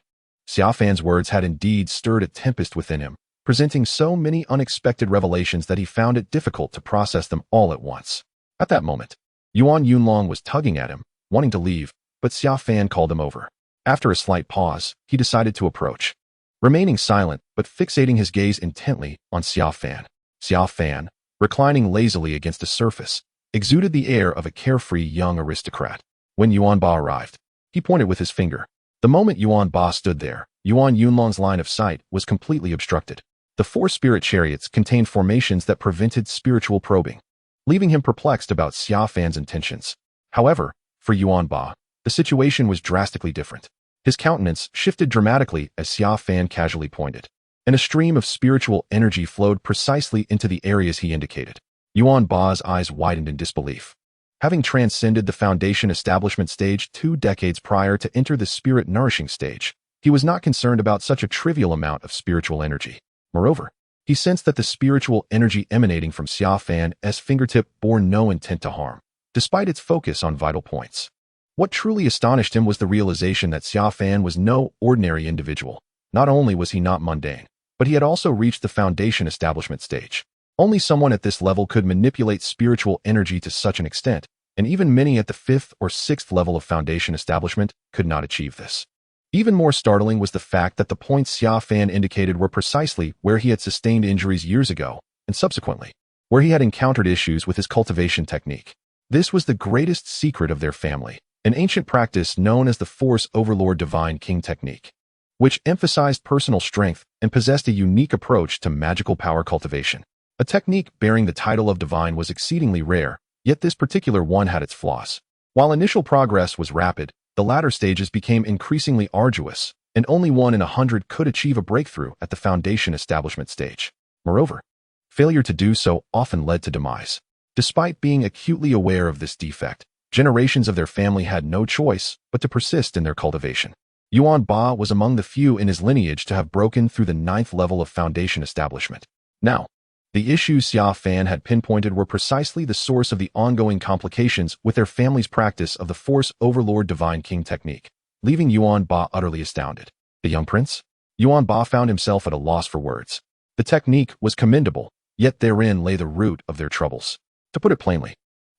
Xia Fan's words had indeed stirred a tempest within him, presenting so many unexpected revelations that he found it difficult to process them all at once. At that moment, Yuan Yunlong was tugging at him, wanting to leave, but Xia Fan called him over. After a slight pause, he decided to approach. Remaining silent, but fixating his gaze intently on Xia Fan. Xia Fan, reclining lazily against a surface, exuded the air of a carefree young aristocrat. When Yuan Ba arrived, he pointed with his finger. The moment Yuan Ba stood there, Yuan Yunlong's line of sight was completely obstructed. The 4 spirit chariots contained formations that prevented spiritual probing, leaving him perplexed about Xia Fan's intentions. However, for Yuan Ba, the situation was drastically different. His countenance shifted dramatically as Xia Fan casually pointed, and a stream of spiritual energy flowed precisely into the areas he indicated. Yuan Ba's eyes widened in disbelief. Having transcended the foundation establishment stage 2 decades prior to enter the spirit nourishing stage, he was not concerned about such a trivial amount of spiritual energy. Moreover, he sensed that the spiritual energy emanating from Xia Fan's fingertip bore no intent to harm, despite its focus on vital points. What truly astonished him was the realization that Xia Fan was no ordinary individual. Not only was he not mundane, but he had also reached the foundation establishment stage. Only someone at this level could manipulate spiritual energy to such an extent, and even many at the 5th or 6th level of foundation establishment could not achieve this. Even more startling was the fact that the points Xia Fan indicated were precisely where he had sustained injuries years ago, and subsequently, where he had encountered issues with his cultivation technique. This was the greatest secret of their family, an ancient practice known as the Force Overlord Divine King technique, which emphasized personal strength and possessed a unique approach to magical power cultivation. A technique bearing the title of divine was exceedingly rare, yet this particular one had its flaws. While initial progress was rapid, the latter stages became increasingly arduous, and only 1 in 100 could achieve a breakthrough at the foundation establishment stage. Moreover, failure to do so often led to demise. Despite being acutely aware of this defect, generations of their family had no choice but to persist in their cultivation. Yuan Ba was among the few in his lineage to have broken through the 9th level of foundation establishment. Now, the issues Xia Fan had pinpointed were precisely the source of the ongoing complications with their family's practice of the Force Overlord Divine King technique, leaving Yuan Ba utterly astounded. The young prince? Yuan Ba found himself at a loss for words. The technique was commendable, yet therein lay the root of their troubles. To put it plainly,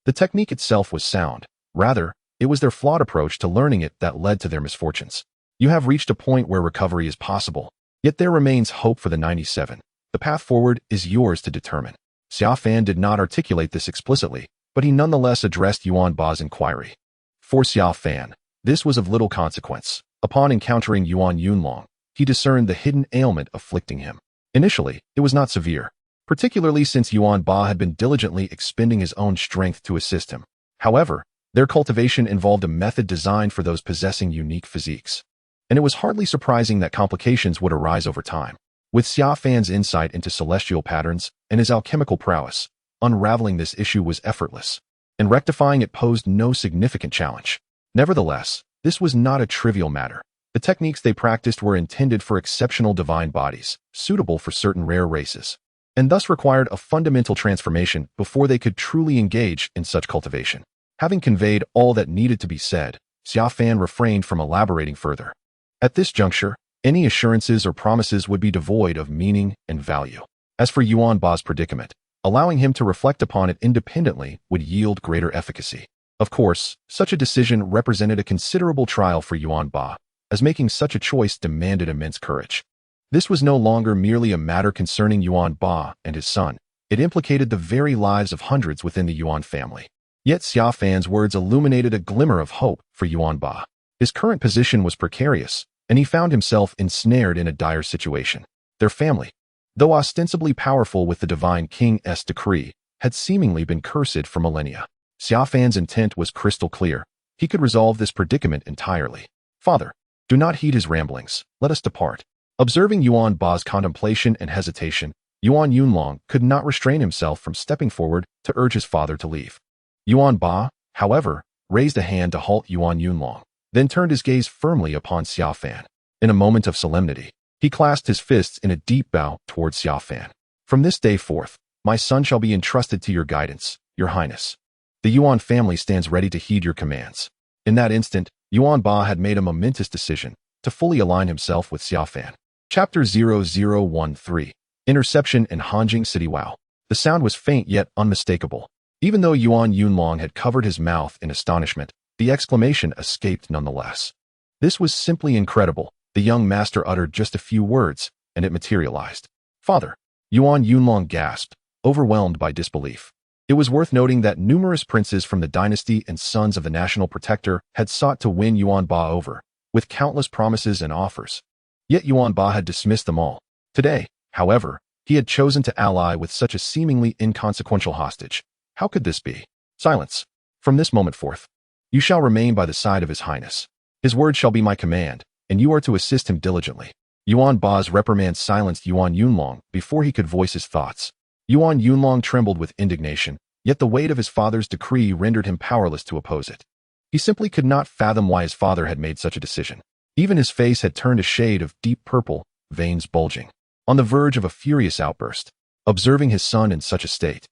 the technique itself was sound. Rather, it was their flawed approach to learning it that led to their misfortunes. You have reached a point where recovery is possible, yet there remains hope for the 97. The path forward is yours to determine. Xia Fan did not articulate this explicitly, but he nonetheless addressed Yuan Ba's inquiry. For Xia Fan, this was of little consequence. Upon encountering Yuan Yunlong, he discerned the hidden ailment afflicting him. Initially, it was not severe, particularly since Yuan Ba had been diligently expending his own strength to assist him. However, their cultivation involved a method designed for those possessing unique physiques, and it was hardly surprising that complications would arise over time. With Xia Fan's insight into celestial patterns and his alchemical prowess, unraveling this issue was effortless, and rectifying it posed no significant challenge. Nevertheless, this was not a trivial matter. The techniques they practiced were intended for exceptional divine bodies, suitable for certain rare races, and thus required a fundamental transformation before they could truly engage in such cultivation. Having conveyed all that needed to be said, Xia Fan refrained from elaborating further. At this juncture, any assurances or promises would be devoid of meaning and value. As for Yuan Ba's predicament, allowing him to reflect upon it independently would yield greater efficacy. Of course, such a decision represented a considerable trial for Yuan Ba, as making such a choice demanded immense courage. This was no longer merely a matter concerning Yuan Ba and his son. It implicated the very lives of hundreds within the Yuan family. Yet Xia Fan's words illuminated a glimmer of hope for Yuan Ba. His current position was precarious, and he found himself ensnared in a dire situation. Their family, though ostensibly powerful with the Divine King's decree, had seemingly been cursed for millennia. Xia Fan's intent was crystal clear. He could resolve this predicament entirely. Father, do not heed his ramblings. Let us depart. Observing Yuan Ba's contemplation and hesitation, Yuan Yunlong could not restrain himself from stepping forward to urge his father to leave. Yuan Ba, however, raised a hand to halt Yuan Yunlong, then turned his gaze firmly upon Xia Fan. In a moment of solemnity, he clasped his fists in a deep bow towards Xia Fan. From this day forth, my son shall be entrusted to your guidance. Your Highness. The Yuan family stands ready to heed your commands. In that instant, Yuan Ba had made a momentous decision to fully align himself with Xiaofan. Chapter 0013. Interception in Hanjing City. Wow. The sound was faint yet unmistakable. Even though Yuan Yunlong had covered his mouth in astonishment, the exclamation escaped nonetheless. This was simply incredible. The young master uttered just a few words, and it materialized. Father. Yuan Yunlong gasped, overwhelmed by disbelief. It was worth noting that numerous princes from the dynasty and sons of the national protector had sought to win Yuan Ba over, with countless promises and offers. Yet Yuan Ba had dismissed them all. Today, however, he had chosen to ally with such a seemingly inconsequential hostage. How could this be? Silence. From this moment forth, you shall remain by the side of His Highness. His word shall be my command, and you are to assist him diligently. Yuan Ba's reprimand silenced Yuan Yunlong before he could voice his thoughts. Yuan Yunlong trembled with indignation, yet the weight of his father's decree rendered him powerless to oppose it. He simply could not fathom why his father had made such a decision. Even his face had turned a shade of deep purple, veins bulging. On the verge of a furious outburst, observing his son in such a state,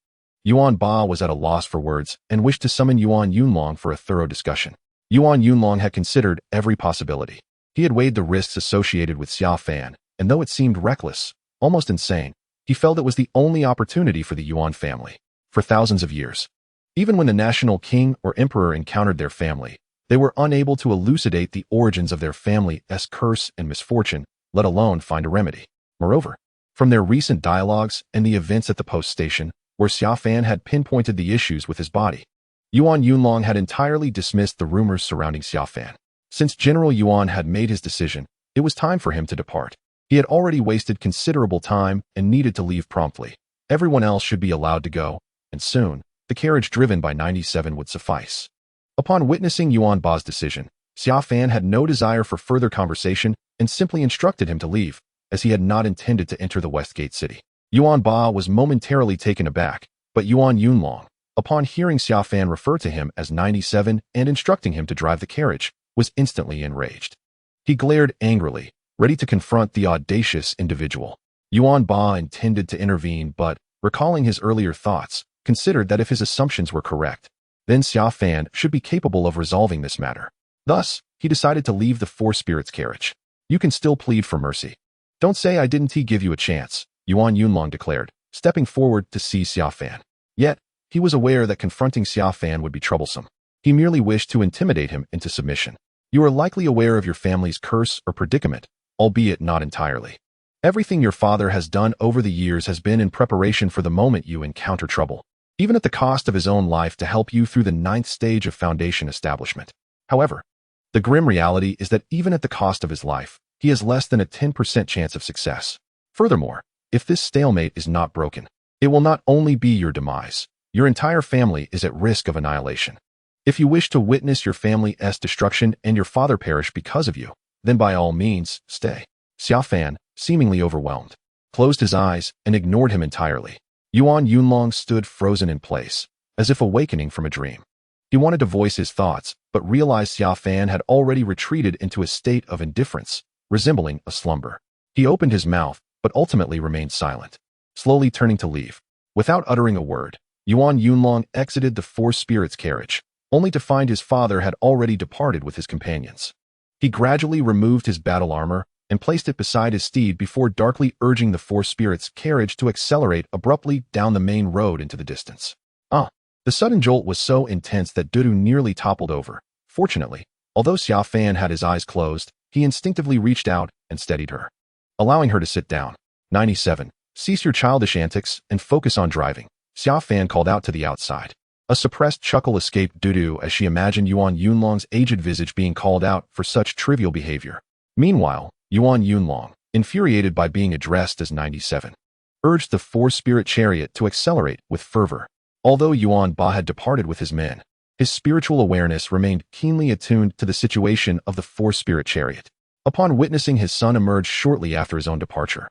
Yuan Ba was at a loss for words and wished to summon Yuan Yunlong for a thorough discussion. Yuan Yunlong had considered every possibility. He had weighed the risks associated with Xiaofan, and though it seemed reckless, almost insane, he felt it was the only opportunity for the Yuan family. For thousands of years, even when the national king or emperor encountered their family, they were unable to elucidate the origins of their family's curse and misfortune, let alone find a remedy. Moreover, from their recent dialogues and the events at the post station, where Xiaofan had pinpointed the issues with his body, Yuan Yunlong had entirely dismissed the rumors surrounding Xiaofan. Since General Yuan had made his decision, it was time for him to depart. He had already wasted considerable time and needed to leave promptly. Everyone else should be allowed to go, and soon, the carriage driven by 97 would suffice. Upon witnessing Yuan Ba's decision, Xiaofan had no desire for further conversation and simply instructed him to leave, as he had not intended to enter the West Gate city. Yuan Ba was momentarily taken aback, but Yuan Yunlong, upon hearing Xiaofan refer to him as 97 and instructing him to drive the carriage, was instantly enraged. He glared angrily, ready to confront the audacious individual. Yuan Ba intended to intervene but, recalling his earlier thoughts, considered that if his assumptions were correct, then Xiaofan should be capable of resolving this matter. Thus, he decided to leave the Four Spirits carriage. You can still plead for mercy. Don't say I didn't give you a chance, Yuan Yunlong declared, stepping forward to seize Xiaofan. Yet, he was aware that confronting Xiaofan would be troublesome. He merely wished to intimidate him into submission. You are likely aware of your family's curse or predicament, albeit not entirely. Everything your father has done over the years has been in preparation for the moment you encounter trouble, even at the cost of his own life to help you through the 9th stage of foundation establishment. However, the grim reality is that even at the cost of his life, he has less than a 10% chance of success. Furthermore, if this stalemate is not broken, it will not only be your demise, your entire family is at risk of annihilation. If you wish to witness your family's destruction and your father perish because of you, then by all means, stay. Xiaofan, seemingly overwhelmed, closed his eyes and ignored him entirely. Yuan Yunlong stood frozen in place, as if awakening from a dream. He wanted to voice his thoughts, but realized Xiaofan had already retreated into a state of indifference, resembling a slumber. He opened his mouth, but ultimately remained silent, slowly turning to leave. Without uttering a word, Yuan Yunlong exited the Four Spirits carriage, only to find his father had already departed with his companions. He gradually removed his battle armor and placed it beside his steed before darkly urging the Four Spirits carriage to accelerate abruptly down the main road into the distance. The sudden jolt was so intense that Dudu nearly toppled over. Fortunately, although Xiaofan had his eyes closed, he instinctively reached out and steadied her, allowing her to sit down. 97. Cease your childish antics and focus on driving, Xiaofan called out to the outside. A suppressed chuckle escaped Dudu as she imagined Yuan Yunlong's aged visage being called out for such trivial behavior. Meanwhile, Yuan Yunlong, infuriated by being addressed as 97, urged the Four-Spirit chariot to accelerate with fervor. Although Yuan Ba had departed with his men, his spiritual awareness remained keenly attuned to the situation of the Four-Spirit chariot. Upon witnessing his son emerge shortly after his own departure,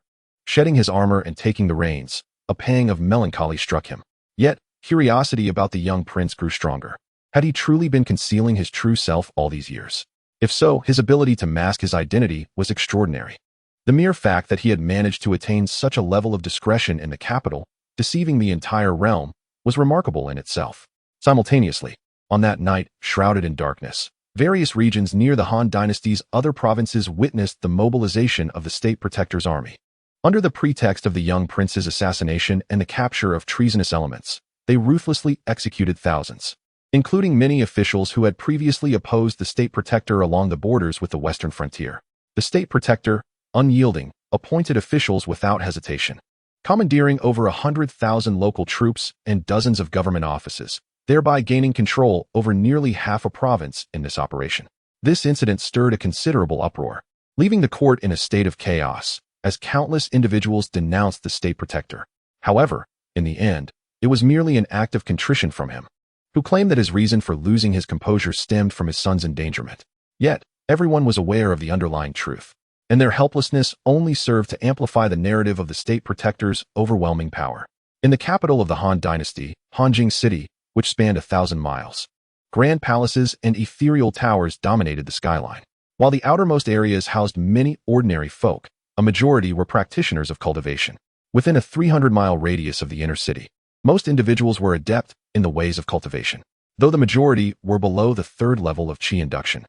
shedding his armor and taking the reins, a pang of melancholy struck him. Yet, curiosity about the young prince grew stronger. Had he truly been concealing his true self all these years? If so, his ability to mask his identity was extraordinary. The mere fact that he had managed to attain such a level of discretion in the capital, deceiving the entire realm, was remarkable in itself. Simultaneously, on that night, shrouded in darkness, various regions near the Han dynasty's other provinces witnessed the mobilization of the state protector's army. Under the pretext of the young prince's assassination and the capture of treasonous elements, they ruthlessly executed thousands, including many officials who had previously opposed the state protector along the borders with the western frontier. The state protector, unyielding, appointed officials without hesitation, commandeering over 100,000 local troops and dozens of government offices, thereby gaining control over nearly half a province in this operation. This incident stirred a considerable uproar, leaving the court in a state of chaos, as countless individuals denounced the state protector. However, in the end, it was merely an act of contrition from him, who claimed that his reason for losing his composure stemmed from his son's endangerment. Yet, everyone was aware of the underlying truth, and their helplessness only served to amplify the narrative of the state protector's overwhelming power. In the capital of the Han dynasty, Hanjing City, which spanned 1,000 miles, grand palaces and ethereal towers dominated the skyline. While the outermost areas housed many ordinary folk, a majority were practitioners of cultivation. Within a 300-mile radius of the inner city, most individuals were adept in the ways of cultivation, though the majority were below the third level of qi induction.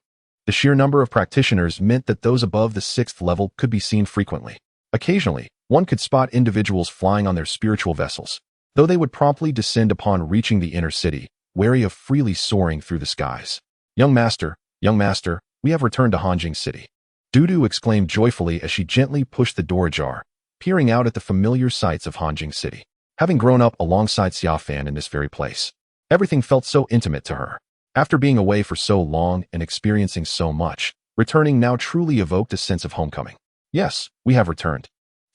The sheer number of practitioners meant that those above the sixth level could be seen frequently. Occasionally, one could spot individuals flying on their spiritual vessels, though they would promptly descend upon reaching the inner city, wary of freely soaring through the skies. Young master, we have returned to Hanjing City," Dudu exclaimed joyfully as she gently pushed the door ajar, peering out at the familiar sights of Hanjing City. Having grown up alongside Xiaofan in this very place, everything felt so intimate to her. After being away for so long and experiencing so much, returning now truly evoked a sense of homecoming. "Yes, we have returned,"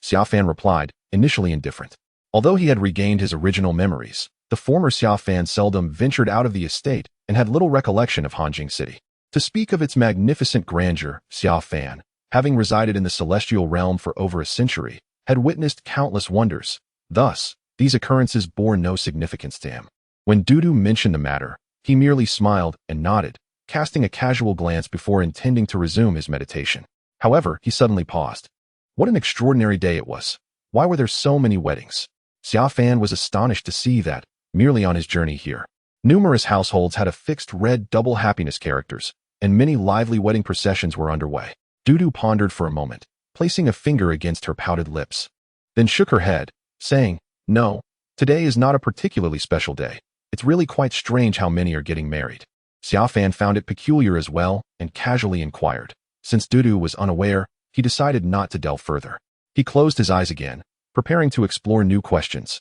Xiaofan replied, initially indifferent. Although he had regained his original memories, the former Xiaofan seldom ventured out of the estate and had little recollection of Hanjing City. To speak of its magnificent grandeur, Xiaofan, having resided in the celestial realm for over a century, had witnessed countless wonders. Thus, these occurrences bore no significance to him. When Dudu mentioned the matter, he merely smiled and nodded, casting a casual glance before intending to resume his meditation. However, he suddenly paused. What an extraordinary day it was. Why were there so many weddings? Xiaofan was astonished to see that, merely on his journey here, numerous households had affixed red double happiness characters, and many lively wedding processions were underway. Dudu pondered for a moment, placing a finger against her pouted lips, then shook her head, saying, "No, today is not a particularly special day. It's really quite strange how many are getting married." Xiaofan found it peculiar as well and casually inquired. Since Dudu was unaware, he decided not to delve further. He closed his eyes again, preparing to explore new questions.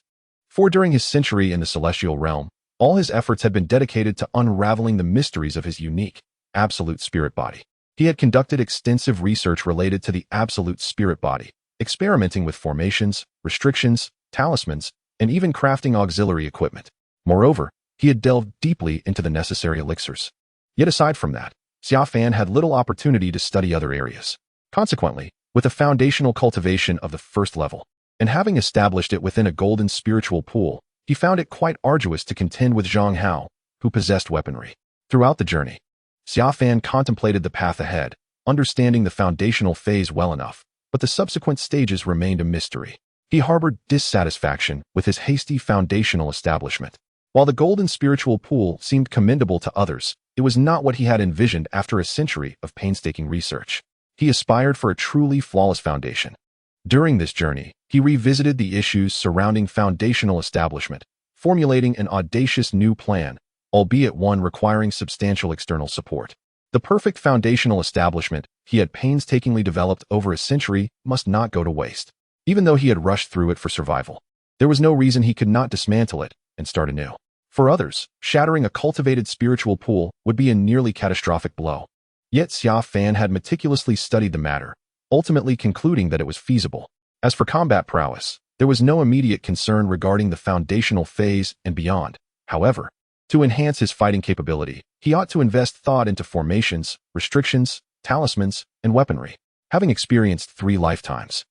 For during his century in the celestial realm, all his efforts had been dedicated to unraveling the mysteries of his unique, absolute spirit body. He had conducted extensive research related to the absolute spirit body, experimenting with formations, restrictions, talismans, and even crafting auxiliary equipment. Moreover, he had delved deeply into the necessary elixirs. Yet aside from that, Xiaofan had little opportunity to study other areas. Consequently, with a foundational cultivation of the first level, and having established it within a golden spiritual pool, he found it quite arduous to contend with Zhang Hao, who possessed weaponry. Throughout the journey, Xiaofan contemplated the path ahead, understanding the foundational phase well enough, but the subsequent stages remained a mystery. He harbored dissatisfaction with his hasty foundational establishment. While the golden spiritual pool seemed commendable to others, it was not what he had envisioned after a century of painstaking research. He aspired for a truly flawless foundation. During this journey, he revisited the issues surrounding foundational establishment, formulating an audacious new plan, albeit one requiring substantial external support. The perfect foundational establishment he had painstakingly developed over a century must not go to waste. Even though he had rushed through it for survival, there was no reason he could not dismantle it and start anew. For others, shattering a cultivated spiritual pool would be a nearly catastrophic blow. Yet Xiaofan had meticulously studied the matter, ultimately concluding that it was feasible. As for combat prowess, there was no immediate concern regarding the foundational phase and beyond. However, to enhance his fighting capability, he ought to invest thought into formations, restrictions, talismans, and weaponry. Having experienced 3 lifetimes,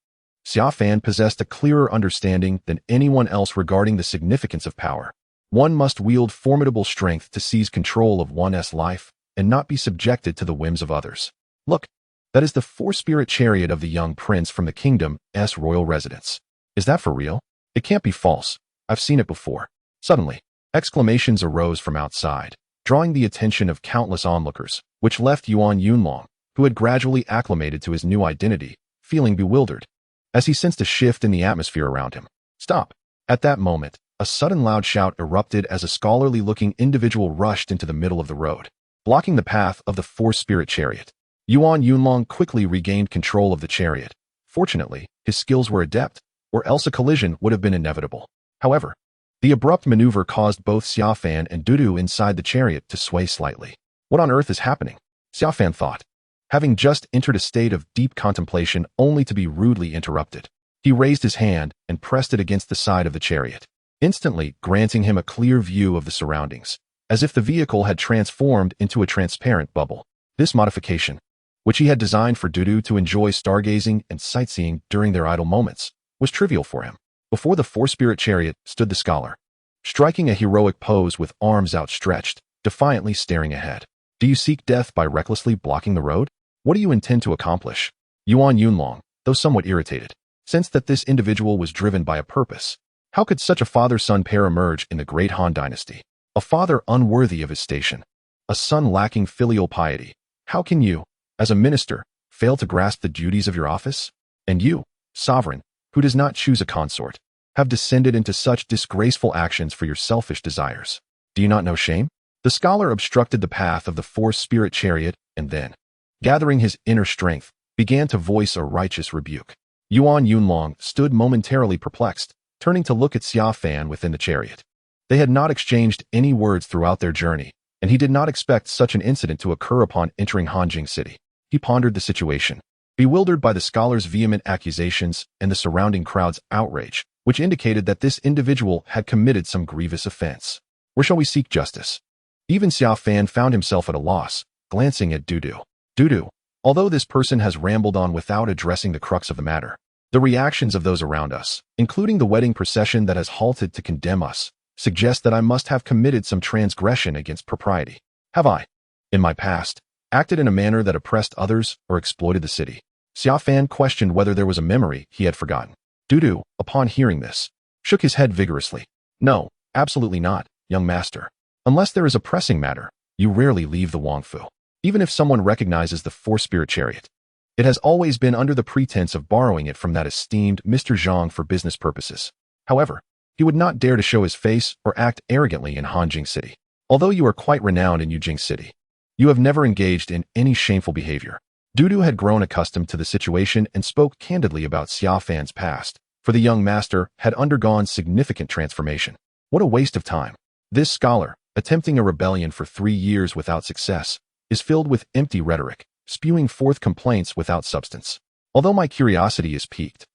Xiaofan possessed a clearer understanding than anyone else regarding the significance of power. One must wield formidable strength to seize control of one's life and not be subjected to the whims of others. Look, that is the 4-spirit chariot of the young prince from the kingdom's royal residence. Is that for real? It can't be false. I've seen it before. Suddenly, exclamations arose from outside, drawing the attention of countless onlookers, which left Yuan Yunlong, who had gradually acclimated to his new identity, feeling bewildered, as he sensed a shift in the atmosphere around him. Stop! At that moment, a sudden loud shout erupted as a scholarly-looking individual rushed into the middle of the road, blocking the path of the four-spirit chariot. Yuan Yunlong quickly regained control of the chariot. Fortunately, his skills were adept, or else a collision would have been inevitable. However, the abrupt maneuver caused both Xiaofan and Dudu inside the chariot to sway slightly. What on earth is happening? Xiaofan thought, having just entered a state of deep contemplation only to be rudely interrupted. He raised his hand and pressed it against the side of the chariot, instantly granting him a clear view of the surroundings, as if the vehicle had transformed into a transparent bubble. This modification, which he had designed for Dudu to enjoy stargazing and sightseeing during their idle moments, was trivial for him. Before the four-spirit chariot stood the scholar, striking a heroic pose with arms outstretched, defiantly staring ahead. Do you seek death by recklessly blocking the road? What do you intend to accomplish? Yuan Yunlong, though somewhat irritated, sensed that this individual was driven by a purpose. How could such a father-son pair emerge in the great Han dynasty? A father unworthy of his station, a son lacking filial piety. How can you, as a minister, fail to grasp the duties of your office? And you, sovereign, who does not choose a consort, have descended into such disgraceful actions for your selfish desires. Do you not know shame? The scholar obstructed the path of the four-spirit chariot and then, gathering his inner strength, began to voice a righteous rebuke. Yuan Yunlong stood momentarily perplexed, turning to look at Xiaofan within the chariot. They had not exchanged any words throughout their journey, and he did not expect such an incident to occur upon entering Hanjing City. He pondered the situation, bewildered by the scholar's vehement accusations and the surrounding crowd's outrage, which indicated that this individual had committed some grievous offense. Where shall we seek justice? Even Xiaofan found himself at a loss, glancing at Dudu. Dudu, although this person has rambled on without addressing the crux of the matter, the reactions of those around us, including the wedding procession that has halted to condemn us, suggest that I must have committed some transgression against propriety. Have I, in my past, acted in a manner that oppressed others or exploited the city? Xiaofan questioned whether there was a memory he had forgotten. Dudu, upon hearing this, shook his head vigorously. No, absolutely not, young master. Unless there is a pressing matter, you rarely leave the Wangfu. Even if someone recognizes the four-spirit chariot, it has always been under the pretense of borrowing it from that esteemed Mr. Zhang for business purposes. However, he would not dare to show his face or act arrogantly in Hanjing City. Although you are quite renowned in Yujing City, you have never engaged in any shameful behavior. Dudu had grown accustomed to the situation and spoke candidly about Xiaofan's past, for the young master had undergone significant transformation. What a waste of time. This scholar, attempting a rebellion for 3 years without success, is filled with empty rhetoric, spewing forth complaints without substance. Although my curiosity is piqued,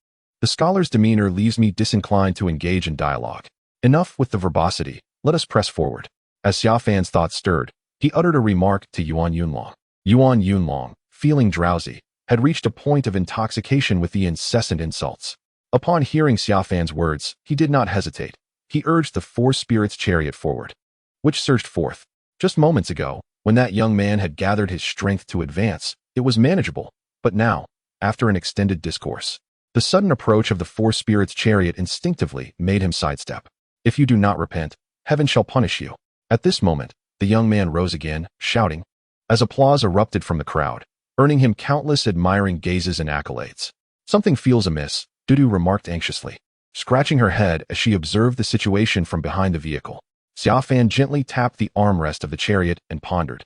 the scholar's demeanor leaves me disinclined to engage in dialogue. Enough with the verbosity, let us press forward. As Xiaofan's thoughts stirred, he uttered a remark to Yuan Yunlong. Yuan Yunlong, feeling drowsy, had reached a point of intoxication with the incessant insults. Upon hearing Xiaofan's words, he did not hesitate. He urged the four-spirits chariot forward, which surged forth. Just moments ago, when that young man had gathered his strength to advance, it was manageable, but now, after an extended discourse, the sudden approach of the four-spirits chariot instinctively made him sidestep. If you do not repent, heaven shall punish you. At this moment, the young man rose again, shouting, as applause erupted from the crowd, earning him countless admiring gazes and accolades. Something feels amiss, Dudu remarked anxiously, scratching her head as she observed the situation from behind the vehicle. Xiaofan gently tapped the armrest of the chariot and pondered.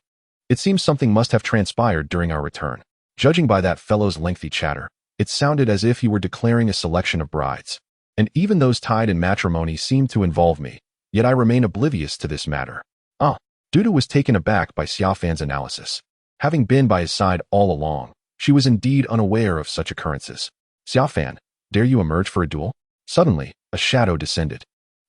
It seems something must have transpired during our return. Judging by that fellow's lengthy chatter, it sounded as if he were declaring a selection of brides. And even those tied in matrimony seemed to involve me, yet I remain oblivious to this matter. Dudu was taken aback by Xiaofan's analysis. Having been by his side all along, she was indeed unaware of such occurrences. Xiaofan, dare you emerge for a duel? Suddenly, a shadow descended,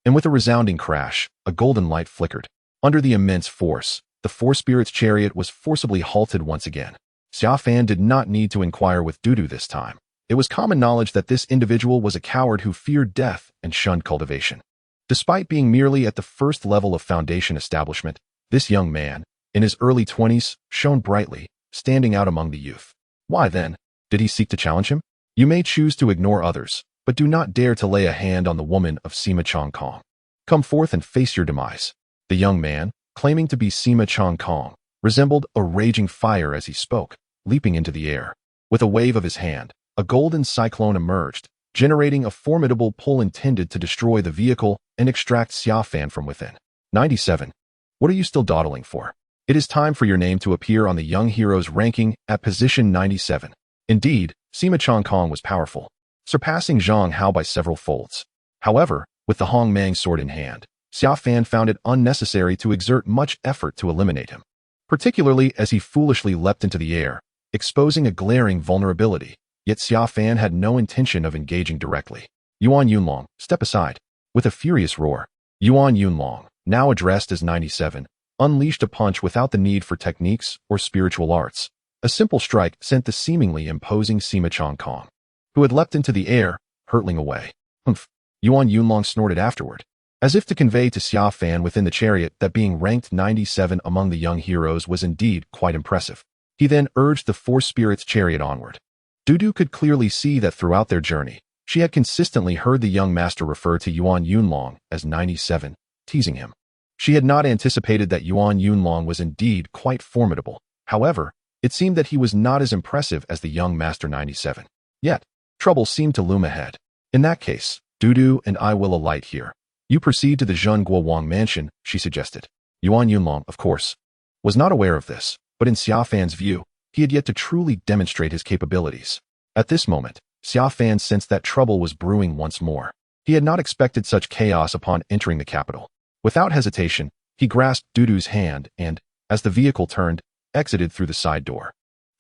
and with a resounding crash, a golden light flickered. Under the immense force, the four-spirits chariot was forcibly halted once again. Xiaofan did not need to inquire with Dudu this time. It was common knowledge that this individual was a coward who feared death and shunned cultivation. Despite being merely at the first level of foundation establishment, this young man, in his early 20s, shone brightly, standing out among the youth. Why then, did he seek to challenge him? You may choose to ignore others, but do not dare to lay a hand on the woman of Sima Chong Kong. Come forth and face your demise. The young man, claiming to be Sima Chong Kong, resembled a raging fire as he spoke, leaping into the air. With a wave of his hand, a golden cyclone emerged, generating a formidable pull intended to destroy the vehicle and extract Xia Fan from within. 97. What are you still dawdling for? It is time for your name to appear on the young hero's ranking at position 97. Indeed, Sima Chong Kong was powerful, surpassing Zhang Hao by several folds. However, with the Hong Mang sword in hand, Xia Fan found it unnecessary to exert much effort to eliminate him, particularly as he foolishly leapt into the air, exposing a glaring vulnerability. Yet Xia Fan had no intention of engaging directly. Yuan Yunlong, step aside. With a furious roar, Yuan Yunlong, now addressed as 97, unleashed a punch without the need for techniques or spiritual arts. A simple strike sent the seemingly imposing Sima Chong Kong, who had leapt into the air, hurtling away. Humph! Yuan Yunlong snorted afterward, as if to convey to Xia Fan within the chariot that being ranked 97 among the young heroes was indeed quite impressive. He then urged the four spirits chariot onward. Dudu could clearly see that throughout their journey, she had consistently heard the young master refer to Yuan Yunlong as 97, teasing him. She had not anticipated that Yuan Yunlong was indeed quite formidable. However, it seemed that he was not as impressive as the young master 97. Yet, trouble seemed to loom ahead. In that case, Dudu and I will alight here. You proceed to the Zhen Guowang mansion, she suggested. Yuan Yunlong, of course, was not aware of this, but in Xia Fan's view, he had yet to truly demonstrate his capabilities. At this moment, Xia Fan sensed that trouble was brewing once more. He had not expected such chaos upon entering the capital. Without hesitation, he grasped Dudu's hand and, as the vehicle turned, exited through the side door.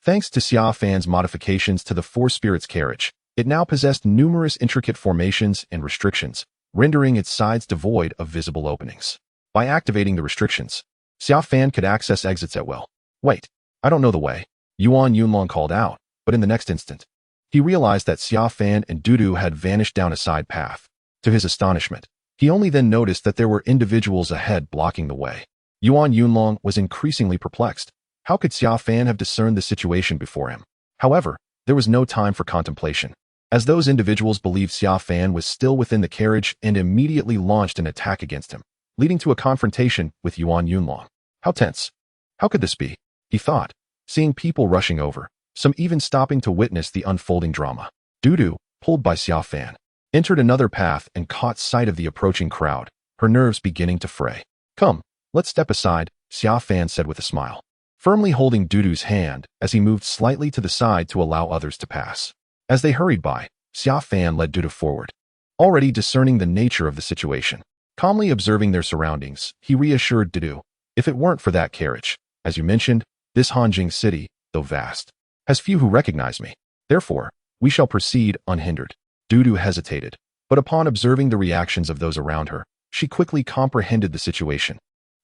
Thanks to Xia Fan's modifications to the Four Spirits carriage, it now possessed numerous intricate formations and restrictions, rendering its sides devoid of visible openings. By activating the restrictions, Xia Fan could access exits at will. Wait, I don't know the way, Yuan Yunlong called out, but in the next instant, he realized that Xia Fan and Dudu had vanished down a side path. To his astonishment, he only then noticed that there were individuals ahead blocking the way. Yuan Yunlong was increasingly perplexed. How could Xia Fan have discerned the situation before him? However, there was no time for contemplation, as those individuals believed Xia Fan was still within the carriage and immediately launched an attack against him, leading to a confrontation with Yuan Yunlong. How tense! How could this be? He thought, seeing people rushing over, some even stopping to witness the unfolding drama. Dudu, pulled by Xia Fan, entered another path and caught sight of the approaching crowd, her nerves beginning to fray. Come, let's step aside, Xia Fan said with a smile, firmly holding Dudu's hand as he moved slightly to the side to allow others to pass. As they hurried by, Xia Fan led Dudu forward, already discerning the nature of the situation. Calmly observing their surroundings, he reassured Dudu, if it weren't for that carriage, as you mentioned, this Hanjing city, though vast, has few who recognize me. Therefore, we shall proceed unhindered. Dudu hesitated, but upon observing the reactions of those around her, she quickly comprehended the situation.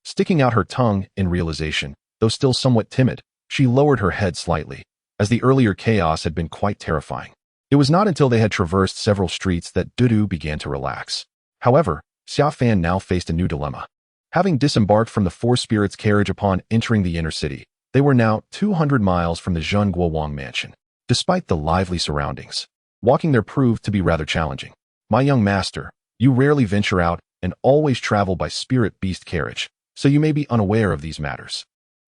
Sticking out her tongue in realization, though still somewhat timid, she lowered her head slightly, as the earlier chaos had been quite terrifying. It was not until they had traversed several streets that Dudu began to relax. However, Xia Fan now faced a new dilemma. Having disembarked from the Four Spirits carriage upon entering the inner city, they were now 200 miles from the Zhen Guowang mansion. Despite the lively surroundings, walking there proved to be rather challenging. My young master, you rarely venture out and always travel by spirit beast carriage, so you may be unaware of these matters.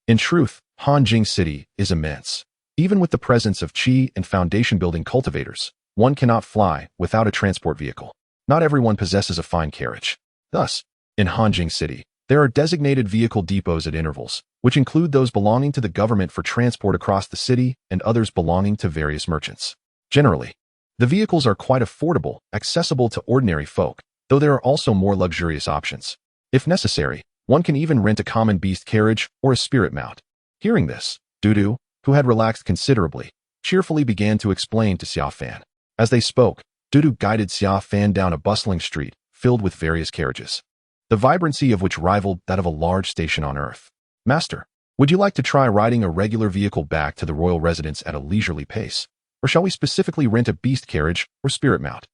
In truth, Hanjing City is immense. Even with the presence of qi and foundation-building cultivators, one cannot fly without a transport vehicle. Not everyone possesses a fine carriage. Thus, in Hanjing City, there are designated vehicle depots at intervals, which include those belonging to the government for transport across the city and others belonging to various merchants. Generally, the vehicles are quite affordable, accessible to ordinary folk, though there are also more luxurious options. If necessary, one can even rent a common beast carriage or a spirit mount. Hearing this, Dudu, who had relaxed considerably, cheerfully began to explain to Xia Fan. As they spoke, Dudu guided Xia Fan down a bustling street filled with various carriages, the vibrancy of which rivaled that of a large station on Earth. Master, would you like to try riding a regular vehicle back to the royal residence at a leisurely pace, or shall we specifically rent a beast carriage or spirit mount?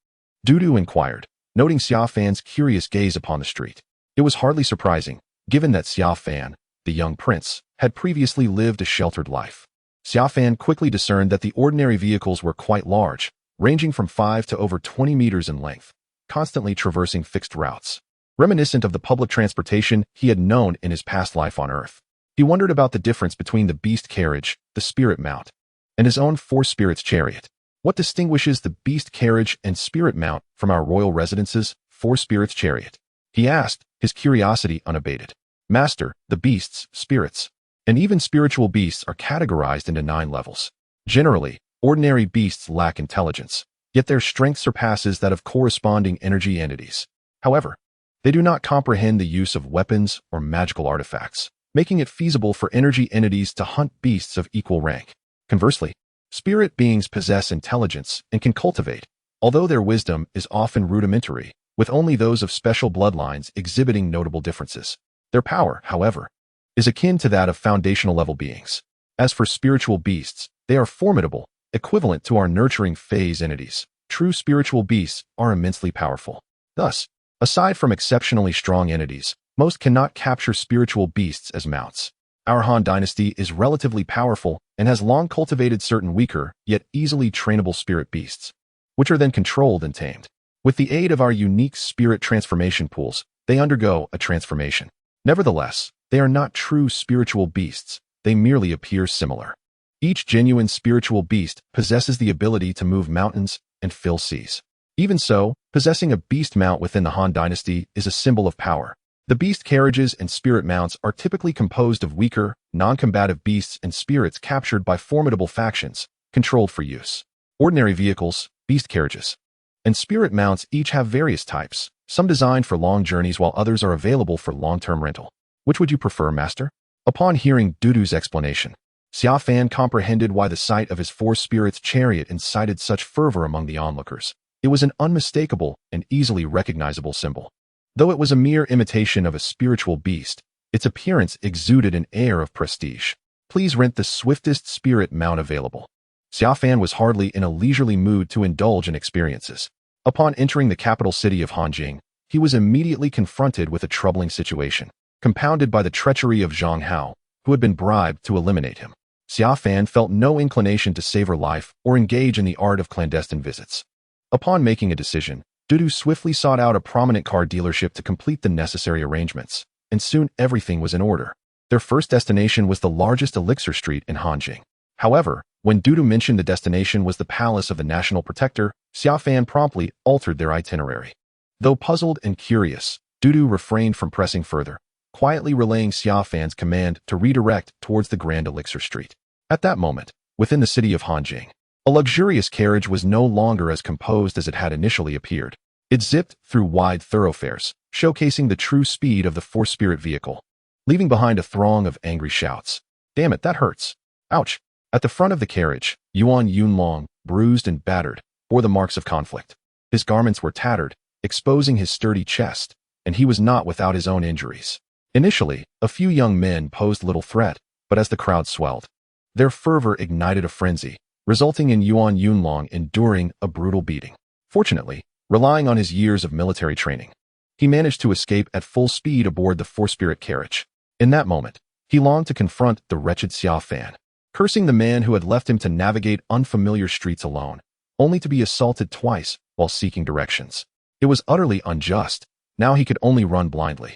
Dudu inquired, noting Xia Fan's curious gaze upon the street. It was hardly surprising, given that Xia Fan, the young prince, had previously lived a sheltered life. Xia Fan quickly discerned that the ordinary vehicles were quite large, ranging from 5 to over 20 meters in length, constantly traversing fixed routes. reminiscent of the public transportation he had known in his past life on Earth. He wondered about the difference between the beast carriage, the spirit mount, and his own four spirits chariot. What distinguishes the beast carriage and spirit mount from our royal residence's four spirits chariot? He asked, his curiosity unabated. Master, the beasts, spirits, and even spiritual beasts are categorized into 9 levels. Generally, ordinary beasts lack intelligence, yet their strength surpasses that of corresponding energy entities. However, they do not comprehend the use of weapons or magical artifacts, making it feasible for energy entities to hunt beasts of equal rank. Conversely, spirit beings possess intelligence and can cultivate, although their wisdom is often rudimentary, with only those of special bloodlines exhibiting notable differences. Their power, however, is akin to that of foundational-level beings. As for spiritual beasts, they are formidable, equivalent to our nurturing phase entities. True spiritual beasts are immensely powerful. Thus, aside from exceptionally strong entities, most cannot capture spiritual beasts as mounts. Our Han dynasty is relatively powerful and has long cultivated certain weaker, yet easily trainable spirit beasts, which are then controlled and tamed. With the aid of our unique spirit transformation pools, they undergo a transformation. Nevertheless, they are not true spiritual beasts, they merely appear similar. Each genuine spiritual beast possesses the ability to move mountains and fill seas. Even so, possessing a beast mount within the Han dynasty is a symbol of power. The beast carriages and spirit mounts are typically composed of weaker, non-combative beasts and spirits captured by formidable factions, controlled for use. Ordinary vehicles, beast carriages, and spirit mounts each have various types, some designed for long journeys while others are available for long-term rental. Which would you prefer, Master? Upon hearing Dudu's explanation, Xia Fan comprehended why the sight of his four spirits chariot incited such fervor among the onlookers. It was an unmistakable and easily recognizable symbol. Though it was a mere imitation of a spiritual beast, its appearance exuded an air of prestige. Please rent the swiftest spirit mount available. Xia Fan was hardly in a leisurely mood to indulge in experiences. Upon entering the capital city of Hanjing, he was immediately confronted with a troubling situation, compounded by the treachery of Zhang Hao, who had been bribed to eliminate him. Xia Fan felt no inclination to savor life or engage in the art of clandestine visits. Upon making a decision, Dudu swiftly sought out a prominent car dealership to complete the necessary arrangements, and soon everything was in order. Their first destination was the largest elixir street in Hanjing. However, when Dudu mentioned the destination was the palace of the national protector, Xia Fan promptly altered their itinerary. Though puzzled and curious, Dudu refrained from pressing further, quietly relaying Xia Fan's command to redirect towards the Grand Elixir Street. At that moment, within the city of Hanjing, a luxurious carriage was no longer as composed as it had initially appeared. It zipped through wide thoroughfares, showcasing the true speed of the four-spirit vehicle, leaving behind a throng of angry shouts. Damn it, that hurts. Ouch. At the front of the carriage, Yuan Yunlong, bruised and battered, bore the marks of conflict. His garments were tattered, exposing his sturdy chest, and he was not without his own injuries. Initially, a few young men posed little threat, but as the crowd swelled, their fervor ignited a frenzy, resulting in Yuan Yunlong enduring a brutal beating. Fortunately, relying on his years of military training, he managed to escape at full speed aboard the four-spirit carriage. In that moment, he longed to confront the wretched Xia Fan, cursing the man who had left him to navigate unfamiliar streets alone, only to be assaulted twice while seeking directions. It was utterly unjust. Now he could only run blindly.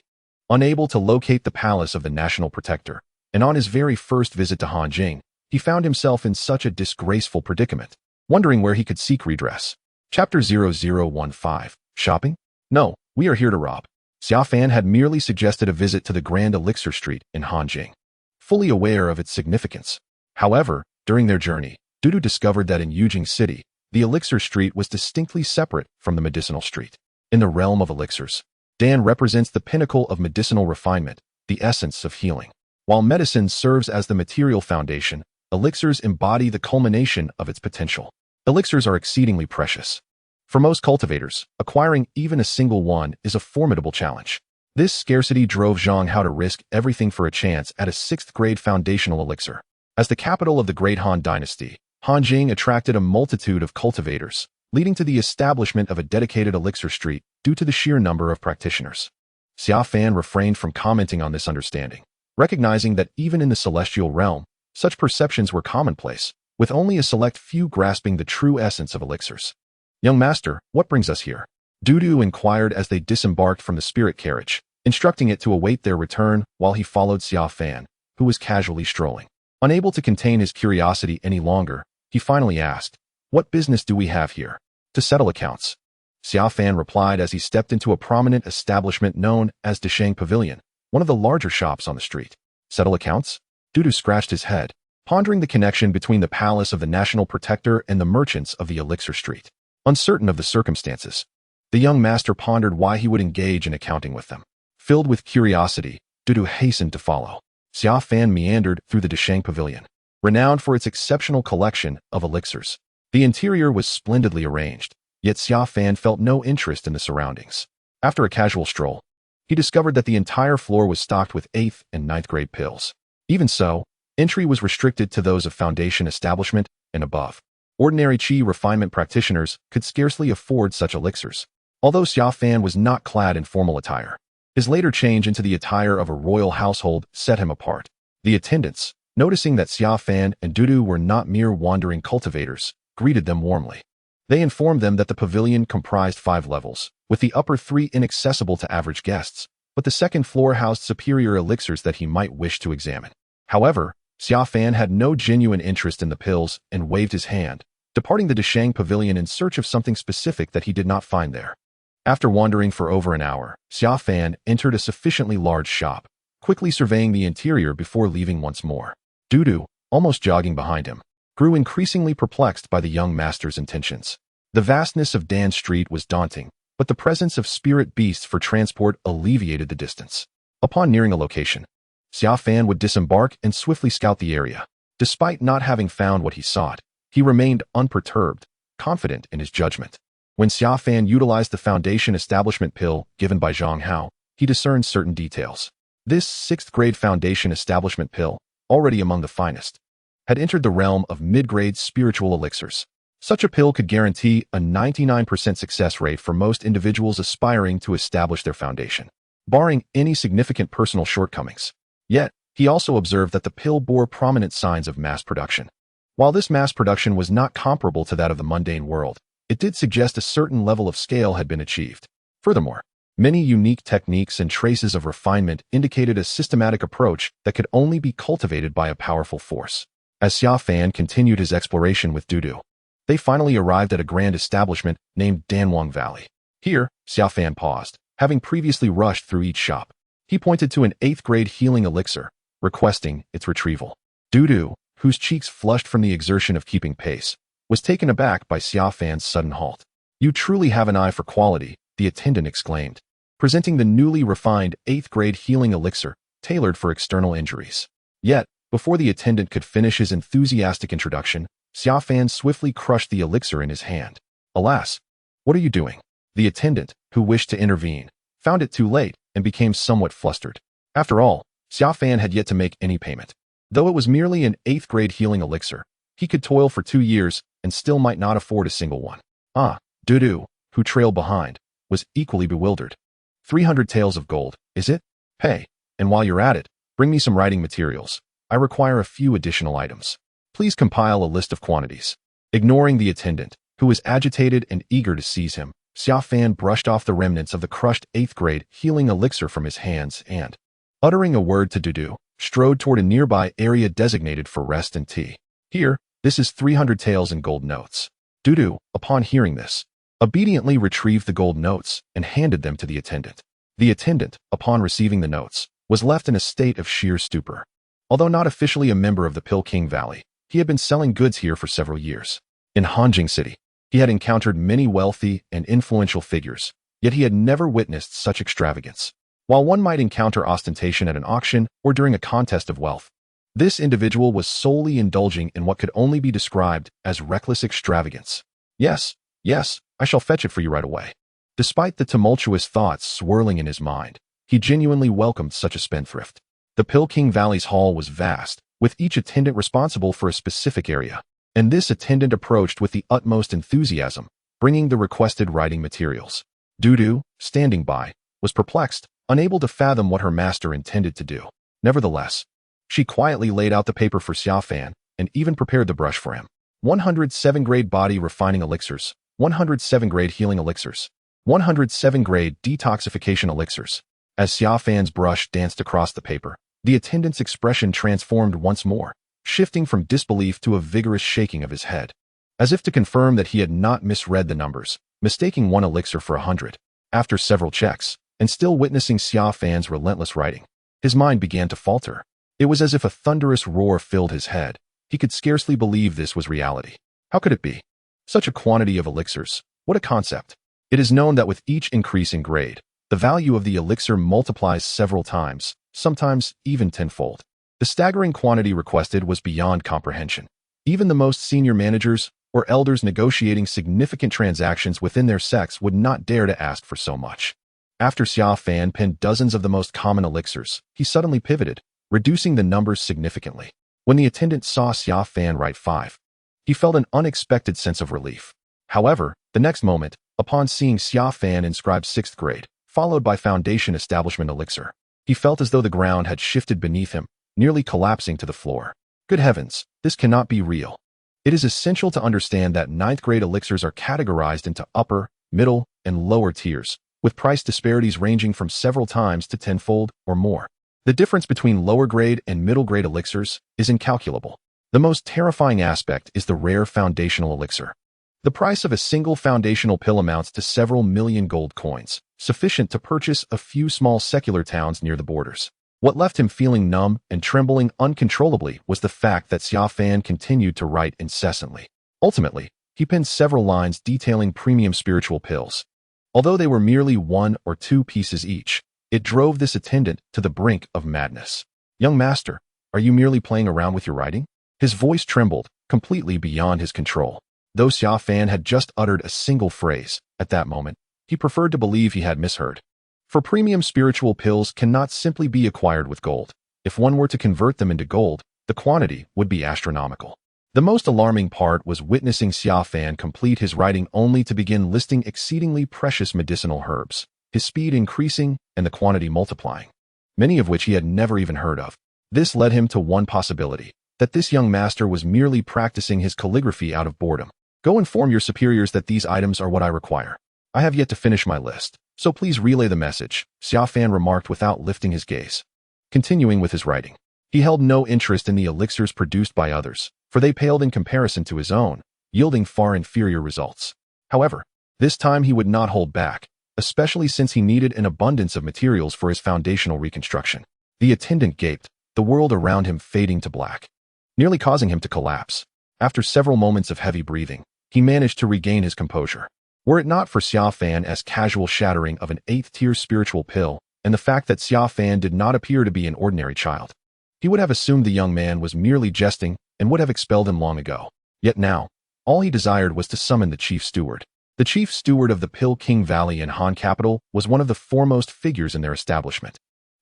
Unable to locate the palace of the national protector, and on his very first visit to Hanjing, he found himself in such a disgraceful predicament, wondering where he could seek redress. Chapter 0015. Shopping? No, we are here to rob. Xia Fan had merely suggested a visit to the Grand Elixir Street in Hanjing, fully aware of its significance. However, during their journey, Dudu discovered that in Yujing City, the Elixir Street was distinctly separate from the Medicinal Street. In the realm of elixirs, Dan represents the pinnacle of medicinal refinement, the essence of healing. While medicine serves as the material foundation, elixirs embody the culmination of its potential. Elixirs are exceedingly precious. For most cultivators, acquiring even a single one is a formidable challenge. This scarcity drove Zhang Hao to risk everything for a chance at a 6th-grade foundational elixir. As the capital of the Great Han Dynasty, Hanjing attracted a multitude of cultivators, leading to the establishment of a dedicated elixir street due to the sheer number of practitioners. Xia Fan refrained from commenting on this understanding, recognizing that even in the celestial realm, such perceptions were commonplace, with only a select few grasping the true essence of elixirs. Young master, what brings us here? Dudu inquired as they disembarked from the spirit carriage, instructing it to await their return while he followed Xia Fan, who was casually strolling. Unable to contain his curiosity any longer, he finally asked, "What business do we have here?" "To settle accounts," Xia Fan replied as he stepped into a prominent establishment known as Desheng Pavilion, one of the larger shops on the street. "Settle accounts?" Dudu scratched his head, pondering the connection between the palace of the National Protector and the merchants of the Elixir Street. Uncertain of the circumstances, the young master pondered why he would engage in accounting with them. Filled with curiosity, Dudu hastened to follow. Xia Fan meandered through the Desheng Pavilion, renowned for its exceptional collection of elixirs. The interior was splendidly arranged, yet Xia Fan felt no interest in the surroundings. After a casual stroll, he discovered that the entire floor was stocked with 8th and 9th grade pills. Even so, entry was restricted to those of foundation establishment and above. Ordinary qi refinement practitioners could scarcely afford such elixirs. Although Xia Fan was not clad in formal attire, his later change into the attire of a royal household set him apart. The attendants, noticing that Xia Fan and Dudu were not mere wandering cultivators, greeted them warmly. They informed them that the pavilion comprised 5 levels, with the upper 3 inaccessible to average guests, but the second floor housed superior elixirs that he might wish to examine. However, Xia Fan had no genuine interest in the pills and waved his hand, departing the Desheng Pavilion in search of something specific that he did not find there. After wandering for over an hour, Xia Fan entered a sufficiently large shop, quickly surveying the interior before leaving once more. Dudu, almost jogging behind him, grew increasingly perplexed by the young master's intentions. The vastness of Dan Street was daunting, but the presence of spirit beasts for transport alleviated the distance. Upon nearing a location, Xia Fan would disembark and swiftly scout the area. Despite not having found what he sought, he remained unperturbed, confident in his judgment. When Xia Fan utilized the foundation establishment pill given by Zhang Hao, he discerned certain details. This 6th grade foundation establishment pill, already among the finest, had entered the realm of mid-grade spiritual elixirs. Such a pill could guarantee a 99% success rate for most individuals aspiring to establish their foundation, barring any significant personal shortcomings. Yet, he also observed that the pill bore prominent signs of mass production. While this mass production was not comparable to that of the mundane world, it did suggest a certain level of scale had been achieved. Furthermore, many unique techniques and traces of refinement indicated a systematic approach that could only be cultivated by a powerful force. As Xia Fan continued his exploration with Dudu, they finally arrived at a grand establishment named Danwang Valley. Here, Xia Fan paused, having previously rushed through each shop. He pointed to an 8th grade healing elixir, requesting its retrieval. Dudu, whose cheeks flushed from the exertion of keeping pace, was taken aback by Xia Fan's sudden halt. "You truly have an eye for quality," the attendant exclaimed, presenting the newly refined 8th grade healing elixir, tailored for external injuries. Yet, before the attendant could finish his enthusiastic introduction, Xia Fan swiftly crushed the elixir in his hand. "Alas, what are you doing?" The attendant, who wished to intervene, found it too late and became somewhat flustered. After all, Xia Fan had yet to make any payment. Though it was merely an 8th grade healing elixir, he could toil for 2 years and still might not afford a single one. Dudu, who trailed behind, was equally bewildered. 300 taels of gold, is it? Pay, and while you're at it, bring me some writing materials. I require a few additional items. Please compile a list of quantities. Ignoring the attendant, who was agitated and eager to seize him, Xia Fan brushed off the remnants of the crushed 8th grade healing elixir from his hands and, uttering a word to Dudu, strode toward a nearby area designated for rest and tea. "Here, this is 300 taels in gold notes." Dudu, upon hearing this, obediently retrieved the gold notes and handed them to the attendant. The attendant, upon receiving the notes, was left in a state of sheer stupor. Although not officially a member of the Pill King Valley, he had been selling goods here for several years. In Hanjing City, he had encountered many wealthy and influential figures, yet he had never witnessed such extravagance. While one might encounter ostentation at an auction or during a contest of wealth, this individual was solely indulging in what could only be described as reckless extravagance. Yes, I shall fetch it for you right away." Despite the tumultuous thoughts swirling in his mind, he genuinely welcomed such a spendthrift. The Pill King Valley's hall was vast, with each attendant responsible for a specific area, and this attendant approached with the utmost enthusiasm, bringing the requested writing materials. Dudu, standing by, was perplexed, unable to fathom what her master intended to do. Nevertheless, she quietly laid out the paper for Xia Fan and even prepared the brush for him. 107 grade body refining elixirs, 107 grade healing elixirs. 107 grade detoxification elixirs. As Xia Fan's brush danced across the paper, the attendant's expression transformed once more, shifting from disbelief to a vigorous shaking of his head, as if to confirm that he had not misread the numbers, mistaking one elixir for 100. After several checks, and still witnessing Xia Fan's relentless writing, his mind began to falter. It was as if a thunderous roar filled his head. He could scarcely believe this was reality. How could it be? Such a quantity of elixirs. What a concept. It is known that with each increase in grade, the value of the elixir multiplies several times, sometimes even tenfold. The staggering quantity requested was beyond comprehension. Even the most senior managers or elders negotiating significant transactions within their sects would not dare to ask for so much. After Xia Fan penned dozens of the most common elixirs, he suddenly pivoted, reducing the numbers significantly. When the attendant saw Xia Fan write 5, he felt an unexpected sense of relief. However, the next moment, upon seeing Xia Fan inscribe 6th grade, followed by Foundation Establishment Elixir, he felt as though the ground had shifted beneath him, nearly collapsing to the floor. Good heavens, this cannot be real. It is essential to understand that 9th grade elixirs are categorized into upper, middle, and lower tiers, with price disparities ranging from several times to tenfold or more. The difference between lower grade and middle grade elixirs is incalculable. The most terrifying aspect is the rare foundational elixir. The price of a single foundational pill amounts to several million gold coins, sufficient to purchase a few small secular towns near the borders. What left him feeling numb and trembling uncontrollably was the fact that Xia Fan continued to write incessantly. Ultimately, he penned several lines detailing premium spiritual pills. Although they were merely 1 or 2 pieces each, it drove this attendant to the brink of madness. "Young master, are you merely playing around with your writing?" His voice trembled, completely beyond his control. Though Xia Fan had just uttered a single phrase, at that moment, he preferred to believe he had misheard. For premium spiritual pills cannot simply be acquired with gold. If one were to convert them into gold, the quantity would be astronomical. The most alarming part was witnessing Xia Fan complete his writing only to begin listing exceedingly precious medicinal herbs, his speed increasing and the quantity multiplying, many of which he had never even heard of. This led him to one possibility, that this young master was merely practicing his calligraphy out of boredom. "Go inform your superiors that these items are what I require. I have yet to finish my list, so please relay the message," Xia Fan remarked without lifting his gaze. Continuing with his writing, he held no interest in the elixirs produced by others, for they paled in comparison to his own, yielding far inferior results. However, this time he would not hold back, especially since he needed an abundance of materials for his foundational reconstruction. The attendant gaped, the world around him fading to black, nearly causing him to collapse. After several moments of heavy breathing, he managed to regain his composure. Were it not for Xia Fan's casual shattering of an 8th-tier spiritual pill, and the fact that Xia Fan did not appear to be an ordinary child, he would have assumed the young man was merely jesting and would have expelled him long ago. Yet now, all he desired was to summon the chief steward. The chief steward of the Pill King Valley in Han Capital was one of the foremost figures in their establishment.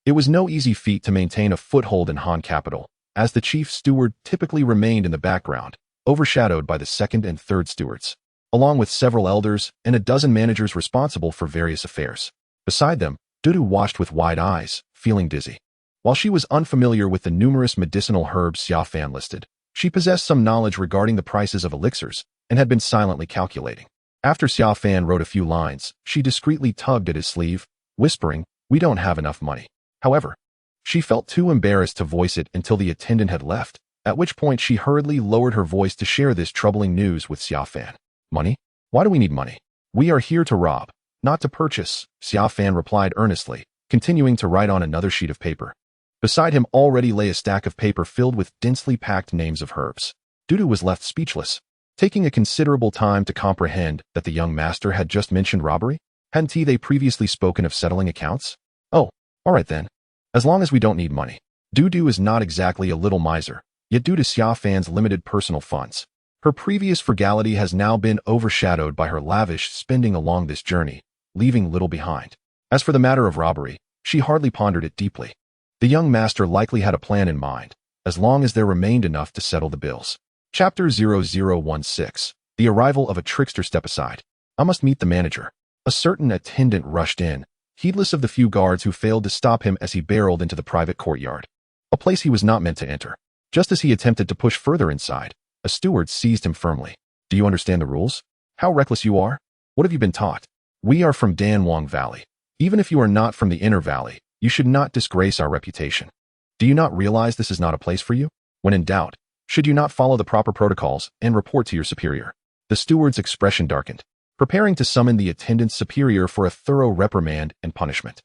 It was no easy feat to maintain a foothold in Han Capital, as the chief steward typically remained in the background, overshadowed by the 2nd and 3rd stewards, along with several elders and a dozen managers responsible for various affairs. Beside them, Dudu watched with wide eyes, feeling dizzy. While she was unfamiliar with the numerous medicinal herbs Xia Fan listed, she possessed some knowledge regarding the prices of elixirs and had been silently calculating. After Xia Fan wrote a few lines, she discreetly tugged at his sleeve, whispering, "We don't have enough money." However, she felt too embarrassed to voice it until the attendant had left, at which point she hurriedly lowered her voice to share this troubling news with Xia Fan. "Money? Why do we need money? We are here to rob, not to purchase," Xia Fan replied earnestly, continuing to write on another sheet of paper. Beside him already lay a stack of paper filled with densely packed names of herbs. Dudu was left speechless, taking a considerable time to comprehend that the young master had just mentioned robbery. Hadn't they previously spoken of settling accounts? Oh, all right then. As long as we don't need money. Dudu is not exactly a little miser, yet due to Xia Fan's limited personal funds, her previous frugality has now been overshadowed by her lavish spending along this journey, leaving little behind. As for the matter of robbery, she hardly pondered it deeply. The young master likely had a plan in mind, as long as there remained enough to settle the bills. Chapter 0016. The arrival of a trickster. Step aside. I must meet the manager. A certain attendant rushed in, heedless of the few guards who failed to stop him as he barreled into the private courtyard, a place he was not meant to enter. Just as he attempted to push further inside, a steward seized him firmly. "Do you understand the rules? How reckless you are! What have you been taught?" We are from Danwang Valley. Even if you are not from the inner valley, you should not disgrace our reputation. Do you not realize this is not a place for you? When in doubt, should you not follow the proper protocols and report to your superior? The steward's expression darkened, preparing to summon the attendant's superior for a thorough reprimand and punishment.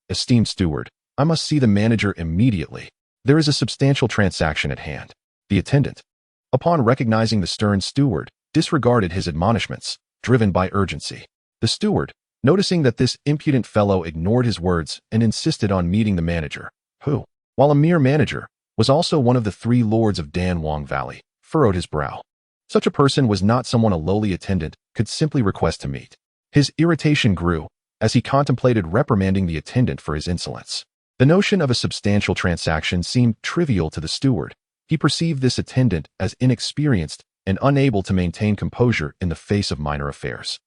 Esteemed steward, I must see the manager immediately. There is a substantial transaction at hand. The attendant, upon recognizing the stern steward, disregarded his admonishments, driven by urgency. The steward, noticing that this impudent fellow ignored his words and insisted on meeting the manager, who, while a mere manager, was also one of the 3 lords of Danwang Valley, furrowed his brow. Such a person was not someone a lowly attendant could simply request to meet. His irritation grew as he contemplated reprimanding the attendant for his insolence. The notion of a substantial transaction seemed trivial to the steward. He perceived this attendant as inexperienced and unable to maintain composure in the face of minor affairs.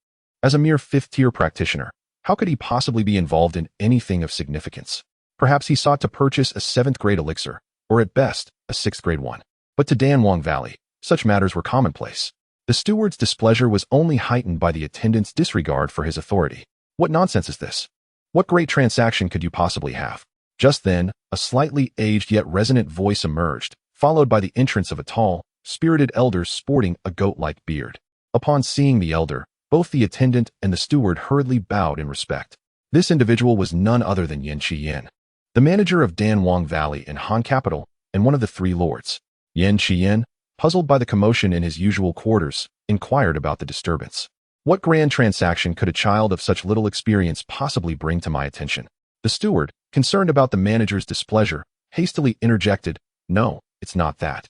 As a mere 5th-tier practitioner, how could he possibly be involved in anything of significance? Perhaps he sought to purchase a 7th-grade elixir, or at best, a 6th-grade one. But to Danwang Valley, such matters were commonplace. The steward's displeasure was only heightened by the attendant's disregard for his authority. What nonsense is this? What great transaction could you possibly have? Just then, a slightly aged yet resonant voice emerged, followed by the entrance of a tall, spirited elder sporting a goat-like beard. Upon seeing the elder, both the attendant and the steward hurriedly bowed in respect. This individual was none other than Yen Qiyan, the manager of Danwang Valley in Han Capital and one of the 3 lords. Yen Qiyan, puzzled by the commotion in his usual quarters, inquired about the disturbance. What grand transaction could a child of such little experience possibly bring to my attention? The steward, concerned about the manager's displeasure, hastily interjected, "No, it's not that.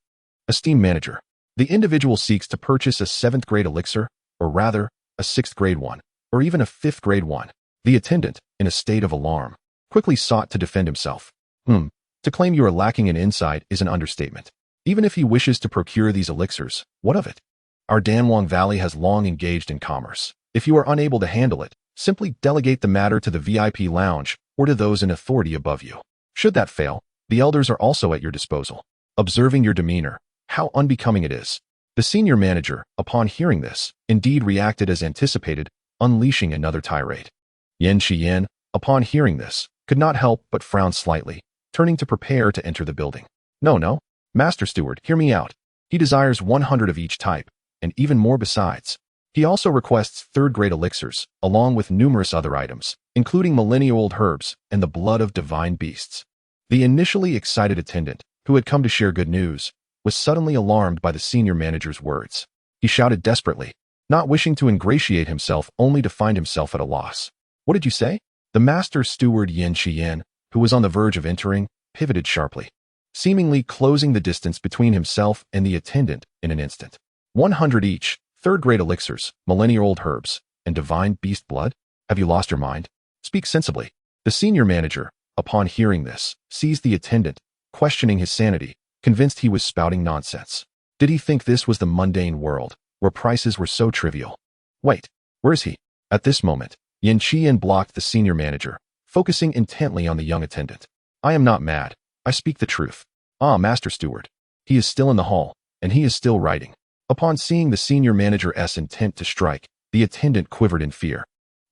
Esteemed manager, the individual seeks to purchase a 7th-grade elixir, or rather, a 6th-grade one, or even a 5th-grade one." The attendant, in a state of alarm, quickly sought to defend himself. To claim you are lacking in insight is an understatement. Even if he wishes to procure these elixirs, what of it? Our Danwang Valley has long engaged in commerce. If you are unable to handle it, simply delegate the matter to the VIP lounge or to those in authority above you. Should that fail, the elders are also at your disposal. Observing your demeanor, how unbecoming it is. The senior manager, upon hearing this, indeed reacted as anticipated, unleashing another tirade. Yen Qiyan, upon hearing this, could not help but frown slightly, turning to prepare to enter the building. No, Master Steward, hear me out. He desires 100 of each type, and even more besides. He also requests 3rd-grade elixirs, along with numerous other items, including millennia-old herbs and the blood of divine beasts. The initially excited attendant, who had come to share good news, was suddenly alarmed by the senior manager's words. He shouted desperately, not wishing to ingratiate himself only to find himself at a loss. "What did you say?" The master steward Yen Qiyan, who was on the verge of entering, pivoted sharply, seemingly closing the distance between himself and the attendant in an instant. 100 each, 3rd-grade elixirs, millennia-old herbs, and divine beast blood? Have you lost your mind? Speak sensibly. The senior manager, upon hearing this, seized the attendant, questioning his sanity, convinced he was spouting nonsense. Did he think this was the mundane world, where prices were so trivial? Wait, where is he? At this moment, Yen Qiyan blocked the senior manager, focusing intently on the young attendant. "I am not mad. I speak the truth. Master Steward. He is still in the hall, and he is still writing." Upon seeing the senior manager's intent to strike, the attendant quivered in fear.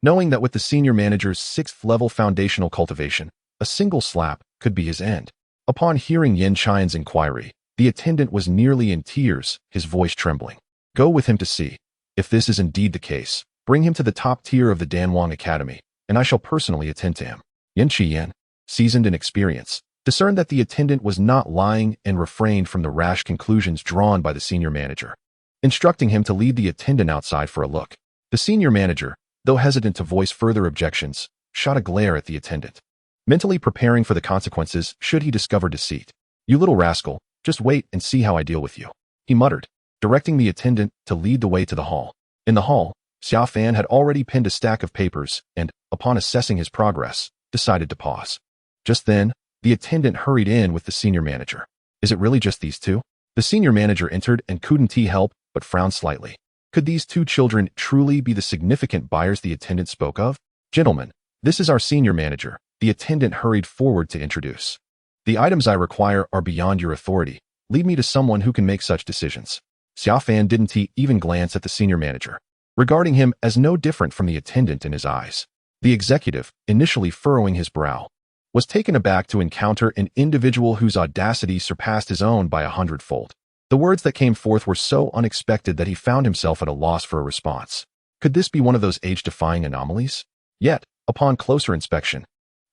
Knowing that with the senior manager's 6th-level foundational cultivation, a single slap could be his end. Upon hearing Yen Qian's inquiry, the attendant was nearly in tears, his voice trembling. "Go with him to see. If this is indeed the case, bring him to the top tier of the Danwang Academy, and I shall personally attend to him." Yen Qiyan, seasoned in experience, discerned that the attendant was not lying and refrained from the rash conclusions drawn by the senior manager, instructing him to lead the attendant outside for a look. The senior manager, though hesitant to voice further objections, shot a glare at the attendant, mentally preparing for the consequences should he discover deceit. "You little rascal, just wait and see how I deal with you," he muttered, directing the attendant to lead the way to the hall. In the hall, Xiao Fan had already pinned a stack of papers and, upon assessing his progress, decided to pause. Just then, the attendant hurried in with the senior manager. "Is it really just these 2? The senior manager entered and couldn't he help but frown slightly. Could these 2 children truly be the significant buyers the attendant spoke of? "Gentlemen, this is our senior manager," the attendant hurried forward to introduce. "The items I require are beyond your authority. Lead me to someone who can make such decisions." Xiao Fan didn't even glance at the senior manager. regarding him as no different from the attendant in his eyes. The executive, initially furrowing his brow, was taken aback to encounter an individual whose audacity surpassed his own by 100-fold. The words that came forth were so unexpected that he found himself at a loss for a response. Could this be one of those age-defying anomalies? Yet, upon closer inspection,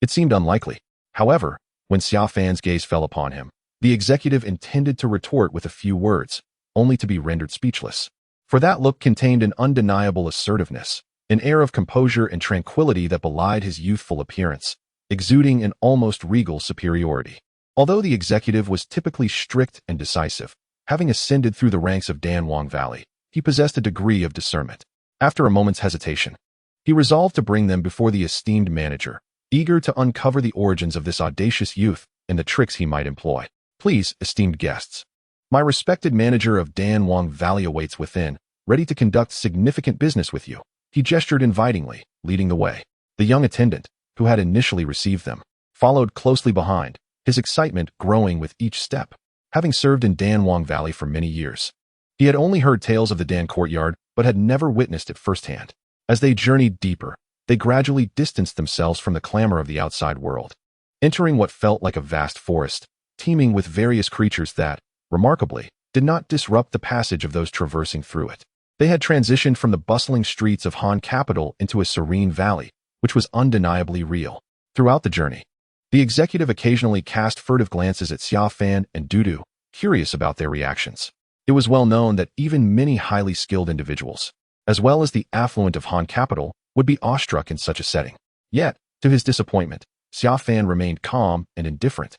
it seemed unlikely. However, when Xia Fan's gaze fell upon him, the executive intended to retort with a few words, only to be rendered speechless. For that look contained an undeniable assertiveness, an air of composure and tranquility that belied his youthful appearance, exuding an almost regal superiority. Although the executive was typically strict and decisive, having ascended through the ranks of Danwang Valley, he possessed a degree of discernment. After a moment's hesitation, he resolved to bring them before the esteemed manager, eager to uncover the origins of this audacious youth and the tricks he might employ. Please, esteemed guests, my respected manager of Danwang Valley awaits within, ready to conduct significant business with you. He gestured invitingly, leading the way. The young attendant, who had initially received them, followed closely behind, his excitement growing with each step. Having served in Danwang Valley for many years, he had only heard tales of the Dan courtyard, but had never witnessed it firsthand. As they journeyed deeper, they gradually distanced themselves from the clamor of the outside world, entering what felt like a vast forest, teeming with various creatures that, remarkably, did not disrupt the passage of those traversing through it. They had transitioned from the bustling streets of Han capital into a serene valley, which was undeniably real. Throughout the journey, the executive occasionally cast furtive glances at Xia Fan and Dudu, curious about their reactions. It was well known that even many highly skilled individuals, as well as the affluent of Han capital, would be awestruck in such a setting. Yet, to his disappointment, Xia Fan remained calm and indifferent,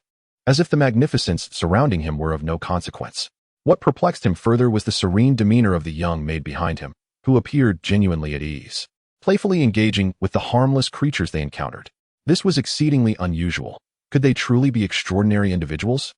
as if the magnificence surrounding him were of no consequence. What perplexed him further was the serene demeanor of the young maid behind him, who appeared genuinely at ease, playfully engaging with the harmless creatures they encountered. This was exceedingly unusual. Could they truly be extraordinary individuals?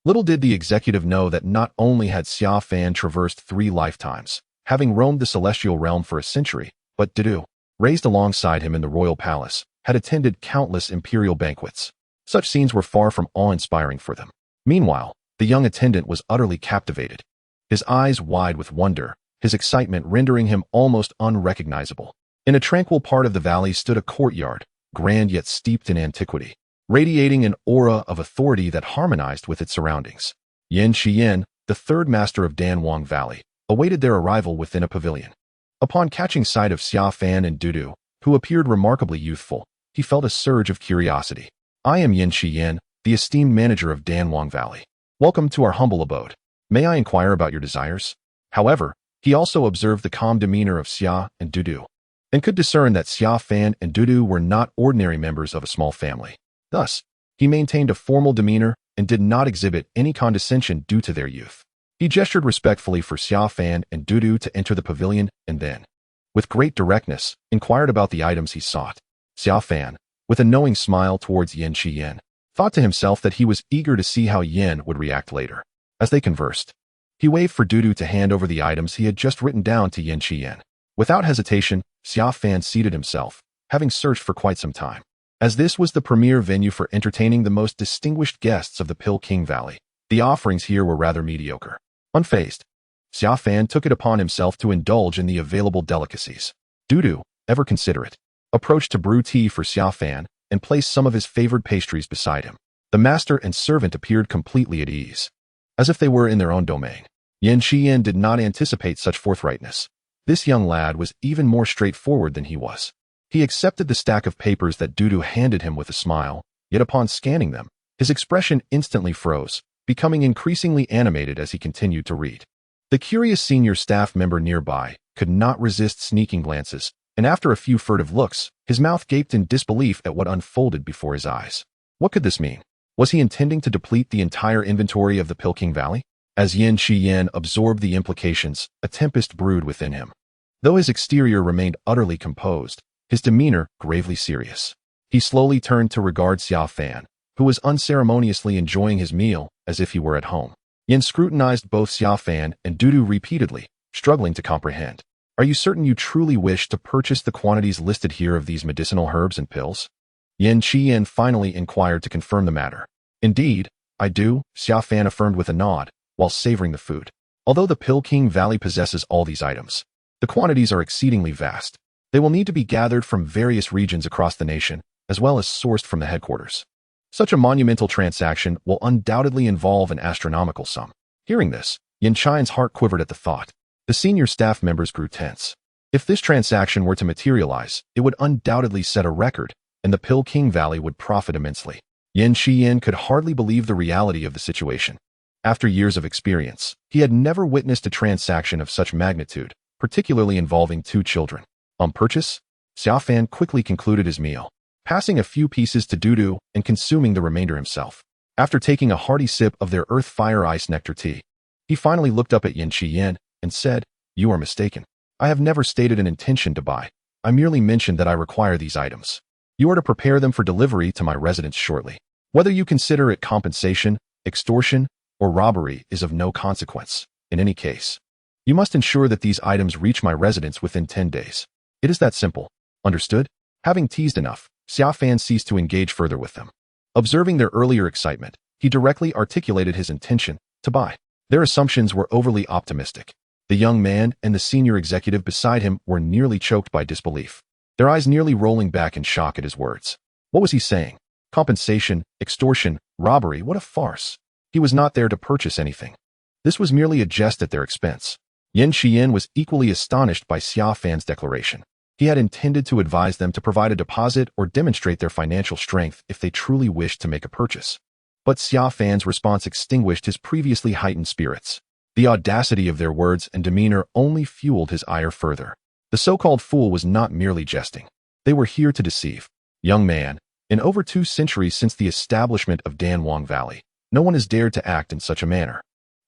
Little did the executive know that not only had Xia Fan traversed 3 lifetimes, having roamed the celestial realm for a century, but Dudu, raised alongside him in the royal palace, had attended countless imperial banquets. Such scenes were far from awe-inspiring for them. Meanwhile, the young attendant was utterly captivated, his eyes wide with wonder, his excitement rendering him almost unrecognizable. In a tranquil part of the valley stood a courtyard, grand yet steeped in antiquity, radiating an aura of authority that harmonized with its surroundings. Yan Xiyan, the third master of Danwang Valley, awaited their arrival within a pavilion. Upon catching sight of Xia Fan and Dudu, who appeared remarkably youthful, he felt a surge of curiosity. I am Yan Xiyan, the esteemed manager of Danwang Valley. Welcome to our humble abode. May I inquire about your desires? However, he also observed the calm demeanor of Xia and Dudu, and could discern that Xia Fan and Dudu were not ordinary members of a small family. Thus, he maintained a formal demeanor and did not exhibit any condescension due to their youth. He gestured respectfully for Xia Fan and Dudu to enter the pavilion and then, with great directness, inquired about the items he sought. Xia Fan, with a knowing smile towards Yan Xiyan, thought to himself that he was eager to see how Yen would react later. As they conversed, he waved for Dudu to hand over the items he had just written down to Yan Xiyan. Without hesitation, Xia Fan seated himself, having searched for quite some time. As this was the premier venue for entertaining the most distinguished guests of the Peking Valley, the offerings here were rather mediocre. Unfazed, Xia Fan took it upon himself to indulge in the available delicacies. Dudu, ever considerate, approached to brew tea for Xia Fan and placed some of his favored pastries beside him. The master and servant appeared completely at ease, as if they were in their own domain. Yan Xiyan did not anticipate such forthrightness. This young lad was even more straightforward than he was. He accepted the stack of papers that Dudu handed him with a smile, yet upon scanning them, his expression instantly froze, becoming increasingly animated as he continued to read. The curious senior staff member nearby could not resist sneaking glances, and after a few furtive looks, his mouth gaped in disbelief at what unfolded before his eyes. What could this mean? Was he intending to deplete the entire inventory of the Peking Valley? As Yan Xiyan absorbed the implications, a tempest brewed within him. Though his exterior remained utterly composed, his demeanor gravely serious. He slowly turned to regard Xia Fan, who was unceremoniously enjoying his meal as if he were at home. Yan scrutinized both Xia Fan and Dudu repeatedly, struggling to comprehend. Are you certain you truly wish to purchase the quantities listed here of these medicinal herbs and pills? Yan Xiyan finally inquired to confirm the matter. Indeed, I do, Xia Fan affirmed with a nod, while savoring the food. Although the Peking Valley possesses all these items, The quantities are exceedingly vast. They will need to be gathered from various regions across the nation, as well as sourced from the headquarters. Such a monumental transaction will undoubtedly involve an astronomical sum. Hearing this, Yin Qian's heart quivered at the thought. The senior staff members grew tense. If this transaction were to materialize, it would undoubtedly set a record, and the Peking Valley would profit immensely. Yin Qian could hardly believe the reality of the situation. After years of experience, he had never witnessed a transaction of such magnitude, particularly involving two children. On purchase, Xiaofan quickly concluded his meal, passing a few pieces to Dudu and consuming the remainder himself. After taking a hearty sip of their earth fire ice nectar tea, he finally looked up at Yin Qian and said, "You are mistaken. I have never stated an intention to buy. I merely mentioned that I require these items. You are to prepare them for delivery to my residence shortly. Whether you consider it compensation, extortion, or robbery is of no consequence. In any case, you must ensure that these items reach my residence within 10 days. It is that simple. Understood?" Having teased enough, Xiaofan ceased to engage further with them. Observing their earlier excitement, he directly articulated his intention to buy. Their assumptions were overly optimistic. The young man and the senior executive beside him were nearly choked by disbelief, their eyes nearly rolling back in shock at his words. What was he saying? Compensation, extortion, robbery, what a farce. He was not there to purchase anything. This was merely a jest at their expense. Yin Qian was equally astonished by Xiaofan's declaration. He had intended to advise them to provide a deposit or demonstrate their financial strength if they truly wished to make a purchase. But Xiaofan's response extinguished his previously heightened spirits. The audacity of their words and demeanor only fueled his ire further. The so-called fool was not merely jesting. They were here to deceive. Young man, in over 2 centuries since the establishment of Danwang Valley, no one has dared to act in such a manner.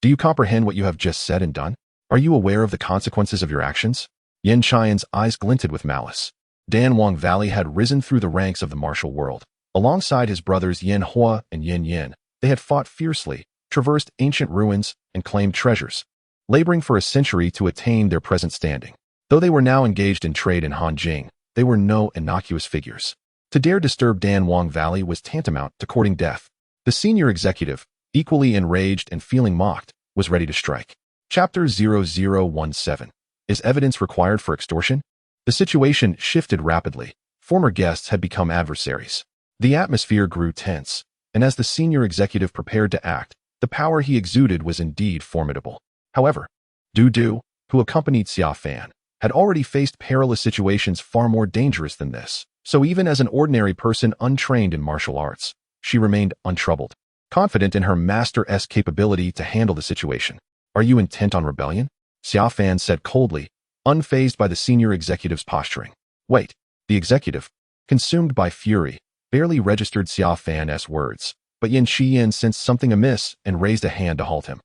Do you comprehend what you have just said and done? Are you aware of the consequences of your actions? Yin Qian's eyes glinted with malice. Danwang Valley had risen through the ranks of the martial world. Alongside his brothers Yin Hua and Yin Yin, they had fought fiercely, traversed ancient ruins, and claimed treasures, laboring for a century to attain their present standing. Though they were now engaged in trade in Hanjing, they were no innocuous figures. To dare disturb Danwang Valley was tantamount to courting death. The senior executive, equally enraged and feeling mocked, was ready to strike. Chapter 0017. Is evidence required for extortion? The situation shifted rapidly. Former guests had become adversaries. The atmosphere grew tense, and as the senior executive prepared to act, the power he exuded was indeed formidable. However, Dudu, who accompanied Xiaofan, had already faced perilous situations far more dangerous than this. So even as an ordinary person untrained in martial arts, she remained untroubled, confident in her master's capability to handle the situation. "Are you intent on rebellion?" Xiaofan said coldly, unfazed by the senior executive's posturing. "Wait." The executive, consumed by fury, barely registered Xiaofan's words, but Yin Qian sensed something amiss and raised a hand to halt him.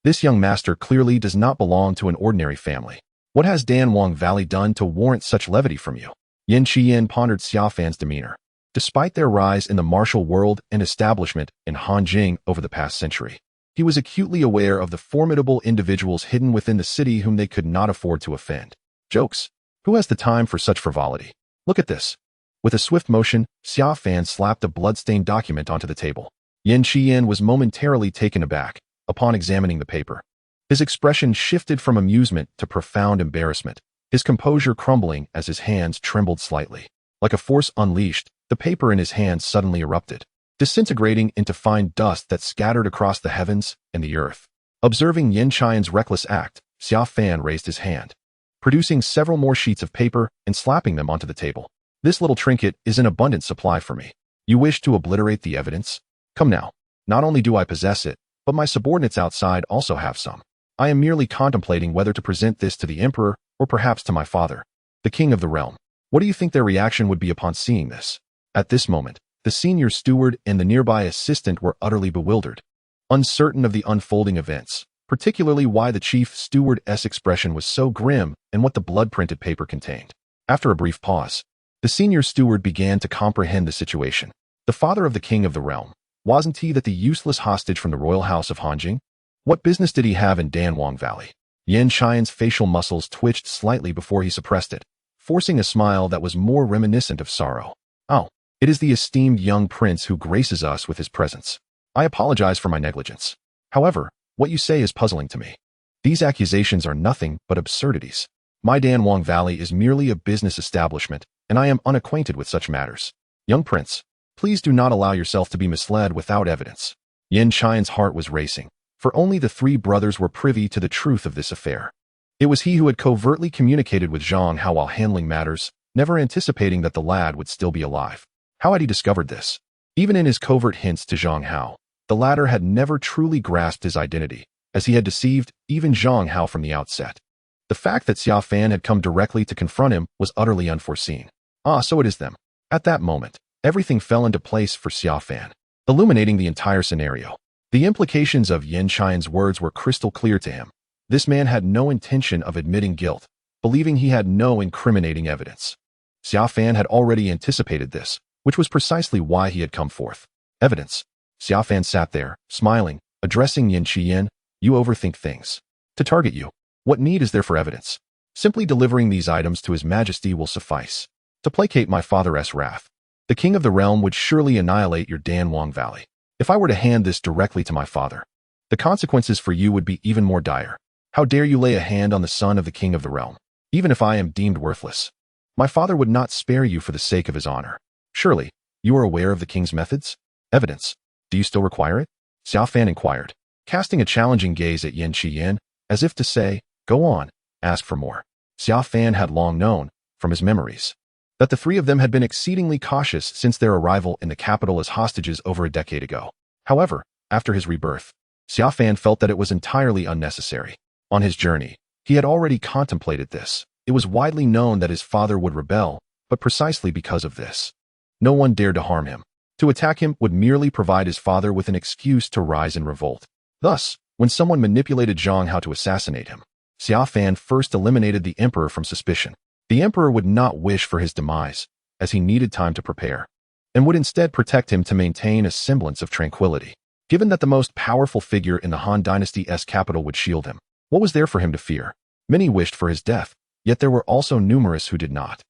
This young master clearly does not belong to an ordinary family. What has Danwang Valley done to warrant such levity from you? Yin Qian pondered Xiaofan's demeanor. Despite their rise in the martial world and establishment in Hanjing over the past century, he was acutely aware of the formidable individuals hidden within the city whom they could not afford to offend. Jokes. Who has the time for such frivolity? Look at this. With a swift motion, Xiaofan slapped a blood-stained document onto the table. Yin Qian was momentarily taken aback upon examining the paper. His expression shifted from amusement to profound embarrassment, his composure crumbling as his hands trembled slightly. Like a force unleashed, the paper in his hands suddenly erupted, disintegrating into fine dust that scattered across the heavens and the earth. Observing Yin Qian's reckless act, Xiaofan raised his hand, producing several more sheets of paper and slapping them onto the table. "This little trinket is in abundant supply for me. You wish to obliterate the evidence? Come now. Not only do I possess it, but my subordinates outside also have some. I am merely contemplating whether to present this to the emperor or perhaps to my father, the king of the realm. What do you think their reaction would be upon seeing this?" At this moment, the senior steward and the nearby assistant were utterly bewildered, uncertain of the unfolding events, particularly why the chief steward's expression was so grim and what the blood-printed paper contained. After a brief pause, the senior steward began to comprehend the situation. The father of the king of the realm, wasn't he that the useless hostage from the royal house of Hanjing? What business did he have in Danwang Valley? Yin Qian's facial muscles twitched slightly before he suppressed it, forcing a smile that was more reminiscent of sorrow. "Oh, it is the esteemed young prince who graces us with his presence. I apologize for my negligence. However, what you say is puzzling to me. These accusations are nothing but absurdities. My Danwang Valley is merely a business establishment, and I am unacquainted with such matters. Young prince, please do not allow yourself to be misled without evidence. Yin Qian's heart was racing, for only the three brothers were privy to the truth of this affair. It was he who had covertly communicated with Zhang Hao while handling matters, never anticipating that the lad would still be alive. How had he discovered this? Even in his covert hints to Zhang Hao, the latter had never truly grasped his identity, as he had deceived even Zhang Hao from the outset. The fact that Xia Fan had come directly to confront him was utterly unforeseen. Ah, so it is them. At that moment, everything fell into place for Xia Fan, illuminating the entire scenario. The implications of Yin Qian's words were crystal clear to him. This man had no intention of admitting guilt, believing he had no incriminating evidence. Xia Fan had already anticipated this, which was precisely why he had come forth. Evidence. Xia Fan sat there, smiling, addressing Yin Qian. You overthink things. To target you, what need is there for evidence? Simply delivering these items to His Majesty will suffice. To placate my father's wrath, the king of the realm would surely annihilate your Danwang Valley. If I were to hand this directly to my father, the consequences for you would be even more dire. How dare you lay a hand on the son of the king of the realm? Even if I am deemed worthless, my father would not spare you for the sake of his honor. Surely, you are aware of the king's methods? Evidence. Do you still require it? Xia Fan inquired, casting a challenging gaze at Yin Qian, as if to say, go on, ask for more. Xia Fan had long known, from his memories, that the three of them had been exceedingly cautious since their arrival in the capital as hostages over a decade ago. However, after his rebirth, Xia Fan felt that it was entirely unnecessary. On his journey, he had already contemplated this. It was widely known that his father would rebel, but precisely because of this, no one dared to harm him. To attack him would merely provide his father with an excuse to rise in revolt. Thus, when someone manipulated Zhang Hao to assassinate him, Xia Fan first eliminated the emperor from suspicion. The emperor would not wish for his demise, as he needed time to prepare, and would instead protect him to maintain a semblance of tranquility. Given that the most powerful figure in the Han Dynasty's capital would shield him, what was there for him to fear? Many wished for his death, yet there were also numerous who did not.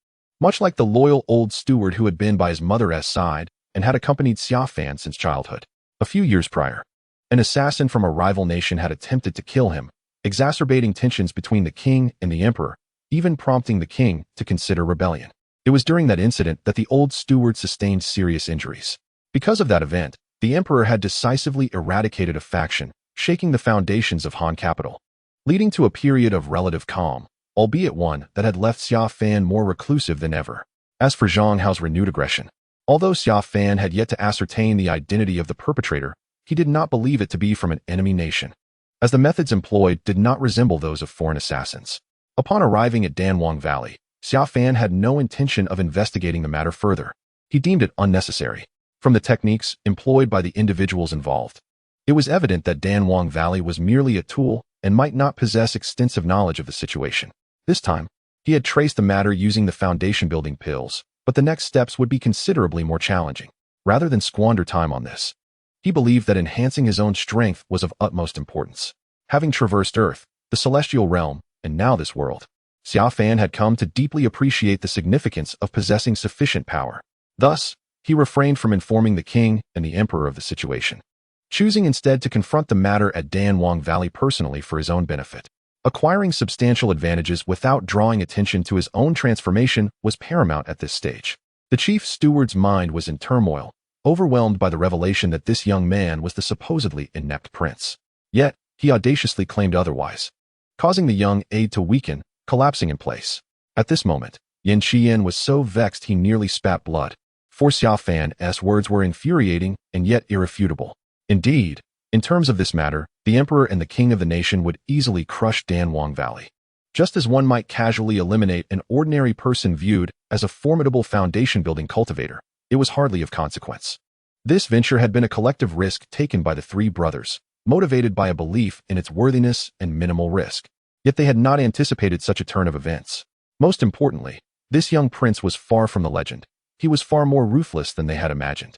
Much like the loyal old steward who had been by his mother's side and had accompanied Xia Fan since childhood. A few years prior, an assassin from a rival nation had attempted to kill him, exacerbating tensions between the king and the emperor, even prompting the king to consider rebellion. It was during that incident that the old steward sustained serious injuries. Because of that event, the emperor had decisively eradicated a faction, shaking the foundations of Han capital, leading to a period of relative calm, albeit one that had left Xia Fan more reclusive than ever. As for Zhang Hao's renewed aggression, although Xia Fan had yet to ascertain the identity of the perpetrator, he did not believe it to be from an enemy nation, as the methods employed did not resemble those of foreign assassins. Upon arriving at Danwang Valley, Xia Fan had no intention of investigating the matter further. He deemed it unnecessary. From the techniques employed by the individuals involved, it was evident that Danwang Valley was merely a tool and might not possess extensive knowledge of the situation. This time, he had traced the matter using the foundation-building pills, but the next steps would be considerably more challenging. Rather than squander time on this, he believed that enhancing his own strength was of utmost importance. Having traversed Earth, the celestial realm, and now this world, Xia Fan had come to deeply appreciate the significance of possessing sufficient power. Thus, he refrained from informing the king and the emperor of the situation, choosing instead to confront the matter at Danwang Valley personally for his own benefit. Acquiring substantial advantages without drawing attention to his own transformation was paramount at this stage. The chief steward's mind was in turmoil, overwhelmed by the revelation that this young man was the supposedly inept prince. Yet, he audaciously claimed otherwise, causing the young aide to weaken, collapsing in place. At this moment, Yin Qian was so vexed he nearly spat blood. For Xia Fan's words were infuriating and yet irrefutable. Indeed, in terms of this matter, the emperor and the king of the nation would easily crush Danwang Valley. Just as one might casually eliminate an ordinary person viewed as a formidable foundation-building cultivator, it was hardly of consequence. This venture had been a collective risk taken by the three brothers, motivated by a belief in its worthiness and minimal risk. Yet they had not anticipated such a turn of events. Most importantly, this young prince was far from the legend. He was far more ruthless than they had imagined.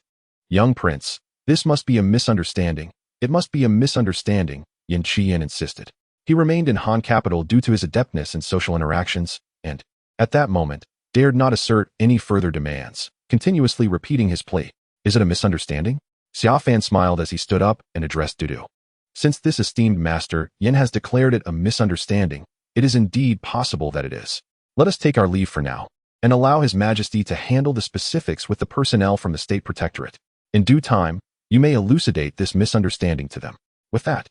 Young prince, this must be a misunderstanding. It must be a misunderstanding, Yin Qian insisted. He remained in Han capital due to his adeptness in social interactions, and, at that moment, dared not assert any further demands, continuously repeating his plea. Is it a misunderstanding? Xia Fan smiled as he stood up and addressed Dudu. Since this esteemed master, Yin has declared it a misunderstanding, It is indeed possible that it is. Let us take our leave for now, and allow His Majesty to handle the specifics with the personnel from the State Protectorate. In due time, you may elucidate this misunderstanding to them. With that,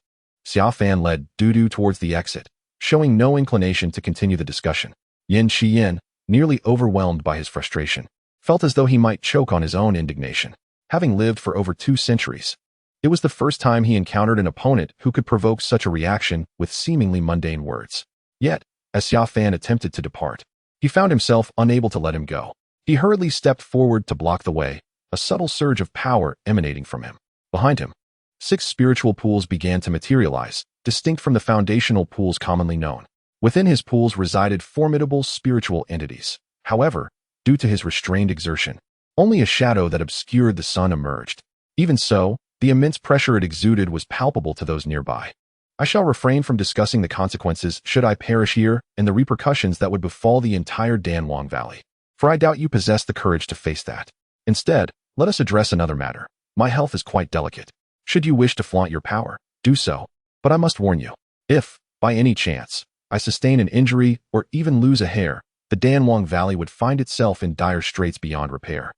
Xia Fan led Dudu towards the exit, showing no inclination to continue the discussion. Yin Qiyin, nearly overwhelmed by his frustration, felt as though he might choke on his own indignation. Having lived for over 2 centuries, it was the first time he encountered an opponent who could provoke such a reaction with seemingly mundane words. Yet, as Xia Fan attempted to depart, he found himself unable to let him go. He hurriedly stepped forward to block the way, a subtle surge of power emanating from him. Behind him, 6 spiritual pools began to materialize, distinct from the foundational pools commonly known. Within his pools resided formidable spiritual entities. However, due to his restrained exertion, only a shadow that obscured the sun emerged. Even so, the immense pressure it exuded was palpable to those nearby. I shall refrain from discussing the consequences should I perish here and the repercussions that would befall the entire Danwang Valley, for I doubt you possess the courage to face that. Instead, let us address another matter. My health is quite delicate. Should you wish to flaunt your power, do so. But I must warn you, if, by any chance, I sustain an injury or even lose a hair, the Danwang Valley would find itself in dire straits beyond repair.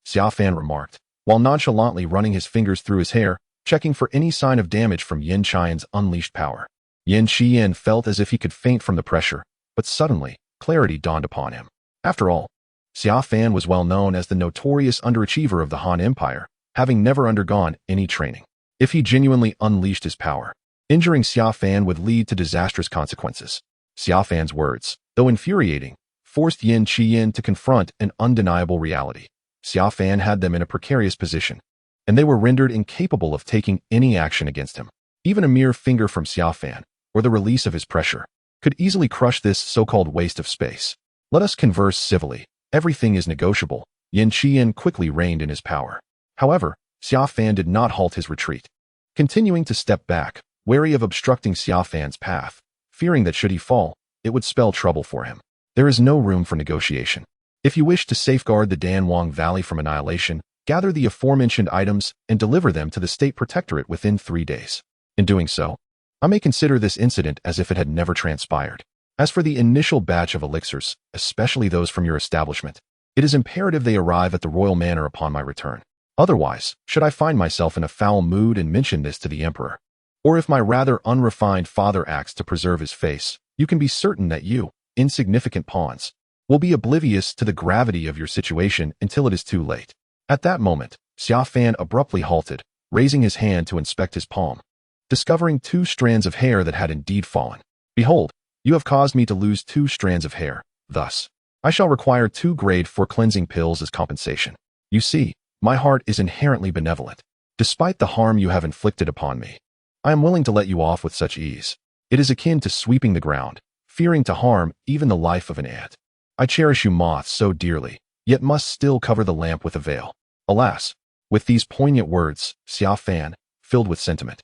Xia Fan remarked, while nonchalantly running his fingers through his hair, checking for any sign of damage from Yin Qian's unleashed power. Yin Qian felt as if he could faint from the pressure, but suddenly, clarity dawned upon him. After all, Xia Fan was well known as the notorious underachiever of the Han Empire, having never undergone any training. If he genuinely unleashed his power, injuring Xia Fan would lead to disastrous consequences. Xia Fan's words, though infuriating, forced Yin Qian to confront an undeniable reality. Xia Fan had them in a precarious position, and they were rendered incapable of taking any action against him. Even a mere finger from Xia Fan, or the release of his pressure, could easily crush this so-called waste of space. Let us converse civilly. Everything is negotiable. Yin Qian quickly reigned in his power. However, Xia Fan did not halt his retreat. Continuing to step back, wary of obstructing Xia Fan's path, fearing that should he fall, it would spell trouble for him. There is no room for negotiation. If you wish to safeguard the Danwang Valley from annihilation, gather the aforementioned items and deliver them to the State Protectorate within 3 days. In doing so, I may consider this incident as if it had never transpired. As for the initial batch of elixirs, especially those from your establishment, it is imperative they arrive at the royal manor upon my return. Otherwise, should I find myself in a foul mood and mention this to the emperor, or if my rather unrefined father acts to preserve his face, you can be certain that you, insignificant pawns, will be oblivious to the gravity of your situation until it is too late. At that moment, Xia Fan abruptly halted, raising his hand to inspect his palm, discovering 2 strands of hair that had indeed fallen. Behold, you have caused me to lose 2 strands of hair. Thus, I shall require 2 grade 4 cleansing pills as compensation. You see, my heart is inherently benevolent. Despite the harm you have inflicted upon me, I am willing to let you off with such ease. It is akin to sweeping the ground, fearing to harm even the life of an ant. I cherish you moths so dearly, yet must still cover the lamp with a veil. Alas, with these poignant words, Xia Fan, filled with sentiment,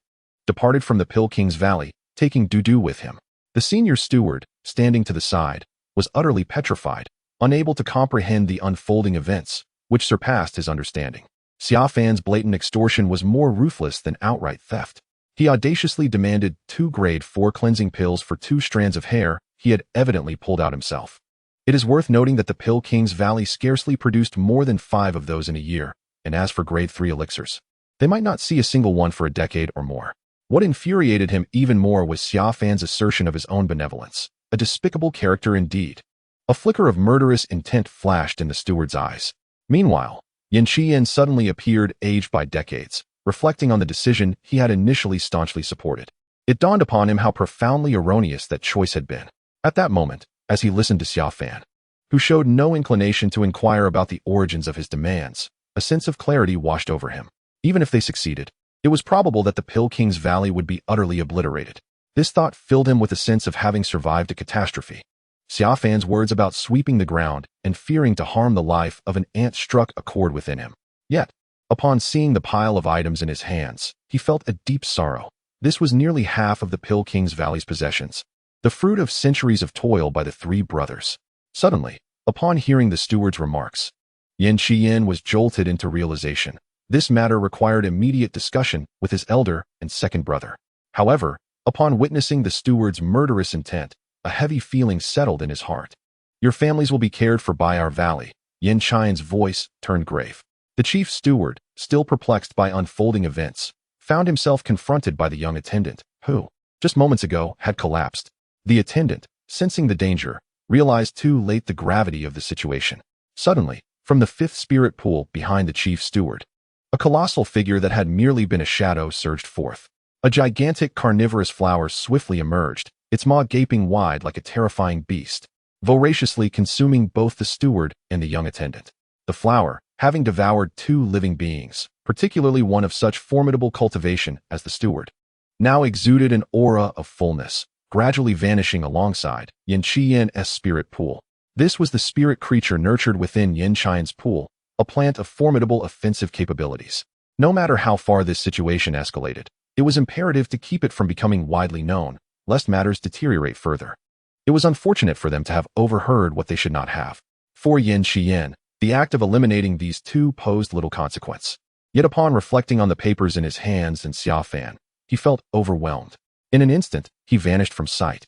departed from the Pill King's Valley, taking Dudu with him. The senior steward, standing to the side, was utterly petrified, unable to comprehend the unfolding events, which surpassed his understanding. Xia Fan's blatant extortion was more ruthless than outright theft. He audaciously demanded 2 grade 4 cleansing pills for 2 strands of hair he had evidently pulled out himself. It is worth noting that the Pill King's Valley scarcely produced more than 5 of those in a year, and as for grade 3 elixirs, they might not see a single one for a decade or more. What infuriated him even more was Xia Fan's assertion of his own benevolence, a despicable character indeed. A flicker of murderous intent flashed in the steward's eyes. Meanwhile, Yin Qian suddenly appeared aged by decades, reflecting on the decision he had initially staunchly supported. It dawned upon him how profoundly erroneous that choice had been. At that moment, as he listened to Xia Fan, who showed no inclination to inquire about the origins of his demands, a sense of clarity washed over him. Even if they succeeded, it was probable that the Pill King's Valley would be utterly obliterated. This thought filled him with a sense of having survived a catastrophe. Xia Fan's words about sweeping the ground and fearing to harm the life of an ant struck a chord within him. Yet, upon seeing the pile of items in his hands, he felt a deep sorrow. This was nearly half of the Pill King's Valley's possessions, the fruit of centuries of toil by the 3 brothers. Suddenly, upon hearing the steward's remarks, Yin Qian was jolted into realization. This matter required immediate discussion with his elder and second brother. However, upon witnessing the steward's murderous intent, a heavy feeling settled in his heart. Your families will be cared for by our valley. Yin Qian's voice turned grave. The chief steward, still perplexed by unfolding events, found himself confronted by the young attendant, who, just moments ago, had collapsed. The attendant, sensing the danger, realized too late the gravity of the situation. Suddenly, from the fifth spirit pool behind the chief steward, a colossal figure that had merely been a shadow surged forth. A gigantic carnivorous flower swiftly emerged, its maw gaping wide like a terrifying beast, voraciously consuming both the steward and the young attendant. The flower, having devoured two living beings, particularly one of such formidable cultivation as the steward, now exuded an aura of fullness, gradually vanishing alongside Yin Qian's spirit pool. This was the spirit creature nurtured within Yin Qian's pool, a plant of formidable offensive capabilities. No matter how far this situation escalated, it was imperative to keep it from becoming widely known, lest matters deteriorate further. It was unfortunate for them to have overheard what they should not have. For Yin Qian, the act of eliminating these two posed little consequence. Yet upon reflecting on the papers in his hands and Xia Fan, he felt overwhelmed. In an instant, he vanished from sight,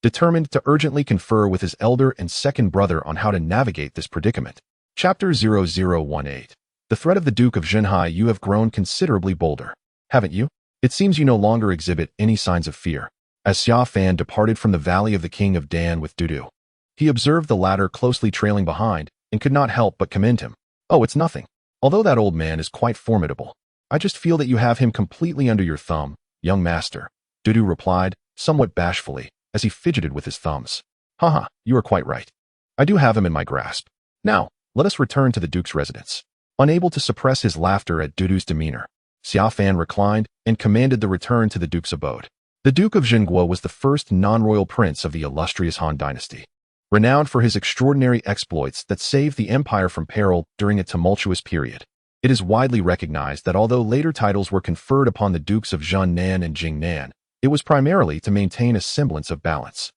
determined to urgently confer with his elder and second brother on how to navigate this predicament. Chapter 0018. The threat of the Duke of Zhenhai. You have grown considerably bolder, haven't you? It seems you no longer exhibit any signs of fear. As Xia Fan departed from the valley of the King of Dan with Dudu, he observed the latter closely trailing behind and could not help but commend him. Oh, it's nothing. Although that old man is quite formidable, I just feel that you have him completely under your thumb, young master, Dudu replied, somewhat bashfully, as he fidgeted with his thumbs. Haha, you are quite right. I do have him in my grasp. Now, let us return to the Duke's residence. Unable to suppress his laughter at Dudu's demeanor, Xia Fan reclined and commanded the return to the Duke's abode. The Duke of Zhenguo was the first non-royal prince of the illustrious Han dynasty, renowned for his extraordinary exploits that saved the empire from peril during a tumultuous period. It is widely recognized that although later titles were conferred upon the Dukes of Zhengnan and Jingnan, it was primarily to maintain a semblance of balance.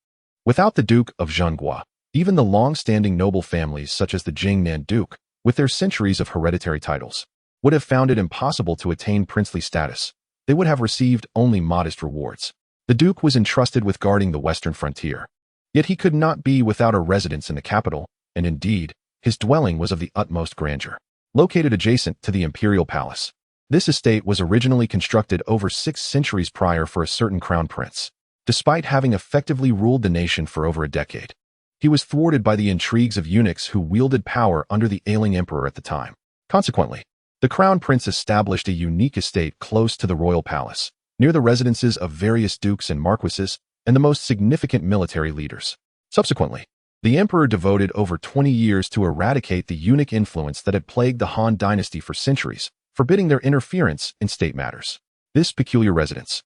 Without the Duke of Zhenguo, even the long-standing noble families such as the Jingnan Duke, with their centuries of hereditary titles, would have found it impossible to attain princely status. They would have received only modest rewards. The Duke was entrusted with guarding the western frontier. Yet he could not be without a residence in the capital, and indeed, his dwelling was of the utmost grandeur. Located adjacent to the imperial palace, this estate was originally constructed over 6 centuries prior for a certain crown prince. Despite having effectively ruled the nation for over a decade, he was thwarted by the intrigues of eunuchs who wielded power under the ailing emperor at the time. Consequently, the crown prince established a unique estate close to the royal palace, near the residences of various dukes and marquises and the most significant military leaders. Subsequently, the emperor devoted over 20 years to eradicate the eunuch influence that had plagued the Han dynasty for centuries, forbidding their interference in state matters. This peculiar residence,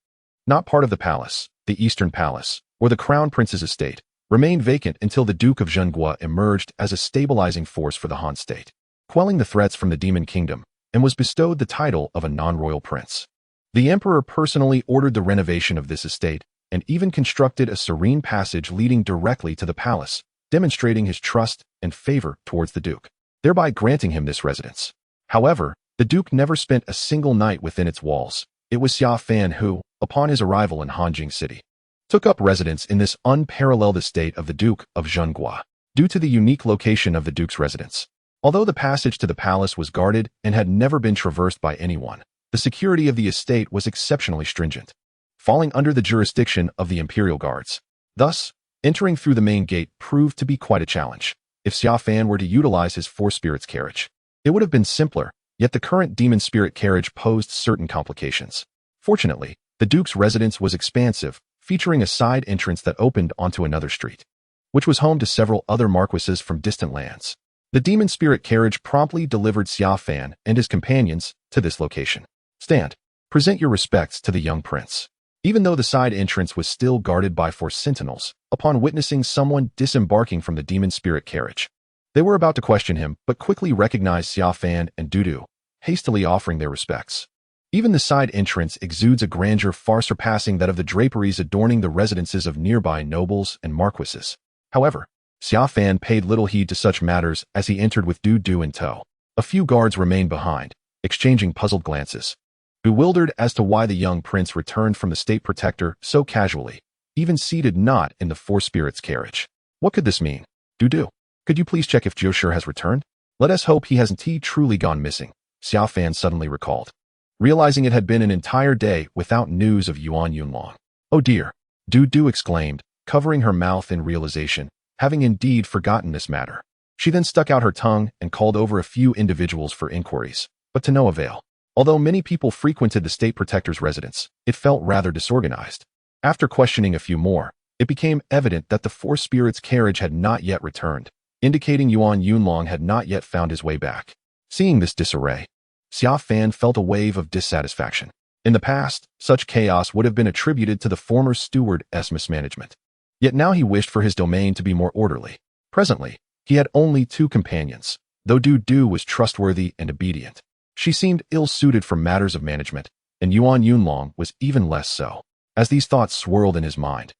not part of the palace, the Eastern Palace, or the crown prince's estate, remained vacant until the Duke of Zhenguo emerged as a stabilizing force for the Han state, quelling the threats from the Demon Kingdom, and was bestowed the title of a non-royal prince. The emperor personally ordered the renovation of this estate and even constructed a serene passage leading directly to the palace, demonstrating his trust and favor towards the Duke, thereby granting him this residence. However, the Duke never spent a single night within its walls. It was Xia Fan who, upon his arrival in Hanjing City, took up residence in this unparalleled estate of the Duke of Zhenguo. Due to the unique location of the Duke's residence, although the passage to the palace was guarded and had never been traversed by anyone, the security of the estate was exceptionally stringent, falling under the jurisdiction of the imperial guards. Thus, entering through the main gate proved to be quite a challenge. If Xia Fan were to utilize his Four Spirits carriage, it would have been simpler, yet the current Demon Spirit carriage posed certain complications. Fortunately, the Duke's residence was expansive, featuring a side entrance that opened onto another street, which was home to several other marquises from distant lands. The Demon Spirit carriage promptly delivered Xia Fan and his companions to this location. Stand. Present your respects to the young prince. Even though the side entrance was still guarded by 4 sentinels, upon witnessing someone disembarking from the Demon Spirit carriage, they were about to question him but quickly recognized Xia Fan and Dudu, hastily offering their respects. Even the side entrance exudes a grandeur far surpassing that of the draperies adorning the residences of nearby nobles and marquises. However, Xia Fan paid little heed to such matters as he entered with Dudu in tow. A few guards remained behind, exchanging puzzled glances, bewildered as to why the young prince returned from the state protector so casually. even seated not in the four spirits carriage. What could this mean? Do. Could you please check if Joshua has returned? Let us hope he hasn't truly gone missing, Xiao Fan suddenly recalled, realizing it had been an entire day without news of Yuan Yunlong. Oh dear, Du exclaimed, covering her mouth in realization, having indeed forgotten this matter. She then stuck out her tongue and called over a few individuals for inquiries, but to no avail. Although many people frequented the state protector's residence, it felt rather disorganized. After questioning a few more, it became evident that the four spirits carriage had not yet returned, indicating Yuan Yunlong had not yet found his way back. Seeing this disarray, Xiao Fan felt a wave of dissatisfaction. In the past, such chaos would have been attributed to the former steward's mismanagement. Yet now he wished for his domain to be more orderly. Presently, he had only two companions, though Du was trustworthy and obedient. She seemed ill-suited for matters of management, and Yuan Yunlong was even less so. As these thoughts swirled in his mind,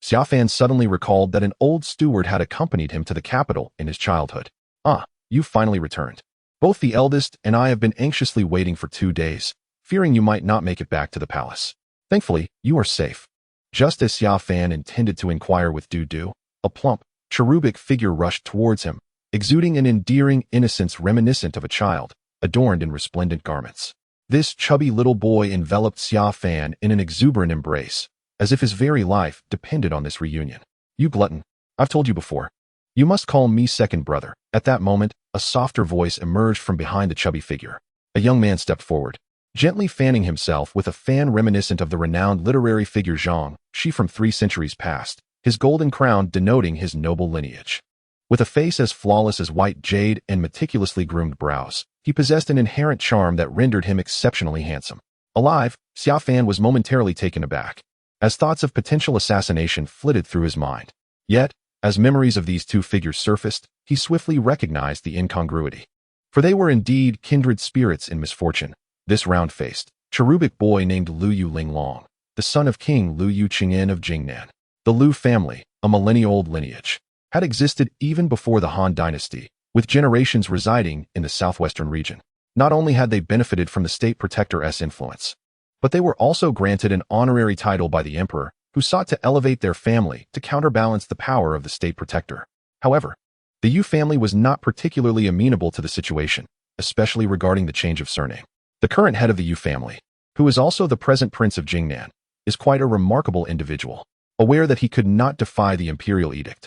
Xiao Fan suddenly recalled that an old steward had accompanied him to the capital in his childhood. Ah, you finally returned. Both the eldest and I have been anxiously waiting for 2 days, fearing you might not make it back to the palace. Thankfully, you are safe. Just as Xiao Fan intended to inquire with Du, a plump, cherubic figure rushed towards him, exuding an endearing innocence reminiscent of a child, adorned in resplendent garments. This chubby little boy enveloped Xiao Fan in an exuberant embrace, as if his very life depended on this reunion. You glutton, I've told you before. You must call me second brother. At that moment, a softer voice emerged from behind the chubby figure. A young man stepped forward, gently fanning himself with a fan reminiscent of the renowned literary figure Zhang Shi from 3 centuries past, his golden crown denoting his noble lineage. With a face as flawless as white jade and meticulously groomed brows, he possessed an inherent charm that rendered him exceptionally handsome. Alive, Xiao Fan was momentarily taken aback, as thoughts of potential assassination flitted through his mind. Yet, as memories of these two figures surfaced, he swiftly recognized the incongruity. For they were indeed kindred spirits in misfortune. This round-faced, cherubic boy named Lu Yulong, the son of King Lu Yuqing'an of Jingnan. The Lu family, a millennia-old lineage, had existed even before the Han dynasty, with generations residing in the southwestern region. Not only had they benefited from the state protector's influence, but they were also granted an honorary title by the emperor, who sought to elevate their family to counterbalance the power of the state protector. However, the Yu family was not particularly amenable to the situation, especially regarding the change of surname. The current head of the Yu family, who is also the present prince of Jingnan, is quite a remarkable individual. Aware that he could not defy the imperial edict,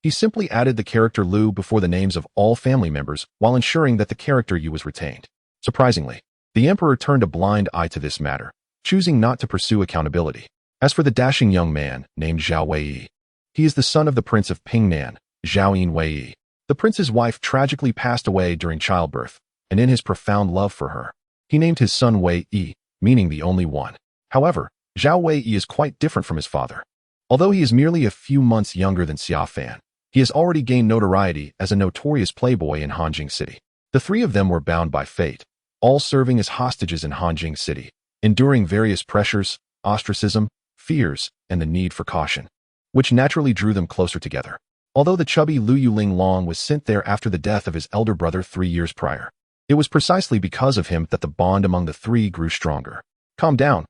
he simply added the character Lu before the names of all family members while ensuring that the character Yu was retained. Surprisingly, the emperor turned a blind eye to this matter, choosing not to pursue accountability. As for the dashing young man named Zhao Wei, he is the son of the prince of Pingnan, Zhao Wei. The prince's wife tragically passed away during childbirth, and in his profound love for her, he named his son Wei, meaning the only one. However, Zhao Wei is quite different from his father. Although he is merely a few months younger than Xiao Fan, he has already gained notoriety as a notorious playboy in Hanjing City. The three of them were bound by fate, all serving as hostages in Hanjing City, enduring various pressures, ostracism, fears, and the need for caution, which naturally drew them closer together. Although the chubby Lu Yulong was sent there after the death of his elder brother 3 years prior, it was precisely because of him that the bond among the three grew stronger. Calm down.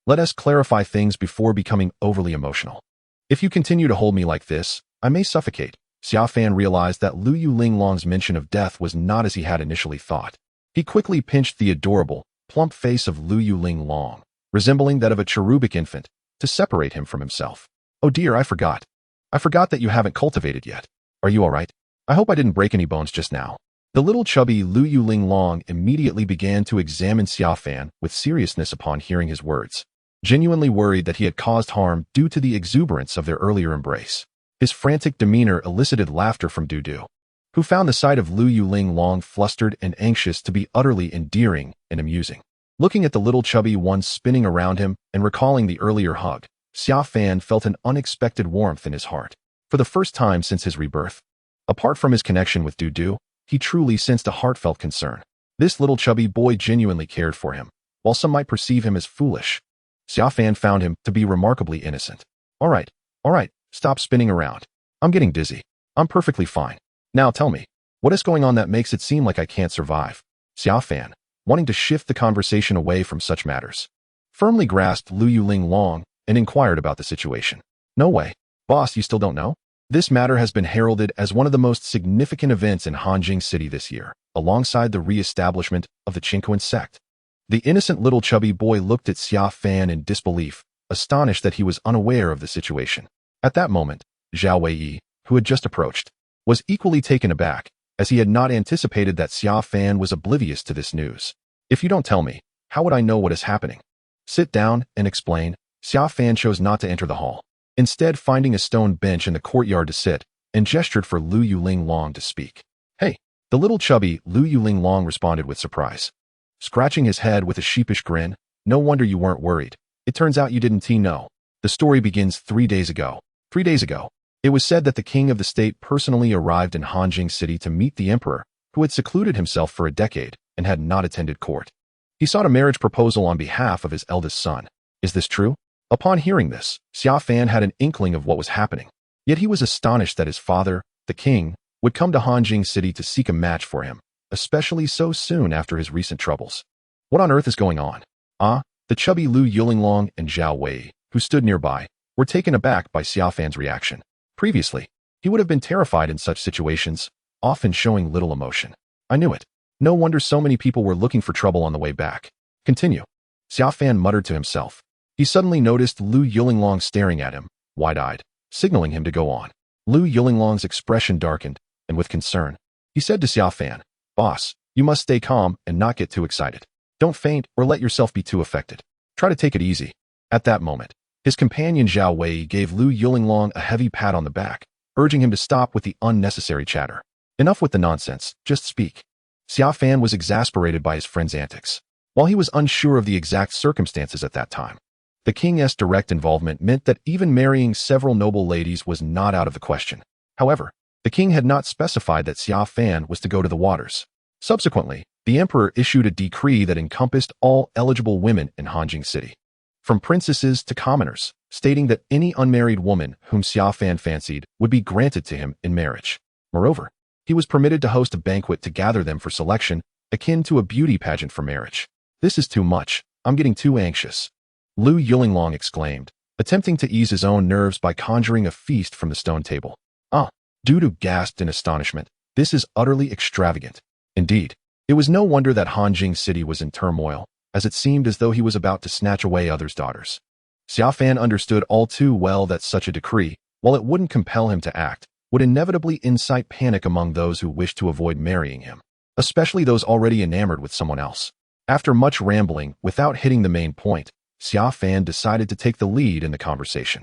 Let us clarify things before becoming overly emotional. If you continue to hold me like this, I may suffocate. Xiao Fan realized that Lu Yulong's mention of death was not as he had initially thought. He quickly pinched the adorable, plump face of Lu Yulong, resembling that of a cherubic infant, to separate him from himself. Oh dear, I forgot. I forgot that you haven't cultivated yet. Are you all right? I hope I didn't break any bones just now. The little chubby Lu Yulong immediately began to examine Xiao Fan with seriousness upon hearing his words, genuinely worried that he had caused harm due to the exuberance of their earlier embrace. His frantic demeanor elicited laughter from Du, who found the sight of Lu Yulong flustered and anxious to be utterly endearing and amusing. Looking at the little chubby one spinning around him and recalling the earlier hug, Xiao Fan felt an unexpected warmth in his heart. For the first time since his rebirth, apart from his connection with Du, he truly sensed a heartfelt concern. This little chubby boy genuinely cared for him, while some might perceive him as foolish. Xiao Fan found him to be remarkably innocent. All right, stop spinning around. I'm getting dizzy. I'm perfectly fine. Now tell me, what is going on that makes it seem like I can't survive? Xiao Fan, wanting to shift the conversation away from such matters, firmly grasped Lu Yulong, and inquired about the situation. No way. Boss, you still don't know? This matter has been heralded as one of the most significant events in Hanjing City this year, alongside the re-establishment of the Qingquan sect. The innocent little chubby boy looked at Xia Fan in disbelief, astonished that he was unaware of the situation. At that moment, Zhao Wei, who had just approached, was equally taken aback, as he had not anticipated that Xia Fan was oblivious to this news. If you don't tell me, how would I know what is happening? Sit down and explain. Xia Fan chose not to enter the hall, instead finding a stone bench in the courtyard to sit, and gestured for Lu Yuling Long to speak. Hey, the little chubby Lu Yuling Long responded with surprise. Scratching his head with a sheepish grin, no wonder you weren't worried. It turns out you didn't know. The story begins 3 days ago. 3 days ago, it was said that the king of the state personally arrived in Hanjing City to meet the emperor, who had secluded himself for a decade and had not attended court. He sought a marriage proposal on behalf of his eldest son. Is this true? Upon hearing this, Xia Fan had an inkling of what was happening. Yet he was astonished that his father, the king, would come to Hanjing City to seek a match for him, especially so soon after his recent troubles. What on earth is going on? The chubby Lu Yulinglong and Zhao Wei, who stood nearby, were taken aback by Xia Fan's reaction. Previously, he would have been terrified in such situations, often showing little emotion. I knew it. No wonder so many people were looking for trouble on the way back. Continue. Xia Fan muttered to himself. He suddenly noticed Lu Yulinglong staring at him, wide-eyed, signaling him to go on. Lu Yulinglong's expression darkened, and with concern, he said to Xia Fan, Boss, you must stay calm and not get too excited. Don't faint or let yourself be too affected. Try to take it easy. At that moment, his companion Zhao Wei gave Lu Yulinglong a heavy pat on the back, urging him to stop with the unnecessary chatter. Enough with the nonsense, just speak. Xia Fan was exasperated by his friend's antics. While he was unsure of the exact circumstances at that time, the king's direct involvement meant that even marrying several noble ladies was not out of the question. However, the king had not specified that Xia Fan was to go to the waters. Subsequently, the emperor issued a decree that encompassed all eligible women in Hanjing City, from princesses to commoners, stating that any unmarried woman whom Xia Fan fancied would be granted to him in marriage. Moreover, he was permitted to host a banquet to gather them for selection, akin to a beauty pageant for marriage. This is too much. I'm getting too anxious. Lu Yulinglong exclaimed, attempting to ease his own nerves by conjuring a feast from the stone table. Dudu gasped in astonishment. This is utterly extravagant. Indeed, it was no wonder that Hanjing City was in turmoil, as it seemed as though he was about to snatch away others' daughters. Xia Fan understood all too well that such a decree, while it wouldn't compel him to act, would inevitably incite panic among those who wished to avoid marrying him, especially those already enamored with someone else. After much rambling without hitting the main point, Xia Fan decided to take the lead in the conversation.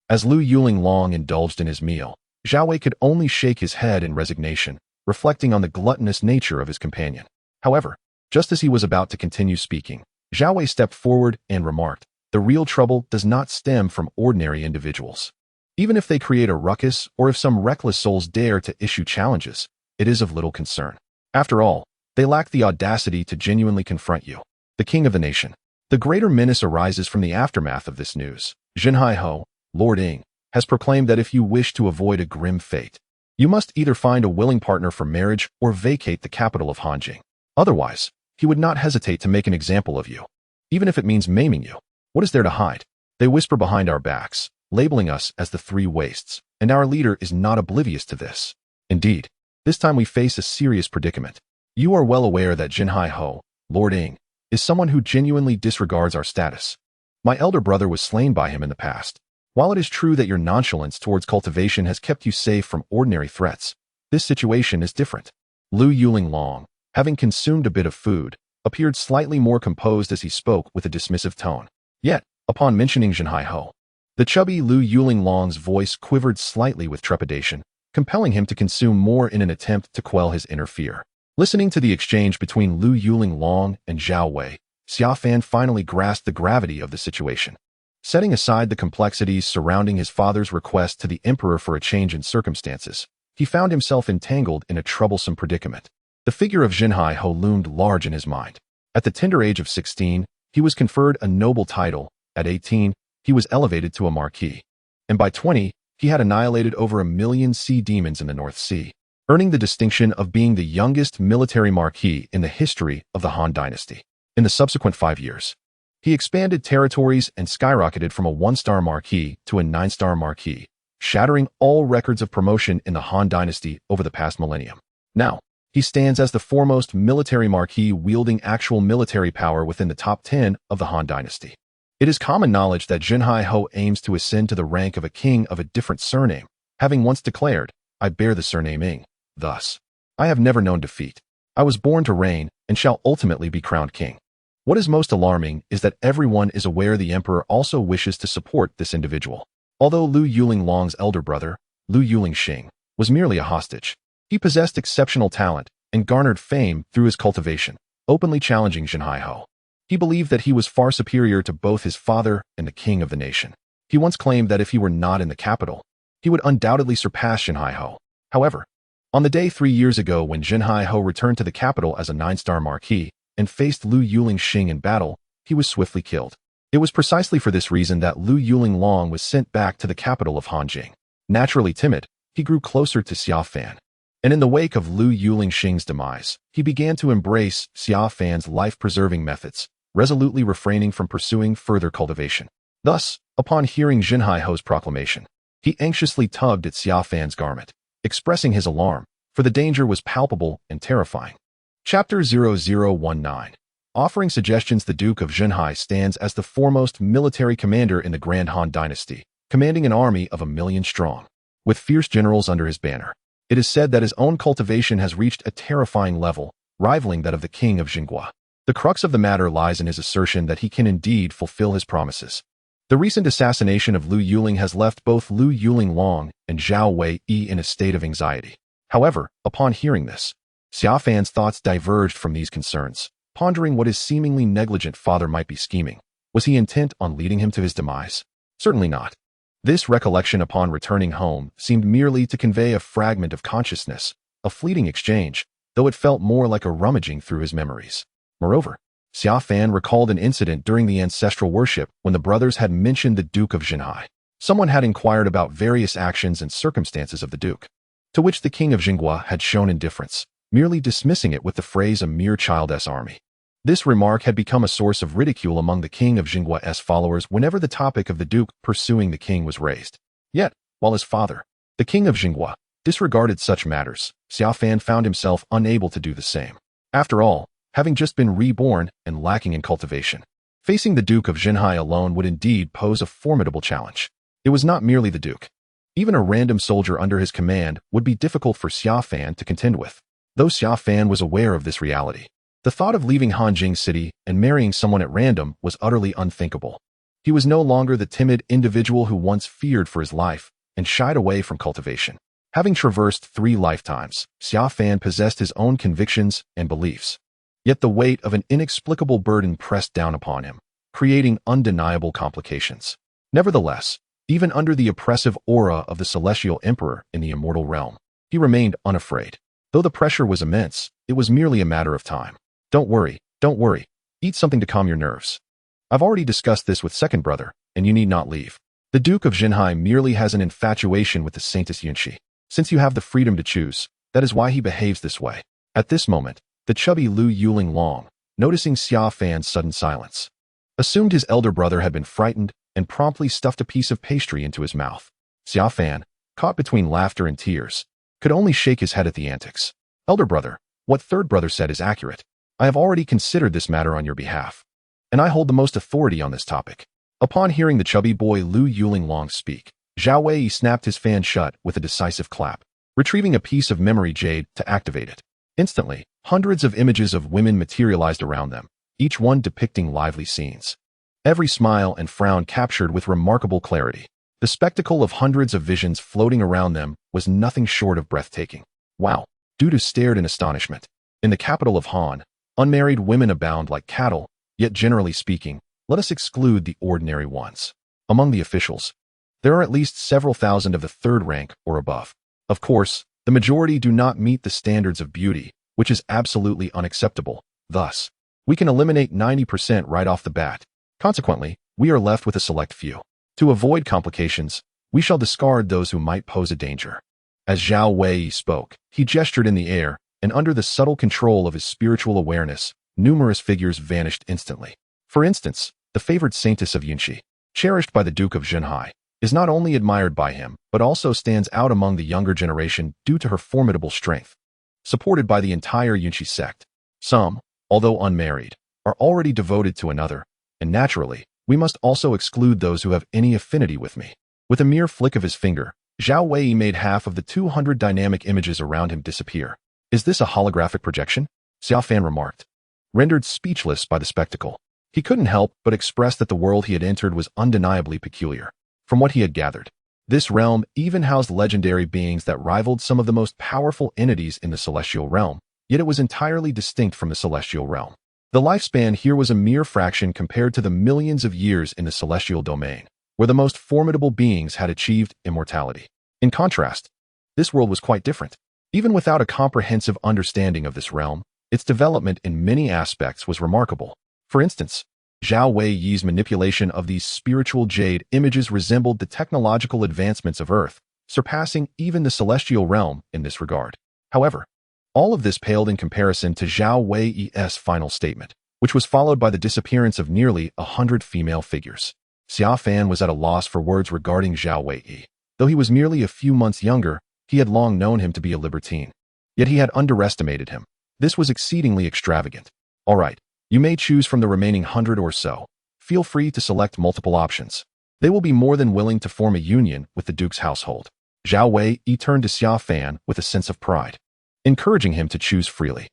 As Lu Yulinglong indulged in his meal, Zhao Wei could only shake his head in resignation, reflecting on the gluttonous nature of his companion. However, just as he was about to continue speaking, Zhao Wei stepped forward and remarked, the real trouble does not stem from ordinary individuals. Even if they create a ruckus or if some reckless souls dare to issue challenges, it is of little concern. After all, they lack the audacity to genuinely confront you, the king of the nation. The greater menace arises from the aftermath of this news. Jinhai Ho, Lord Ing, has proclaimed that if you wish to avoid a grim fate, you must either find a willing partner for marriage or vacate the capital of Hanjing. Otherwise, he would not hesitate to make an example of you, even if it means maiming you. What is there to hide? They whisper behind our backs, labeling us as the Three Wastes, and our leader is not oblivious to this. Indeed, this time we face a serious predicament. You are well aware that Jinhai Ho, Lord Ing, is someone who genuinely disregards our status. My elder brother was slain by him in the past. While it is true that your nonchalance towards cultivation has kept you safe from ordinary threats, this situation is different. Lu Yulinglong, having consumed a bit of food, appeared slightly more composed as he spoke with a dismissive tone. Yet, upon mentioning Jinhai Ho, the chubby Lu Yulinglong's voice quivered slightly with trepidation, compelling him to consume more in an attempt to quell his inner fear. Listening to the exchange between Lu Yulinglong and Zhao Wei, Xia Fan finally grasped the gravity of the situation. Setting aside the complexities surrounding his father's request to the emperor for a change in circumstances, he found himself entangled in a troublesome predicament. The figure of Jinhai Ho loomed large in his mind. At the tender age of 16, he was conferred a noble title. At 18, he was elevated to a marquis. And by 20, he had annihilated over 1 million sea demons in the North Sea, earning the distinction of being the youngest military marquis in the history of the Han dynasty. In the subsequent 5 years, He expanded territories and skyrocketed from a 1-star marquis to a 9-star marquis, shattering all records of promotion in the Han Dynasty over the past millennium. Now, he stands as the foremost military marquis wielding actual military power within the top 10 of the Han Dynasty. It is common knowledge that Jinhai Ho aims to ascend to the rank of a king of a different surname, having once declared, "I bear the surname Ing. Thus, I have never known defeat. I was born to reign and shall ultimately be crowned king." What is most alarming is that everyone is aware the emperor also wishes to support this individual. Although Lu Yuling-Long's elder brother, Lu Yuling-Shing, was merely a hostage, he possessed exceptional talent and garnered fame through his cultivation, openly challenging Jinhai Ho. He believed that he was far superior to both his father and the king of the nation. He once claimed that if he were not in the capital, he would undoubtedly surpass Jinhai Ho. However, on the day 3 years ago when Jinhai Ho returned to the capital as a 9-star marquis and faced Lu Yuling-Shing in battle, he was swiftly killed. It was precisely for this reason that Lu Yuling-Long was sent back to the capital of Hanjing. Naturally timid, he grew closer to Xia Fan. And in the wake of Lu Yuling-Shing's demise, he began to embrace Xia Fan's life-preserving methods, resolutely refraining from pursuing further cultivation. Thus, upon hearing Jinhai Ho's proclamation, he anxiously tugged at Xia Fan's garment, expressing his alarm, for the danger was palpable and terrifying. Chapter 0019. Offering suggestions. The Duke of Jinhai stands as the foremost military commander in the Grand Han Dynasty, commanding an army of 1 million strong, with fierce generals under his banner. It is said that his own cultivation has reached a terrifying level, rivaling that of the king of Jingua. The crux of the matter lies in his assertion that he can indeed fulfill his promises. The recent assassination of Lu Yuling has left both Lu Yuling-Long and Zhao Wei-yi in a state of anxiety. However, upon hearing this, Xia Fan's thoughts diverged from these concerns, pondering what his seemingly negligent father might be scheming. Was he intent on leading him to his demise? Certainly not. This recollection upon returning home seemed merely to convey a fragment of consciousness, a fleeting exchange, though it felt more like a rummaging through his memories. Moreover, Xia Fan recalled an incident during the ancestral worship when the brothers had mentioned the Duke of Jinhai. Someone had inquired about various actions and circumstances of the Duke, to which the king of Jingua had shown indifference, merely dismissing it with the phrase "a mere child's army." This remark had become a source of ridicule among the king of Jingua's followers whenever the topic of the Duke pursuing the king was raised. Yet, while his father, the king of Jingua, disregarded such matters, Xia Fan found himself unable to do the same. After all, having just been reborn and lacking in cultivation, facing the Duke of Jinhai alone would indeed pose a formidable challenge. It was not merely the Duke. Even a random soldier under his command would be difficult for Xia Fan to contend with. Though Xia Fan was aware of this reality, the thought of leaving Hanjing City and marrying someone at random was utterly unthinkable. He was no longer the timid individual who once feared for his life and shied away from cultivation. Having traversed 3 lifetimes, Xia Fan possessed his own convictions and beliefs. Yet the weight of an inexplicable burden pressed down upon him, creating undeniable complications. Nevertheless, even under the oppressive aura of the celestial emperor in the immortal realm, he remained unafraid. Though the pressure was immense, it was merely a matter of time. Don't worry. Eat something to calm your nerves. I've already discussed this with second brother, and you need not leave. The Duke of Jinhai merely has an infatuation with the Saintess Yunxi. Since you have the freedom to choose, that is why he behaves this way. At this moment, the chubby Lu Yuling-Long, noticing Xia Fan's sudden silence, assumed his elder brother had been frightened and promptly stuffed a piece of pastry into his mouth. Xia Fan, caught between laughter and tears, could only shake his head at the antics. Elder brother, what third brother said is accurate. I have already considered this matter on your behalf, and I hold the most authority on this topic. Upon hearing the chubby boy Lu Yuling-Long speak, Zhao Wei snapped his fan shut with a decisive clap, retrieving a piece of memory jade to activate it. Instantly, hundreds of images of women materialized around them, each one depicting lively scenes. Every smile and frown captured with remarkable clarity. The spectacle of hundreds of visions floating around them was nothing short of breathtaking. Wow! Dudu stared in astonishment. In the capital of Han, unmarried women abound like cattle, yet generally speaking, let us exclude the ordinary ones. Among the officials, there are at least several thousand of the 3rd rank or above. Of course, the majority do not meet the standards of beauty, which is absolutely unacceptable. Thus, we can eliminate 90% right off the bat. Consequently, we are left with a select few. To avoid complications, we shall discard those who might pose a danger. As Zhao Wei spoke, he gestured in the air, and under the subtle control of his spiritual awareness, numerous figures vanished instantly. For instance, the the favored saintess of Yunxi, cherished by the Duke of Zhenhai, is not only admired by him, but also stands out among the younger generation due to her formidable strength. Supported by the entire Yunxi sect, some, although unmarried, are already devoted to another, and naturally, we must also exclude those who have any affinity with me. With a mere flick of his finger, Zhao Wei made half of the 200 dynamic images around him disappear. Is this a holographic projection? Xiao Fan remarked. Rendered speechless by the spectacle, he couldn't help but express that the world he had entered was undeniably peculiar. From what he had gathered, this realm even housed legendary beings that rivaled some of the most powerful entities in the celestial realm, yet it was entirely distinct from the celestial realm. The lifespan here was a mere fraction compared to the millions of years in the celestial domain, where the most formidable beings had achieved immortality. In contrast, this world was quite different. Even without a comprehensive understanding of this realm, its development in many aspects was remarkable. For instance, Zhao Wei Yi's manipulation of these spiritual jade images resembled the technological advancements of Earth, surpassing even the celestial realm in this regard. However, all of this paled in comparison to Zhao Wei's final statement, which was followed by the disappearance of nearly 100 female figures. Xiao Fan was at a loss for words regarding Zhao Wei. Though he was merely a few months younger, he had long known him to be a libertine. Yet he had underestimated him. This was exceedingly extravagant. All right, you may choose from the remaining 100 or so. Feel free to select multiple options. They will be more than willing to form a union with the Duke's household. Zhao Wei turned to Xiao Fan with a sense of pride, encouraging him to choose freely.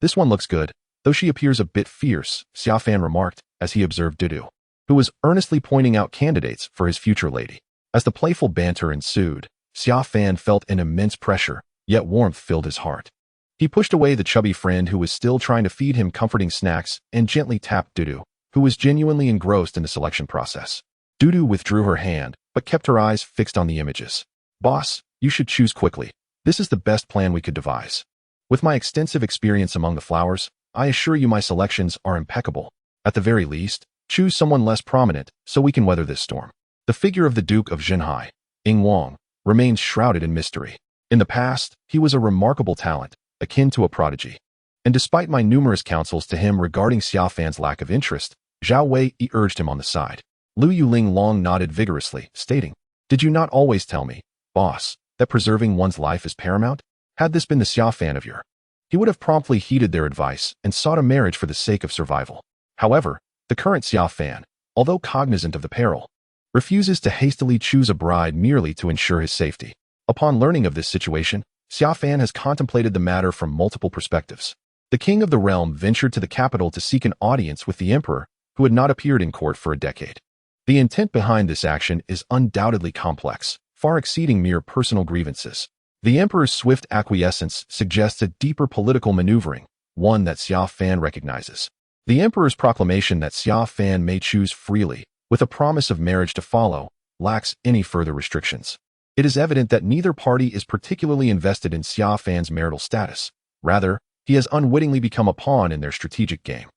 This one looks good, though she appears a bit fierce, Xiao Fan remarked as he observed Dudu, who was earnestly pointing out candidates for his future lady. As the playful banter ensued, Xiao Fan felt an immense pressure, yet warmth filled his heart. He pushed away the chubby friend who was still trying to feed him comforting snacks and gently tapped Dudu, who was genuinely engrossed in the selection process. Dudu withdrew her hand, but kept her eyes fixed on the images. Boss, you should choose quickly. This is the best plan we could devise. With my extensive experience among the flowers, I assure you my selections are impeccable. At the very least, choose someone less prominent so we can weather this storm. The figure of the Duke of Zhenhai, Ying Wang, remains shrouded in mystery. In the past, he was a remarkable talent, akin to a prodigy. And despite my numerous counsels to him regarding Xiao Fan's lack of interest, Zhao Wei urged him on the side. Lu Yuling Long nodded vigorously, stating, "Did you not always tell me, boss, that preserving one's life is paramount? Had this been the Xiao Fan of your..." He would have promptly heeded their advice and sought a marriage for the sake of survival. However, the current Xiao Fan, although cognizant of the peril, refuses to hastily choose a bride merely to ensure his safety. Upon learning of this situation, Xiao Fan has contemplated the matter from multiple perspectives. The king of the realm ventured to the capital to seek an audience with the emperor, who had not appeared in court for a decade. The intent behind this action is undoubtedly complex, far exceeding mere personal grievances. The emperor's swift acquiescence suggests a deeper political maneuvering, one that Xiao Fan recognizes. The emperor's proclamation that Xiao Fan may choose freely, with a promise of marriage to follow, lacks any further restrictions. It is evident that neither party is particularly invested in Xiao Fan's marital status. Rather, he has unwittingly become a pawn in their strategic game.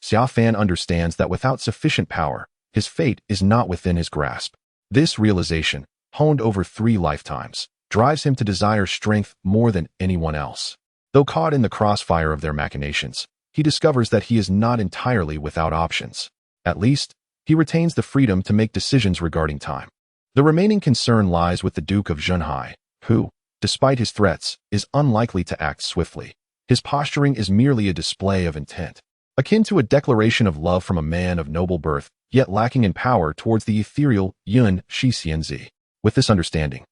Xiao Fan understands that without sufficient power, his fate is not within his grasp. This realization, honed over 3 lifetimes, drives him to desire strength more than anyone else. Though caught in the crossfire of their machinations, he discovers that he is not entirely without options. At least, he retains the freedom to make decisions regarding time. The remaining concern lies with the Duke of Zhenhai, who, despite his threats, is unlikely to act swiftly. His posturing is merely a display of intent, akin to a declaration of love from a man of noble birth, yet lacking in power towards the ethereal Yun Shi Xianzi. With this understanding,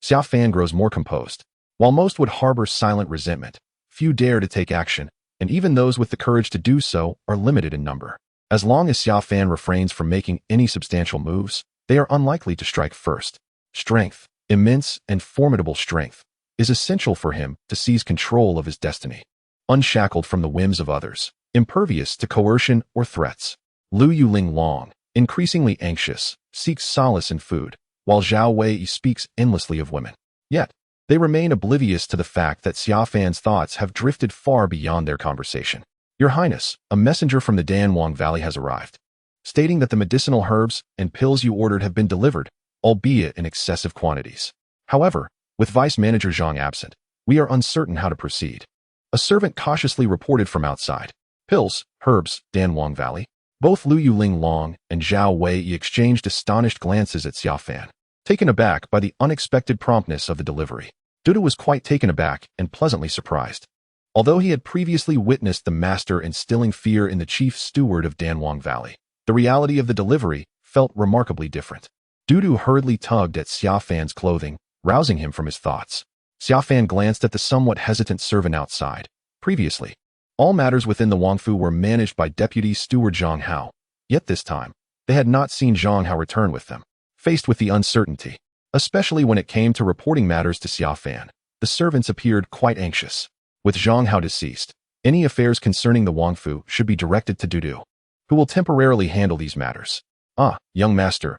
Xiao Fan grows more composed. While most would harbor silent resentment, few dare to take action, and even those with the courage to do so are limited in number. As long as Xiao Fan refrains from making any substantial moves, they are unlikely to strike first. Strength, immense and formidable strength, is essential for him to seize control of his destiny. Unshackled from the whims of others, impervious to coercion or threats, Lu Yuling Long, increasingly anxious, seeks solace in food, while Zhao Wei speaks endlessly of women. Yet, they remain oblivious to the fact that Xiao Fan's thoughts have drifted far beyond their conversation. "Your Highness, a messenger from the Danwang Valley has arrived, stating that the medicinal herbs and pills you ordered have been delivered, albeit in excessive quantities. However, with Vice Manager Zhang absent, we are uncertain how to proceed." A servant cautiously reported from outside. "Pills, herbs, Danwang Valley. Both Lu Yuling Long and Zhao Wei exchanged astonished glances at Xia Fan, taken aback by the unexpected promptness of the delivery. Dudu was quite taken aback and pleasantly surprised. Although he had previously witnessed the master instilling fear in the chief steward of Danwang Valley, the reality of the delivery felt remarkably different. Dudu hurriedly tugged at Xia Fan's clothing, rousing him from his thoughts. Xia Fan glanced at the somewhat hesitant servant outside. Previously, all matters within the Wangfu were managed by Deputy Steward Zhang Hao, yet this time, they had not seen Zhang Hao return with them. Faced with the uncertainty, especially when it came to reporting matters to Xia Fan, the servants appeared quite anxious. With Zhang Hao deceased, any affairs concerning the Wangfu should be directed to Dudu, who will temporarily handle these matters. Ah, young master,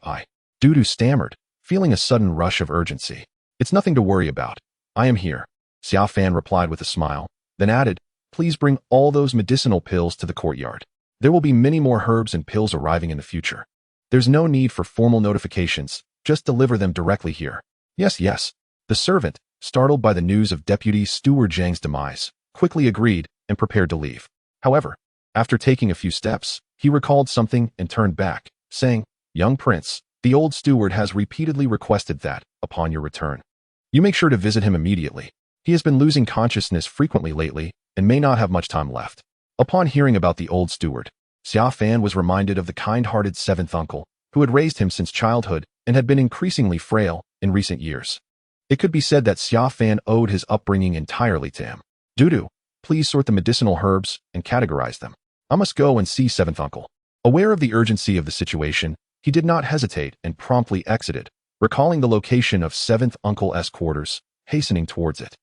Dudu stammered, feeling a sudden rush of urgency. It's nothing to worry about. I am here. Xia Fan replied with a smile, then added, please bring all those medicinal pills to the courtyard. There will be many more herbs and pills arriving in the future. There's no need for formal notifications, just deliver them directly here. Yes, yes. The servant, startled by the news of Deputy Steward Zhang's demise, quickly agreed and prepared to leave. However, after taking a few steps, he recalled something and turned back, saying, young prince, the old steward has repeatedly requested that, upon your return, you make sure to visit him immediately. He has been losing consciousness frequently lately and may not have much time left. Upon hearing about the old steward, Xia Fan was reminded of the kind-hearted seventh uncle, who had raised him since childhood and had been increasingly frail in recent years. It could be said that Xia Fan owed his upbringing entirely to him. Dudu, please sort the medicinal herbs and categorize them. I must go and see seventh uncle. Aware of the urgency of the situation, he did not hesitate and promptly exited, recalling the location of seventh uncle's quarters, hastening towards it.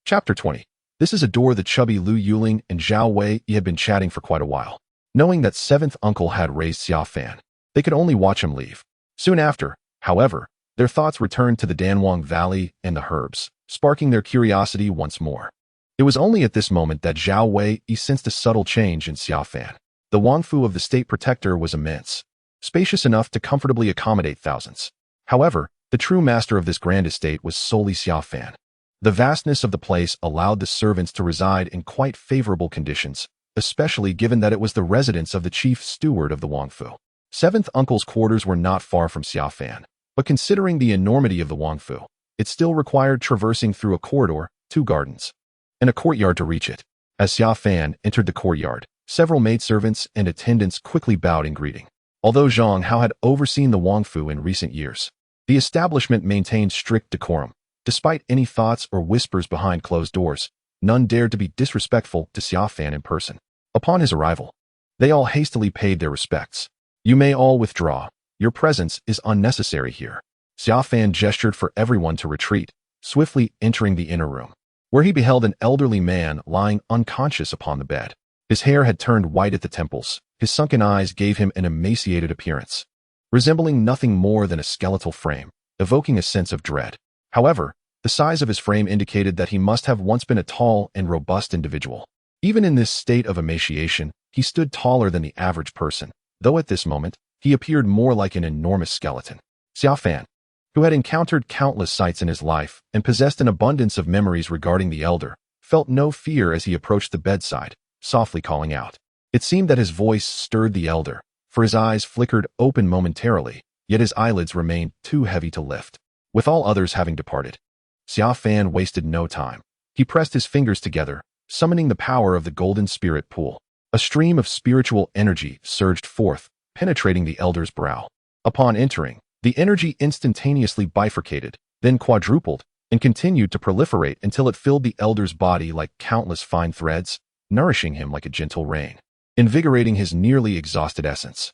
Chapter 20. This is a door the chubby Lu Yuling and Zhao Wei had been chatting for quite a while. Knowing that seventh uncle had raised Xia Fan, they could only watch him leave. Soon after, however, their thoughts returned to the Danwang Valley and the herbs, sparking their curiosity once more. It was only at this moment that Zhao Wei sensed a subtle change in Xia Fan. The Wangfu of the state protector was immense, spacious enough to comfortably accommodate thousands. However, the true master of this grand estate was solely Xia Fan. The vastness of the place allowed the servants to reside in quite favorable conditions, especially given that it was the residence of the chief steward of the Wangfu. Seventh uncle's quarters were not far from Xia Fan, but considering the enormity of the Wangfu, it still required traversing through a corridor, 2 gardens, and a courtyard to reach it. As Xia Fan entered the courtyard, several maidservants and attendants quickly bowed in greeting. Although Zhang Hao had overseen the Wangfu in recent years, the establishment maintained strict decorum. Despite any thoughts or whispers behind closed doors, none dared to be disrespectful to Xia Fan in person. Upon his arrival, they all hastily paid their respects. You may all withdraw. Your presence is unnecessary here. Xia Fan gestured for everyone to retreat, swiftly entering the inner room, where he beheld an elderly man lying unconscious upon the bed. His hair had turned white at the temples. His sunken eyes gave him an emaciated appearance, resembling nothing more than a skeletal frame, evoking a sense of dread. However, the size of his frame indicated that he must have once been a tall and robust individual. Even in this state of emaciation, he stood taller than the average person, though at this moment, he appeared more like an enormous skeleton. Xia Fan, who had encountered countless sights in his life and possessed an abundance of memories regarding the elder, felt no fear as he approached the bedside, softly calling out. It seemed that his voice stirred the elder, for his eyes flickered open momentarily, yet his eyelids remained too heavy to lift. With all others having departed, Xia Fan wasted no time. He pressed his fingers together, summoning the power of the golden spirit pool. A stream of spiritual energy surged forth, penetrating the elder's brow. Upon entering, the energy instantaneously bifurcated, then quadrupled, and continued to proliferate until it filled the elder's body like countless fine threads, nourishing him like a gentle rain, invigorating his nearly exhausted essence.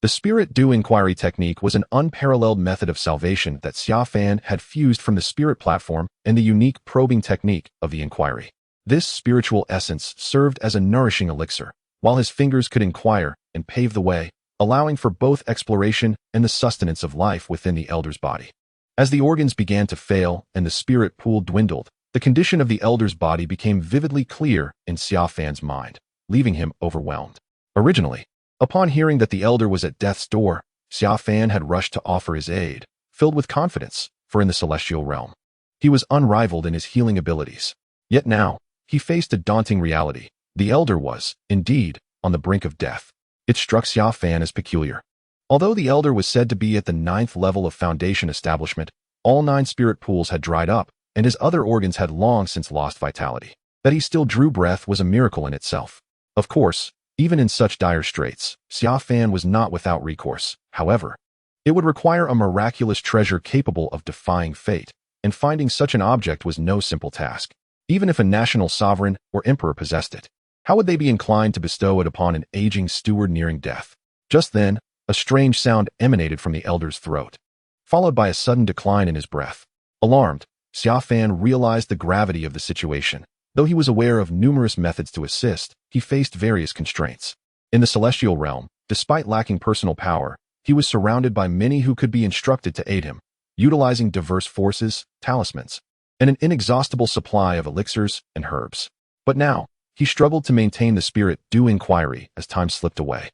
The Spirit Dew Inquiry technique was an unparalleled method of salvation that Xia Fan had fused from the spirit platform and the unique probing technique of the inquiry. This spiritual essence served as a nourishing elixir, while his fingers could inquire and pave the way, allowing for both exploration and the sustenance of life within the elder's body. As the organs began to fail and the spirit pool dwindled, the condition of the elder's body became vividly clear in Xia Fan's mind, leaving him overwhelmed. Originally, upon hearing that the elder was at death's door, Xia Fan had rushed to offer his aid, filled with confidence, for in the celestial realm, he was unrivaled in his healing abilities. Yet now, he faced a daunting reality. The elder was, indeed, on the brink of death. It struck Xia Fan as peculiar. Although the elder was said to be at the 9th level of foundation establishment, all 9 spirit pools had dried up, and his other organs had long since lost vitality. That he still drew breath was a miracle in itself. Of course, even in such dire straits, Xia Fan was not without recourse. However, it would require a miraculous treasure capable of defying fate, and finding such an object was no simple task. Even if a national sovereign or emperor possessed it, how would they be inclined to bestow it upon an aging steward nearing death? Just then, a strange sound emanated from the elder's throat, followed by a sudden decline in his breath. Alarmed, Xia Fan realized the gravity of the situation. Though he was aware of numerous methods to assist, he faced various constraints. In the celestial realm, despite lacking personal power, he was surrounded by many who could be instructed to aid him, utilizing diverse forces, talismans, and an inexhaustible supply of elixirs and herbs. But now, he struggled to maintain the spirit due inquiry as time slipped away.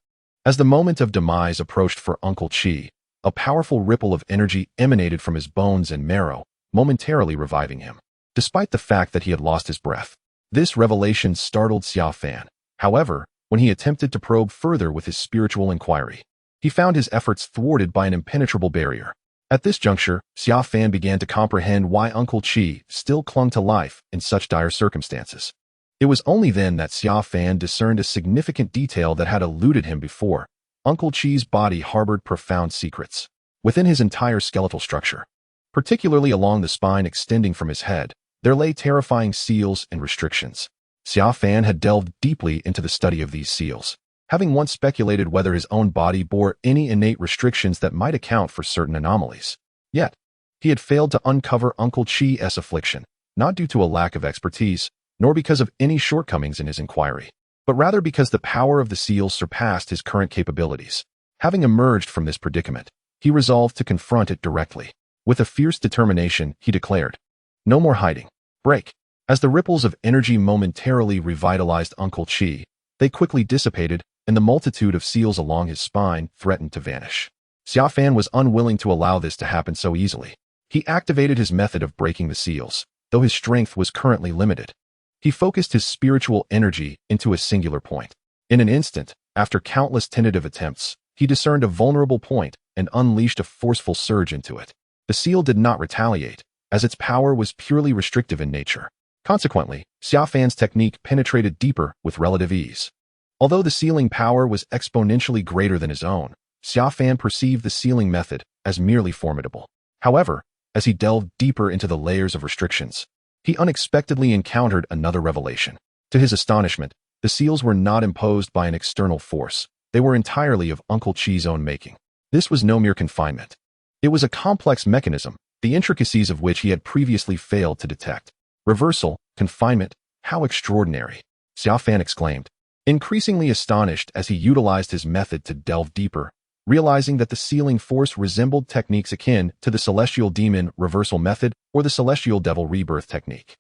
As the moment of demise approached for Uncle Chi, a powerful ripple of energy emanated from his bones and marrow, momentarily reviving him, despite the fact that he had lost his breath. This revelation startled Xia Fan. However, when he attempted to probe further with his spiritual inquiry, he found his efforts thwarted by an impenetrable barrier. At this juncture, Xia Fan began to comprehend why Uncle Chi still clung to life in such dire circumstances. It was only then that Xia Fan discerned a significant detail that had eluded him before. Uncle Chi's body harbored profound secrets within his entire skeletal structure. Particularly along the spine extending from his head, there lay terrifying seals and restrictions. Xia Fan had delved deeply into the study of these seals, having once speculated whether his own body bore any innate restrictions that might account for certain anomalies. Yet, he had failed to uncover Uncle Chi's affliction, not due to a lack of expertise, nor because of any shortcomings in his inquiry, but rather because the power of the seals surpassed his current capabilities. Having emerged from this predicament, he resolved to confront it directly. With a fierce determination, he declared, "No more hiding. Break." As the ripples of energy momentarily revitalized Uncle Chi, they quickly dissipated, and the multitude of seals along his spine threatened to vanish. Xia Fan was unwilling to allow this to happen so easily. He activated his method of breaking the seals, though his strength was currently limited. He focused his spiritual energy into a singular point. In an instant, after countless tentative attempts, he discerned a vulnerable point and unleashed a forceful surge into it. The seal did not retaliate, as its power was purely restrictive in nature. Consequently, Xia Fan's technique penetrated deeper with relative ease. Although the sealing power was exponentially greater than his own, Xia Fan perceived the sealing method as merely formidable. However, as he delved deeper into the layers of restrictions, he unexpectedly encountered another revelation. To his astonishment, the seals were not imposed by an external force. They were entirely of Uncle Chi's own making. This was no mere confinement. It was a complex mechanism, the intricacies of which he had previously failed to detect. Reversal, confinement, how extraordinary! Xia Fan exclaimed, increasingly astonished as he utilized his method to delve deeper, realizing that the sealing force resembled techniques akin to the celestial demon reversal method or the celestial devil rebirth technique.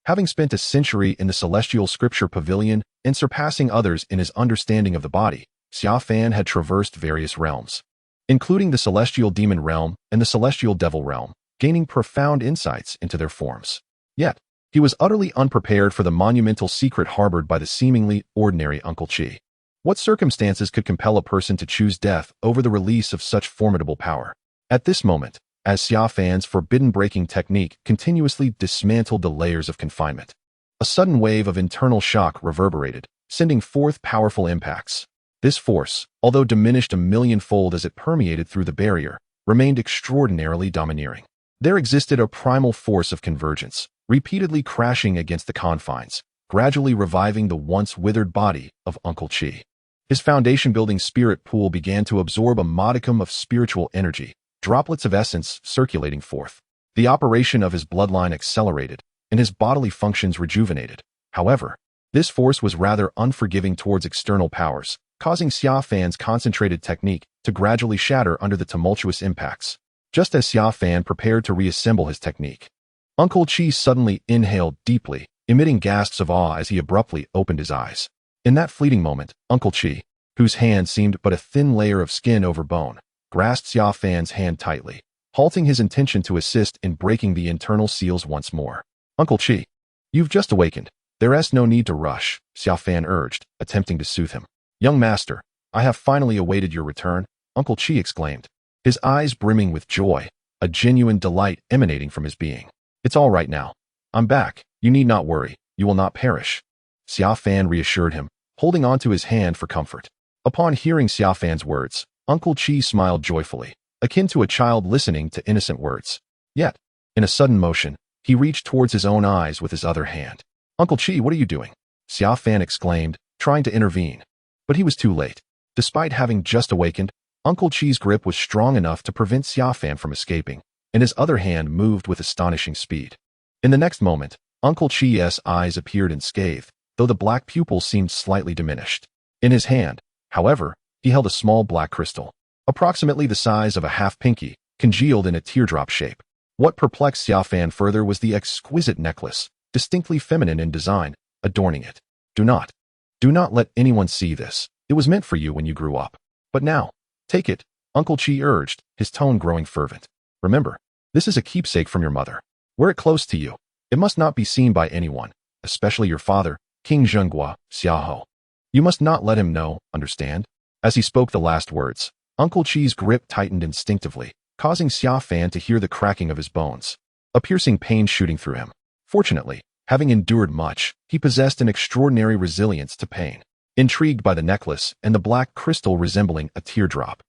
Having spent a century in the celestial scripture pavilion and surpassing others in his understanding of the body, Xia Fan had traversed various realms, including the celestial demon realm and the celestial devil realm, gaining profound insights into their forms. Yet, he was utterly unprepared for the monumental secret harbored by the seemingly ordinary Uncle Chi. What circumstances could compel a person to choose death over the release of such formidable power? At this moment, as Xia Fan's forbidden-breaking technique continuously dismantled the layers of confinement, a sudden wave of internal shock reverberated, sending forth powerful impacts. This force, although diminished a millionfold as it permeated through the barrier, remained extraordinarily domineering. There existed a primal force of convergence, repeatedly crashing against the confines, gradually reviving the once withered body of Uncle Chi. His foundation-building spirit pool began to absorb a modicum of spiritual energy, droplets of essence circulating forth. The operation of his bloodline accelerated, and his bodily functions rejuvenated. However, this force was rather unforgiving towards external powers, causing Xia Fan's concentrated technique to gradually shatter under the tumultuous impacts. Just as Xia Fan prepared to reassemble his technique, Uncle Chi suddenly inhaled deeply, emitting gasps of awe as he abruptly opened his eyes. In that fleeting moment, Uncle Chi, whose hand seemed but a thin layer of skin over bone, grasped Xia Fan's hand tightly, halting his intention to assist in breaking the internal seals once more. "Uncle Chi, you've just awakened. There's no need to rush," Xia Fan urged, attempting to soothe him. "Young master, I have finally awaited your return, Uncle Chi exclaimed, his eyes brimming with joy, a genuine delight emanating from his being. It's all right now. I'm back. You need not worry. You will not perish. Xia Fan reassured him, holding onto his hand for comfort. Upon hearing Xia Fan's words, Uncle Chi smiled joyfully, akin to a child listening to innocent words. Yet, in a sudden motion, he reached towards his own eyes with his other hand. Uncle Chi, what are you doing? Xia Fan exclaimed, trying to intervene. But he was too late. Despite having just awakened, Uncle Chi's grip was strong enough to prevent Xia Fan from escaping, and his other hand moved with astonishing speed. In the next moment, Uncle Chi's eyes appeared unscathed, though the black pupil seemed slightly diminished. In his hand, however, he held a small black crystal, approximately the size of a half pinky, congealed in a teardrop shape. What perplexed Xia Fan further was the exquisite necklace, distinctly feminine in design, adorning it. Do not let anyone see this. It was meant for you when you grew up. But now, take it, Uncle Chi urged, his tone growing fervent. Remember, this is a keepsake from your mother. Wear it close to you. It must not be seen by anyone, especially your father, King Zhenghua, Xiaoho. You must not let him know, understand? As he spoke the last words, Uncle Chi's grip tightened instinctively, causing Xia Fan to hear the cracking of his bones, a piercing pain shooting through him. Fortunately, having endured much, he possessed an extraordinary resilience to pain. Intrigued by the necklace and the black crystal resembling a teardrop,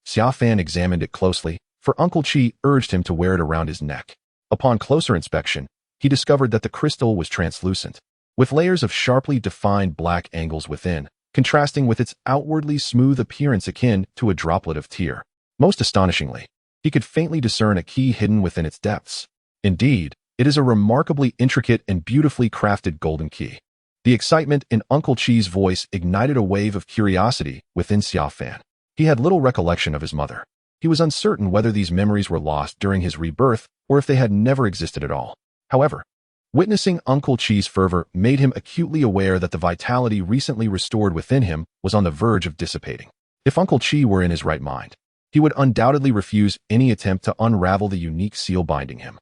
Xia Fan examined it closely, for Uncle Chi urged him to wear it around his neck. Upon closer inspection, he discovered that the crystal was translucent, with layers of sharply defined black angles within, contrasting with its outwardly smooth appearance akin to a droplet of tear. Most astonishingly, he could faintly discern a key hidden within its depths. Indeed, it is a remarkably intricate and beautifully crafted golden key. The excitement in Uncle Chi's voice ignited a wave of curiosity within Xia Fan. He had little recollection of his mother. He was uncertain whether these memories were lost during his rebirth or if they had never existed at all. However, witnessing Uncle Chi's fervor made him acutely aware that the vitality recently restored within him was on the verge of dissipating. If Uncle Chi were in his right mind, he would undoubtedly refuse any attempt to unravel the unique seal binding him.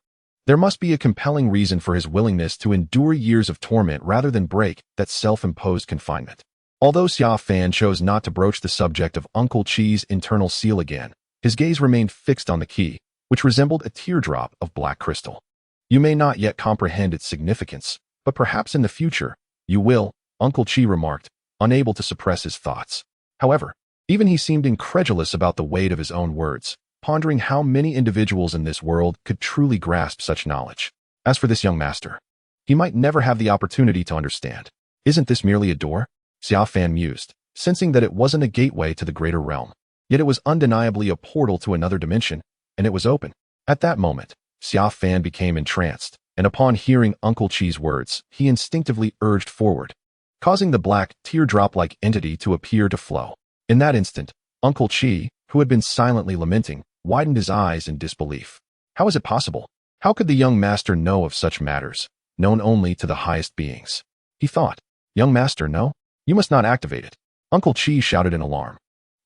There must be a compelling reason for his willingness to endure years of torment rather than break that self-imposed confinement. Although Xia Fan chose not to broach the subject of Uncle Chi's internal seal again, his gaze remained fixed on the key, which resembled a teardrop of black crystal. You may not yet comprehend its significance, but perhaps in the future, you will, Uncle Chi remarked, unable to suppress his thoughts. However, even he seemed incredulous about the weight of his own words, pondering how many individuals in this world could truly grasp such knowledge. As for this young master, he might never have the opportunity to understand. Isn't this merely a door? Xia Fan mused, sensing that it wasn't a gateway to the greater realm. Yet it was undeniably a portal to another dimension, and it was open. At that moment, Xia Fan became entranced, and upon hearing Uncle Chi's words, he instinctively urged forward, causing the black, teardrop-like entity to appear to flow. In that instant, Uncle Chi, who had been silently lamenting, widened his eyes in disbelief. How is it possible? How could the young master know of such matters, known only to the highest beings? He thought. Young master, no? You must not activate it. Uncle Chi shouted in alarm.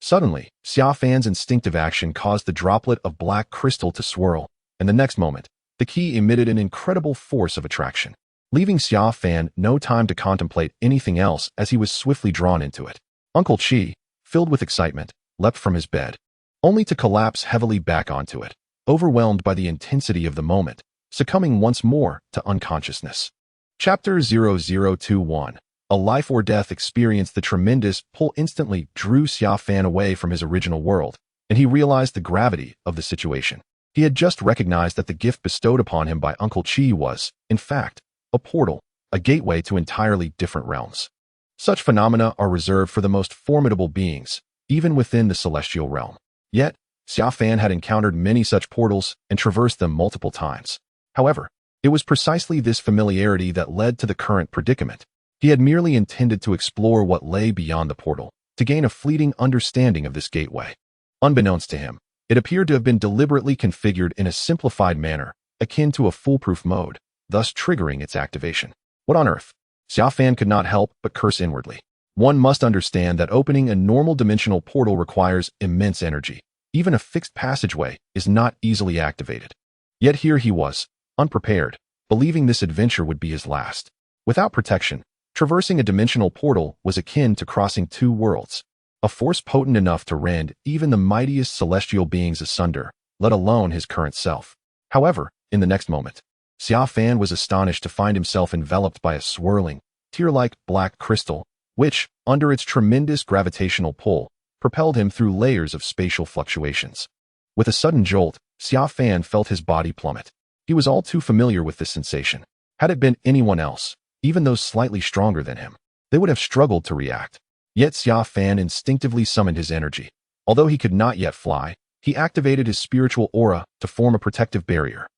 Suddenly, Xia Fan's instinctive action caused the droplet of black crystal to swirl, and the next moment, the key emitted an incredible force of attraction, leaving Xia Fan no time to contemplate anything else as he was swiftly drawn into it. Uncle Chi, filled with excitement, leapt from his bed, only to collapse heavily back onto it, overwhelmed by the intensity of the moment, succumbing once more to unconsciousness. Chapter 0021. A life or death experience. The tremendous pull instantly drew Xia Fan away from his original world, and he realized the gravity of the situation. He had just recognized that the gift bestowed upon him by Uncle Chi was, in fact, a portal, a gateway to entirely different realms. Such phenomena are reserved for the most formidable beings, even within the celestial realm. Yet, Xia Fan had encountered many such portals and traversed them multiple times. However, it was precisely this familiarity that led to the current predicament. He had merely intended to explore what lay beyond the portal, to gain a fleeting understanding of this gateway. Unbeknownst to him, it appeared to have been deliberately configured in a simplified manner, akin to a foolproof mode, thus triggering its activation. What on earth? Xia Fan could not help but curse inwardly. One must understand that opening a normal dimensional portal requires immense energy. Even a fixed passageway is not easily activated. Yet here he was, unprepared, believing this adventure would be his last. Without protection, traversing a dimensional portal was akin to crossing two worlds. a force potent enough to rend even the mightiest celestial beings asunder, let alone his current self. However, in the next moment, Xia Fan was astonished to find himself enveloped by a swirling, tear-like black crystal, which, under its tremendous gravitational pull, propelled him through layers of spatial fluctuations. With a sudden jolt, Xia Fan felt his body plummet. He was all too familiar with this sensation. Had it been anyone else, even those slightly stronger than him, they would have struggled to react. Yet Xia Fan instinctively summoned his energy. Although he could not yet fly, he activated his spiritual aura to form a protective barrier,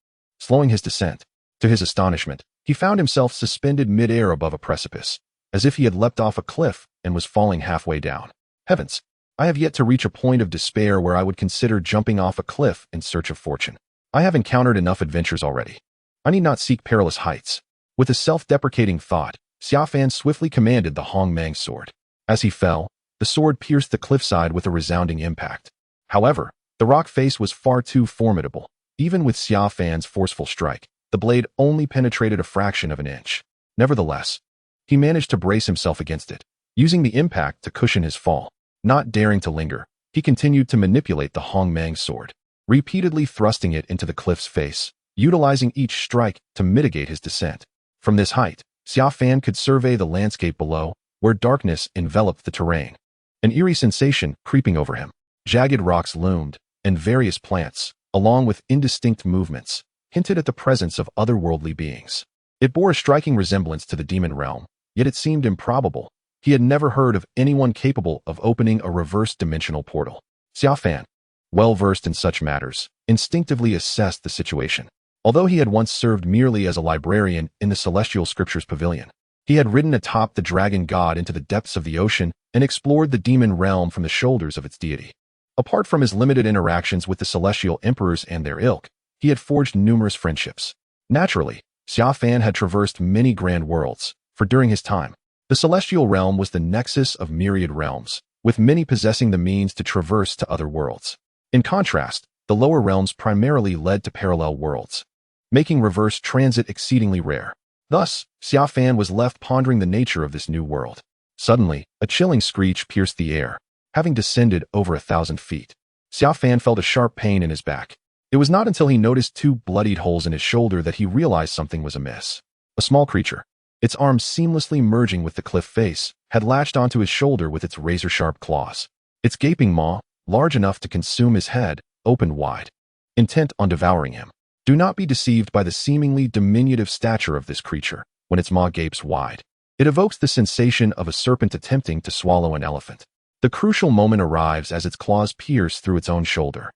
slowing his descent. To his astonishment, he found himself suspended mid-air above a precipice, as if he had leapt off a cliff and was falling halfway down. Heavens! I have yet to reach a point of despair where I would consider jumping off a cliff in search of fortune. I have encountered enough adventures already. I need not seek perilous heights. With a self-deprecating thought, Xia Fan swiftly commanded the Hong Mang sword. As he fell, the sword pierced the cliffside with a resounding impact. However, the rock face was far too formidable. Even with Xia Fan's forceful strike, the blade only penetrated a fraction of an inch. Nevertheless, he managed to brace himself against it, using the impact to cushion his fall. Not daring to linger, he continued to manipulate the Hong Mang sword, repeatedly thrusting it into the cliff's face, utilizing each strike to mitigate his descent. From this height, Xia Fan could survey the landscape below, where darkness enveloped the terrain. An eerie sensation creeping over him. Jagged rocks loomed, and various plants, along with indistinct movements, hinted at the presence of otherworldly beings. It bore a striking resemblance to the demon realm, yet it seemed improbable. He had never heard of anyone capable of opening a reverse-dimensional portal. Xia Fan, well-versed in such matters, instinctively assessed the situation. Although he had once served merely as a librarian in the Celestial Scriptures Pavilion, he had ridden atop the dragon god into the depths of the ocean and explored the demon realm from the shoulders of its deity. Apart from his limited interactions with the celestial emperors and their ilk, he had forged numerous friendships. Naturally, Xia Fan had traversed many grand worlds, for during his time, the celestial realm was the nexus of myriad realms, with many possessing the means to traverse to other worlds. In contrast, the lower realms primarily led to parallel worlds, making reverse transit exceedingly rare. Thus, Xia Fan was left pondering the nature of this new world. Suddenly, a chilling screech pierced the air. Having descended over 1,000 feet, Xia Fan felt a sharp pain in his back. It was not until he noticed two bloodied holes in his shoulder that he realized something was amiss. A small creature, its arms seamlessly merging with the cliff face, had latched onto his shoulder with its razor-sharp claws. Its gaping maw, large enough to consume his head, opened wide, intent on devouring him. Do not be deceived by the seemingly diminutive stature of this creature. When its maw gapes wide, it evokes the sensation of a serpent attempting to swallow an elephant. The crucial moment arrives as its claws pierce through its own shoulder,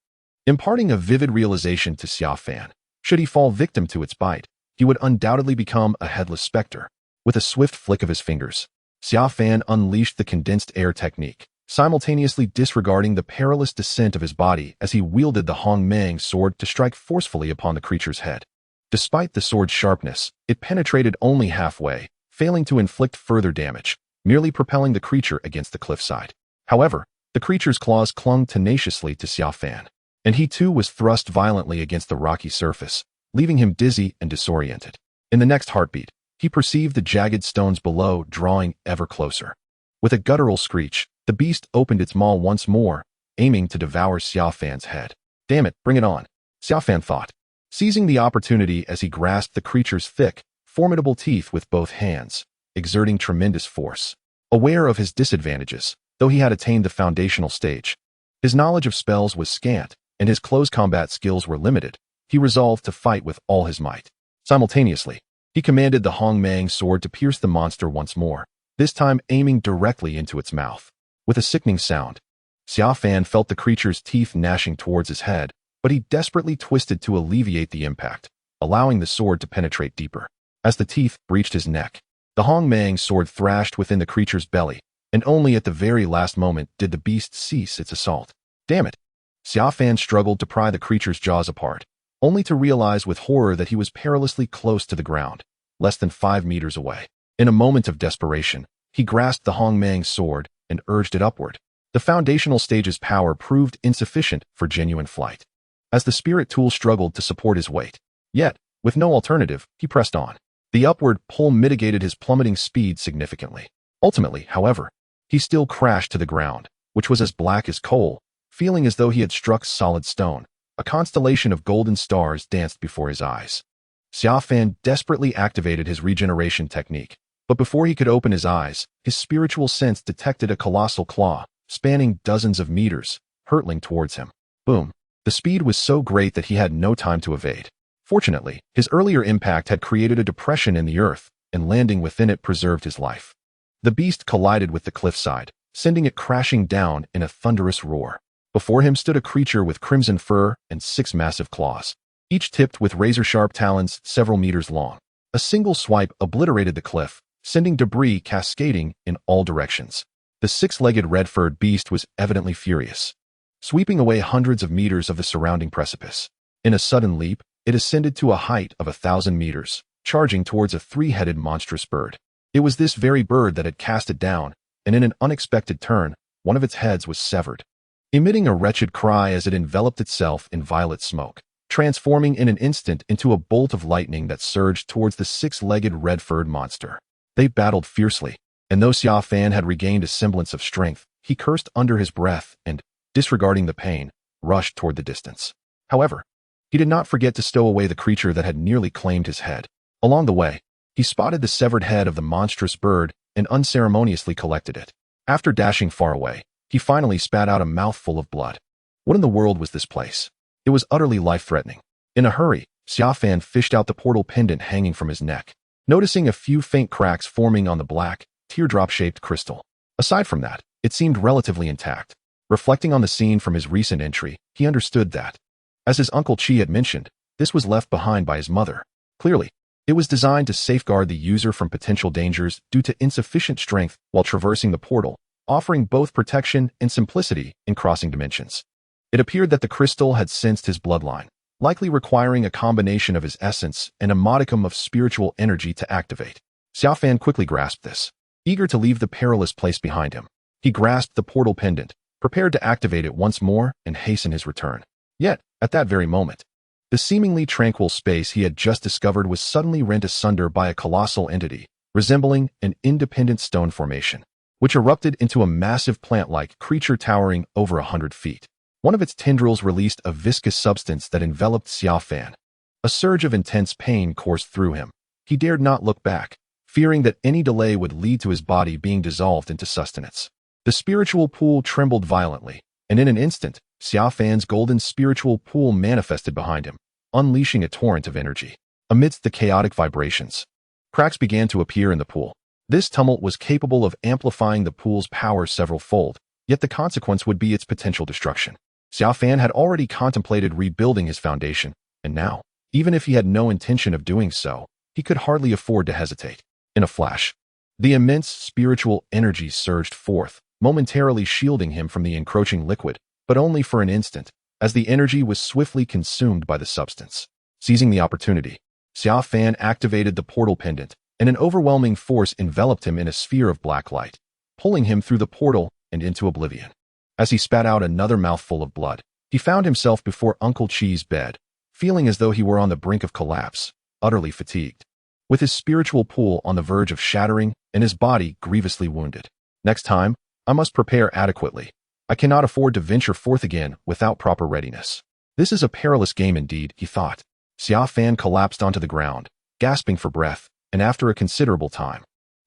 imparting a vivid realization to Xia Fan. Should he fall victim to its bite, he would undoubtedly become a headless specter. With a swift flick of his fingers, Xia Fan unleashed the condensed air technique, simultaneously disregarding the perilous descent of his body as he wielded the Hong Mang sword to strike forcefully upon the creature's head. Despite the sword's sharpness, it penetrated only halfway, failing to inflict further damage, merely propelling the creature against the cliffside. However, the creature's claws clung tenaciously to Xia Fan, and he too was thrust violently against the rocky surface, leaving him dizzy and disoriented. In the next heartbeat, he perceived the jagged stones below drawing ever closer. With a guttural screech, the beast opened its maw once more, aiming to devour Xia Fan's head. Damn it, bring it on, Xia Fan thought, seizing the opportunity as he grasped the creature's thick, formidable teeth with both hands, exerting tremendous force. Aware of his disadvantages, though he had attained the foundational stage, his knowledge of spells was scant, and his close combat skills were limited, he resolved to fight with all his might. Simultaneously, he commanded the Hong Mang sword to pierce the monster once more, this time aiming directly into its mouth. With a sickening sound, Xia Fan felt the creature's teeth gnashing towards his head, but he desperately twisted to alleviate the impact, allowing the sword to penetrate deeper. As the teeth breached his neck, the Hong Mang sword thrashed within the creature's belly, and only at the very last moment did the beast cease its assault. Damn it! Xia Fan struggled to pry the creature's jaws apart, only to realize with horror that he was perilously close to the ground, less than 5 meters away. In a moment of desperation, he grasped the Hong Mang sword and urged it upward. The foundational stage's power proved insufficient for genuine flight, as the spirit tool struggled to support his weight. Yet, with no alternative, he pressed on. The upward pull mitigated his plummeting speed significantly. Ultimately, however, he still crashed to the ground, which was as black as coal, feeling as though he had struck solid stone. A constellation of golden stars danced before his eyes. Xia Fan desperately activated his regeneration technique, but before he could open his eyes, his spiritual sense detected a colossal claw, spanning dozens of meters, hurtling towards him. Boom! The speed was so great that he had no time to evade. Fortunately, his earlier impact had created a depression in the earth, and landing within it preserved his life. The beast collided with the cliffside, sending it crashing down in a thunderous roar. Before him stood a creature with crimson fur and 6 massive claws, each tipped with razor-sharp talons several meters long. A single swipe obliterated the cliff, sending debris cascading in all directions. The 6-legged red-furred beast was evidently furious, sweeping away hundreds of meters of the surrounding precipice. In a sudden leap, it ascended to a height of 1,000 meters, charging towards a 3-headed monstrous bird. It was this very bird that had cast it down, and in an unexpected turn, one of its heads was severed, emitting a wretched cry as it enveloped itself in violet smoke, transforming in an instant into a bolt of lightning that surged towards the 6-legged red-furred monster. They battled fiercely, and though Xia Fan had regained a semblance of strength, he cursed under his breath and, disregarding the pain, rushed toward the distance. However, he did not forget to stow away the creature that had nearly claimed his head. Along the way, he spotted the severed head of the monstrous bird and unceremoniously collected it. After dashing far away, he finally spat out a mouthful of blood. What in the world was this place? It was utterly life-threatening. In a hurry, Xia Fan fished out the portal pendant hanging from his neck, noticing a few faint cracks forming on the black, teardrop-shaped crystal. Aside from that, it seemed relatively intact. Reflecting on the scene from his recent entry, he understood that, as his Uncle Qi had mentioned, this was left behind by his mother. Clearly, it was designed to safeguard the user from potential dangers due to insufficient strength while traversing the portal, offering both protection and simplicity in crossing dimensions. It appeared that the crystal had sensed his bloodline, likely requiring a combination of his essence and a modicum of spiritual energy to activate. Xia Fan quickly grasped this, eager to leave the perilous place behind him. He grasped the portal pendant, prepared to activate it once more and hasten his return. Yet, at that very moment, the seemingly tranquil space he had just discovered was suddenly rent asunder by a colossal entity, resembling an independent stone formation, which erupted into a massive plant-like creature towering over 100 feet. One of its tendrils released a viscous substance that enveloped Xia Fan. A surge of intense pain coursed through him. He dared not look back, fearing that any delay would lead to his body being dissolved into sustenance. The spiritual pool trembled violently, and in an instant, Xia Fan's golden spiritual pool manifested behind him, unleashing a torrent of energy. Amidst the chaotic vibrations, cracks began to appear in the pool. This tumult was capable of amplifying the pool's power several-fold, yet the consequence would be its potential destruction. Xia Fan had already contemplated rebuilding his foundation, and now, even if he had no intention of doing so, he could hardly afford to hesitate. In a flash, the immense spiritual energy surged forth, momentarily shielding him from the encroaching liquid, but only for an instant, as the energy was swiftly consumed by the substance. Seizing the opportunity, Xia Fan activated the portal pendant, and an overwhelming force enveloped him in a sphere of black light, pulling him through the portal and into oblivion. As he spat out another mouthful of blood, he found himself before Uncle Qi's bed, feeling as though he were on the brink of collapse, utterly fatigued, with his spiritual pool on the verge of shattering and his body grievously wounded. Next time, I must prepare adequately. I cannot afford to venture forth again without proper readiness. This is a perilous game indeed, he thought. Xia Fan collapsed onto the ground, gasping for breath, and after a considerable time,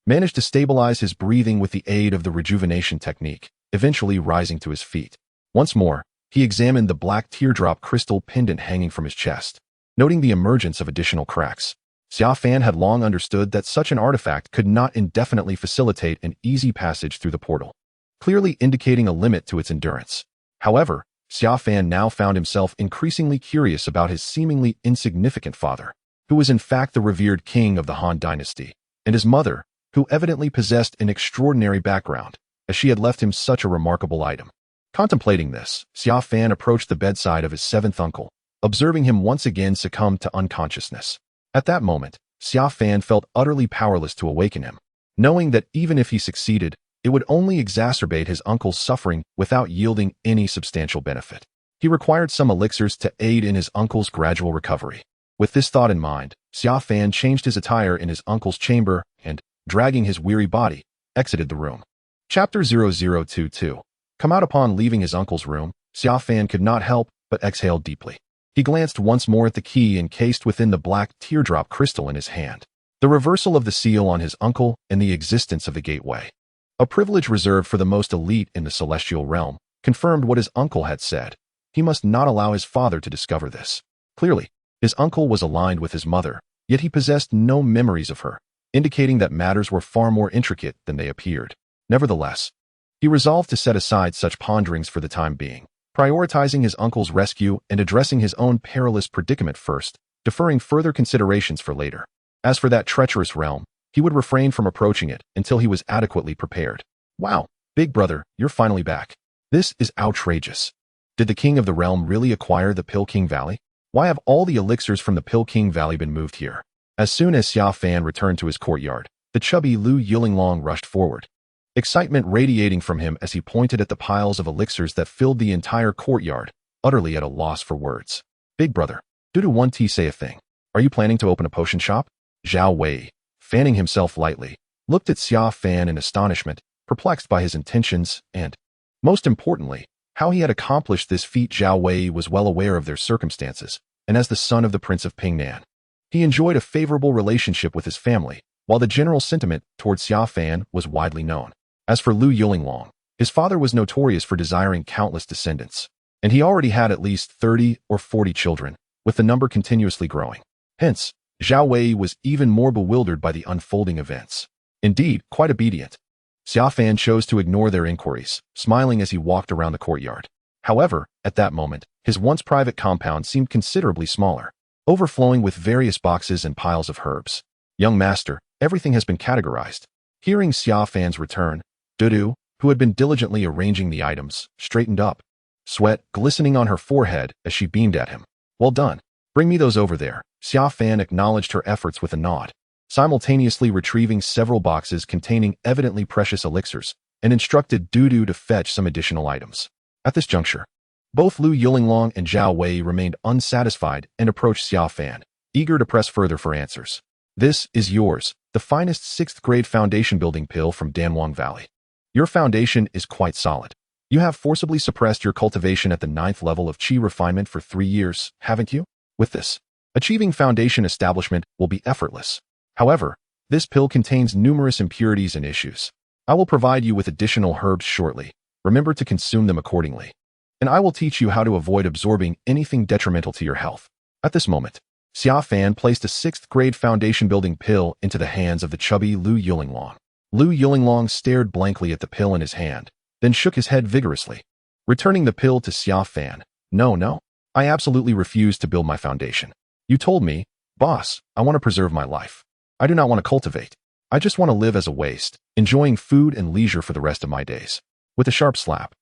managed to stabilize his breathing with the aid of the rejuvenation technique, eventually rising to his feet. Once more, he examined the black teardrop crystal pendant hanging from his chest, noting the emergence of additional cracks. Xia Fan had long understood that such an artifact could not indefinitely facilitate an easy passage through the portal, clearly indicating a limit to its endurance. However, Xia Fan now found himself increasingly curious about his seemingly insignificant father, who was in fact the revered king of the Han dynasty, and his mother, who evidently possessed an extraordinary background, as she had left him such a remarkable item. Contemplating this, Xia Fan approached the bedside of his 7th uncle, observing him once again succumb to unconsciousness. At that moment, Xia Fan felt utterly powerless to awaken him, knowing that even if he succeeded, it would only exacerbate his uncle's suffering without yielding any substantial benefit. He required some elixirs to aid in his uncle's gradual recovery. With this thought in mind, Xia Fan changed his attire in his uncle's chamber and, dragging his weary body, exited the room. Chapter 0022. Come out upon leaving his uncle's room, Xia Fan could not help but exhale deeply. He glanced once more at the key encased within the black teardrop crystal in his hand. The reversal of the seal on his uncle and the existence of the gateway, a privilege reserved for the most elite in the celestial realm, confirmed what his uncle had said. He must not allow his father to discover this. Clearly, his uncle was aligned with his mother, yet he possessed no memories of her, indicating that matters were far more intricate than they appeared. Nevertheless, he resolved to set aside such ponderings for the time being, prioritizing his uncle's rescue and addressing his own perilous predicament first, deferring further considerations for later. As for that treacherous realm, he would refrain from approaching it until he was adequately prepared. Wow, big brother, you're finally back. This is outrageous. Did the king of the realm really acquire the Pill King Valley? Why have all the elixirs from the Pill King Valley been moved here? As soon as Xia Fan returned to his courtyard, the chubby Lu Yulonglong rushed forward, excitement radiating from him as he pointed at the piles of elixirs that filled the entire courtyard, utterly at a loss for words. Big brother, do one T say a thing. Are you planning to open a potion shop? Zhao Wei, fanning himself lightly, looked at Xia Fan in astonishment, perplexed by his intentions and, most importantly, how he had accomplished this feat. Zhao Wei was well aware of their circumstances, and as the son of the Prince of Pingnan, he enjoyed a favorable relationship with his family, while the general sentiment towards Xia Fan was widely known. As for Lu Yulonglong, his father was notorious for desiring countless descendants, and he already had at least 30 or 40 children, with the number continuously growing. Hence, Zhao Wei was even more bewildered by the unfolding events. Indeed, quite obedient. Xia Fan chose to ignore their inquiries, smiling as he walked around the courtyard. However, at that moment, his once private compound seemed considerably smaller, overflowing with various boxes and piles of herbs. Young master, everything has been categorized. Hearing Xia Fan's return, Dudu, who had been diligently arranging the items, straightened up, sweat glistening on her forehead as she beamed at him. Well done. Bring me those over there. Xia Fan acknowledged her efforts with a nod, simultaneously retrieving several boxes containing evidently precious elixirs, and instructed Dudu to fetch some additional items. At this juncture, both Lu Yulonglong and Zhao Wei remained unsatisfied and approached Xia Fan, eager to press further for answers. This is yours, the finest 6th grade foundation building pill from Danwang Valley. Your foundation is quite solid. You have forcibly suppressed your cultivation at the 9th level of Qi refinement for 3 years, haven't you? With this, achieving foundation establishment will be effortless. However, this pill contains numerous impurities and issues. I will provide you with additional herbs shortly. Remember to consume them accordingly. And I will teach you how to avoid absorbing anything detrimental to your health. At this moment, Xia Fan placed a 6th grade foundation building pill into the hands of the chubby Lu Yulonglong. Lu Yulonglong stared blankly at the pill in his hand, then shook his head vigorously, returning the pill to Xia Fan. No, I absolutely refuse to build my foundation. You told me, boss, I want to preserve my life. I do not want to cultivate. I just want to live as a waste, enjoying food and leisure for the rest of my days. With a sharp slap,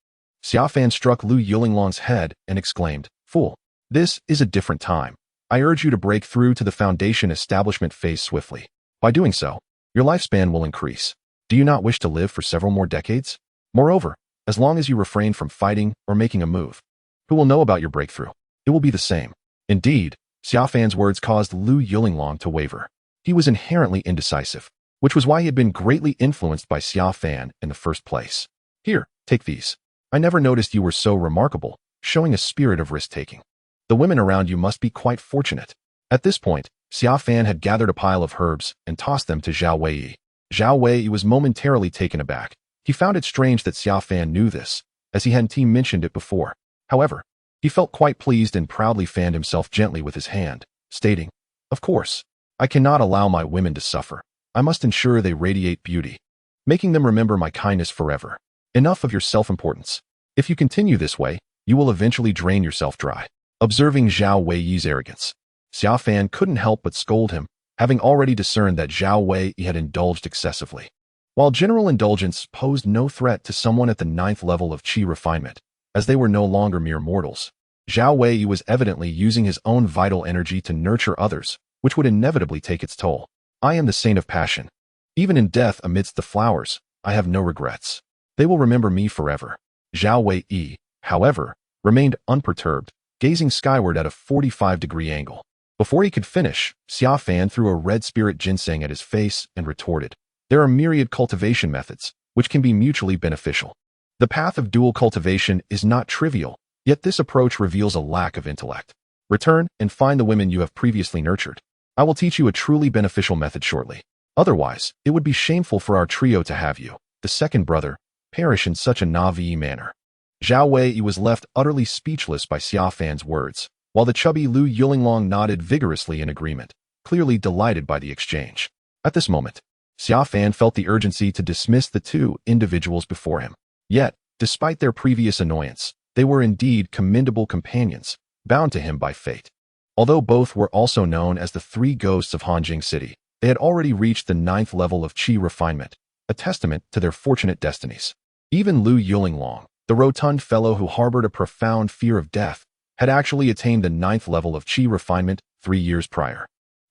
Xia Fan struck Lu Yulonglong's head and exclaimed, Fool, this is a different time. I urge you to break through to the foundation establishment phase swiftly. By doing so, your lifespan will increase. Do you not wish to live for several more decades? Moreover, as long as you refrain from fighting or making a move, who will know about your breakthrough? It will be the same. Indeed, Xia Fan's words caused Lu Yulonglong to waver. He was inherently indecisive, which was why he had been greatly influenced by Xia Fan in the first place. Here, take these. I never noticed you were so remarkable, showing a spirit of risk-taking. The women around you must be quite fortunate. At this point, Xia Fan had gathered a pile of herbs and tossed them to Zhao Wei. Zhao Wei was momentarily taken aback. He found it strange that Xia Fan knew this, as he hadn't mentioned it before. However, he felt quite pleased and proudly fanned himself gently with his hand, stating, Of course, I cannot allow my women to suffer. I must ensure they radiate beauty, making them remember my kindness forever. Enough of your self-importance. If you continue this way, you will eventually drain yourself dry. Observing Zhao Wei's arrogance, Xia Fan couldn't help but scold him, having already discerned that Zhao Wei had indulged excessively. While general indulgence posed no threat to someone at the 9th level of Qi refinement, as they were no longer mere mortals, Zhao Wei was evidently using his own vital energy to nurture others, which would inevitably take its toll. I am the saint of passion. Even in death amidst the flowers, I have no regrets. They will remember me forever. Zhao Wei, however, remained unperturbed, gazing skyward at a 45-degree angle. Before he could finish, Xia Fan threw a red spirit ginseng at his face and retorted, There are myriad cultivation methods, which can be mutually beneficial. The path of dual cultivation is not trivial, yet this approach reveals a lack of intellect. Return and find the women you have previously nurtured. I will teach you a truly beneficial method shortly. Otherwise, it would be shameful for our trio to have you, the second brother, perish in such a naive manner. Zhao Wei was left utterly speechless by Xia Fan's words, while the chubby Lu Yulinglong nodded vigorously in agreement, clearly delighted by the exchange. At this moment, Xia Fan felt the urgency to dismiss the two individuals before him. Yet, despite their previous annoyance, they were indeed commendable companions, bound to him by fate. Although both were also known as the three ghosts of Hanjing City, they had already reached the 9th level of qi refinement, a testament to their fortunate destinies. Even Lu Yulinglong, the rotund fellow who harbored a profound fear of death, had actually attained the 9th level of qi refinement 3 years prior.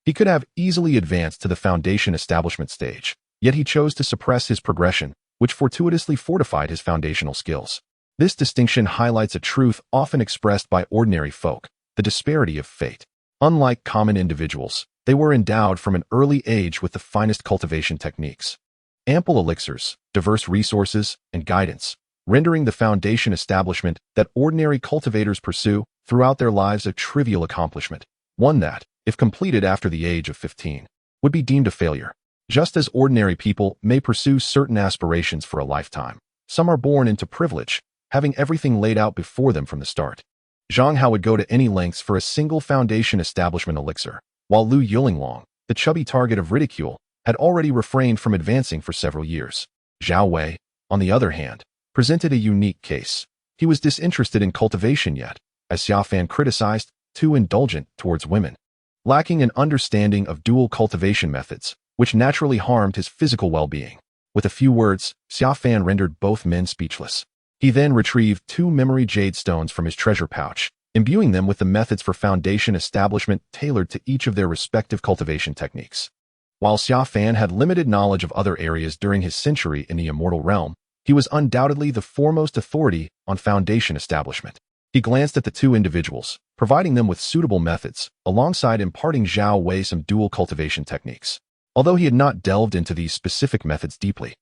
He could have easily advanced to the foundation establishment stage, yet he chose to suppress his progression, which fortuitously fortified his foundational skills. This distinction highlights a truth often expressed by ordinary folk: the disparity of fate. Unlike common individuals, they were endowed from an early age with the finest cultivation techniques. Ample elixirs, diverse resources, and guidance, rendering the foundation establishment that ordinary cultivators pursue throughout their lives a trivial accomplishment, one that, if completed after the age of 15, would be deemed a failure. Just as ordinary people may pursue certain aspirations for a lifetime, some are born into privilege, having everything laid out before them from the start. Zhang Hao would go to any lengths for a single foundation establishment elixir, while Lu Yulinglong, the chubby target of ridicule, had already refrained from advancing for several years. Zhao Wei, on the other hand, presented a unique case. He was disinterested in cultivation yet, as Xia Fan criticized, too indulgent towards women. Lacking an understanding of dual cultivation methods, which naturally harmed his physical well-being. With a few words, Xia Fan rendered both men speechless. He then retrieved 2 memory jade stones from his treasure pouch, imbuing them with the methods for foundation establishment tailored to each of their respective cultivation techniques. While Xia Fan had limited knowledge of other areas during his century in the immortal realm, he was undoubtedly the foremost authority on foundation establishment. He glanced at the two individuals, providing them with suitable methods, alongside imparting Zhao Wei some dual cultivation techniques. Although he had not delved into these specific methods deeply,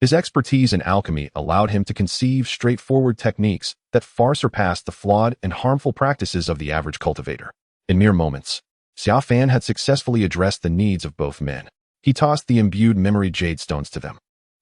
his expertise in alchemy allowed him to conceive straightforward techniques that far surpassed the flawed and harmful practices of the average cultivator. In mere moments, Xia Fan had successfully addressed the needs of both men. He tossed the imbued memory jade stones to them,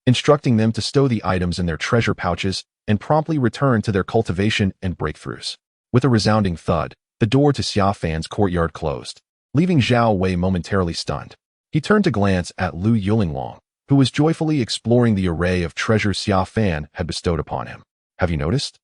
instructing them to stow the items in their treasure pouches and promptly return to their cultivation and breakthroughs. With a resounding thud, the door to Xia Fan's courtyard closed, leaving Zhao Wei momentarily stunned. He turned to glance at Lu Yulinglong, who was joyfully exploring the array of treasures Xia Fan had bestowed upon him. Have you noticed?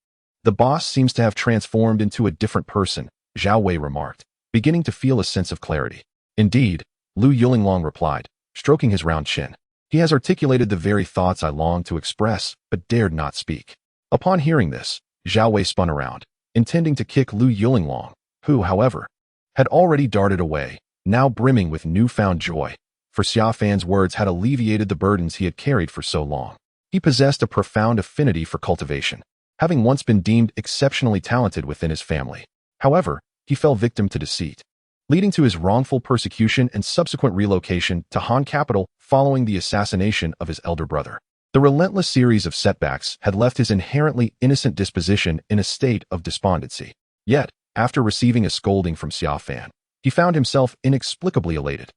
The boss seems to have transformed into a different person, Zhao Wei remarked, beginning to feel a sense of clarity. Indeed, Lu Yulinglong replied, stroking his round chin. He has articulated the very thoughts I longed to express, but dared not speak. Upon hearing this, Zhao Wei spun around, intending to kick Lu Yulinglong, who, however, had already darted away, now brimming with newfound joy, for Xia Fan's words had alleviated the burdens he had carried for so long. He possessed a profound affinity for cultivation, having once been deemed exceptionally talented within his family. However, he fell victim to deceit, leading to his wrongful persecution and subsequent relocation to Han capital following the assassination of his elder brother. The relentless series of setbacks had left his inherently innocent disposition in a state of despondency. Yet, after receiving a scolding from Xia Fan, he found himself inexplicably elated.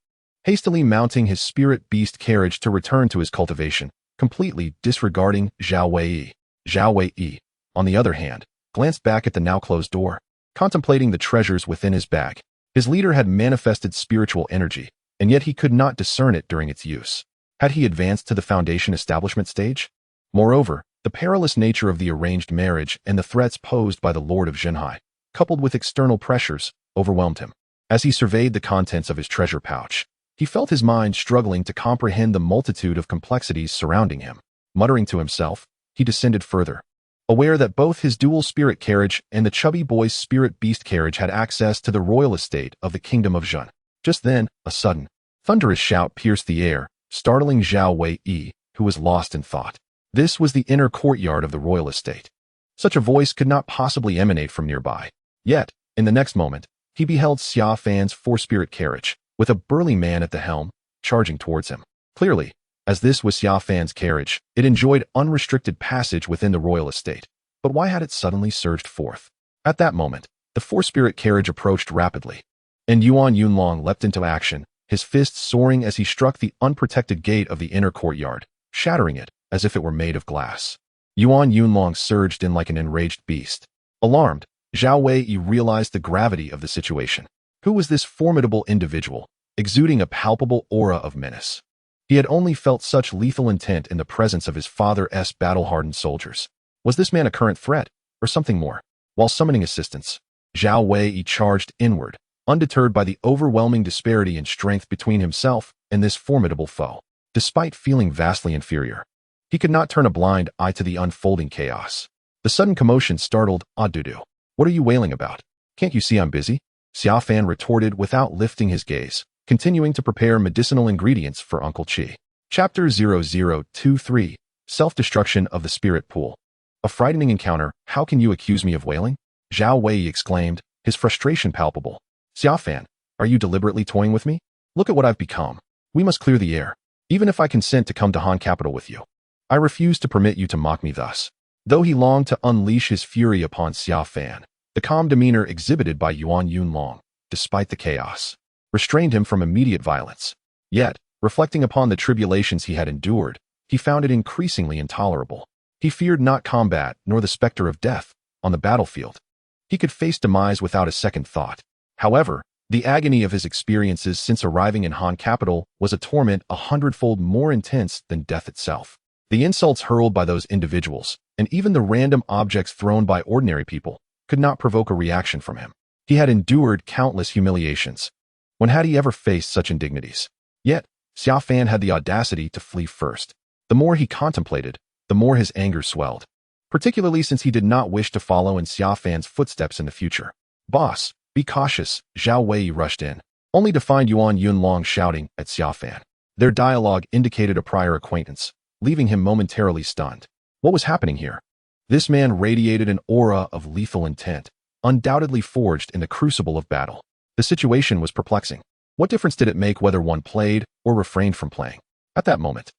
Hastily mounting his spirit beast carriage to return to his cultivation, completely disregarding Zhao Wei. Zhao Wei, on the other hand, glanced back at the now closed door, contemplating the treasures within his bag. His leader had manifested spiritual energy, and yet he could not discern it during its use. Had he advanced to the foundation establishment stage? Moreover, the perilous nature of the arranged marriage and the threats posed by the Lord of Zhenhai, coupled with external pressures, overwhelmed him. As he surveyed the contents of his treasure pouch, he felt his mind struggling to comprehend the multitude of complexities surrounding him. Muttering to himself, he descended further, aware that both his dual spirit carriage and the chubby boy's spirit beast carriage had access to the royal estate of the kingdom of Zhen. Just then, a sudden, thunderous shout pierced the air, startling Zhao Wei, who was lost in thought. This was the inner courtyard of the royal estate. Such a voice could not possibly emanate from nearby. Yet, in the next moment, he beheld Xia Fan's four-spirit carriage, with a burly man at the helm, charging towards him. Clearly, As this was Xia Fan's carriage, it enjoyed unrestricted passage within the royal estate. But why had it suddenly surged forth? At that moment, the four-spirit carriage approached rapidly, and Yuan Yunlong leapt into action, his fists soaring as he struck the unprotected gate of the inner courtyard, shattering it as if it were made of glass. Yuan Yunlong surged in like an enraged beast. Alarmed, Zhao Wei realized the gravity of the situation. Who was this formidable individual, exuding a palpable aura of menace? He had only felt such lethal intent in the presence of his father's battle-hardened soldiers. Was this man a current threat, or something more? While summoning assistance, Zhao Wei charged inward, undeterred by the overwhelming disparity in strength between himself and this formidable foe. Despite feeling vastly inferior, he could not turn a blind eye to the unfolding chaos. The sudden commotion startled Dudu. "What are you wailing about? Can't you see I'm busy?" Xia Fan retorted without lifting his gaze, continuing to prepare medicinal ingredients for Uncle Qi. Chapter 0023, Self-Destruction of the Spirit Pool. A frightening encounter. How can you accuse me of wailing? Zhao Wei exclaimed, his frustration palpable. Xia Fan, are you deliberately toying with me? Look at what I've become. We must clear the air. Even if I consent to come to Han capital with you, I refuse to permit you to mock me thus. Though he longed to unleash his fury upon Xia Fan, the calm demeanor exhibited by Yuan Yunlong, despite the chaos, restrained him from immediate violence. Yet, reflecting upon the tribulations he had endured, he found it increasingly intolerable. He feared not combat nor the specter of death on the battlefield. He could face demise without a second thought. However, the agony of his experiences since arriving in Han capital was a torment 100-fold more intense than death itself. The insults hurled by those individuals, and even the random objects thrown by ordinary people, could not provoke a reaction from him. He had endured countless humiliations. When had he ever faced such indignities? Yet, Xia Fan had the audacity to flee first. The more he contemplated, the more his anger swelled, particularly since he did not wish to follow in Xia Fan's footsteps in the future. "Boss, be cautious," Zhao Wei rushed in, only to find Yuan Yunlong shouting at Xia Fan. Their dialogue indicated a prior acquaintance, leaving him momentarily stunned. What was happening here? This man radiated an aura of lethal intent, undoubtedly forged in the crucible of battle. The situation was perplexing. What difference did it make whether one played or refrained from playing? At that moment,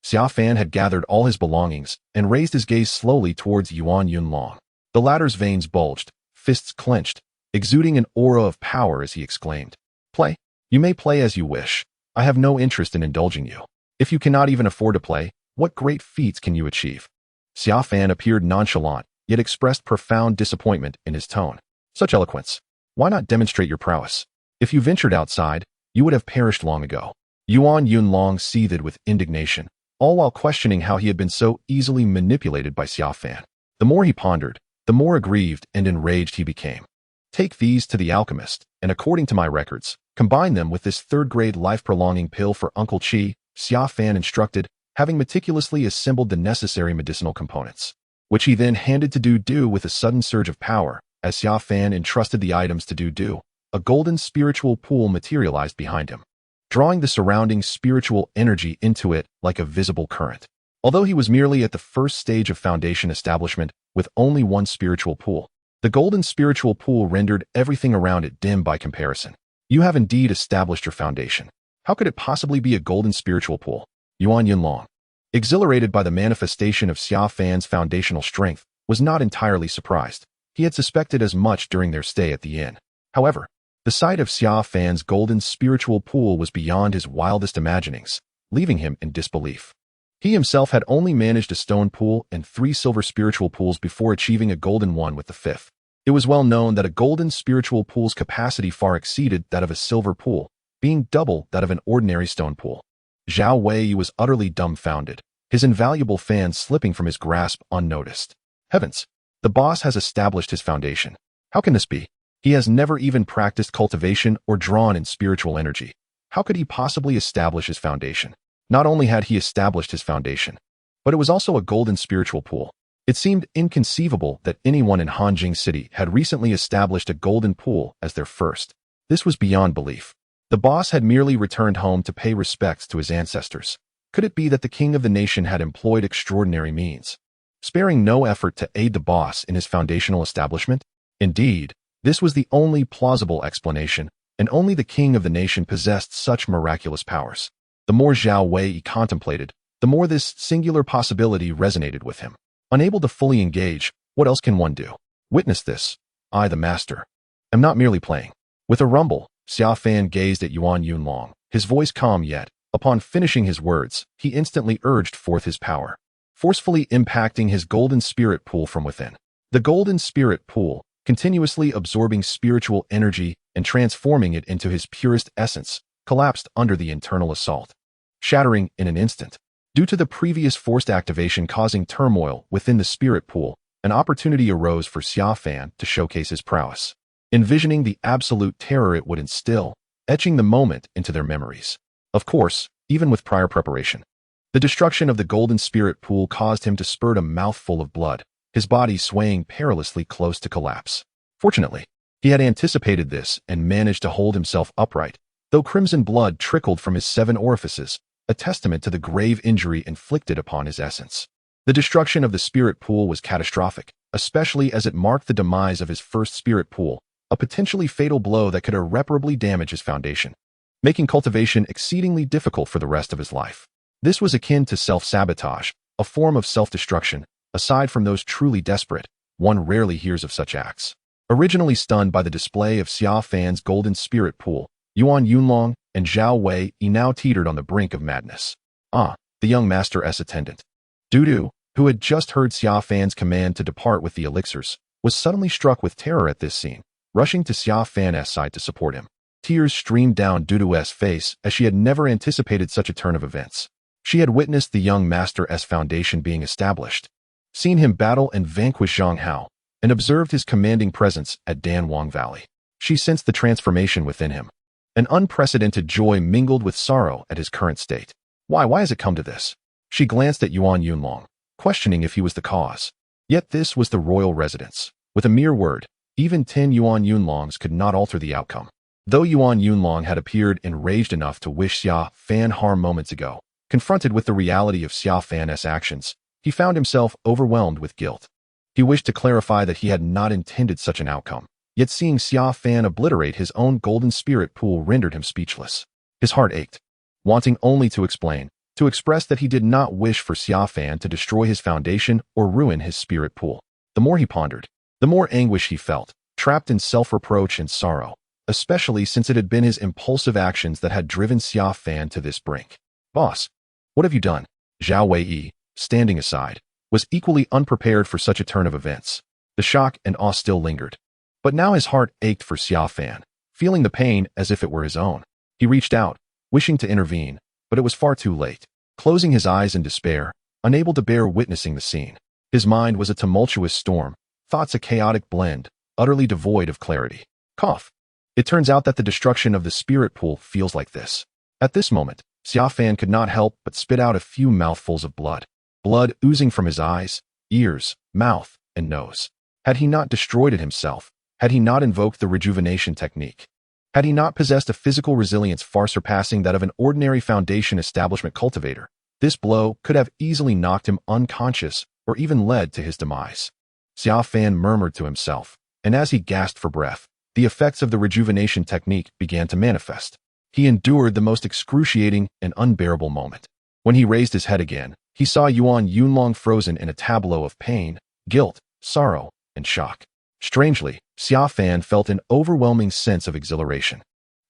Xia Fan had gathered all his belongings and raised his gaze slowly towards Yuan Yunlong. The latter's veins bulged, fists clenched, exuding an aura of power as he exclaimed, "Play? You may play as you wish. I have no interest in indulging you. If you cannot even afford to play, what great feats can you achieve?" Xia Fan appeared nonchalant, yet expressed profound disappointment in his tone. "Such eloquence. Why not demonstrate your prowess? If you ventured outside, you would have perished long ago." Yuan Yunlong seethed with indignation, all while questioning how he had been so easily manipulated by Xia Fan. The more he pondered, the more aggrieved and enraged he became. "Take these to the alchemist, and according to my records, combine them with this third-grade life-prolonging pill for Uncle Qi," Xia Fan instructed, having meticulously assembled the necessary medicinal components, which he then handed to Du with a sudden surge of power. As Xia Fan entrusted the items to Du, a golden spiritual pool materialized behind him, drawing the surrounding spiritual energy into it like a visible current. Although he was merely at the first stage of foundation establishment with only one spiritual pool, the golden spiritual pool rendered everything around it dim by comparison. "You have indeed established your foundation. How could it possibly be a golden spiritual pool?" Yuan Yunlong, exhilarated by the manifestation of Xia Fan's foundational strength, was not entirely surprised. He had suspected as much during their stay at the inn. However, the sight of Xia Fan's golden spiritual pool was beyond his wildest imaginings, leaving him in disbelief. He himself had only managed a stone pool and 3 silver spiritual pools before achieving a golden one with the 5th. It was well known that a golden spiritual pool's capacity far exceeded that of a silver pool, being double that of an ordinary stone pool. Zhao Wei was utterly dumbfounded, his invaluable fan slipping from his grasp unnoticed. Heavens! The boss has established his foundation. How can this be? He has never even practiced cultivation or drawn in spiritual energy. How could he possibly establish his foundation? Not only had he established his foundation, but it was also a golden spiritual pool. It seemed inconceivable that anyone in Hanjing City had recently established a golden pool as their first. This was beyond belief. The boss had merely returned home to pay respects to his ancestors. Could it be that the king of the nation had employed extraordinary means, sparing no effort to aid the boss in his foundational establishment? Indeed, this was the only plausible explanation, and only the king of the nation possessed such miraculous powers. The more Zhao Wei contemplated, the more this singular possibility resonated with him. Unable to fully engage, what else can one do? Witness this. I, the master, am not merely playing. With a rumble, Xia Fan gazed at Yuan Yunlong, his voice calm yet, upon finishing his words, he instantly urged forth his power, forcefully impacting his golden spirit pool from within. The golden spirit pool, continuously absorbing spiritual energy and transforming it into his purest essence, collapsed under the internal assault, shattering in an instant. Due to the previous forced activation causing turmoil within the spirit pool, an opportunity arose for Xia Fan to showcase his prowess, envisioning the absolute terror it would instill, etching the moment into their memories. Of course, even with prior preparation, the destruction of the golden spirit pool caused him to spurt a mouthful of blood, his body swaying perilously close to collapse. Fortunately, he had anticipated this and managed to hold himself upright, though crimson blood trickled from his 7 orifices, a testament to the grave injury inflicted upon his essence. The destruction of the spirit pool was catastrophic, especially as it marked the demise of his first spirit pool, a potentially fatal blow that could irreparably damage his foundation, making cultivation exceedingly difficult for the rest of his life. This was akin to self-sabotage, a form of self-destruction. Aside from those truly desperate, one rarely hears of such acts. Originally stunned by the display of Xia Fan's golden spirit pool, Yuan Yunlong and Zhao Wei now teetered on the brink of madness. The young master's attendant, Dudu, who had just heard Xia Fan's command to depart with the elixirs, was suddenly struck with terror at this scene, rushing to Xia Fan's side to support him. Tears streamed down Dudu's face as she had never anticipated such a turn of events. She had witnessed the young master's foundation being established, seen him battle and vanquish Zhang Hao, and observed his commanding presence at Danwang Valley. She sensed the transformation within him. An unprecedented joy mingled with sorrow at his current state. Why has it come to this? She glanced at Yuan Yunlong, questioning if he was the cause. Yet this was the royal residence. With a mere word, even 10 Yuan Yunlongs could not alter the outcome. Though Yuan Yunlong had appeared enraged enough to wish Xia Fan harm moments ago, confronted with the reality of Xia Fan's actions, he found himself overwhelmed with guilt. He wished to clarify that he had not intended such an outcome, yet seeing Xia Fan obliterate his own golden spirit pool rendered him speechless. His heart ached, wanting only to express that he did not wish for Xia Fan to destroy his foundation or ruin his spirit pool. The more he pondered, the more anguish he felt, trapped in self-reproach and sorrow, especially since it had been his impulsive actions that had driven Xia Fan to this brink. Boss, what have you done? Zhao Wei, standing aside, was equally unprepared for such a turn of events. The shock and awe still lingered. But now his heart ached for Xia Fan, feeling the pain as if it were his own. He reached out, wishing to intervene, but it was far too late. Closing his eyes in despair, unable to bear witnessing the scene. His mind was a tumultuous storm, thoughts a chaotic blend, utterly devoid of clarity. Cough. It turns out that the destruction of the spirit pool feels like this. At this moment, Xia Fan could not help but spit out a few mouthfuls of blood. Blood oozing from his eyes, ears, mouth, and nose. Had he not destroyed it himself? Had he not invoked the rejuvenation technique? Had he not possessed a physical resilience far surpassing that of an ordinary foundation establishment cultivator, this blow could have easily knocked him unconscious or even led to his demise. Xia Fan murmured to himself, and as he gasped for breath, the effects of the rejuvenation technique began to manifest. He endured the most excruciating and unbearable moment. When he raised his head again, he saw Yuan Yunlong frozen in a tableau of pain, guilt, sorrow, and shock. Strangely, Xia Fan felt an overwhelming sense of exhilaration.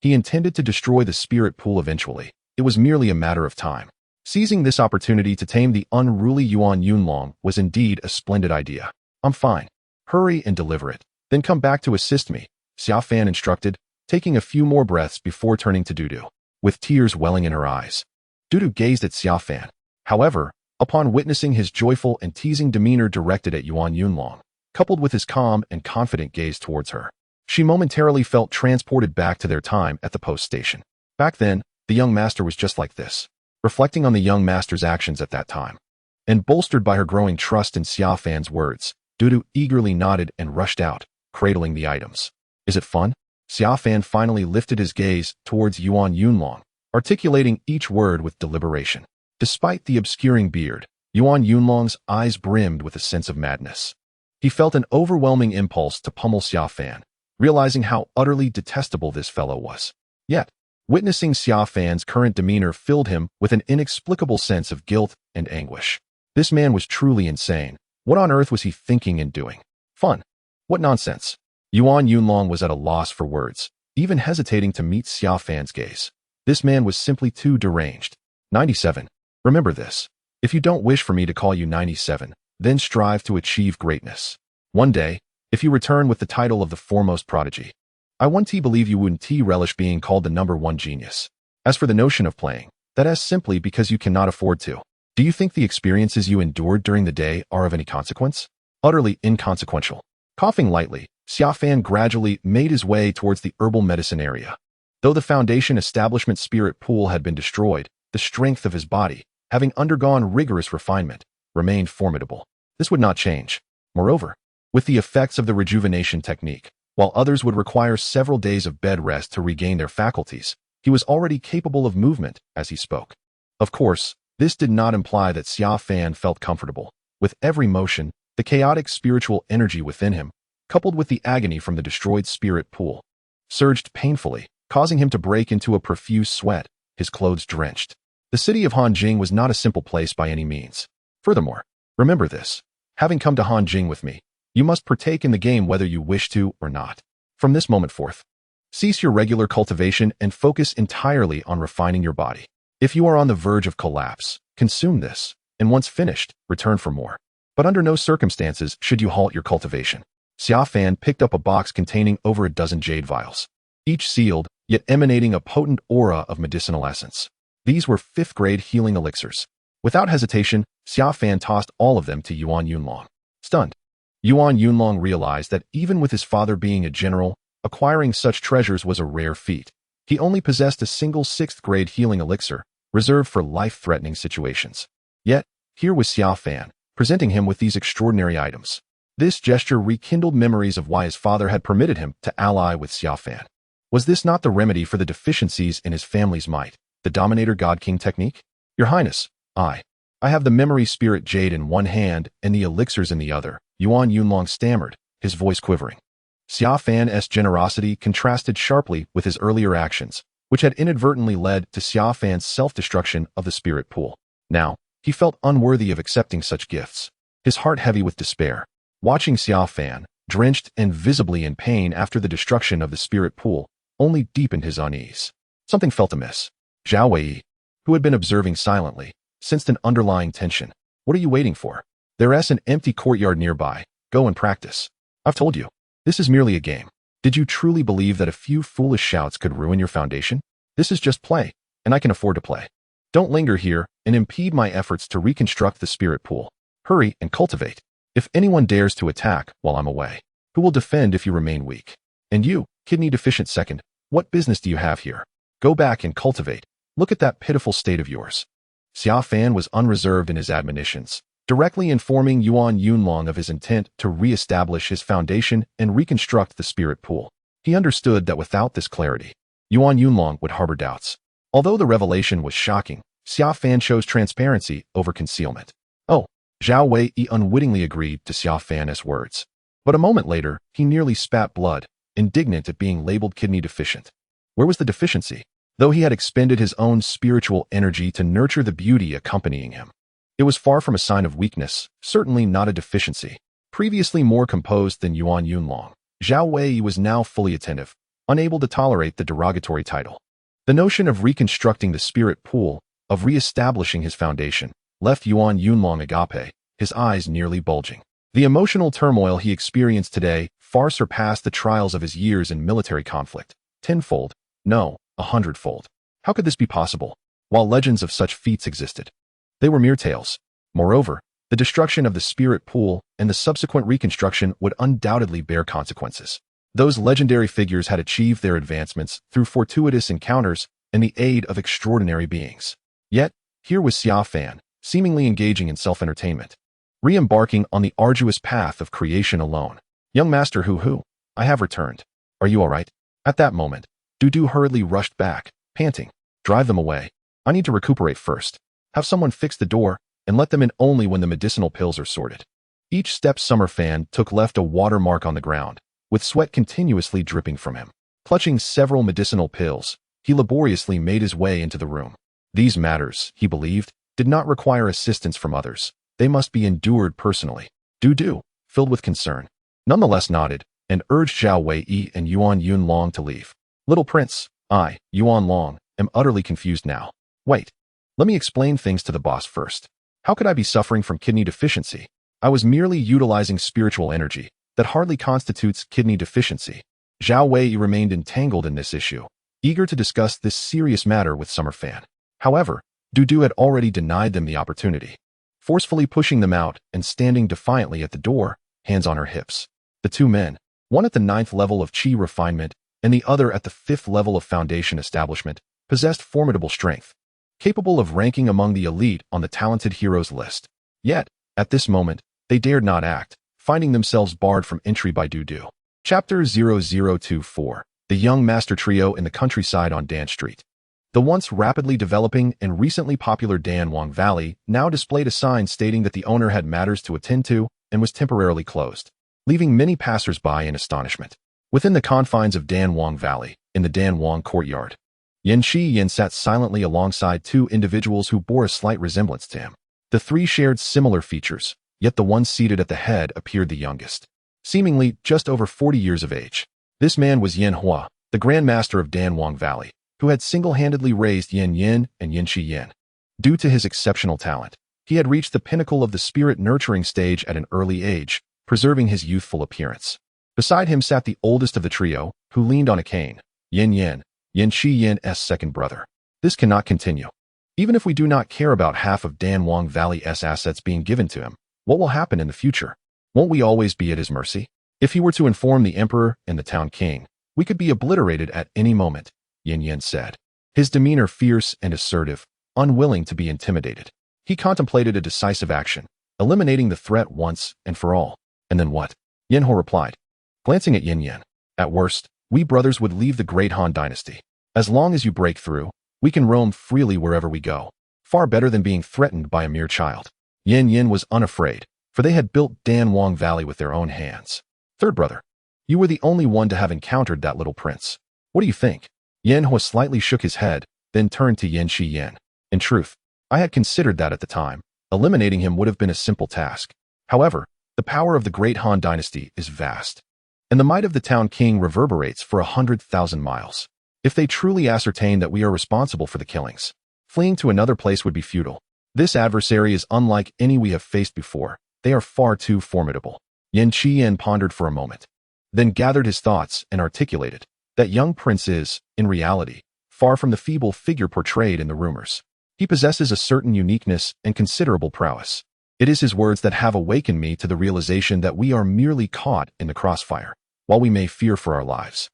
He intended to destroy the spirit pool eventually. It was merely a matter of time. Seizing this opportunity to tame the unruly Yuan Yunlong was indeed a splendid idea. I'm fine. Hurry and deliver it. Then come back to assist me, Xia Fan instructed, taking a few more breaths before turning to Dudu, with tears welling in her eyes. Dudu gazed at Xia Fan. However, upon witnessing his joyful and teasing demeanor directed at Yuan Yunlong, coupled with his calm and confident gaze towards her, she momentarily felt transported back to their time at the post station. Back then, the young master was just like this. Reflecting on the young master's actions at that time, and bolstered by her growing trust in Xia Fan's words, Dudu eagerly nodded and rushed out, cradling the items. Is it fun? Xia Fan finally lifted his gaze towards Yuan Yunlong, articulating each word with deliberation. Despite the obscuring beard, Yuan Yunlong's eyes brimmed with a sense of madness. He felt an overwhelming impulse to pummel Xia Fan, realizing how utterly detestable this fellow was. Yet, Witnessing Xia Fan's current demeanor filled him with an inexplicable sense of guilt and anguish. This man was truly insane. What on earth was he thinking and doing? Fun. What nonsense. Yuan Yunlong was at a loss for words, even hesitating to meet Xia Fan's gaze. This man was simply too deranged. 97. Remember this. If you don't wish for me to call you 97, then strive to achieve greatness. One day, if you return with the title of the foremost prodigy, I won't believe you wouldn't relish being called the number one genius. As for the notion of playing, that is simply because you cannot afford to. Do you think the experiences you endured during the day are of any consequence? Utterly inconsequential. Coughing lightly, Xia Fan gradually made his way towards the herbal medicine area. Though the foundation establishment spirit pool had been destroyed, the strength of his body, having undergone rigorous refinement, remained formidable. This would not change. Moreover, with the effects of the rejuvenation technique, while others would require several days of bed rest to regain their faculties, he was already capable of movement as he spoke. Of course, this did not imply that Xia Fan felt comfortable. With every motion, the chaotic spiritual energy within him, coupled with the agony from the destroyed spirit pool, surged painfully, causing him to break into a profuse sweat, his clothes drenched. The city of Hanjing was not a simple place by any means. Furthermore, remember this. Having come to Hanjing with me, you must partake in the game whether you wish to or not. From this moment forth, cease your regular cultivation and focus entirely on refining your body. If you are on the verge of collapse, consume this, and once finished, return for more. But under no circumstances should you halt your cultivation. Xia Fan picked up a box containing over a dozen jade vials, each sealed, yet emanating a potent aura of medicinal essence. These were 5th-grade healing elixirs. Without hesitation, Xia Fan tossed all of them to Yuan Yunlong. Stunned, Yuan Yunlong realized that even with his father being a general, acquiring such treasures was a rare feat. He only possessed a single 6th-grade healing elixir, reserved for life-threatening situations. Yet, here was Xia Fan, presenting him with these extraordinary items. This gesture rekindled memories of why his father had permitted him to ally with Xia Fan. Was this not the remedy for the deficiencies in his family's might, the Dominator God King technique? Your Highness, I have the memory spirit jade in one hand and the elixirs in the other, Yuan Yunlong stammered, his voice quivering. Xia Fan's generosity contrasted sharply with his earlier actions, which had inadvertently led to Xia Fan's self-destruction of the spirit pool. Now, he felt unworthy of accepting such gifts, his heart heavy with despair. Watching Xia Fan, drenched and visibly in pain after the destruction of the spirit pool, only deepened his unease. Something felt amiss. Zhao Wei, who had been observing silently, sensed an underlying tension. What are you waiting for? There's an empty courtyard nearby. Go and practice. I've told you. This is merely a game. Did you truly believe that a few foolish shouts could ruin your foundation? This is just play, and I can afford to play. Don't linger here and impede my efforts to reconstruct the spirit pool. Hurry and cultivate. If anyone dares to attack while I'm away, who will defend if you remain weak? And you, kidney deficient second, what business do you have here? Go back and cultivate. Look at that pitiful state of yours. Xia Fan was unreserved in his admonitions, directly informing Yuan Yunlong of his intent to re-establish his foundation and reconstruct the spirit pool. He understood that without this clarity, Yuan Yunlong would harbor doubts. Although the revelation was shocking, Xia Fan chose transparency over concealment. Oh, Zhao Wei unwittingly agreed to Xia Fan's words. But a moment later, he nearly spat blood, indignant at being labeled kidney deficient. Where was the deficiency? Though he had expended his own spiritual energy to nurture the beauty accompanying him, it was far from a sign of weakness, certainly not a deficiency. Previously more composed than Yuan Yunlong, Zhao Wei was now fully attentive, unable to tolerate the derogatory title. The notion of reconstructing the spirit pool, of re-establishing his foundation, left Yuan Yunlong agape, his eyes nearly bulging. The emotional turmoil he experienced today far surpassed the trials of his years in military conflict. Tenfold, no, 100-fold. How could this be possible? While legends of such feats existed, they were mere tales. Moreover, the destruction of the spirit pool and the subsequent reconstruction would undoubtedly bear consequences. Those legendary figures had achieved their advancements through fortuitous encounters and the aid of extraordinary beings. Yet, here was Xia Fan, seemingly engaging in self-entertainment, re-embarking on the arduous path of creation alone. Young Master Hu, I have returned. Are you all right? At that moment, Dudu hurriedly rushed back, panting. Drive them away. I need to recuperate first. Have someone fix the door, and let them in only when the medicinal pills are sorted. Each step Summer Fan took left a watermark on the ground, with sweat continuously dripping from him. Clutching several medicinal pills, He laboriously made his way into the room. These matters, he believed, did not require assistance from others. They must be endured personally. Du, filled with concern, nonetheless nodded and urged Zhao Wei and Yuan Yunlong to leave. Little prince, I, Yuan Long, am utterly confused now. Wait. Let me explain things to the boss first. How could I be suffering from kidney deficiency? I was merely utilizing spiritual energy. That hardly constitutes kidney deficiency. Zhao Wei remained entangled in this issue, eager to discuss this serious matter with Summer Fan. However, Du had already denied them the opportunity, forcefully pushing them out and standing defiantly at the door, hands on her hips. The two men, one at the 9th level of Qi refinement and the other at the 5th level of foundation establishment, possessed formidable strength, capable of ranking among the elite on the talented heroes list. Yet, at this moment, they dared not act, finding themselves barred from entry by Du. Chapter 0024. The Young Master Trio in the Countryside on Dan Street. The once rapidly developing and recently popular Dan Wang Valley now displayed a sign stating that the owner had matters to attend to and was temporarily closed, leaving many passers-by in astonishment. Within the confines of Dan Wang Valley, in the Dan Wang courtyard, Yan Shi sat silently alongside two individuals who bore a slight resemblance to him. The three shared similar features, yet the one seated at the head appeared the youngest, seemingly just over 40 years of age. This man was Yan Hua, the Grand Master of Dan Wang Valley, who had single-handedly raised Yan Yin and Yan Shi Yin. Due to his exceptional talent, he had reached the pinnacle of the spirit-nurturing stage at an early age, preserving his youthful appearance. Beside him sat the oldest of the trio, who leaned on a cane, Yan Shi Yin's second brother. This cannot continue. Even if we do not care about half of Dan Wang Valley's assets being given to him, what will happen in the future? Won't we always be at his mercy? If he were to inform the emperor and the town king, we could be obliterated at any moment, Yin said, his demeanor fierce and assertive, unwilling to be intimidated. He contemplated a decisive action, eliminating the threat once and for all. And then what? Yanho replied, glancing at Yin. At worst, we brothers would leave the great Han dynasty. As long as you break through, we can roam freely wherever we go. Far better than being threatened by a mere child. Yin was unafraid, for they had built Dan Wang Valley with their own hands. Third brother, you were the only one to have encountered that little prince. What do you think? Yanhua slightly shook his head, then turned to Yan Shi Yin. In truth, I had considered that at the time. Eliminating him would have been a simple task. However, the power of the great Han dynasty is vast, and the might of the town king reverberates for 100,000 miles. If they truly ascertain that we are responsible for the killings, fleeing to another place would be futile. This adversary is unlike any we have faced before. They are far too formidable. Yan Qian pondered for a moment, then gathered his thoughts and articulated, that young prince is, in reality, far from the feeble figure portrayed in the rumors. He possesses a certain uniqueness and considerable prowess. It is his words that have awakened me to the realization that we are merely caught in the crossfire, while we may fear for our lives.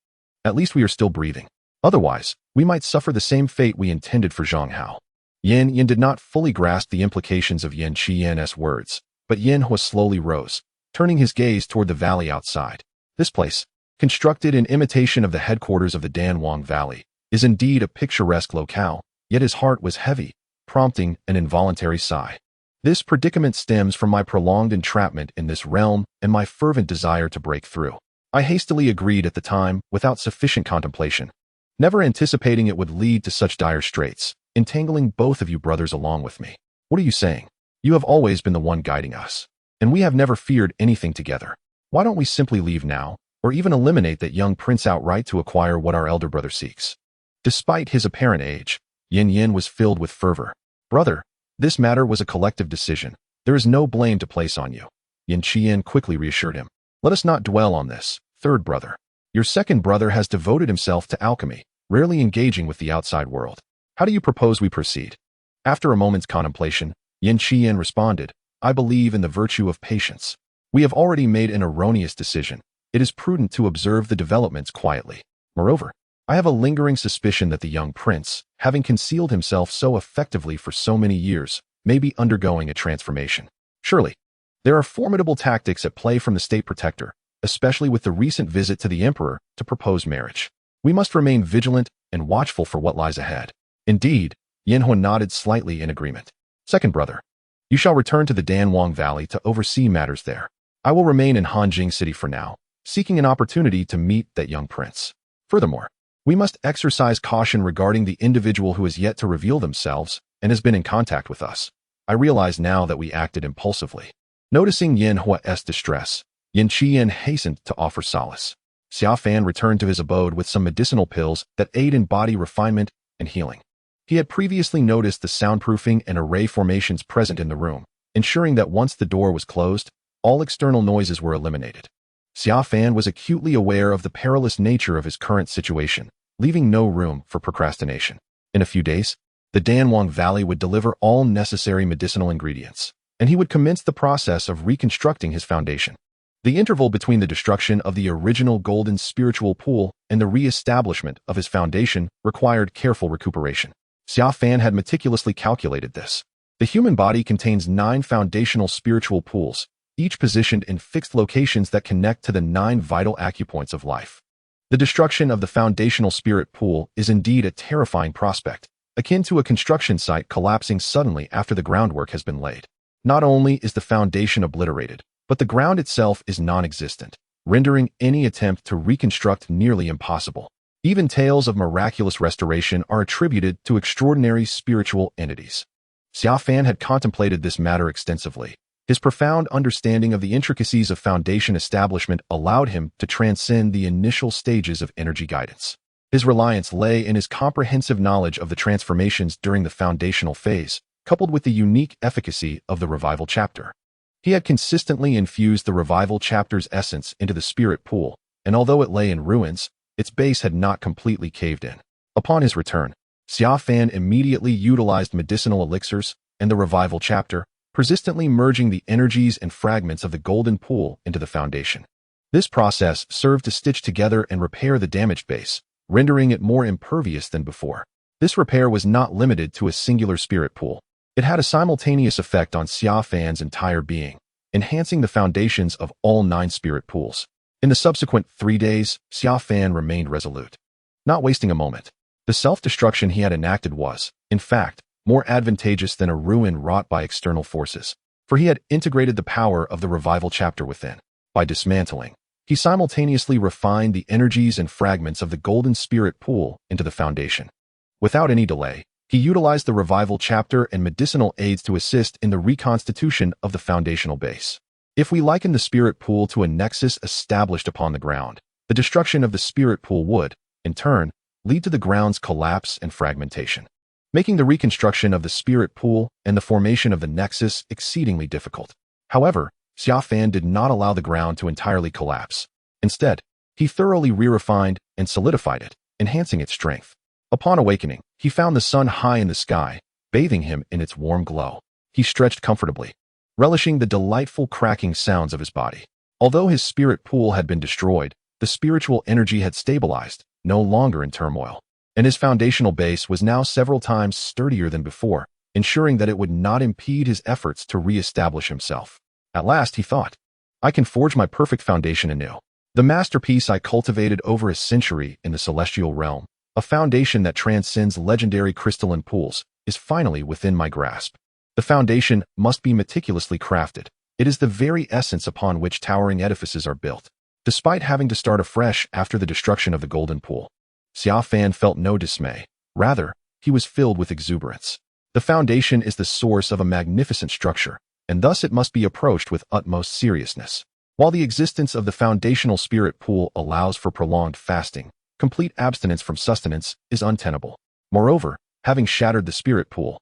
At least we are still breathing. Otherwise, we might suffer the same fate we intended for Zhang Hao. Yin did not fully grasp the implications of Yan Qian's words, but Yin slowly rose, turning his gaze toward the valley outside. This place, constructed in imitation of the headquarters of the Dan Wang Valley, is indeed a picturesque locale, yet his heart was heavy, prompting an involuntary sigh. This predicament stems from my prolonged entrapment in this realm and my fervent desire to break through. I hastily agreed at the time, without sufficient contemplation, never anticipating it would lead to such dire straits, entangling both of you brothers along with me. What are you saying? You have always been the one guiding us, and we have never feared anything together. Why don't we simply leave now, or even eliminate that young prince outright to acquire what our elder brother seeks? Despite his apparent age, Yin was filled with fervor. Brother, this matter was a collective decision. There is no blame to place on you. Yan Qian quickly reassured him. Let us not dwell on this, third brother. Your second brother has devoted himself to alchemy, rarely engaging with the outside world. How do you propose we proceed? After a moment's contemplation, Yan Qian responded, I believe in the virtue of patience. We have already made an erroneous decision. It is prudent to observe the developments quietly. Moreover, I have a lingering suspicion that the young prince, having concealed himself so effectively for so many years, may be undergoing a transformation. Surely, there are formidable tactics at play from the state protector, especially with the recent visit to the emperor to propose marriage. We must remain vigilant and watchful for what lies ahead. Indeed, Yanhua nodded slightly in agreement. Second brother, you shall return to the Dan Wang Valley to oversee matters there. I will remain in Hanjing City for now, seeking an opportunity to meet that young prince. Furthermore, We must exercise caution regarding the individual who has yet to reveal themselves and has been in contact with us. I realize now that we acted impulsively. Noticing Yin Hua's distress, Yin Qian hastened to offer solace. Xia Fan returned to his abode with some medicinal pills that aid in body refinement and healing. He had previously noticed the soundproofing and array formations present in the room, ensuring that once the door was closed, all external noises were eliminated. Xia Fan was acutely aware of the perilous nature of his current situation, leaving no room for procrastination. In a few days, the Danwang Valley would deliver all necessary medicinal ingredients, and he would commence the process of reconstructing his foundation. The interval between the destruction of the original golden spiritual pool and the re-establishment of his foundation required careful recuperation. Xia Fan had meticulously calculated this. The human body contains 9 foundational spiritual pools, each positioned in fixed locations that connect to the 9 vital acupoints of life. The destruction of the foundational spirit pool is indeed a terrifying prospect, akin to a construction site collapsing suddenly after the groundwork has been laid. Not only is the foundation obliterated, but the ground itself is non-existent, rendering any attempt to reconstruct nearly impossible. Even tales of miraculous restoration are attributed to extraordinary spiritual entities. Xia Fan had contemplated this matter extensively. His profound understanding of the intricacies of foundation establishment allowed him to transcend the initial stages of energy guidance. His reliance lay in his comprehensive knowledge of the transformations during the foundational phase, coupled with the unique efficacy of the revival chapter. He had consistently infused the revival chapter's essence into the spirit pool, and although it lay in ruins, its base had not completely caved in. Upon his return, Xia Fan immediately utilized medicinal elixirs and the revival chapter, persistently merging the energies and fragments of the golden pool into the foundation. This process served to stitch together and repair the damaged base, rendering it more impervious than before. This repair was not limited to a singular spirit pool. It had a simultaneous effect on Xia Fan's entire being, enhancing the foundations of all 9 spirit pools. In the subsequent 3 days, Xia Fan remained resolute. Not wasting a moment, the self-destruction he had enacted was, in fact, more advantageous than a ruin wrought by external forces, for he had integrated the power of the revival chapter within. By dismantling, he simultaneously refined the energies and fragments of the golden spirit pool into the foundation. Without any delay, he utilized the revival chapter and medicinal aids to assist in the reconstitution of the foundational base. If we liken the spirit pool to a nexus established upon the ground, the destruction of the spirit pool would, in turn, lead to the ground's collapse and fragmentation, making the reconstruction of the spirit pool and the formation of the nexus exceedingly difficult. However, Xia Fan did not allow the ground to entirely collapse. Instead, he thoroughly re-refined and solidified it, enhancing its strength. Upon awakening, he found the sun high in the sky, bathing him in its warm glow. He stretched comfortably, relishing the delightful cracking sounds of his body. Although his spirit pool had been destroyed, the spiritual energy had stabilized, no longer in turmoil, and his foundational base was now several times sturdier than before, ensuring that it would not impede his efforts to re-establish himself. At last, he thought, I can forge my perfect foundation anew. The masterpiece I cultivated over a century in the celestial realm, a foundation that transcends legendary crystalline pools, is finally within my grasp. The foundation must be meticulously crafted. It is the very essence upon which towering edifices are built. Despite having to start afresh after the destruction of the golden pool, Xia Fan felt no dismay. Rather, he was filled with exuberance. The foundation is the source of a magnificent structure, and thus it must be approached with utmost seriousness. While the existence of the foundational spirit pool allows for prolonged fasting, complete abstinence from sustenance is untenable. Moreover, having shattered the spirit pool,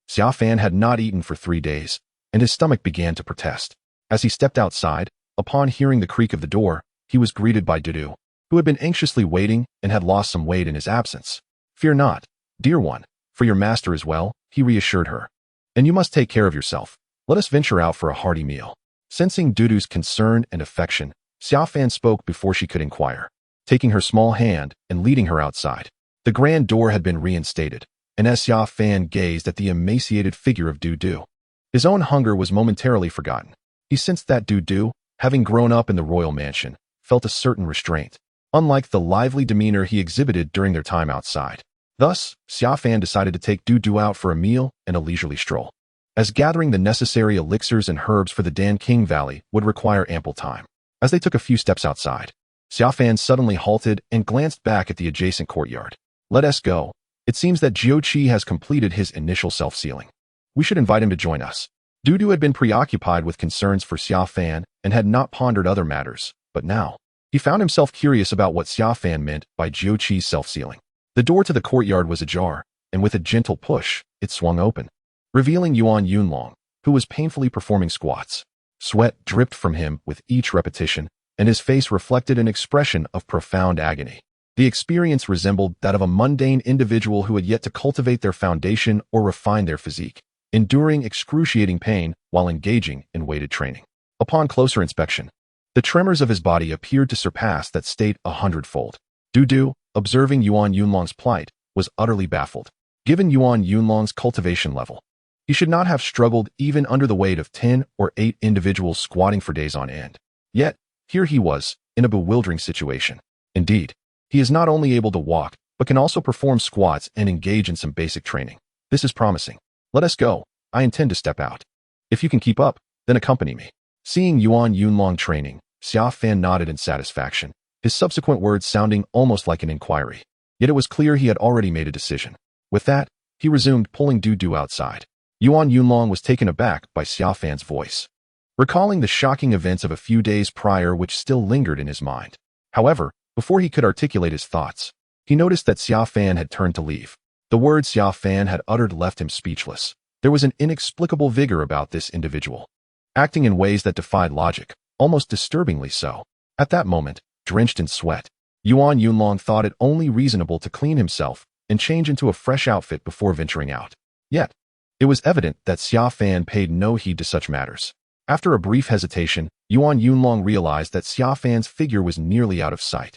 Xia Fan had not eaten for 3 days, and his stomach began to protest. As he stepped outside, upon hearing the creak of the door, he was greeted by Dudu, who had been anxiously waiting and had lost some weight in his absence. Fear not, dear one, for your master is well, he reassured her. And you must take care of yourself. Let us venture out for a hearty meal. Sensing Dudu's concern and affection, Xia Fan spoke before she could inquire, taking her small hand and leading her outside. The grand door had been reinstated, and as Xia Fan gazed at the emaciated figure of Dudu, his own hunger was momentarily forgotten. He sensed that Dudu, having grown up in the royal mansion, felt a certain restraint, unlike the lively demeanor he exhibited during their time outside. Thus, Xia Fan decided to take Dudu out for a meal and a leisurely stroll, as gathering the necessary elixirs and herbs for the Dan King Valley would require ample time. As they took a few steps outside, Xiao Fan suddenly halted and glanced back at the adjacent courtyard. Let us go. It seems that Jiu Qi has completed his initial self-sealing. We should invite him to join us. Dudu had been preoccupied with concerns for Xiao Fan and had not pondered other matters, but now, he found himself curious about what Xiao Fan meant by Jiu Qi's self-sealing. The door to the courtyard was ajar, and with a gentle push, it swung open, revealing Yuan Yunlong, who was painfully performing squats. Sweat dripped from him with each repetition, and his face reflected an expression of profound agony. The experience resembled that of a mundane individual who had yet to cultivate their foundation or refine their physique, enduring excruciating pain while engaging in weighted training. Upon closer inspection, the tremors of his body appeared to surpass that state 100-fold. Dudu, observing Yuan Yunlong's plight, was utterly baffled. Given Yuan Yunlong's cultivation level, he should not have struggled even under the weight of 10 or 8 individuals squatting for days on end. Yet, here he was, in a bewildering situation. Indeed, he is not only able to walk, but can also perform squats and engage in some basic training. This is promising. Let us go. I intend to step out. If you can keep up, then accompany me. Seeing Yuan Yunlong training, Xiao Fan nodded in satisfaction, his subsequent words sounding almost like an inquiry. Yet it was clear he had already made a decision. With that, he resumed pulling Dudu outside. Yuan Yunlong was taken aback by Xiao Fan's voice, recalling the shocking events of a few days prior which still lingered in his mind. However, before he could articulate his thoughts, he noticed that Xiao Fan had turned to leave. The words Xiao Fan had uttered left him speechless. There was an inexplicable vigor about this individual, acting in ways that defied logic, almost disturbingly so. At that moment, drenched in sweat, Yuan Yunlong thought it only reasonable to clean himself and change into a fresh outfit before venturing out. Yet, it was evident that Xiao Fan paid no heed to such matters. After a brief hesitation, Yuan Yunlong realized that Xiao Fan's figure was nearly out of sight.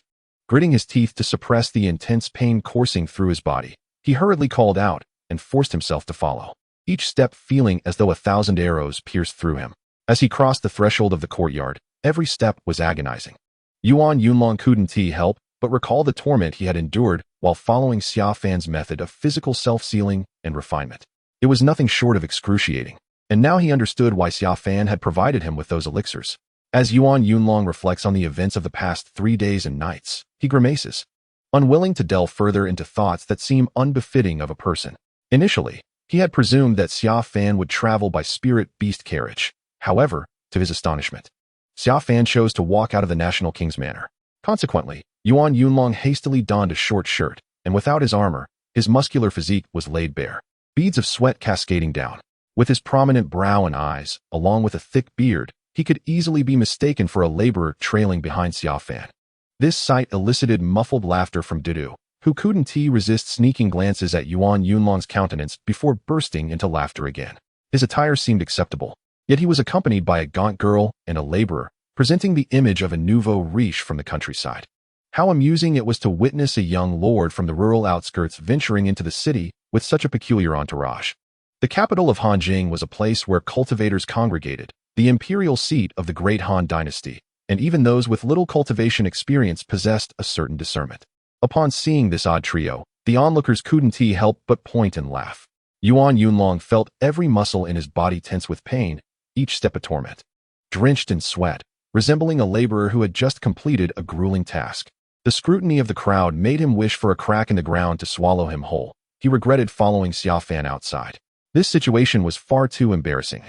Gritting his teeth to suppress the intense pain coursing through his body, he hurriedly called out and forced himself to follow, each step feeling as though 1,000 arrows pierced through him. As he crossed the threshold of the courtyard, every step was agonizing. Yuan Yunlong couldn't help but recall the torment he had endured while following Xiao Fan's method of physical self-sealing and refinement. It was nothing short of excruciating, and now he understood why Xiao Fan had provided him with those elixirs. As Yuan Yunlong reflects on the events of the past 3 days and nights, he grimaces, unwilling to delve further into thoughts that seem unbefitting of a person. Initially, he had presumed that Xiao Fan would travel by spirit beast carriage. However, to his astonishment, Xiao Fan chose to walk out of the National King's Manor. Consequently, Yuan Yunlong hastily donned a short shirt, and without his armor, his muscular physique was laid bare, beads of sweat cascading down. With his prominent brow and eyes, along with a thick beard, he could easily be mistaken for a laborer trailing behind Xiao Fan. This sight elicited muffled laughter from Dudu, who couldn't resist sneaking glances at Yuan Yunlong's countenance before bursting into laughter again. His attire seemed acceptable, yet he was accompanied by a gaunt girl and a laborer, presenting the image of a nouveau riche from the countryside. How amusing it was to witness a young lord from the rural outskirts venturing into the city with such a peculiar entourage. The capital of Hanjing was a place where cultivators congregated, the imperial seat of the great Han dynasty, and even those with little cultivation experience possessed a certain discernment. Upon seeing this odd trio, the onlookers couldn't help but point and laugh. Yuan Yunlong felt every muscle in his body tense with pain, each step a torment. Drenched in sweat, resembling a laborer who had just completed a grueling task, the scrutiny of the crowd made him wish for a crack in the ground to swallow him whole. He regretted following Xiao Fan outside. This situation was far too embarrassing.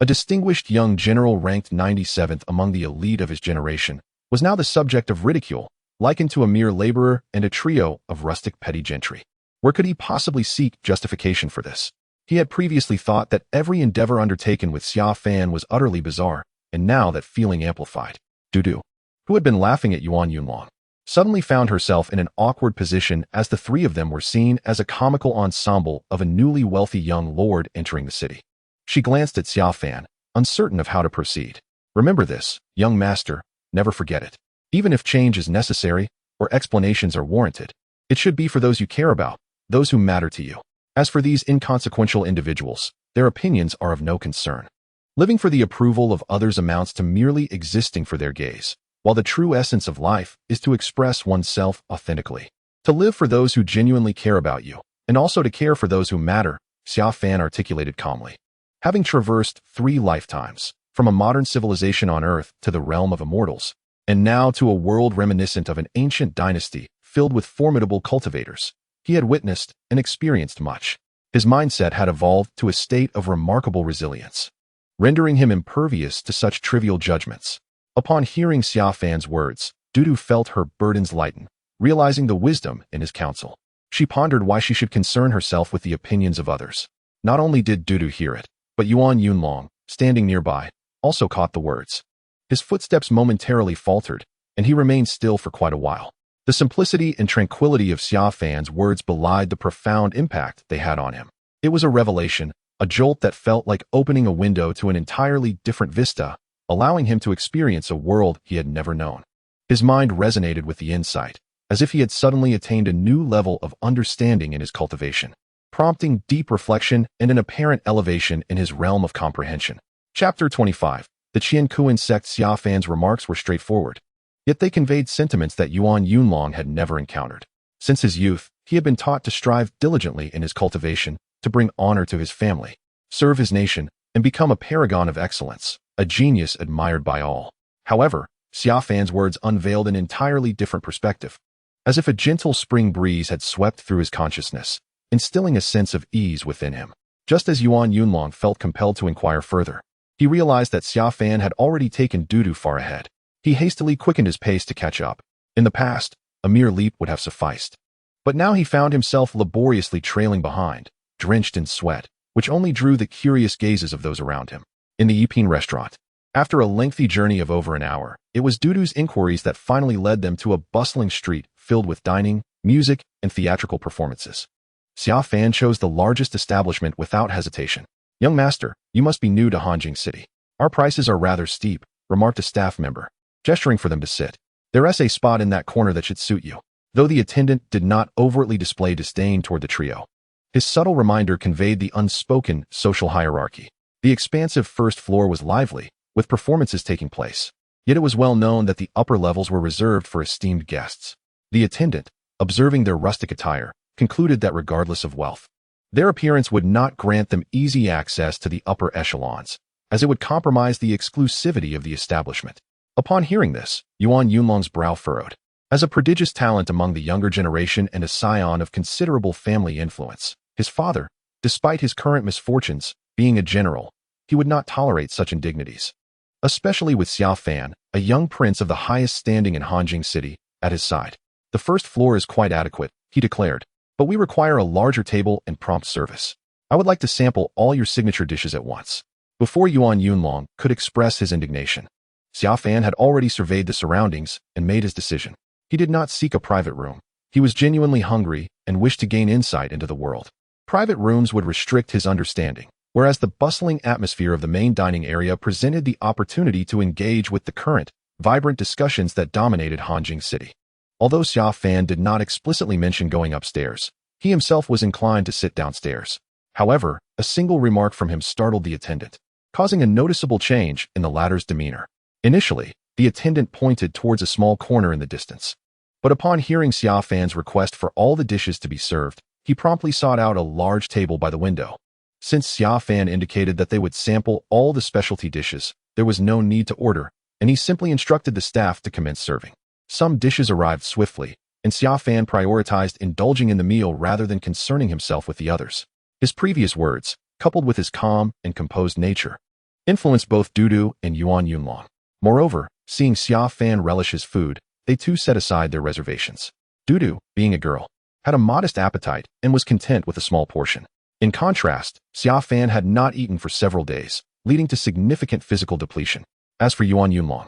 A distinguished young general ranked 97th among the elite of his generation was now the subject of ridicule, likened to a mere laborer and a trio of rustic petty gentry. Where could he possibly seek justification for this? He had previously thought that every endeavor undertaken with Xiao Fan was utterly bizarre, and now that feeling amplified. Dudu, who had been laughing at Yuan Yunlong, suddenly found herself in an awkward position as the three of them were seen as a comical ensemble of a newly wealthy young lord entering the city. She glanced at Xiao Fan, uncertain of how to proceed. Remember this, young master, never forget it. Even if change is necessary, or explanations are warranted, it should be for those you care about, those who matter to you. As for these inconsequential individuals, their opinions are of no concern. Living for the approval of others amounts to merely existing for their gaze, while the true essence of life is to express oneself authentically. To live for those who genuinely care about you, and also to care for those who matter, Xiao Fan articulated calmly. Having traversed 3 lifetimes, from a modern civilization on Earth to the realm of immortals, and now to a world reminiscent of an ancient dynasty filled with formidable cultivators. He had witnessed and experienced much. His mindset had evolved to a state of remarkable resilience, rendering him impervious to such trivial judgments. Upon hearing Xia Fan's words, Dudu felt her burdens lighten, realizing the wisdom in his counsel. She pondered why she should concern herself with the opinions of others. Not only did Dudu hear it, but Yuan Yunlong, standing nearby, also caught the words. His footsteps momentarily faltered, and he remained still for quite a while. The simplicity and tranquility of Xia Fan's words belied the profound impact they had on him. It was a revelation, a jolt that felt like opening a window to an entirely different vista, allowing him to experience a world he had never known. His mind resonated with the insight, as if he had suddenly attained a new level of understanding in his cultivation, prompting deep reflection and an apparent elevation in his realm of comprehension. Chapter 25. The Qiankuan sect. Xia Fan's remarks were straightforward, yet they conveyed sentiments that Yuan Yunlong had never encountered. Since his youth, he had been taught to strive diligently in his cultivation, to bring honor to his family, serve his nation, and become a paragon of excellence, a genius admired by all. However, Xia Fan's words unveiled an entirely different perspective, as if a gentle spring breeze had swept through his consciousness, instilling a sense of ease within him. Just as Yuan Yunlong felt compelled to inquire further, he realized that Xia Fan had already taken Dudu far ahead. He hastily quickened his pace to catch up. In the past, a mere leap would have sufficed. But now he found himself laboriously trailing behind, drenched in sweat, which only drew the curious gazes of those around him. In the Yiping restaurant, after a lengthy journey of over an hour, it was Dudu's inquiries that finally led them to a bustling street filled with dining, music, and theatrical performances. Xia Fan chose the largest establishment without hesitation. "Young master, you must be new to Hanjing City. Our prices are rather steep," remarked a staff member, gesturing for them to sit. "There's a spot in that corner that should suit you." Though the attendant did not overtly display disdain toward the trio, his subtle reminder conveyed the unspoken social hierarchy. The expansive first floor was lively, with performances taking place, yet it was well known that the upper levels were reserved for esteemed guests. The attendant, observing their rustic attire, concluded that regardless of wealth, their appearance would not grant them easy access to the upper echelons, as it would compromise the exclusivity of the establishment. Upon hearing this, Yuan Yunlong's brow furrowed. As a prodigious talent among the younger generation and a scion of considerable family influence, his father, despite his current misfortunes, being a general, he would not tolerate such indignities. Especially with Xia Fan, a young prince of the highest standing in Hanjing City, at his side. "The first floor is quite adequate," he declared, "but we require a larger table and prompt service. I would like to sample all your signature dishes at once." Before Yuan Yunlong could express his indignation, Xia Fan had already surveyed the surroundings and made his decision. He did not seek a private room. He was genuinely hungry and wished to gain insight into the world. Private rooms would restrict his understanding, whereas the bustling atmosphere of the main dining area presented the opportunity to engage with the current, vibrant discussions that dominated Hanjing City. Although Xia Fan did not explicitly mention going upstairs, he himself was inclined to sit downstairs. However, a single remark from him startled the attendant, causing a noticeable change in the latter's demeanor. Initially, the attendant pointed towards a small corner in the distance. But upon hearing Xia Fan's request for all the dishes to be served, he promptly sought out a large table by the window. Since Xia Fan indicated that they would sample all the specialty dishes, there was no need to order, and he simply instructed the staff to commence serving. Some dishes arrived swiftly, and Xia Fan prioritized indulging in the meal rather than concerning himself with the others. His previous words, coupled with his calm and composed nature, influenced both Dudu and Yuan Yunlong. Moreover, seeing Xia Fan relish his food, they too set aside their reservations. Dudu, being a girl, had a modest appetite and was content with a small portion. In contrast, Xia Fan had not eaten for several days, leading to significant physical depletion. As for Yuan Yunlong,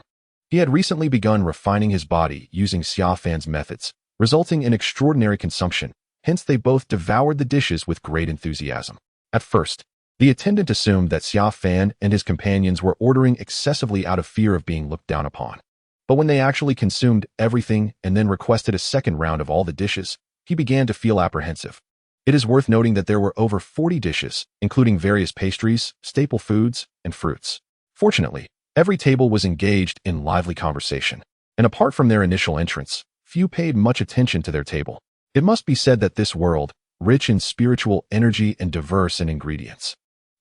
he had recently begun refining his body using Xia Fan's methods, resulting in extraordinary consumption. Hence they both devoured the dishes with great enthusiasm. At first, the attendant assumed that Xia Fan and his companions were ordering excessively out of fear of being looked down upon. But when they actually consumed everything and then requested a second round of all the dishes, he began to feel apprehensive. It is worth noting that there were over 40 dishes, including various pastries, staple foods, and fruits. Fortunately, every table was engaged in lively conversation, and apart from their initial entrance, few paid much attention to their table. It must be said that this world, rich in spiritual energy and diverse in ingredients,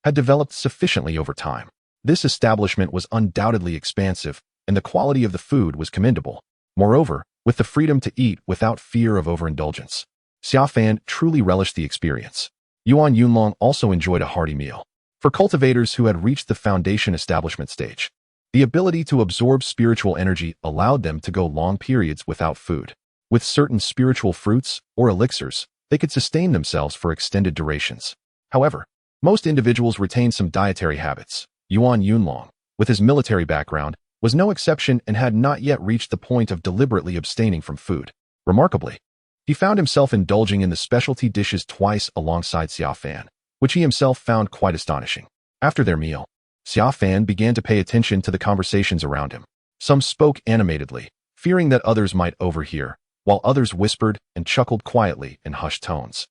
had developed sufficiently over time. This establishment was undoubtedly expansive, and the quality of the food was commendable. Moreover, with the freedom to eat without fear of overindulgence, Xiaofan truly relished the experience. Yuan Yunlong also enjoyed a hearty meal. For cultivators who had reached the foundation establishment stage, the ability to absorb spiritual energy allowed them to go long periods without food. With certain spiritual fruits or elixirs, they could sustain themselves for extended durations. However, most individuals retain some dietary habits. Yuan Yunlong, with his military background, was no exception and had not yet reached the point of deliberately abstaining from food. Remarkably, he found himself indulging in the specialty dishes twice alongside Xiaofan, which he himself found quite astonishing. After their meal, Xiaofan began to pay attention to the conversations around him. Some spoke animatedly, fearing that others might overhear, while others whispered and chuckled quietly in hushed tones.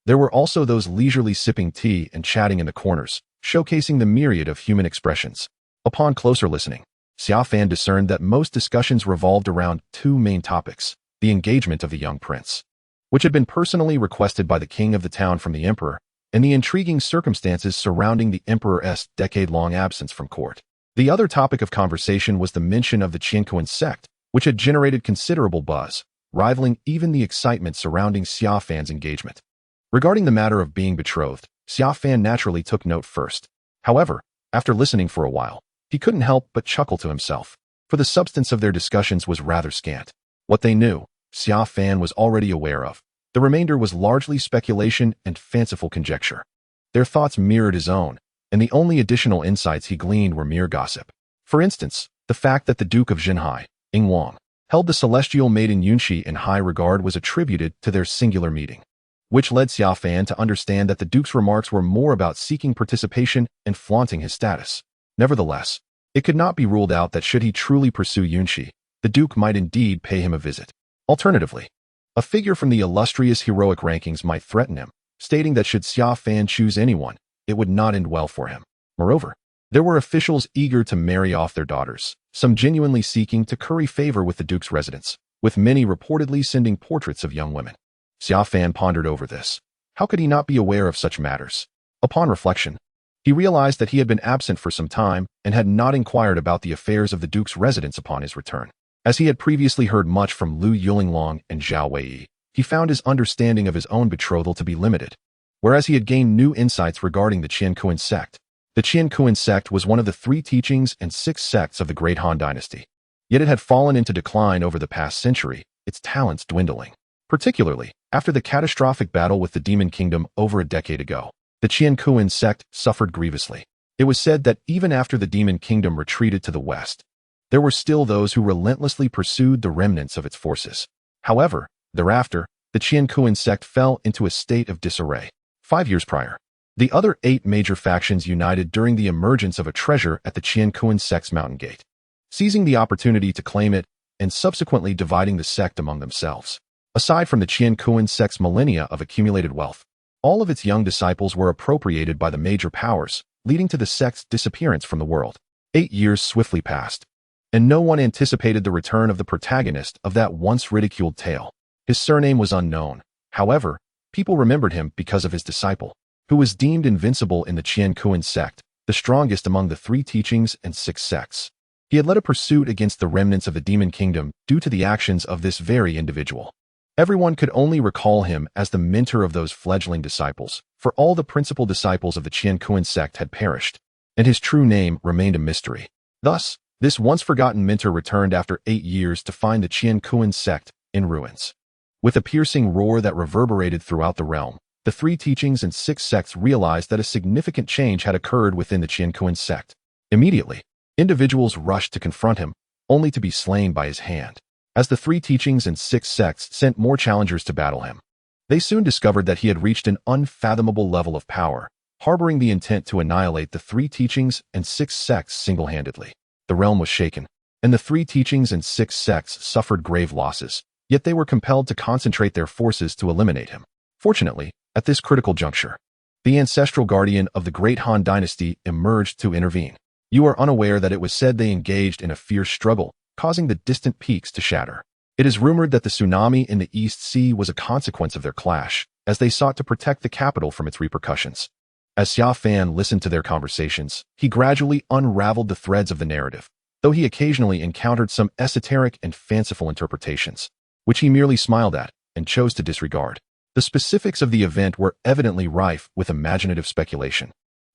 There were also those leisurely sipping tea and chatting in the corners, showcasing the myriad of human expressions. Upon closer listening, Xiaofan discerned that most discussions revolved around two main topics: the engagement of the young prince, which had been personally requested by the king of the town from the emperor, and the intriguing circumstances surrounding the emperor's decade-long absence from court. The other topic of conversation was the mention of the Qiankuan sect, which had generated considerable buzz, rivaling even the excitement surrounding Xiaofan's engagement. Regarding the matter of being betrothed, Xiaofan naturally took note first. However, after listening for a while, he couldn't help but chuckle to himself, for the substance of their discussions was rather scant. What they knew, Xiaofan was already aware of. The remainder was largely speculation and fanciful conjecture. Their thoughts mirrored his own, and the only additional insights he gleaned were mere gossip. For instance, the fact that the Duke of Jinhai, Ying Wang, held the celestial maiden Yunxi in high regard was attributed to their singular meeting, which led Xiaofan to understand that the Duke's remarks were more about seeking participation and flaunting his status. Nevertheless, it could not be ruled out that should he truly pursue Yunxi, the Duke might indeed pay him a visit. Alternatively, a figure from the illustrious heroic rankings might threaten him, stating that should Xiaofan choose anyone, it would not end well for him. Moreover, there were officials eager to marry off their daughters, some genuinely seeking to curry favor with the Duke's residents, with many reportedly sending portraits of young women. Xiaofan pondered over this. How could he not be aware of such matters? Upon reflection, he realized that he had been absent for some time and had not inquired about the affairs of the Duke's residence upon his return. As he had previously heard much from Lu Yulinglong and Zhao Wei, he found his understanding of his own betrothal to be limited, whereas he had gained new insights regarding the Qiankuan sect. The Qiankuan sect was one of the 3 teachings and 6 sects of the Great Han Dynasty. Yet it had fallen into decline over the past century, its talents dwindling. Particularly, after the catastrophic battle with the Demon Kingdom over a decade ago, the Qiankuan sect suffered grievously. It was said that even after the Demon Kingdom retreated to the west, there were still those who relentlessly pursued the remnants of its forces. However, thereafter, the Qiankuan sect fell into a state of disarray. 5 years prior, the other 8 major factions united during the emergence of a treasure at the Qiankuan sect's mountain gate, seizing the opportunity to claim it and subsequently dividing the sect among themselves. Aside from the Qiankuan sect's millennia of accumulated wealth, all of its young disciples were appropriated by the major powers, leading to the sect's disappearance from the world. 8 years swiftly passed, and no one anticipated the return of the protagonist of that once ridiculed tale. His surname was unknown. However, people remembered him because of his disciple, who was deemed invincible in the Qiankuan sect, the strongest among the 3 teachings and 6 sects. He had led a pursuit against the remnants of the Demon Kingdom due to the actions of this very individual. Everyone could only recall him as the mentor of those fledgling disciples, for all the principal disciples of the Qiankuan sect had perished, and his true name remained a mystery. Thus, this once-forgotten mentor returned after 8 years to find the Qiankuan sect in ruins. With a piercing roar that reverberated throughout the realm, the 3 teachings and 6 sects realized that a significant change had occurred within the Qiankuan sect. Immediately, individuals rushed to confront him, only to be slain by his hand. As the 3 teachings and 6 sects sent more challengers to battle him, they soon discovered that he had reached an unfathomable level of power, harboring the intent to annihilate the 3 teachings and 6 sects single-handedly. The realm was shaken, and the 3 teachings and 6 sects suffered grave losses, yet they were compelled to concentrate their forces to eliminate him. Fortunately, at this critical juncture, the ancestral guardian of the Great Han Dynasty emerged to intervene. You are unaware that it was said they engaged in a fierce struggle, causing the distant peaks to shatter. It is rumored that the tsunami in the East Sea was a consequence of their clash, as they sought to protect the capital from its repercussions. As Xiaofan listened to their conversations, he gradually unraveled the threads of the narrative. though he occasionally encountered some esoteric and fanciful interpretations, which he merely smiled at and chose to disregard. The specifics of the event were evidently rife with imaginative speculation,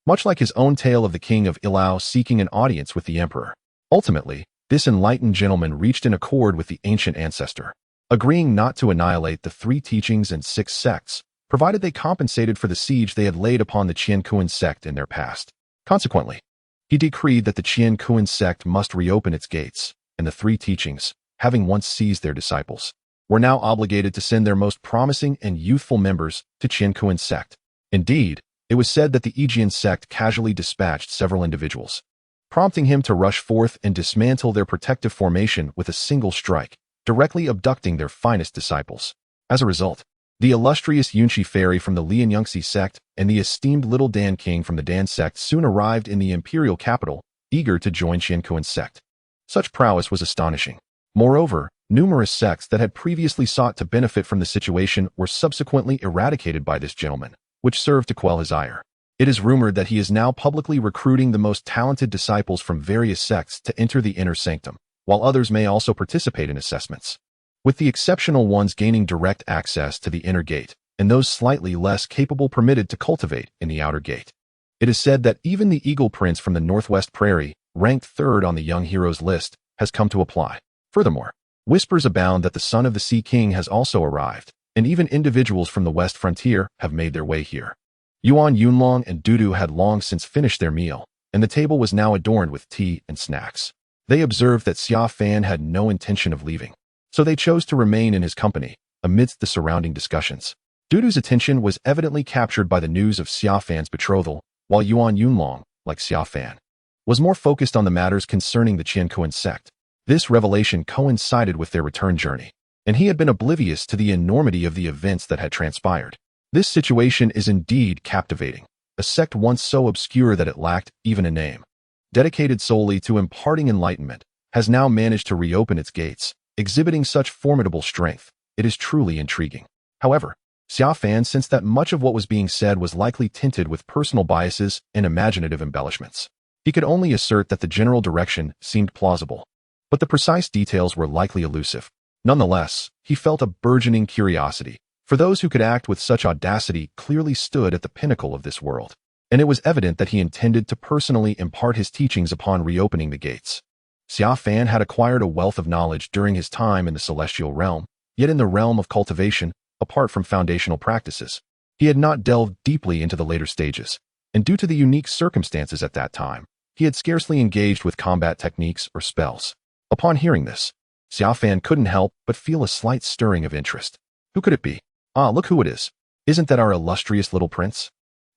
much like his own tale of the king of Ilau seeking an audience with the emperor. Ultimately, this enlightened gentleman reached an accord with the ancient ancestor, agreeing not to annihilate the 3 teachings and 6 sects, provided they compensated for the siege they had laid upon the Qiankuan sect in their past. Consequently, he decreed that the Qiankuan sect must reopen its gates, and the 3 teachings, having once seized their disciples, were now obligated to send their most promising and youthful members to Qiankuan sect. Indeed, it was said that the Aegean sect casually dispatched several individuals, prompting him to rush forth and dismantle their protective formation with a single strike, directly abducting their finest disciples. As a result, the illustrious Yunshi fairy from the Lianyangxi sect and the esteemed Little Dan King from the Dan sect soon arrived in the imperial capital, eager to join Qiankuan sect. Such prowess was astonishing. Moreover, numerous sects that had previously sought to benefit from the situation were subsequently eradicated by this gentleman, which served to quell his ire. It is rumored that he is now publicly recruiting the most talented disciples from various sects to enter the inner sanctum, while others may also participate in assessments, with the exceptional ones gaining direct access to the inner gate, and those slightly less capable permitted to cultivate in the outer gate. It is said that even the Eagle Prince from the Northwest Prairie, ranked 3rd on the young heroes list, has come to apply. Furthermore, whispers abound that the son of the Sea King has also arrived, and even individuals from the West Frontier have made their way here. Yuan Yunlong and Dudu had long since finished their meal, and the table was now adorned with tea and snacks. They observed that Xia Fan had no intention of leaving, so they chose to remain in his company, amidst the surrounding discussions. Dudu's attention was evidently captured by the news of Xia Fan's betrothal, while Yuan Yunlong, like Xia Fan, was more focused on the matters concerning the Qiankuan sect. This revelation coincided with their return journey, and he had been oblivious to the enormity of the events that had transpired. This situation is indeed captivating. A sect once so obscure that it lacked even a name, dedicated solely to imparting enlightenment, has now managed to reopen its gates, exhibiting such formidable strength. It is truly intriguing. However, Xia Fan sensed that much of what was being said was likely tinted with personal biases and imaginative embellishments. He could only assert that the general direction seemed plausible, but the precise details were likely elusive. Nonetheless, he felt a burgeoning curiosity, for those who could act with such audacity clearly stood at the pinnacle of this world, and it was evident that he intended to personally impart his teachings upon reopening the gates. Xia Fan had acquired a wealth of knowledge during his time in the celestial realm, yet in the realm of cultivation, apart from foundational practices, he had not delved deeply into the later stages, and due to the unique circumstances at that time, he had scarcely engaged with combat techniques or spells. Upon hearing this, Xia Fan couldn't help but feel a slight stirring of interest. Who could it be? Ah, look who it is. Isn't that our illustrious little prince?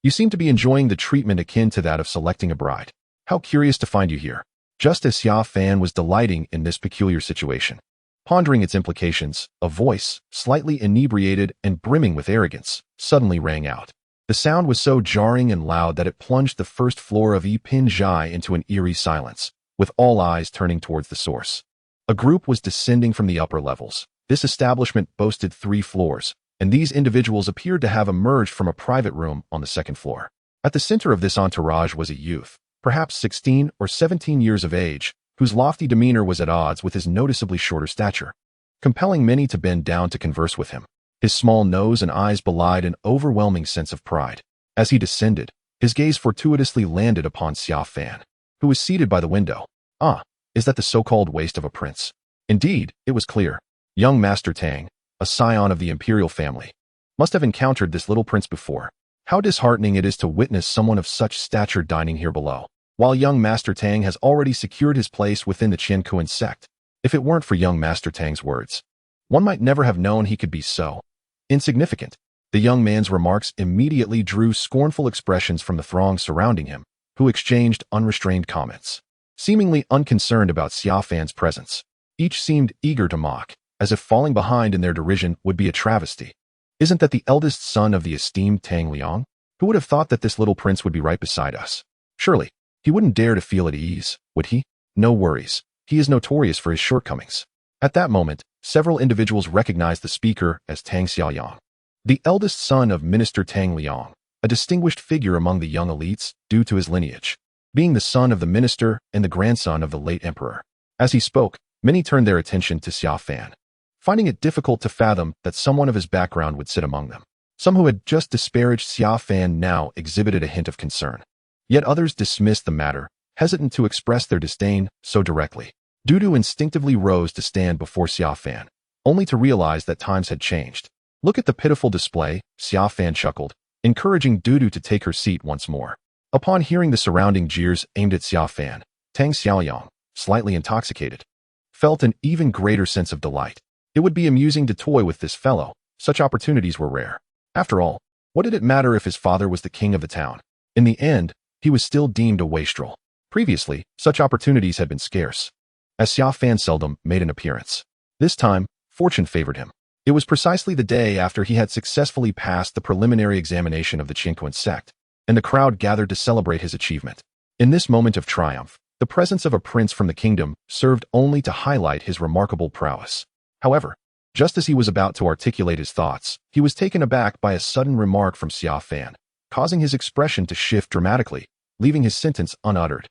You seem to be enjoying the treatment akin to that of selecting a bride. How curious to find you here. Just as Xia Fan was delighting in this peculiar situation, pondering its implications, a voice, slightly inebriated and brimming with arrogance, suddenly rang out. The sound was so jarring and loud that it plunged the first floor of Yipin Zhai into an eerie silence, with all eyes turning towards the source. A group was descending from the upper levels. This establishment boasted 3 floors, and these individuals appeared to have emerged from a private room on the 2nd floor. At the center of this entourage was a youth, perhaps 16 or 17 years of age, whose lofty demeanor was at odds with his noticeably shorter stature, compelling many to bend down to converse with him. His small nose and eyes belied an overwhelming sense of pride. As he descended, his gaze fortuitously landed upon Xia Fan, who was seated by the window. Ah, is that the so-called waste of a prince? Indeed, it was clear. Young Master Tang, a scion of the imperial family, must have encountered this little prince before. How disheartening it is to witness someone of such stature dining here below, while young Master Tang has already secured his place within the Qiankuan sect. If it weren't for young Master Tang's words, one might never have known he could be so insignificant. The young man's remarks immediately drew scornful expressions from the throng surrounding him, who exchanged unrestrained comments, seemingly unconcerned about Xia Fan's presence. Each seemed eager to mock, as if falling behind in their derision would be a travesty. Isn't that the eldest son of the esteemed Tang Liang? Who would have thought that this little prince would be right beside us? Surely, he wouldn't dare to feel at ease, would he? No worries. He is notorious for his shortcomings. At that moment, several individuals recognized the speaker as Tang Xiaoyang, the eldest son of Minister Tang Liang, a distinguished figure among the young elites due to his lineage. being the son of the minister and the grandson of the late emperor. As he spoke, many turned their attention to Xia Fan, finding it difficult to fathom that someone of his background would sit among them. Some who had just disparaged Xia Fan now exhibited a hint of concern. Yet others dismissed the matter, hesitant to express their disdain so directly. Dudu instinctively rose to stand before Xia Fan, only to realize that times had changed. Look at the pitiful display, Xia Fan chuckled, encouraging Dudu to take her seat once more. Upon hearing the surrounding jeers aimed at Xia Fan, Tang Xiaoyang, slightly intoxicated, felt an even greater sense of delight. It would be amusing to toy with this fellow. Such opportunities were rare. After all, what did it matter if his father was the king of the town? In the end, he was still deemed a wastrel. Previously, such opportunities had been scarce, as Xia Fan seldom made an appearance. This time, fortune favored him. It was precisely the day after he had successfully passed the preliminary examination of the Qingquan sect, and the crowd gathered to celebrate his achievement. In this moment of triumph, the presence of a prince from the kingdom served only to highlight his remarkable prowess. However, just as he was about to articulate his thoughts, he was taken aback by a sudden remark from Xia Fan, causing his expression to shift dramatically, leaving his sentence unuttered.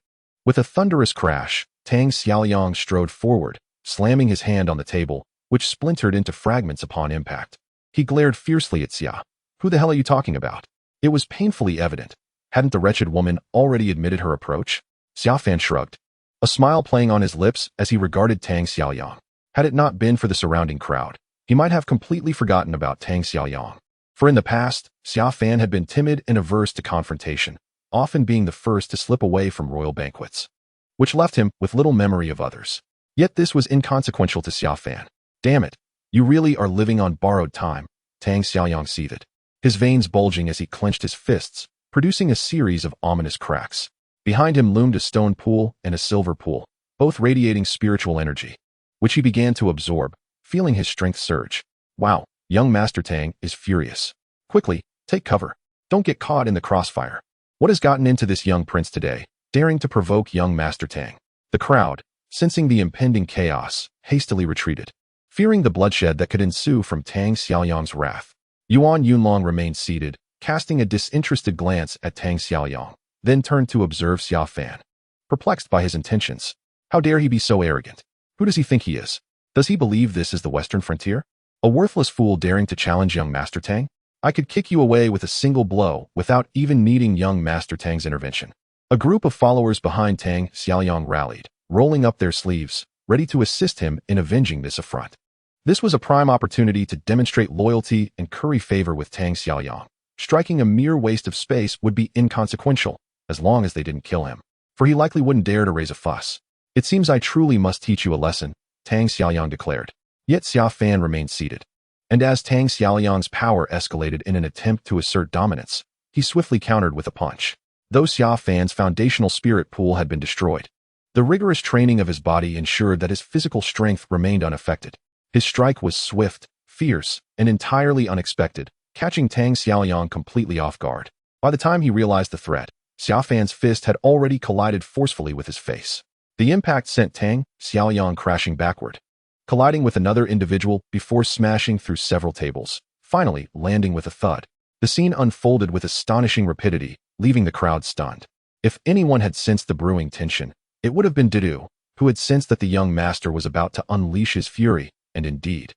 With a thunderous crash, Tang Xiaoyang strode forward, slamming his hand on the table, which splintered into fragments upon impact. He glared fiercely at Xia. Who the hell are you talking about? It was painfully evident. Hadn't the wretched woman already admitted her approach? Xia Fan shrugged, a smile playing on his lips as he regarded Tang Xiaoyang. Had it not been for the surrounding crowd, he might have completely forgotten about Tang Xiaoyang. For in the past, Xia Fan had been timid and averse to confrontation, often being the first to slip away from royal banquets, which left him with little memory of others. Yet this was inconsequential to Xia Fan. Damn it, you really are living on borrowed time, Tang Xiaoyang seethed, his veins bulging as he clenched his fists, producing a series of ominous cracks. Behind him loomed a stone pool and a silver pool, both radiating spiritual energy, which he began to absorb, feeling his strength surge. Wow, young Master Tang is furious. Quickly, take cover. Don't get caught in the crossfire. What has gotten into this young prince today, daring to provoke young Master Tang? The crowd, sensing the impending chaos, hastily retreated, fearing the bloodshed that could ensue from Tang Xiaoyang's wrath. Yuan Yunlong remained seated, casting a disinterested glance at Tang Xiaoyang, then turned to observe Xia Fan, perplexed by his intentions. How dare he be so arrogant? Who does he think he is? Does he believe this is the western frontier? A worthless fool daring to challenge young Master Tang? I could kick you away with a single blow without even needing young Master Tang's intervention. A group of followers behind Tang Xiaoyang rallied, rolling up their sleeves, ready to assist him in avenging this affront. This was a prime opportunity to demonstrate loyalty and curry favor with Tang Xiaoyang. Striking a mere waste of space would be inconsequential, as long as they didn't kill him, for he likely wouldn't dare to raise a fuss. It seems I truly must teach you a lesson, Tang Xiaoyang declared. Yet Xia Fan remained seated, and as Tang Xiaoyang's power escalated in an attempt to assert dominance, he swiftly countered with a punch. Though Xia Fan's foundational spirit pool had been destroyed, the rigorous training of his body ensured that his physical strength remained unaffected. His strike was swift, fierce, and entirely unexpected, catching Tang Xiaoyang completely off guard. By the time he realized the threat, Xia Fan's fist had already collided forcefully with his face. The impact sent Tang Xiaoyang crashing backward, colliding with another individual before smashing through several tables, finally landing with a thud. The scene unfolded with astonishing rapidity, leaving the crowd stunned. If anyone had sensed the brewing tension, it would have been Dudu, who had sensed that the young master was about to unleash his fury, and indeed,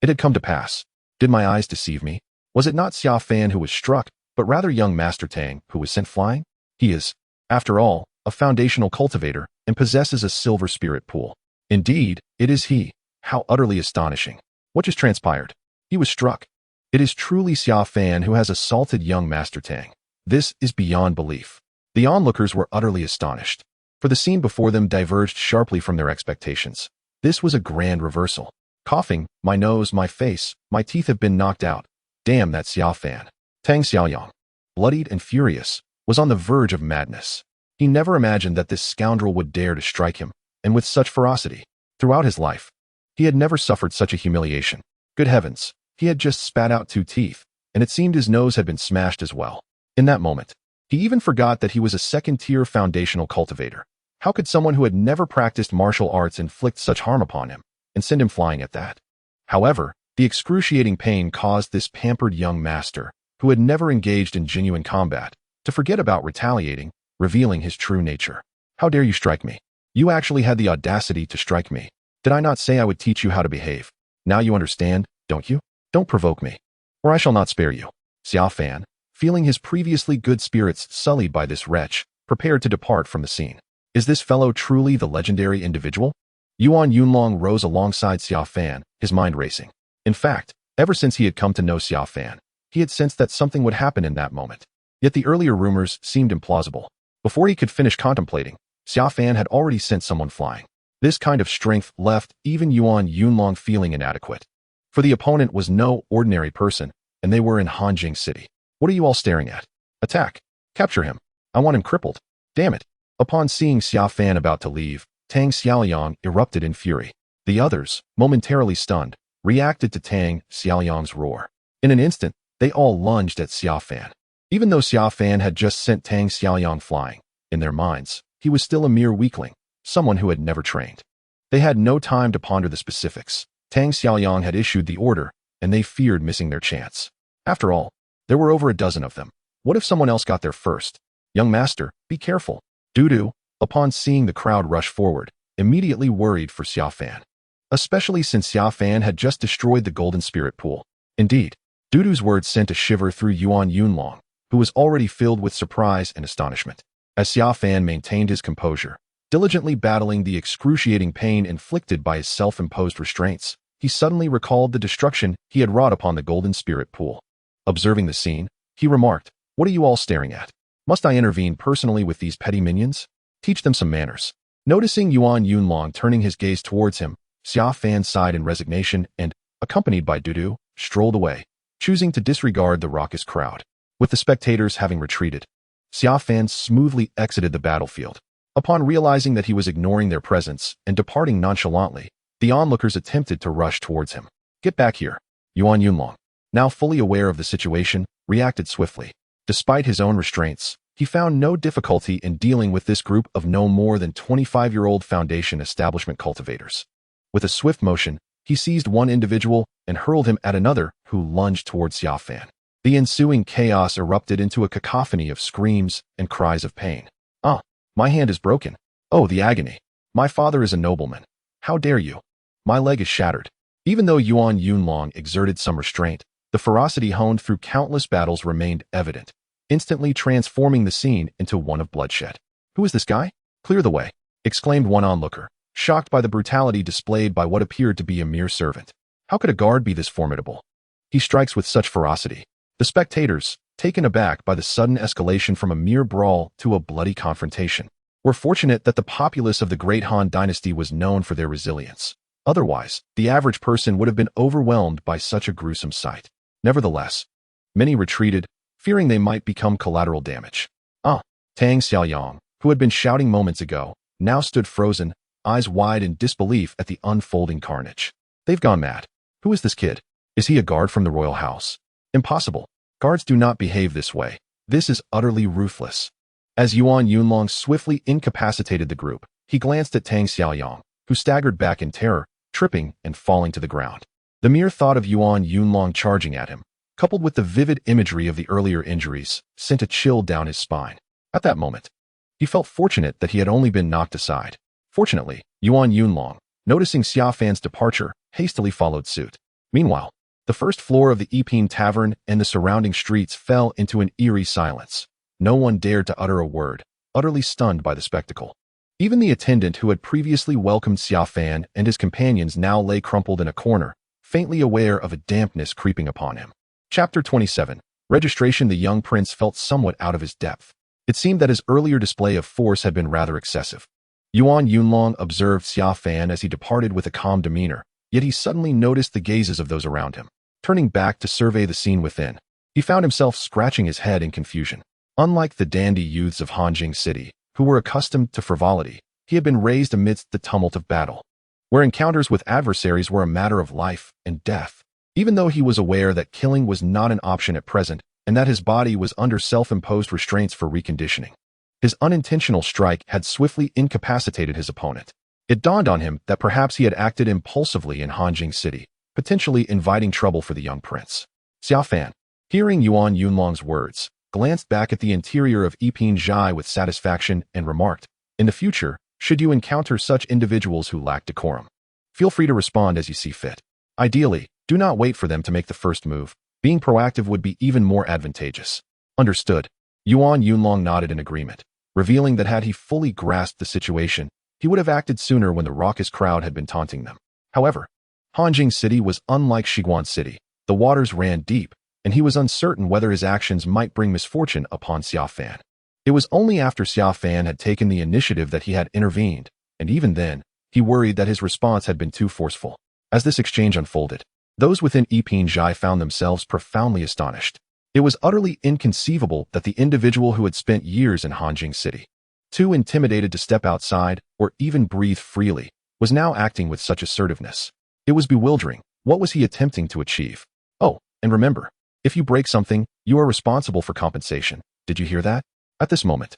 it had come to pass. Did my eyes deceive me? Was it not Xia Fan who was struck, but rather young Master Tang who was sent flying? He is, after all, a foundational cultivator and possesses a silver spirit pool. Indeed, it is he. How utterly astonishing. What just transpired? He was struck. It is truly Xia Fan who has assaulted young Master Tang. This is beyond belief. The onlookers were utterly astonished, for the scene before them diverged sharply from their expectations. This was a grand reversal. Coughing, my nose, my face, my teeth have been knocked out. Damn that Xia Fan. Tang Xiaoyang, bloodied and furious, was on the verge of madness. He never imagined that this scoundrel would dare to strike him, and with such ferocity. Throughout his life, he had never suffered such a humiliation. Good heavens, he had just spat out 2 teeth, and it seemed his nose had been smashed as well. In that moment, he even forgot that he was a second-tier foundational cultivator. How could someone who had never practiced martial arts inflict such harm upon him, and send him flying at that? However, the excruciating pain caused this pampered young master, who had never engaged in genuine combat, to forget about retaliating revealing his true nature. How dare you strike me? You actually had the audacity to strike me. Did I not say I would teach you how to behave? Now you understand, don't you? Don't provoke me, or I shall not spare you. Xiao Fan, feeling his previously good spirits sullied by this wretch, prepared to depart from the scene. Is this fellow truly the legendary individual? Yuan Yunlong rose alongside Xiao Fan, his mind racing. In fact, ever since he had come to know Xiao Fan, he had sensed that something would happen in that moment. Yet the earlier rumors seemed implausible. Before he could finish contemplating, Xiao Fan had already sent someone flying. This kind of strength left even Yuan Yunlong feeling inadequate. For the opponent was no ordinary person, and they were in Hanjing City. What are you all staring at? Attack! Capture him! I want him crippled. Damn it! Upon seeing Xiao Fan about to leave, Tang Xiaoyang erupted in fury. The others, momentarily stunned, reacted to Tang Xiaoyang's roar. In an instant, they all lunged at Xiao Fan. Even though Xiao Fan had just sent Tang Xiaoyang flying, in their minds, he was still a mere weakling, someone who had never trained. They had no time to ponder the specifics. Tang Xiaoyang had issued the order, and they feared missing their chance. After all, there were over a dozen of them. What if someone else got there first? Young master, be careful. Dudu, upon seeing the crowd rush forward, immediately worried for Xiao Fan. Especially since Xiao Fan had just destroyed the golden spirit pool. Indeed, Dudu's words sent a shiver through Yuan Yunlong, who was already filled with surprise and astonishment. As Xiao Fan maintained his composure, diligently battling the excruciating pain inflicted by his self-imposed restraints, he suddenly recalled the destruction he had wrought upon the golden spirit pool. Observing the scene, he remarked, "What are you all staring at? Must I intervene personally with these petty minions? Teach them some manners." Noticing Yuan Yunlong turning his gaze towards him, Xiao Fan sighed in resignation and, accompanied by Dudu, strolled away, choosing to disregard the raucous crowd. With the spectators having retreated, Xiao Fan smoothly exited the battlefield. Upon realizing that he was ignoring their presence and departing nonchalantly, the onlookers attempted to rush towards him. "Get back here." Yuan Yunlong, now fully aware of the situation, reacted swiftly. Despite his own restraints, he found no difficulty in dealing with this group of no more than 25-year-old Foundation establishment cultivators. With a swift motion, he seized one individual and hurled him at another who lunged towards Xiao Fan. The ensuing chaos erupted into a cacophony of screams and cries of pain. "Ah, my hand is broken. Oh, the agony. My father is a nobleman. How dare you? My leg is shattered." Even though Yuan Yunlong exerted some restraint, the ferocity honed through countless battles remained evident, instantly transforming the scene into one of bloodshed. "Who is this guy? Clear the way," exclaimed one onlooker, shocked by the brutality displayed by what appeared to be a mere servant. How could a guard be this formidable? He strikes with such ferocity. The spectators, taken aback by the sudden escalation from a mere brawl to a bloody confrontation, were fortunate that the populace of the Great Han Dynasty was known for their resilience. Otherwise, the average person would have been overwhelmed by such a gruesome sight. Nevertheless, many retreated, fearing they might become collateral damage. Tang Xiaoyang, who had been shouting moments ago, now stood frozen, eyes wide in disbelief at the unfolding carnage. "They've gone mad. Who is this kid? Is he a guard from the royal house? Impossible. Guards do not behave this way. This is utterly ruthless." As Yuan Yunlong swiftly incapacitated the group, he glanced at Tang Xiaoyang, who staggered back in terror, tripping and falling to the ground. The mere thought of Yuan Yunlong charging at him, coupled with the vivid imagery of the earlier injuries, sent a chill down his spine. At that moment, he felt fortunate that he had only been knocked aside. Fortunately, Yuan Yunlong, noticing Xiao Fan's departure, hastily followed suit. Meanwhile, the first floor of the Yiping Tavern and the surrounding streets fell into an eerie silence. No one dared to utter a word, utterly stunned by the spectacle. Even the attendant who had previously welcomed Xiao Fan and his companions now lay crumpled in a corner, faintly aware of a dampness creeping upon him. Chapter 27. Registration. The young prince felt somewhat out of his depth. It seemed that his earlier display of force had been rather excessive. Yuan Yunlong observed Xiao Fan as he departed with a calm demeanor, yet he suddenly noticed the gazes of those around him. Turning back to survey the scene within, he found himself scratching his head in confusion. Unlike the dandy youths of Hanjing City, who were accustomed to frivolity, he had been raised amidst the tumult of battle, where encounters with adversaries were a matter of life and death. Even though he was aware that killing was not an option at present, and that his body was under self-imposed restraints for reconditioning, his unintentional strike had swiftly incapacitated his opponent. It dawned on him that perhaps he had acted impulsively in Hanjing City, potentially inviting trouble for the young prince. Xiao Fan, hearing Yuan Yunlong's words, glanced back at the interior of Epine Jai with satisfaction and remarked, "In the future, should you encounter such individuals who lack decorum, feel free to respond as you see fit. Ideally, do not wait for them to make the first move. Being proactive would be even more advantageous." Understood. Yuan Yunlong nodded in agreement, revealing that had he fully grasped the situation, he would have acted sooner when the raucous crowd had been taunting them. However, Hanjing City was unlike Shiguan City. The waters ran deep, and he was uncertain whether his actions might bring misfortune upon Xia Fan. It was only after Xia Fan had taken the initiative that he had intervened, and even then, he worried that his response had been too forceful. As this exchange unfolded, those within Epine Jai found themselves profoundly astonished. It was utterly inconceivable that the individual who had spent years in Hanjing City, too intimidated to step outside or even breathe freely, was now acting with such assertiveness. It was bewildering. What was he attempting to achieve? Oh, and remember, if you break something, you are responsible for compensation. Did you hear that? At this moment,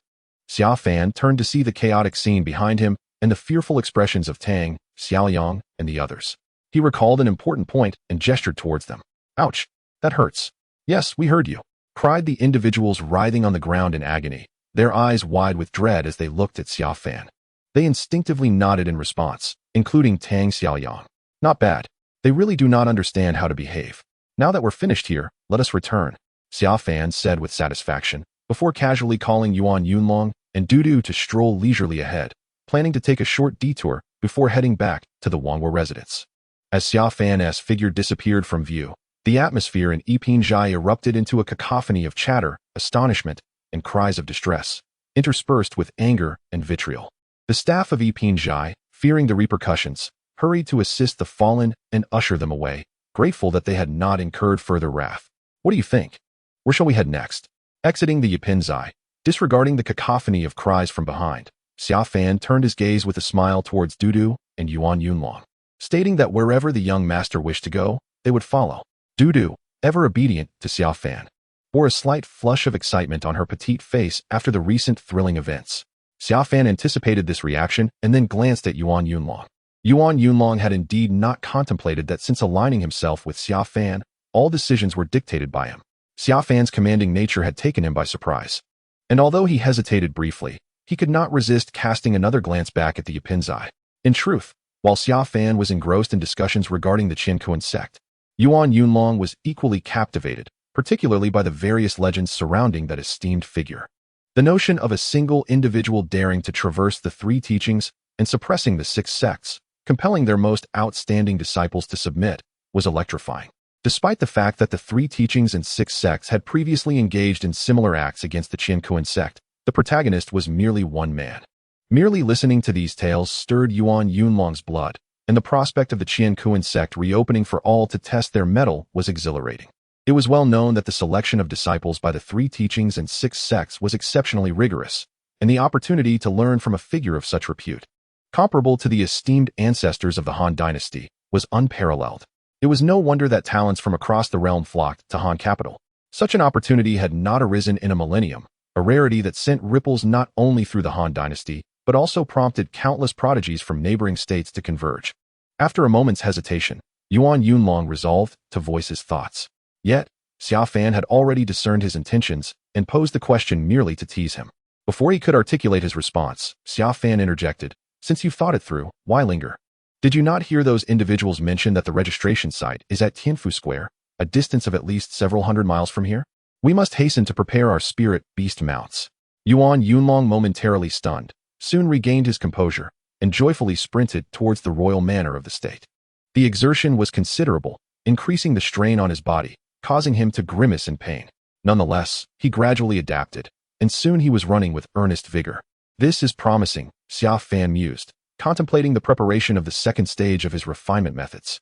Xia Fan turned to see the chaotic scene behind him and the fearful expressions of Tang, Xiaoyang, and the others. He recalled an important point and gestured towards them. "Ouch, that hurts." "Yes, we heard you," cried the individuals writhing on the ground in agony, their eyes wide with dread as they looked at Xia Fan. They instinctively nodded in response, including Tang Xiaoyang. "Not bad. They really do not understand how to behave. Now that we're finished here, let us return," Xia Fan said with satisfaction, before casually calling Yuan Yunlong and Dudu to stroll leisurely ahead, planning to take a short detour before heading back to the Wanghua residence. As Xia Fan's figure disappeared from view, the atmosphere in Epine Jai erupted into a cacophony of chatter, astonishment, and cries of distress, interspersed with anger and vitriol. The staff of Epine Jai, fearing the repercussions, hurried to assist the fallen and usher them away, grateful that they had not incurred further wrath. "What do you think? Where shall we head next?" Exiting the Epine Jai, disregarding the cacophony of cries from behind, Xia Fan turned his gaze with a smile towards Dudu and Yuan Yunlong, stating that wherever the young master wished to go, they would follow. Dudu, ever obedient to Xia Fan, bore a slight flush of excitement on her petite face after the recent thrilling events. Xia Fan anticipated this reaction and then glanced at Yuan Yunlong. Yuan Yunlong had indeed not contemplated that since aligning himself with Xia Fan, all decisions were dictated by him. Xia Fan's commanding nature had taken him by surprise. And although he hesitated briefly, he could not resist casting another glance back at the Epine Jai. In truth, while Xia Fan was engrossed in discussions regarding the Qiankuan sect, Yuan Yunlong was equally captivated, particularly by the various legends surrounding that esteemed figure. The notion of a single individual daring to traverse the three teachings and suppressing the six sects, compelling their most outstanding disciples to submit, was electrifying. Despite the fact that the three teachings and six sects had previously engaged in similar acts against the Qiankuan sect, the protagonist was merely one man. Merely listening to these tales stirred Yuan Yunlong's blood, and the prospect of the Qiankuan sect reopening for all to test their mettle was exhilarating. It was well known that the selection of disciples by the three teachings and six sects was exceptionally rigorous, and the opportunity to learn from a figure of such repute, comparable to the esteemed ancestors of the Han dynasty, was unparalleled. It was no wonder that talents from across the realm flocked to Han capital. Such an opportunity had not arisen in a millennium, a rarity that sent ripples not only through the Han dynasty, but also prompted countless prodigies from neighboring states to converge. After a moment's hesitation, Yuan Yunlong resolved to voice his thoughts. Yet, Xia Fan had already discerned his intentions and posed the question merely to tease him. Before he could articulate his response, Xia Fan interjected, "Since you've thought it through, why linger? Did you not hear those individuals mention that the registration site is at Tianfu Square, a distance of at least several hundred miles from here? We must hasten to prepare our spirit beast mounts." Yuan Yunlong, momentarily stunned, soon regained his composure and joyfully sprinted towards the royal manor of the state. The exertion was considerable, increasing the strain on his body, causing him to grimace in pain. Nonetheless, he gradually adapted, and soon he was running with earnest vigor. "This is promising," Xia Fan mused, contemplating the preparation of the second stage of his refinement methods.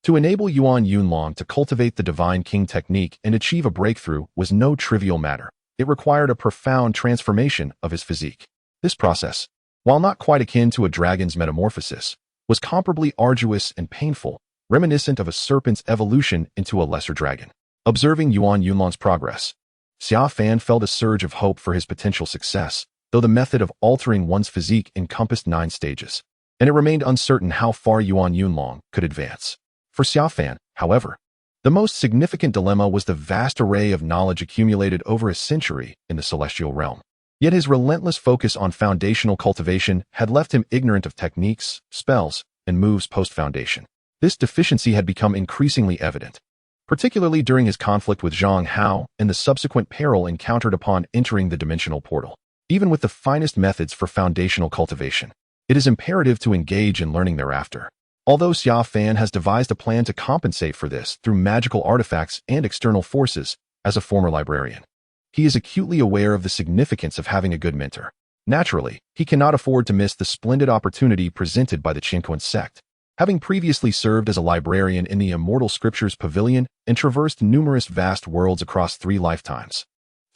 To enable Yuan Yunlong to cultivate the Divine King technique and achieve a breakthrough was no trivial matter. It required a profound transformation of his physique. This process, while not quite akin to a dragon's metamorphosis, was comparably arduous and painful, reminiscent of a serpent's evolution into a lesser dragon. Observing Yuan Yunlong's progress, Xia Fan felt a surge of hope for his potential success, though the method of altering one's physique encompassed 9 stages, and it remained uncertain how far Yuan Yunlong could advance. For Xia Fan, however, The most significant dilemma was the vast array of knowledge accumulated over a century in the celestial realm. Yet his relentless focus on foundational cultivation had left him ignorant of techniques, spells, and moves post-foundation. This deficiency had become increasingly evident, particularly during his conflict with Zhang Hao and the subsequent peril encountered upon entering the dimensional portal. Even with the finest methods for foundational cultivation, it is imperative to engage in learning thereafter. Although Xia Fan has devised a plan to compensate for this through magical artifacts and external forces, as a former librarian, he is acutely aware of the significance of having a good mentor. Naturally, he cannot afford to miss the splendid opportunity presented by the Qinquan sect. Having previously served as a librarian in the Immortal Scriptures Pavilion and traversed numerous vast worlds across 3 lifetimes,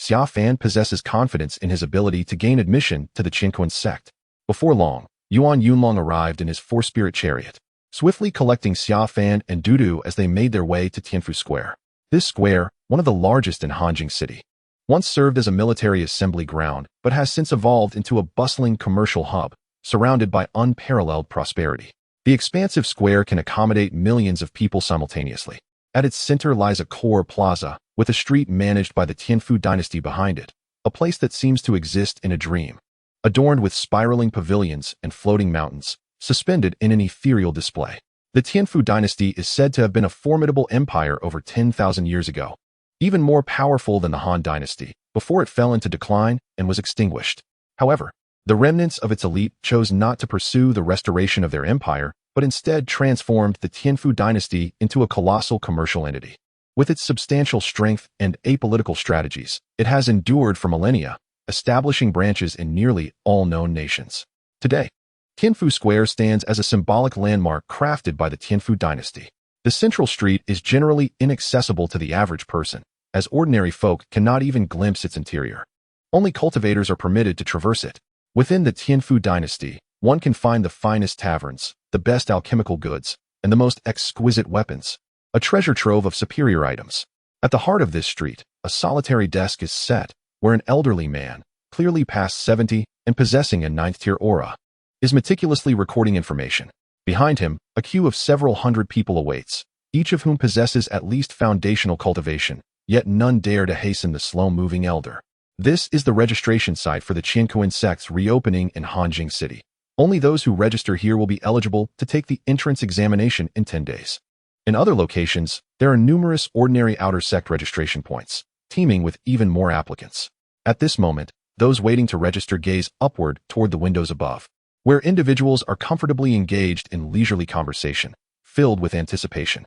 Xia Fan possesses confidence in his ability to gain admission to the Qinquan sect. Before long, Yuan Yunlong arrived in his 4-spirit chariot, swiftly collecting Xia Fan and Dudu as they made their way to Tianfu Square. This square, one of the largest in Hanjing City, once served as a military assembly ground but has since evolved into a bustling commercial hub, surrounded by unparalleled prosperity. The expansive square can accommodate millions of people simultaneously. At its center lies a core plaza, with a street managed by the Tianfu dynasty behind it, a place that seems to exist in a dream, adorned with spiraling pavilions and floating mountains, suspended in an ethereal display. The Tianfu dynasty is said to have been a formidable empire over 10,000 years ago, even more powerful than the Han dynasty, before it fell into decline and was extinguished. However, the remnants of its elite chose not to pursue the restoration of their empire, but instead transformed the Tianfu dynasty into a colossal commercial entity. With its substantial strength and apolitical strategies, it has endured for millennia, establishing branches in nearly all known nations. Today, Tianfu Square stands as a symbolic landmark crafted by the Tianfu dynasty. The central street is generally inaccessible to the average person, as ordinary folk cannot even glimpse its interior. Only cultivators are permitted to traverse it. Within the Tianfu dynasty, one can find the finest taverns, the best alchemical goods, and the most exquisite weapons, a treasure trove of superior items. At the heart of this street, a solitary desk is set, where an elderly man, clearly past 70 and possessing a 9th-tier aura, is meticulously recording information. Behind him, a queue of several hundred people awaits, each of whom possesses at least foundational cultivation, yet none dare to hasten the slow-moving elder. This is the registration site for the Qinquan sect's reopening in Hanjing City. Only those who register here will be eligible to take the entrance examination in 10 days. In other locations, there are numerous ordinary outer sect registration points, teeming with even more applicants. At this moment, those waiting to register gaze upward toward the windows above, where individuals are comfortably engaged in leisurely conversation, filled with anticipation.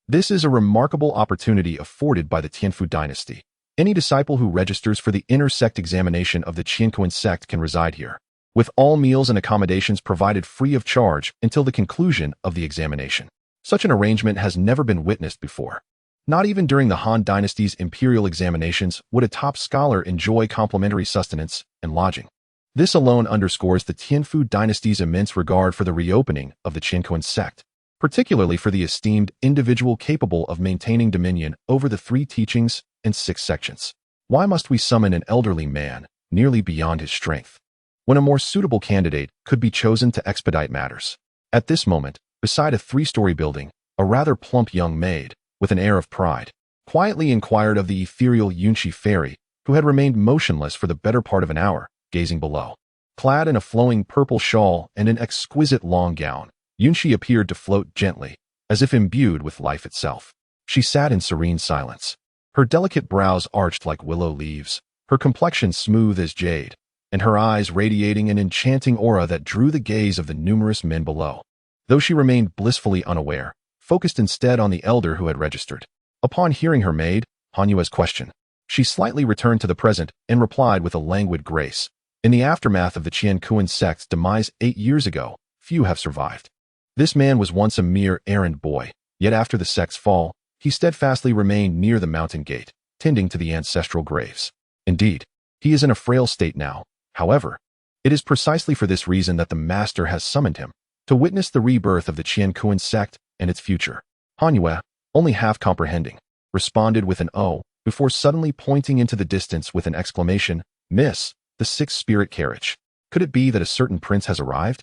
This is a remarkable opportunity afforded by the Tianfu dynasty. Any disciple who registers for the inner sect examination of the Qinquan sect can reside here, with all meals and accommodations provided free of charge until the conclusion of the examination. Such an arrangement has never been witnessed before. Not even during the Han dynasty's imperial examinations would a top scholar enjoy complimentary sustenance and lodging. This alone underscores the Tianfu dynasty's immense regard for the reopening of the Qinquan sect, particularly for the esteemed individual capable of maintaining dominion over the 3 teachings and 6 sections. Why must we summon an elderly man, nearly beyond his strength, when a more suitable candidate could be chosen to expedite matters? At this moment, beside a 3-story building, a rather plump young maid, with an air of pride, quietly inquired of the ethereal Yunshi fairy, who had remained motionless for the better part of an hour, gazing below. Clad in a flowing purple shawl and an exquisite long gown, Yunshi appeared to float gently, as if imbued with life itself. She sat in serene silence, her delicate brows arched like willow leaves, her complexion smooth as jade, and her eyes radiating an enchanting aura that drew the gaze of the numerous men below. Though she remained blissfully unaware, focused instead on the elder who had registered. Upon hearing her maid, Hanyue's question, she slightly returned to the present and replied with a languid grace. In the aftermath of the Qianquan sect's demise 8 years ago, few have survived. This man was once a mere errand boy, yet after the sect's fall, he steadfastly remained near the mountain gate, tending to the ancestral graves. Indeed, he is in a frail state now. However, it is precisely for this reason that the master has summoned him, to witness the rebirth of the Qianquan sect and its future. Hanyue, only half comprehending, responded with an "oh," before suddenly pointing into the distance with an exclamation, "Miss, the 6th-spirit carriage. Could it be that a certain prince has arrived?"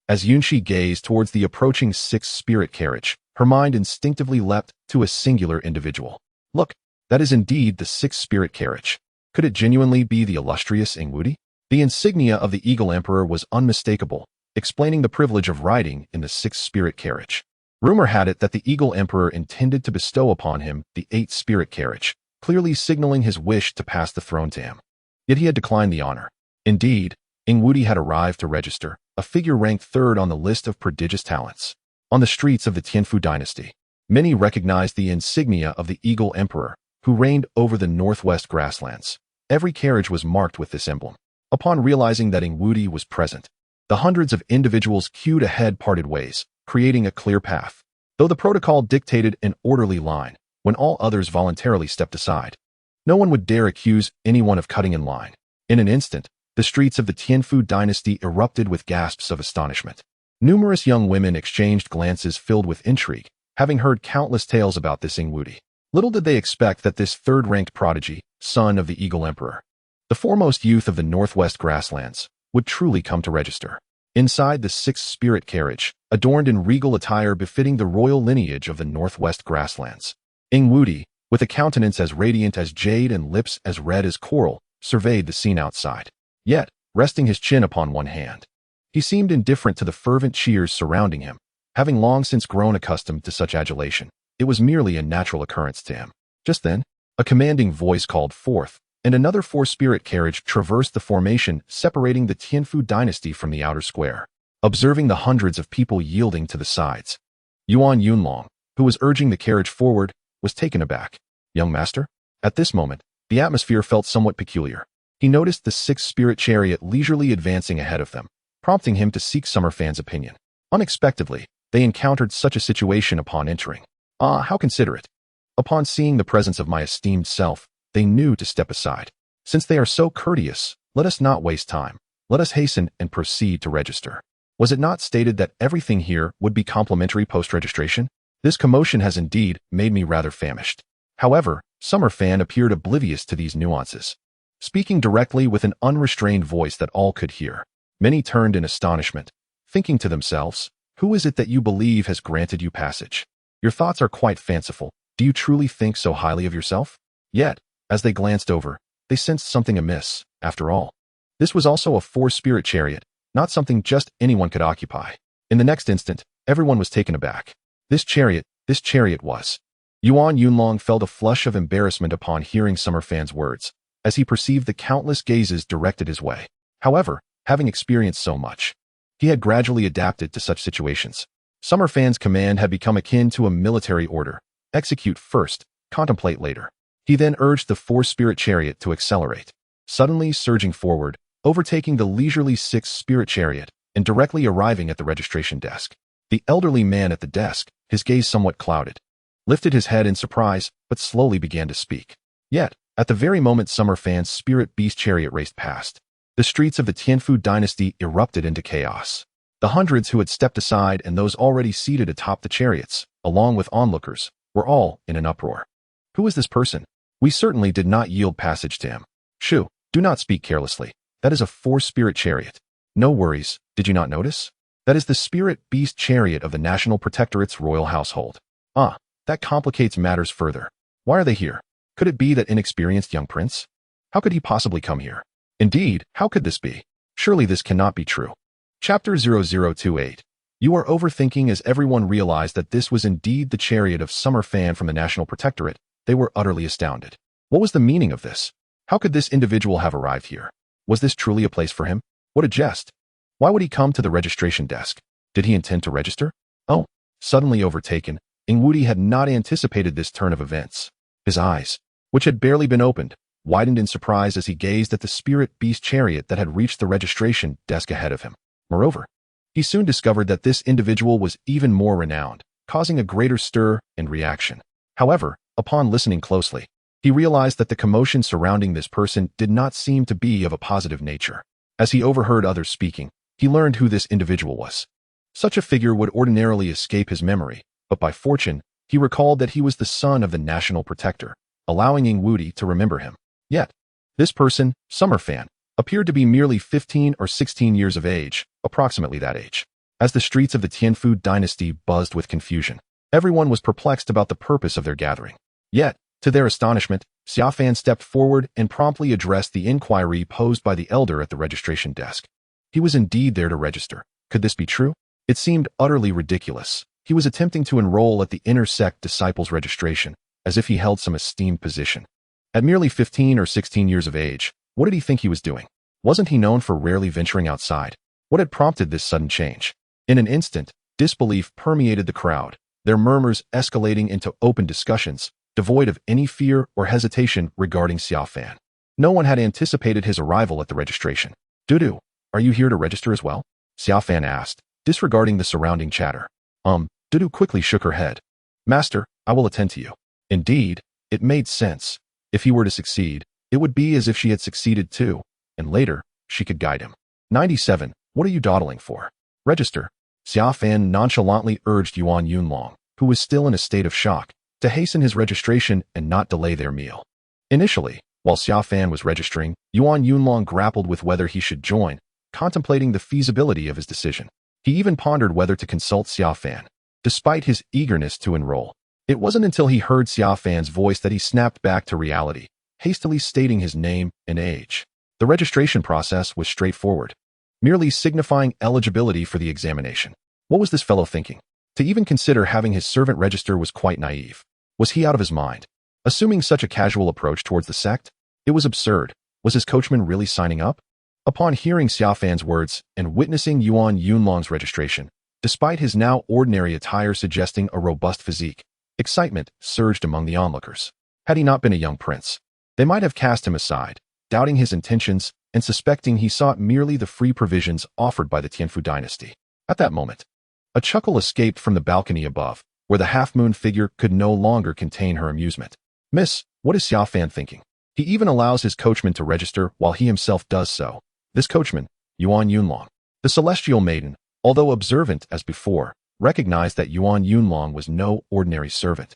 As Yunshi gazed towards the approaching 6th-spirit carriage, Her mind instinctively leapt to a singular individual. Look, that is indeed the sixth spirit carriage. Could it genuinely be the illustrious Ingwudi? The insignia of the Eagle Emperor was unmistakable, explaining the privilege of riding in the sixth spirit carriage. Rumor had it that the Eagle Emperor intended to bestow upon him the eighth spirit carriage, clearly signaling his wish to pass the throne to him. Yet he had declined the honor. Indeed, Ingwudi had arrived to register, a figure ranked third on the list of prodigious talents. On the streets of the Tianfu dynasty, many recognized the insignia of the Eagle Emperor, who reigned over the northwest grasslands. Every carriage was marked with this emblem. Upon realizing that Ingwudi was present, the hundreds of individuals queued ahead parted ways, creating a clear path. Though the protocol dictated an orderly line, when all others voluntarily stepped aside, no one would dare accuse anyone of cutting in line. In an instant, the streets of the Tianfu dynasty erupted with gasps of astonishment. Numerous young women exchanged glances filled with intrigue, having heard countless tales about this Ingwudi. Little did they expect that this third-ranked prodigy, son of the Eagle Emperor, the foremost youth of the northwest grasslands, would truly come to register. Inside the sixth spirit carriage, adorned in regal attire befitting the royal lineage of the northwest grasslands, Ingwudi, with a countenance as radiant as jade and lips as red as coral, surveyed the scene outside. Yet, resting his chin upon one hand, he seemed indifferent to the fervent cheers surrounding him. Having long since grown accustomed to such adulation, it was merely a natural occurrence to him. Just then, a commanding voice called forth, and another four-spirit carriage traversed the formation separating the Tianfu dynasty from the outer square. Observing the hundreds of people yielding to the sides, Yuan Yunlong, who was urging the carriage forward, was taken aback. Young master? At this moment, the atmosphere felt somewhat peculiar. He noticed the sixth spirit chariot leisurely advancing ahead of them, prompting him to seek Summerfan's opinion. Unexpectedly, they encountered such a situation upon entering. Ah, how considerate. Upon seeing the presence of my esteemed self, they knew to step aside. Since they are so courteous, let us not waste time. Let us hasten and proceed to register. Was it not stated that everything here would be complimentary post-registration? This commotion has indeed made me rather famished. However, Summerfan appeared oblivious to these nuances. Speaking directly with an unrestrained voice that all could hear, many turned in astonishment, thinking to themselves, who is it that you believe has granted you passage? Your thoughts are quite fanciful. Do you truly think so highly of yourself? Yet, as they glanced over, they sensed something amiss. After all, this was also a four-spirit chariot, not something just anyone could occupy. In the next instant, everyone was taken aback. This chariot was. Yuan Yunlong felt a flush of embarrassment upon hearing Summerfan's words, as he perceived the countless gazes directed his way. However, having experienced so much, he had gradually adapted to such situations. Summerfan's command had become akin to a military order. Execute first, contemplate later. He then urged the four-spirit chariot to accelerate, suddenly surging forward, overtaking the leisurely sixth spirit chariot, and directly arriving at the registration desk. The elderly man at the desk, his gaze somewhat clouded, lifted his head in surprise, but slowly began to speak. Yet, at the very moment Summerfan's spirit beast chariot raced past, the streets of the Tianfu dynasty erupted into chaos. The hundreds who had stepped aside and those already seated atop the chariots, along with onlookers, were all in an uproar. Who is this person? We certainly did not yield passage to him. Shoo, do not speak carelessly. That is a four-spirit chariot. No worries, did you not notice? That is the spirit beast chariot of the National Protectorate's royal household. Ah, that complicates matters further. Why are they here? Could it be that inexperienced young prince? How could he possibly come here? Indeed, how could this be? Surely this cannot be true. Chapter 0028. You are overthinking. As everyone realized that this was indeed the chariot of Summerfan from the National Protectorate, they were utterly astounded. What was the meaning of this? How could this individual have arrived here? Was this truly a place for him? What a jest. Why would he come to the registration desk? Did he intend to register? Oh, suddenly overtaken, Ingwudi had not anticipated this turn of events. His eyes, which had barely been opened, widened in surprise as he gazed at the spirit beast chariot that had reached the registration desk ahead of him. Moreover, he soon discovered that this individual was even more renowned, causing a greater stir and reaction. However, upon listening closely, he realized that the commotion surrounding this person did not seem to be of a positive nature. As he overheard others speaking, he learned who this individual was. Such a figure would ordinarily escape his memory, but by fortune, he recalled that he was the son of the National Protector, allowing Ingwudi to remember him. Yet, this person, Summerfan, appeared to be merely 15 or 16 years of age, approximately that age. As the streets of the Tianfu dynasty buzzed with confusion, Everyone was perplexed about the purpose of their gathering. Yet, to their astonishment, Xiaofan stepped forward and promptly addressed the inquiry posed by the elder at the registration desk. He was indeed there to register. Could this be true? It seemed utterly ridiculous. He was attempting to enroll at the inner sect disciples' registration, as if he held some esteemed position. At merely 15 or 16 years of age, what did he think he was doing? Wasn't he known for rarely venturing outside? What had prompted this sudden change? In an instant, disbelief permeated the crowd, their murmurs escalating into open discussions, devoid of any fear or hesitation regarding Xiaofan. No one had anticipated his arrival at the registration. Dudu, are you here to register as well? Xiaofan asked, disregarding the surrounding chatter. Dudu quickly shook her head. Master, I will attend to you. Indeed, it made sense. If he were to succeed, it would be as if she had succeeded too, and later, she could guide him. 97. What are you dawdling for? Register. Xiaofan nonchalantly urged Yuan Yunlong, who was still in a state of shock, to hasten his registration and not delay their meal. Initially, while Xiaofan was registering, Yuan Yunlong grappled with whether he should join, contemplating the feasibility of his decision. He even pondered whether to consult Xiaofan. Despite his eagerness to enroll, it wasn't until he heard Xiaofan's voice that he snapped back to reality, hastily stating his name and age. The registration process was straightforward, merely signifying eligibility for the examination. What was this fellow thinking? To even consider having his servant register was quite naive. Was he out of his mind? Assuming such a casual approach towards the sect? It was absurd. Was his coachman really signing up? Upon hearing Xiaofan's words and witnessing Yuan Yunlong's registration, despite his now ordinary attire suggesting a robust physique, excitement surged among the onlookers. Had he not been a young prince, they might have cast him aside, doubting his intentions and suspecting he sought merely the free provisions offered by the Tianfu dynasty. At that moment, a chuckle escaped from the balcony above, where the half-moon figure could no longer contain her amusement. Miss, what is Xiaofan thinking? He even allows his coachman to register while he himself does so. This coachman, Yuan Yunlong. The celestial maiden, although observant as before, recognized that Yuan Yunlong was no ordinary servant.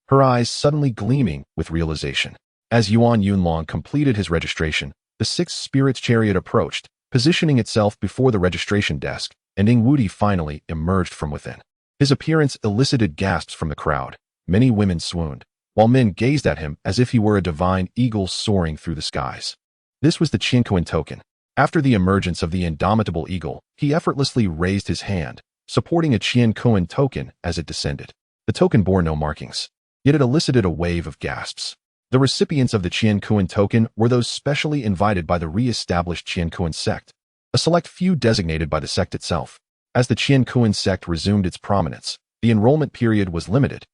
Her eyes suddenly gleaming with realization. As Yuan Yunlong completed his registration, the sixth spirit's chariot approached, positioning itself before the registration desk, and Ing Wudi finally emerged from within. His appearance elicited gasps from the crowd. Many women swooned, while men gazed at him as if he were a divine eagle soaring through the skies. This was the Qiankuan token. After the emergence of the indomitable eagle, he effortlessly raised his hand, supporting a Qiankuan token as it descended. The token bore no markings, yet it elicited a wave of gasps. The recipients of the Qiankuan token were those specially invited by the re-established Qiankuan sect, a select few designated by the sect itself. As the Qiankuan sect resumed its prominence, the enrollment period was limited,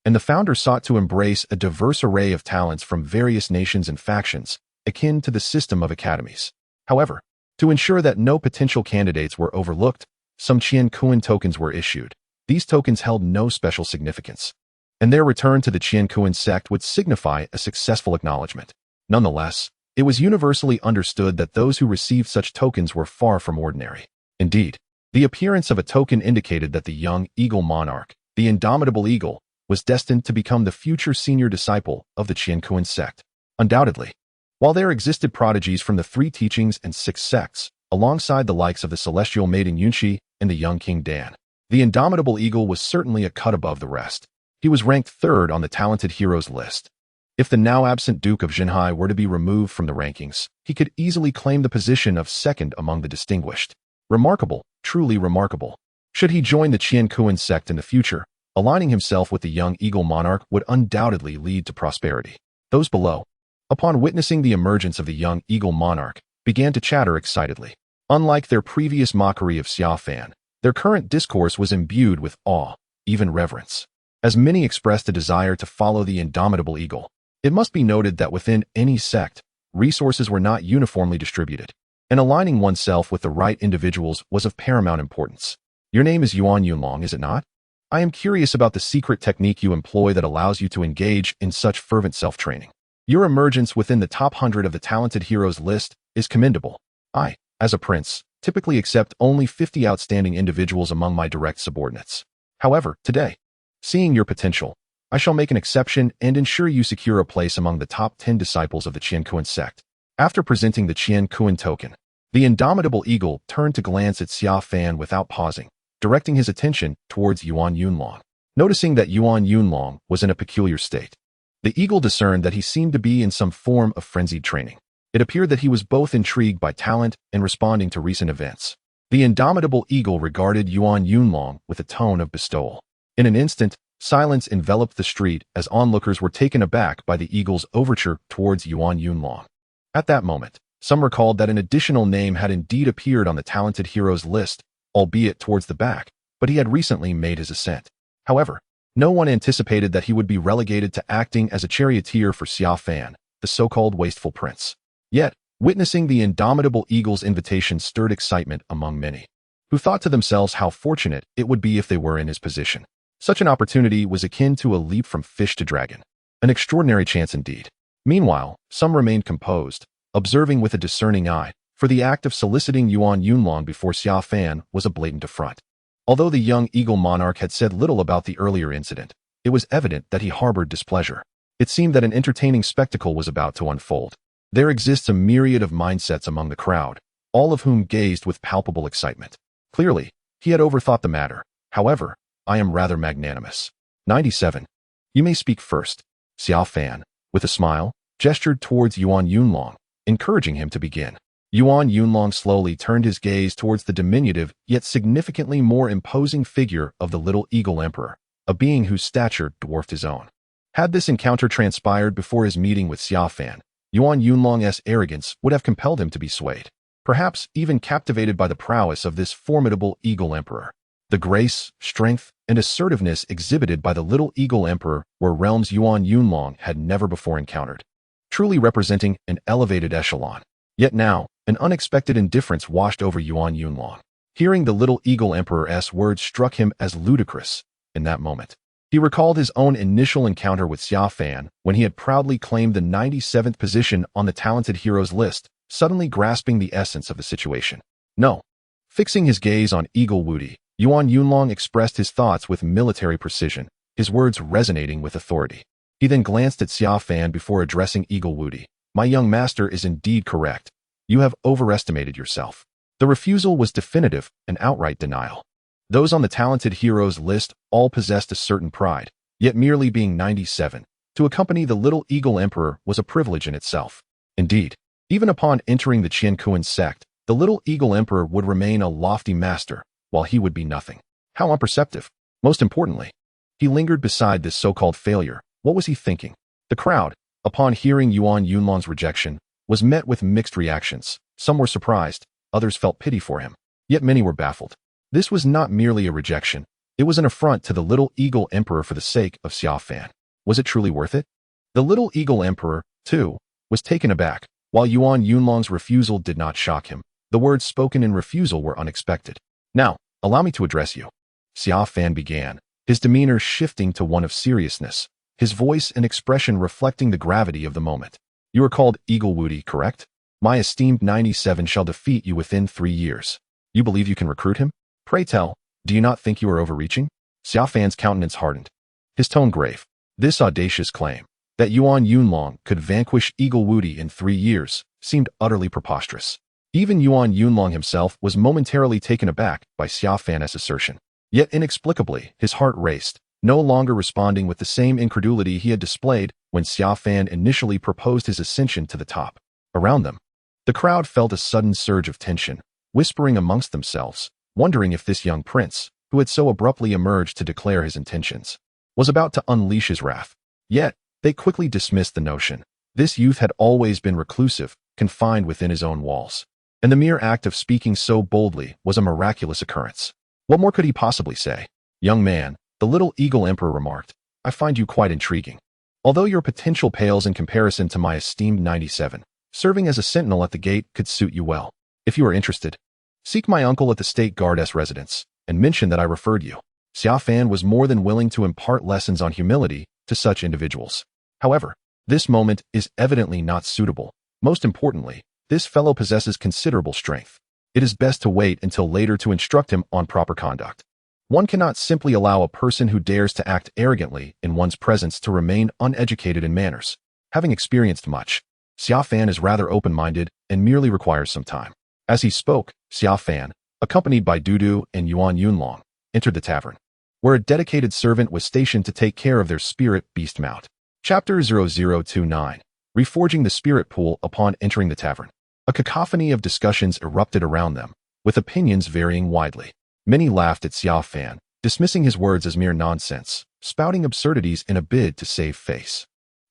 and the founder sought to embrace a diverse array of talents from various nations and factions, akin to the system of academies. However, to ensure that no potential candidates were overlooked, some Qiankuan tokens were issued. These tokens held no special significance, and their return to the Qiankuan sect would signify a successful acknowledgement. Nonetheless, it was universally understood that those who received such tokens were far from ordinary. Indeed, the appearance of a token indicated that the young eagle monarch, the indomitable eagle, was destined to become the future senior disciple of the Qiankuan sect. Undoubtedly, while there existed prodigies from the three teachings and six sects, alongside the likes of the celestial maiden Yunxi and the young King Dan, the indomitable eagle was certainly a cut above the rest. He was ranked third on the talented heroes list. If the now absent Duke of Jinhai were to be removed from the rankings, he could easily claim the position of second among the distinguished. Remarkable, truly remarkable. Should he join the Qiankuan sect in the future, aligning himself with the young eagle monarch would undoubtedly lead to prosperity. Those below, upon witnessing the emergence of the young eagle monarch, began to chatter excitedly. Unlike their previous mockery of Xiaofan, their current discourse was imbued with awe, even reverence. As many expressed a desire to follow the indomitable eagle, it must be noted that within any sect, resources were not uniformly distributed, and aligning oneself with the right individuals was of paramount importance. Your name is Yuan Yunlong, is it not? I am curious about the secret technique you employ that allows you to engage in such fervent self-training. Your emergence within the top 100 of the talented heroes list is commendable. I, as a prince, typically accept only 50 outstanding individuals among my direct subordinates. However, today, seeing your potential, I shall make an exception and ensure you secure a place among the top 10 disciples of the Qiankuan sect. After presenting the Qiankuan token, the indomitable eagle turned to glance at Xiaofan without pausing, directing his attention towards Yuan Yunlong. Noticing that Yuan Yunlong was in a peculiar state, the eagle discerned that he seemed to be in some form of frenzied training. It appeared that he was both intrigued by talent and responding to recent events. The indomitable eagle regarded Yuan Yunlong with a tone of bestowal. In an instant, silence enveloped the street as onlookers were taken aback by the eagle's overture towards Yuan Yunlong. At that moment, some recalled that an additional name had indeed appeared on the talented heroes list, albeit towards the back, but he had recently made his ascent. However, no one anticipated that he would be relegated to acting as a charioteer for Xia Fan, the so-called wasteful prince. Yet, witnessing the indomitable eagle's invitation stirred excitement among many, who thought to themselves how fortunate it would be if they were in his position. Such an opportunity was akin to a leap from fish to dragon. An extraordinary chance indeed. Meanwhile, some remained composed, observing with a discerning eye, for the act of soliciting Yuan Yunlong before Xia Fan was a blatant affront. Although the young eagle monarch had said little about the earlier incident, it was evident that he harbored displeasure. It seemed that an entertaining spectacle was about to unfold. There exists a myriad of mindsets among the crowd, all of whom gazed with palpable excitement. Clearly, he had overthought the matter. However, I am rather magnanimous. 97. You may speak first. Xia Fan, with a smile, gestured towards Yuan Yunlong, encouraging him to begin. Yuan Yunlong slowly turned his gaze towards the diminutive yet significantly more imposing figure of the little eagle emperor, a being whose stature dwarfed his own. Had this encounter transpired before his meeting with Xia Fan, Yuan Yunlong's arrogance would have compelled him to be swayed, perhaps even captivated by the prowess of this formidable eagle emperor. The grace, strength, and assertiveness exhibited by the little eagle emperor were realms Yuan Yunlong had never before encountered, truly representing an elevated echelon. Yet now, an unexpected indifference washed over Yuan Yunlong. Hearing the little eagle emperor's words struck him as ludicrous. In that moment, he recalled his own initial encounter with Xia Fan when he had proudly claimed the 97th position on the talented heroes list, suddenly grasping the essence of the situation. No. Fixing his gaze on Eagle Wudi, Yuan Yunlong expressed his thoughts with military precision, his words resonating with authority. He then glanced at Xia Fan before addressing Eagle Wudi. My young master is indeed correct. You have overestimated yourself. The refusal was definitive, an outright denial. Those on the talented heroes list all possessed a certain pride, yet merely being 97, to accompany the little eagle emperor was a privilege in itself. Indeed, even upon entering the Qiankuan sect, the little eagle emperor would remain a lofty master, while he would be nothing. How unperceptive. Most importantly, he lingered beside this so-called failure. What was he thinking? The crowd, upon hearing Yuan Yunlong's rejection, was met with mixed reactions. Some were surprised, others felt pity for him, yet many were baffled. This was not merely a rejection, it was an affront to the little eagle emperor for the sake of Xia Fan. Was it truly worth it? The little eagle emperor, too, was taken aback. While Yuan Yunlong's refusal did not shock him, the words spoken in refusal were unexpected. Now, allow me to address you. Xia Fan began, his demeanor shifting to one of seriousness, his voice and expression reflecting the gravity of the moment. You are called Eagle Wudi, correct? My esteemed 97 shall defeat you within 3 years. You believe you can recruit him? Pray tell, do you not think you are overreaching? Xia Fan's countenance hardened, his tone grave. This audacious claim, that Yuan Yunlong could vanquish Eagle Wudi in 3 years, seemed utterly preposterous. Even Yuan Yunlong himself was momentarily taken aback by Xia Fan's assertion. Yet inexplicably, his heart raced, no longer responding with the same incredulity he had displayed when Xia Fan initially proposed his ascension to the top. Around them, the crowd felt a sudden surge of tension, whispering amongst themselves, wondering if this young prince, who had so abruptly emerged to declare his intentions, was about to unleash his wrath. Yet, they quickly dismissed the notion. This youth had always been reclusive, confined within his own walls, and the mere act of speaking so boldly was a miraculous occurrence. What more could he possibly say? Young man, the little eagle emperor remarked, I find you quite intriguing. Although your potential pales in comparison to my esteemed 97, serving as a sentinel at the gate could suit you well. If you are interested, seek my uncle at the state guard's residence, and mention that I referred you. Xia Fan was more than willing to impart lessons on humility to such individuals. However, this moment is evidently not suitable. Most importantly, this fellow possesses considerable strength. It is best to wait until later to instruct him on proper conduct. One cannot simply allow a person who dares to act arrogantly in one's presence to remain uneducated in manners. Having experienced much, Xia Fan is rather open-minded and merely requires some time. As he spoke, Xia Fan, accompanied by Dudu and Yuan Yunlong, entered the tavern. where a dedicated servant was stationed to take care of their spirit beast mount. Chapter 0029. Reforging the spirit pool upon entering the tavern. A cacophony of discussions erupted around them, with opinions varying widely. Many laughed at Xiao Fan, dismissing his words as mere nonsense, spouting absurdities in a bid to save face.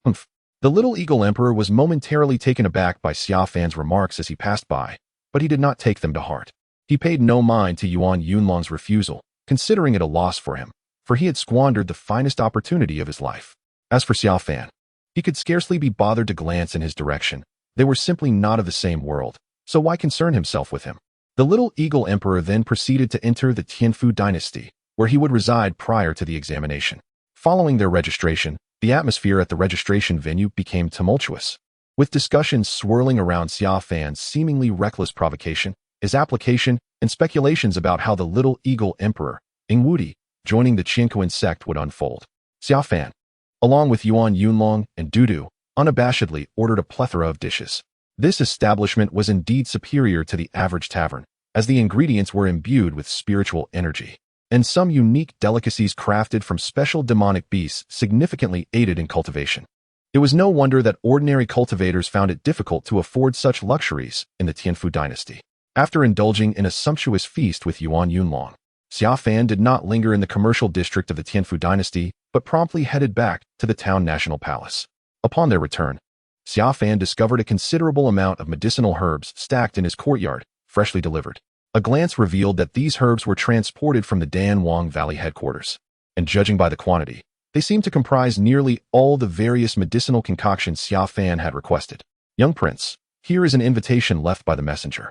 Humph. The little eagle emperor was momentarily taken aback by Xiao Fan's remarks as he passed by, but he did not take them to heart. He paid no mind to Yuan Yunlong's refusal, considering it a loss for him, for he had squandered the finest opportunity of his life. As for Xiao Fan, he could scarcely be bothered to glance in his direction. They were simply not of the same world, so why concern himself with him? The little eagle emperor then proceeded to enter the Tianfu dynasty, where he would reside prior to the examination. Following their registration, the atmosphere at the registration venue became tumultuous, with discussions swirling around Xiao Fan's seemingly reckless provocation, his application, and speculations about how the little eagle emperor, Ingwudi, joining the Qianquan sect would unfold. Xiao Fan, along with Yuan Yunlong and Dudu, unabashedly ordered a plethora of dishes. This establishment was indeed superior to the average tavern, as the ingredients were imbued with spiritual energy, and some unique delicacies crafted from special demonic beasts significantly aided in cultivation. It was no wonder that ordinary cultivators found it difficult to afford such luxuries in the Tianfu dynasty. After indulging in a sumptuous feast with Yuan Yunlong, Xiao Fan did not linger in the commercial district of the Tianfu dynasty, but promptly headed back to the town national palace. Upon their return, Xiao Fan discovered a considerable amount of medicinal herbs stacked in his courtyard, freshly delivered. A glance revealed that these herbs were transported from the Danwang Valley headquarters, and judging by the quantity, they seemed to comprise nearly all the various medicinal concoctions Xiao Fan had requested. Young prince, here is an invitation left by the messenger.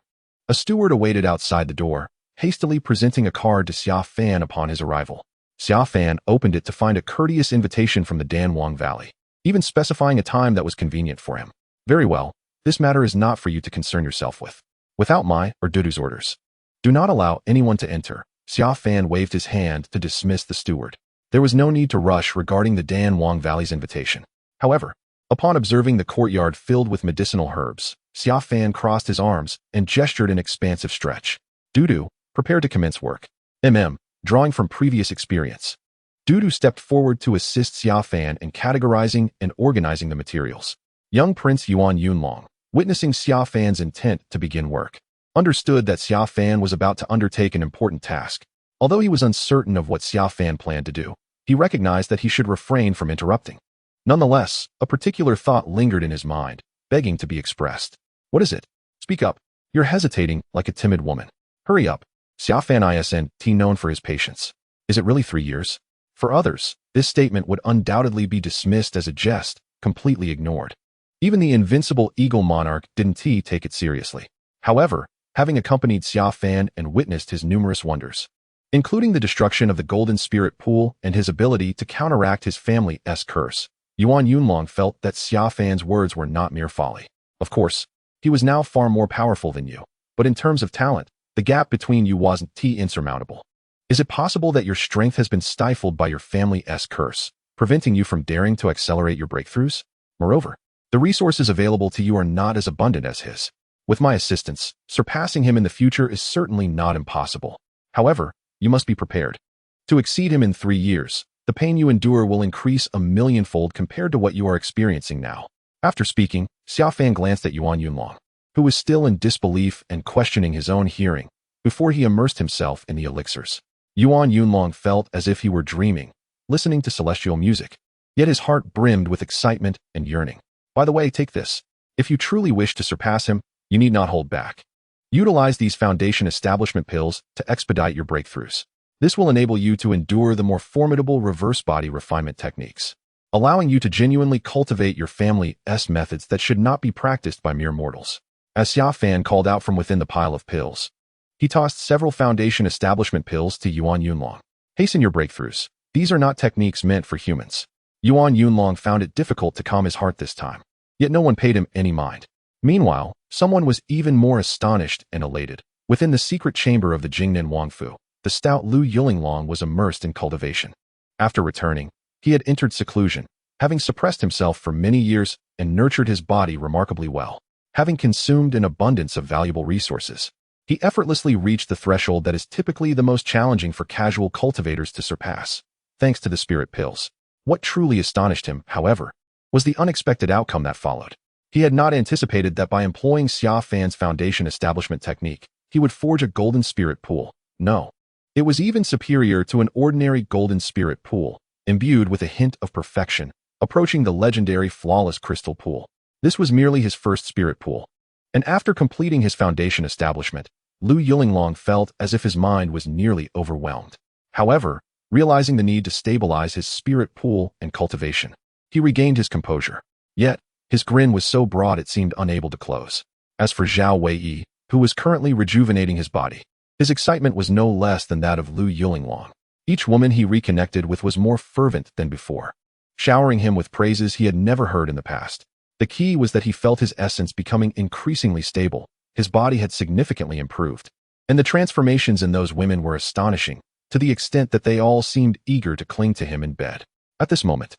A steward awaited outside the door, hastily presenting a card to Xiao Fan upon his arrival. Xiao Fan opened it to find a courteous invitation from the Danwang Valley, even specifying a time that was convenient for him. Very well, this matter is not for you to concern yourself with. Without my or Dudu's orders, do not allow anyone to enter. Xiao Fan waved his hand to dismiss the steward. There was no need to rush regarding the Danwang Valley's invitation. However, upon observing the courtyard filled with medicinal herbs, Xiao Fan crossed his arms and gestured an expansive stretch. Dudu, prepare to commence work. Drawing from previous experience. Dudu stepped forward to assist Xiao Fan in categorizing and organizing the materials. Young Prince Yuan Yunlong, witnessing Xiao Fan's intent to begin work, understood that Xiao Fan was about to undertake an important task. Although he was uncertain of what Xiao Fan planned to do, he recognized that he should refrain from interrupting. Nonetheless, a particular thought lingered in his mind, begging to be expressed. What is it? Speak up. You're hesitating like a timid woman. Hurry up. Xiao Fan isn't known for his patience. Is it really 3 years? For others, this statement would undoubtedly be dismissed as a jest, completely ignored. Even the invincible eagle monarch didn't take it seriously. However, having accompanied Xiao Fan and witnessed his numerous wonders, including the destruction of the golden spirit pool and his ability to counteract his family's curse, Yuan Yunlong felt that Xiao Fan's words were not mere folly. Of course, he was now far more powerful than you, but in terms of talent, the gap between you wasn't insurmountable. Is it possible that your strength has been stifled by your family's curse, preventing you from daring to accelerate your breakthroughs? Moreover, the resources available to you are not as abundant as his. With my assistance, surpassing him in the future is certainly not impossible. However, you must be prepared. To exceed him in 3 years, the pain you endure will increase 1,000,000-fold compared to what you are experiencing now. After speaking, Xiao Fan glanced at Yuan Yunlong, who was still in disbelief and questioning his own hearing, before he immersed himself in the elixirs. Yuan Yunlong felt as if he were dreaming, listening to celestial music, yet his heart brimmed with excitement and yearning. By the way, take this. If you truly wish to surpass him, you need not hold back. Utilize these foundation establishment pills to expedite your breakthroughs. This will enable you to endure the more formidable reverse body refinement techniques, allowing you to genuinely cultivate your family's methods that should not be practiced by mere mortals. As Xiao Fan called out from within the pile of pills, he tossed several foundation establishment pills to Yuan Yunlong. Hasten your breakthroughs. These are not techniques meant for humans. Yuan Yunlong found it difficult to calm his heart this time, yet no one paid him any mind. Meanwhile, someone was even more astonished and elated. Within the secret chamber of the Jingnan Wangfu, the stout Lu Yulinglong was immersed in cultivation. After returning, he had entered seclusion, having suppressed himself for many years and nurtured his body remarkably well. Having consumed an abundance of valuable resources, He effortlessly reached the threshold that is typically the most challenging for casual cultivators to surpass, thanks to the spirit pills. What truly astonished him, however, was the unexpected outcome that followed. He had not anticipated that by employing Xia Fan's foundation establishment technique, he would forge a golden spirit pool. No. It was even superior to an ordinary golden spirit pool, imbued with a hint of perfection, approaching the legendary flawless crystal pool. This was merely his first spirit pool. And after completing his foundation establishment, Lu Yulonglong felt as if his mind was nearly overwhelmed. However, realizing the need to stabilize his spirit pool and cultivation, he regained his composure. Yet, his grin was so broad it seemed unable to close. As for Zhao Wei, who was currently rejuvenating his body, his excitement was no less than that of Lu Yulonglong. Each woman he reconnected with was more fervent than before, showering him with praises he had never heard in the past. The key was that he felt his essence becoming increasingly stable, his body had significantly improved, and the transformations in those women were astonishing, to the extent that they all seemed eager to cling to him in bed. At this moment,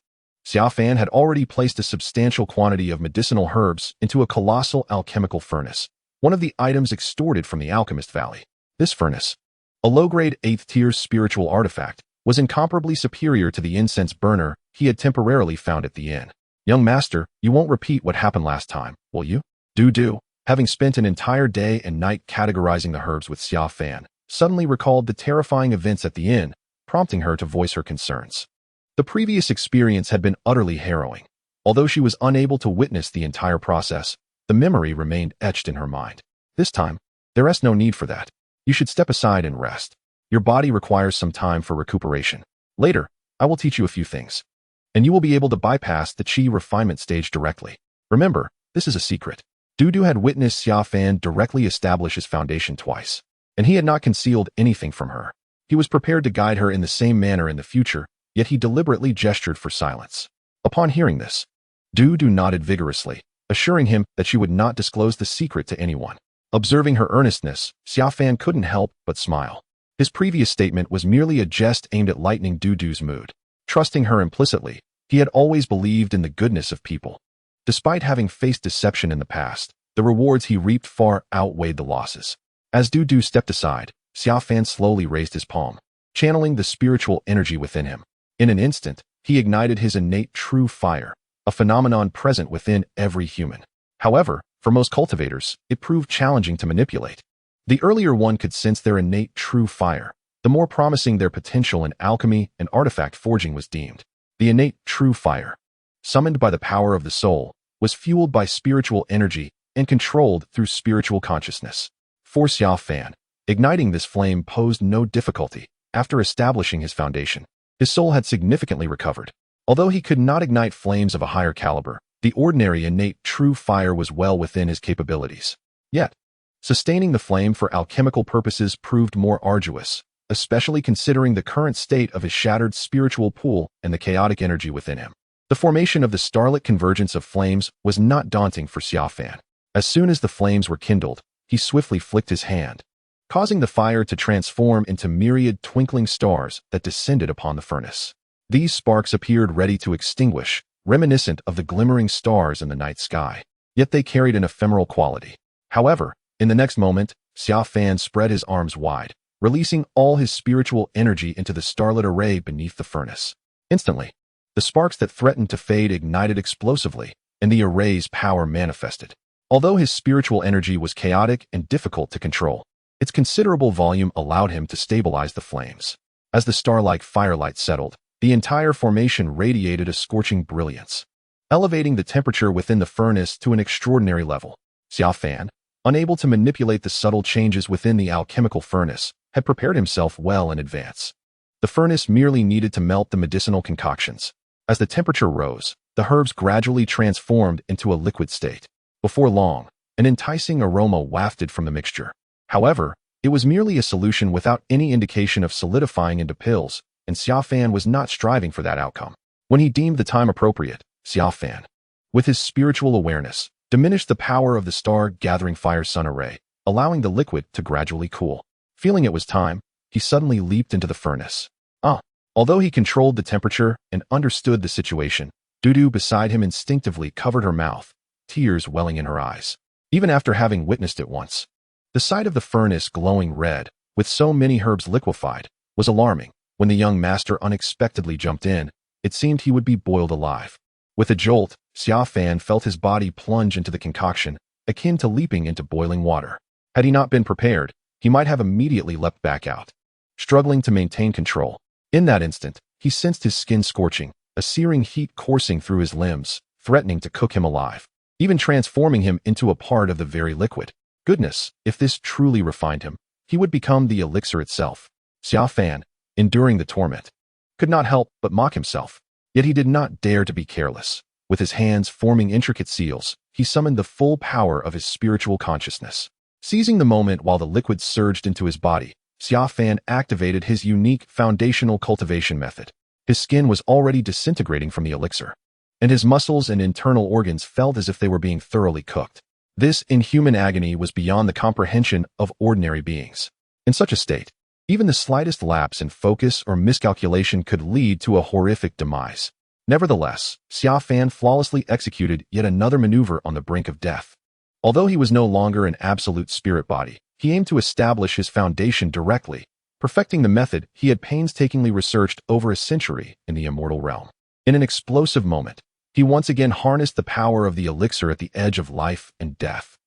Xia Fan had already placed a substantial quantity of medicinal herbs into a colossal alchemical furnace, one of the items extorted from the Alchemist Valley. This furnace, a low-grade 8th-tier spiritual artifact, was incomparably superior to the incense burner he had temporarily found at the inn. "Young master, you won't repeat what happened last time, will you?" Du, having spent an entire day and night categorizing the herbs with Xia Fan, suddenly recalled the terrifying events at the inn, prompting her to voice her concerns. The previous experience had been utterly harrowing. Although she was unable to witness the entire process, the memory remained etched in her mind. This time, there is no need for that. You should step aside and rest. Your body requires some time for recuperation. Later, I will teach you a few things, and you will be able to bypass the Qi refinement stage directly. Remember, this is a secret. Du had witnessed Xia Fan directly establish his foundation twice, and he had not concealed anything from her. He was prepared to guide her in the same manner in the future, yet he deliberately gestured for silence. Upon hearing this, Du nodded vigorously, assuring him that she would not disclose the secret to anyone. Observing her earnestness, Xia Fan couldn't help but smile. His previous statement was merely a jest aimed at lightening Du's mood. Trusting her implicitly, he had always believed in the goodness of people. Despite having faced deception in the past, the rewards he reaped far outweighed the losses. As Du stepped aside, Xia Fan slowly raised his palm, channeling the spiritual energy within him. In an instant, he ignited his innate true fire, a phenomenon present within every human. However, for most cultivators, it proved challenging to manipulate. The earlier one could sense their innate true fire, the more promising their potential in alchemy and artifact forging was deemed. The innate true fire, summoned by the power of the soul, was fueled by spiritual energy and controlled through spiritual consciousness. For Xia Fan, igniting this flame posed no difficulty. After establishing his foundation, his soul had significantly recovered. Although he could not ignite flames of a higher caliber, the ordinary innate true fire was well within his capabilities. Yet, sustaining the flame for alchemical purposes proved more arduous, especially considering the current state of his shattered spiritual pool and the chaotic energy within him. The formation of the starlit convergence of flames was not daunting for Xia Fan. As soon as the flames were kindled, he swiftly flicked his hand, causing the fire to transform into myriad twinkling stars that descended upon the furnace. These sparks appeared ready to extinguish, reminiscent of the glimmering stars in the night sky, yet they carried an ephemeral quality. However, in the next moment, Xia Fan spread his arms wide, releasing all his spiritual energy into the starlit array beneath the furnace. Instantly, the sparks that threatened to fade ignited explosively, and the array's power manifested. Although his spiritual energy was chaotic and difficult to control, its considerable volume allowed him to stabilize the flames. As the star-like firelight settled, the entire formation radiated a scorching brilliance, elevating the temperature within the furnace to an extraordinary level. Xia Fan, unable to manipulate the subtle changes within the alchemical furnace, had prepared himself well in advance. The furnace merely needed to melt the medicinal concoctions. As the temperature rose, the herbs gradually transformed into a liquid state. Before long, an enticing aroma wafted from the mixture. However, it was merely a solution without any indication of solidifying into pills, and Xia Fan was not striving for that outcome. When he deemed the time appropriate, Xia Fan, with his spiritual awareness, diminished the power of the star-gathering fire-sun array, allowing the liquid to gradually cool. Feeling it was time, he suddenly leaped into the furnace. Although he controlled the temperature and understood the situation, Du beside him instinctively covered her mouth, tears welling in her eyes. Even after having witnessed it once, The sight of the furnace glowing red, with so many herbs liquefied, was alarming. When the young master unexpectedly jumped in, it seemed he would be boiled alive. With a jolt, Xia Fan felt his body plunge into the concoction, akin to leaping into boiling water. Had he not been prepared, he might have immediately leapt back out, struggling to maintain control. In that instant, he sensed his skin scorching, a searing heat coursing through his limbs, threatening to cook him alive, even transforming him into a part of the very liquid. Goodness, if this truly refined him, he would become the elixir itself. Xia Fan, enduring the torment, could not help but mock himself. Yet he did not dare to be careless. With his hands forming intricate seals, he summoned the full power of his spiritual consciousness. Seizing the moment while the liquid surged into his body, Xia Fan activated his unique foundational cultivation method. His skin was already disintegrating from the elixir, and his muscles and internal organs felt as if they were being thoroughly cooked. This inhuman agony was beyond the comprehension of ordinary beings. In such a state, even the slightest lapse in focus or miscalculation could lead to a horrific demise. Nevertheless, Xia Fan flawlessly executed yet another maneuver on the brink of death. Although he was no longer an absolute spirit body, he aimed to establish his foundation directly, perfecting the method he had painstakingly researched over a century in the immortal realm. In an explosive moment, he once again harnessed the power of the elixir at the edge of life and death.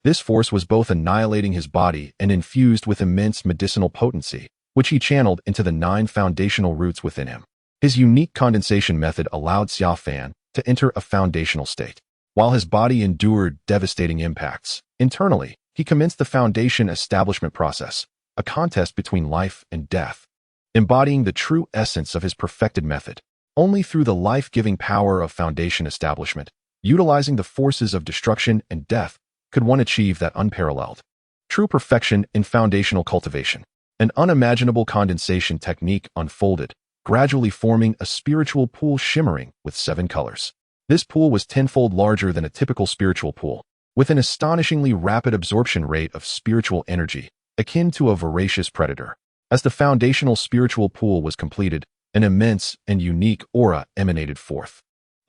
This force was both annihilating his body and infused with immense medicinal potency, which he channeled into the 9 foundational roots within him. His unique condensation method allowed Xia Fan to enter a foundational state. While his body endured devastating impacts, internally, he commenced the foundation establishment process, a contest between life and death, embodying the true essence of his perfected method. Only through the life-giving power of foundation establishment, utilizing the forces of destruction and death, could one achieve that unparalleled, true perfection in foundational cultivation. An unimaginable condensation technique unfolded, gradually forming a spiritual pool shimmering with 7 colors. This pool was tenfold larger than a typical spiritual pool, with an astonishingly rapid absorption rate of spiritual energy, akin to a voracious predator. As the foundational spiritual pool was completed, an immense and unique aura emanated forth.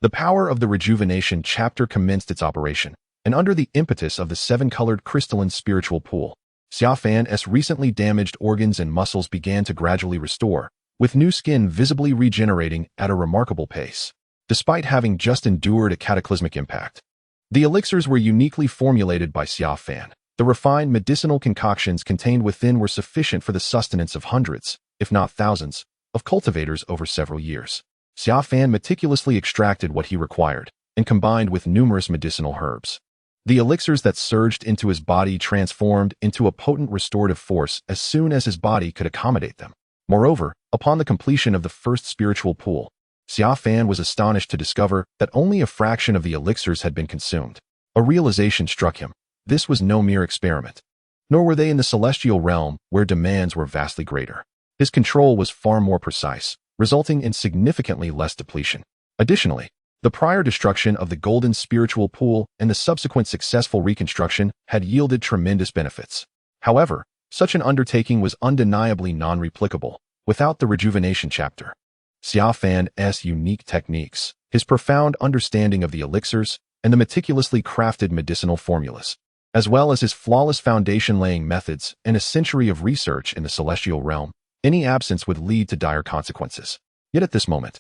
The power of the rejuvenation chapter commenced its operation, and under the impetus of the 7-colored crystalline spiritual pool, Xia Fan's recently damaged organs and muscles began to gradually restore, with new skin visibly regenerating at a remarkable pace. Despite having just endured a cataclysmic impact, the elixirs were uniquely formulated by Xia Fan. The refined medicinal concoctions contained within were sufficient for the sustenance of hundreds, if not thousands, of cultivators over several years. Xia Fan meticulously extracted what he required, and combined with numerous medicinal herbs. The elixirs that surged into his body transformed into a potent restorative force as soon as his body could accommodate them. Moreover, upon the completion of the first spiritual pool, Xia Fan was astonished to discover that only a fraction of the elixirs had been consumed. A realization struck him. This was no mere experiment. Nor were they in the celestial realm, where demands were vastly greater. His control was far more precise, resulting in significantly less depletion. Additionally, the prior destruction of the golden spiritual pool and the subsequent successful reconstruction had yielded tremendous benefits. However, such an undertaking was undeniably non-replicable without the rejuvenation chapter. Xia Fan's unique techniques, his profound understanding of the elixirs, and the meticulously crafted medicinal formulas, as well as his flawless foundation-laying methods and a century of research in the celestial realm, any absence would lead to dire consequences. Yet at this moment,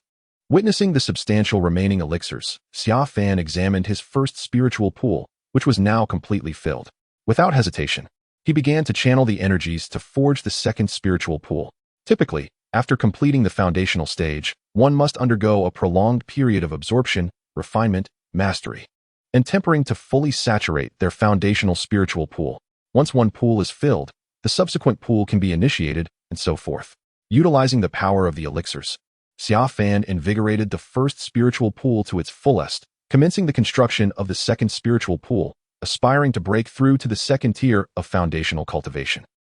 witnessing the substantial remaining elixirs, Xia Fan examined his first spiritual pool, which was now completely filled. Without hesitation, he began to channel the energies to forge the second spiritual pool. Typically, after completing the foundational stage, one must undergo a prolonged period of absorption, refinement, mastery, and tempering to fully saturate their foundational spiritual pool. Once one pool is filled, the subsequent pool can be initiated, and so forth. Utilizing the power of the elixirs, Xia Fan invigorated the first spiritual pool to its fullest, commencing the construction of the second spiritual pool, aspiring to break through to the second tier of foundational cultivation.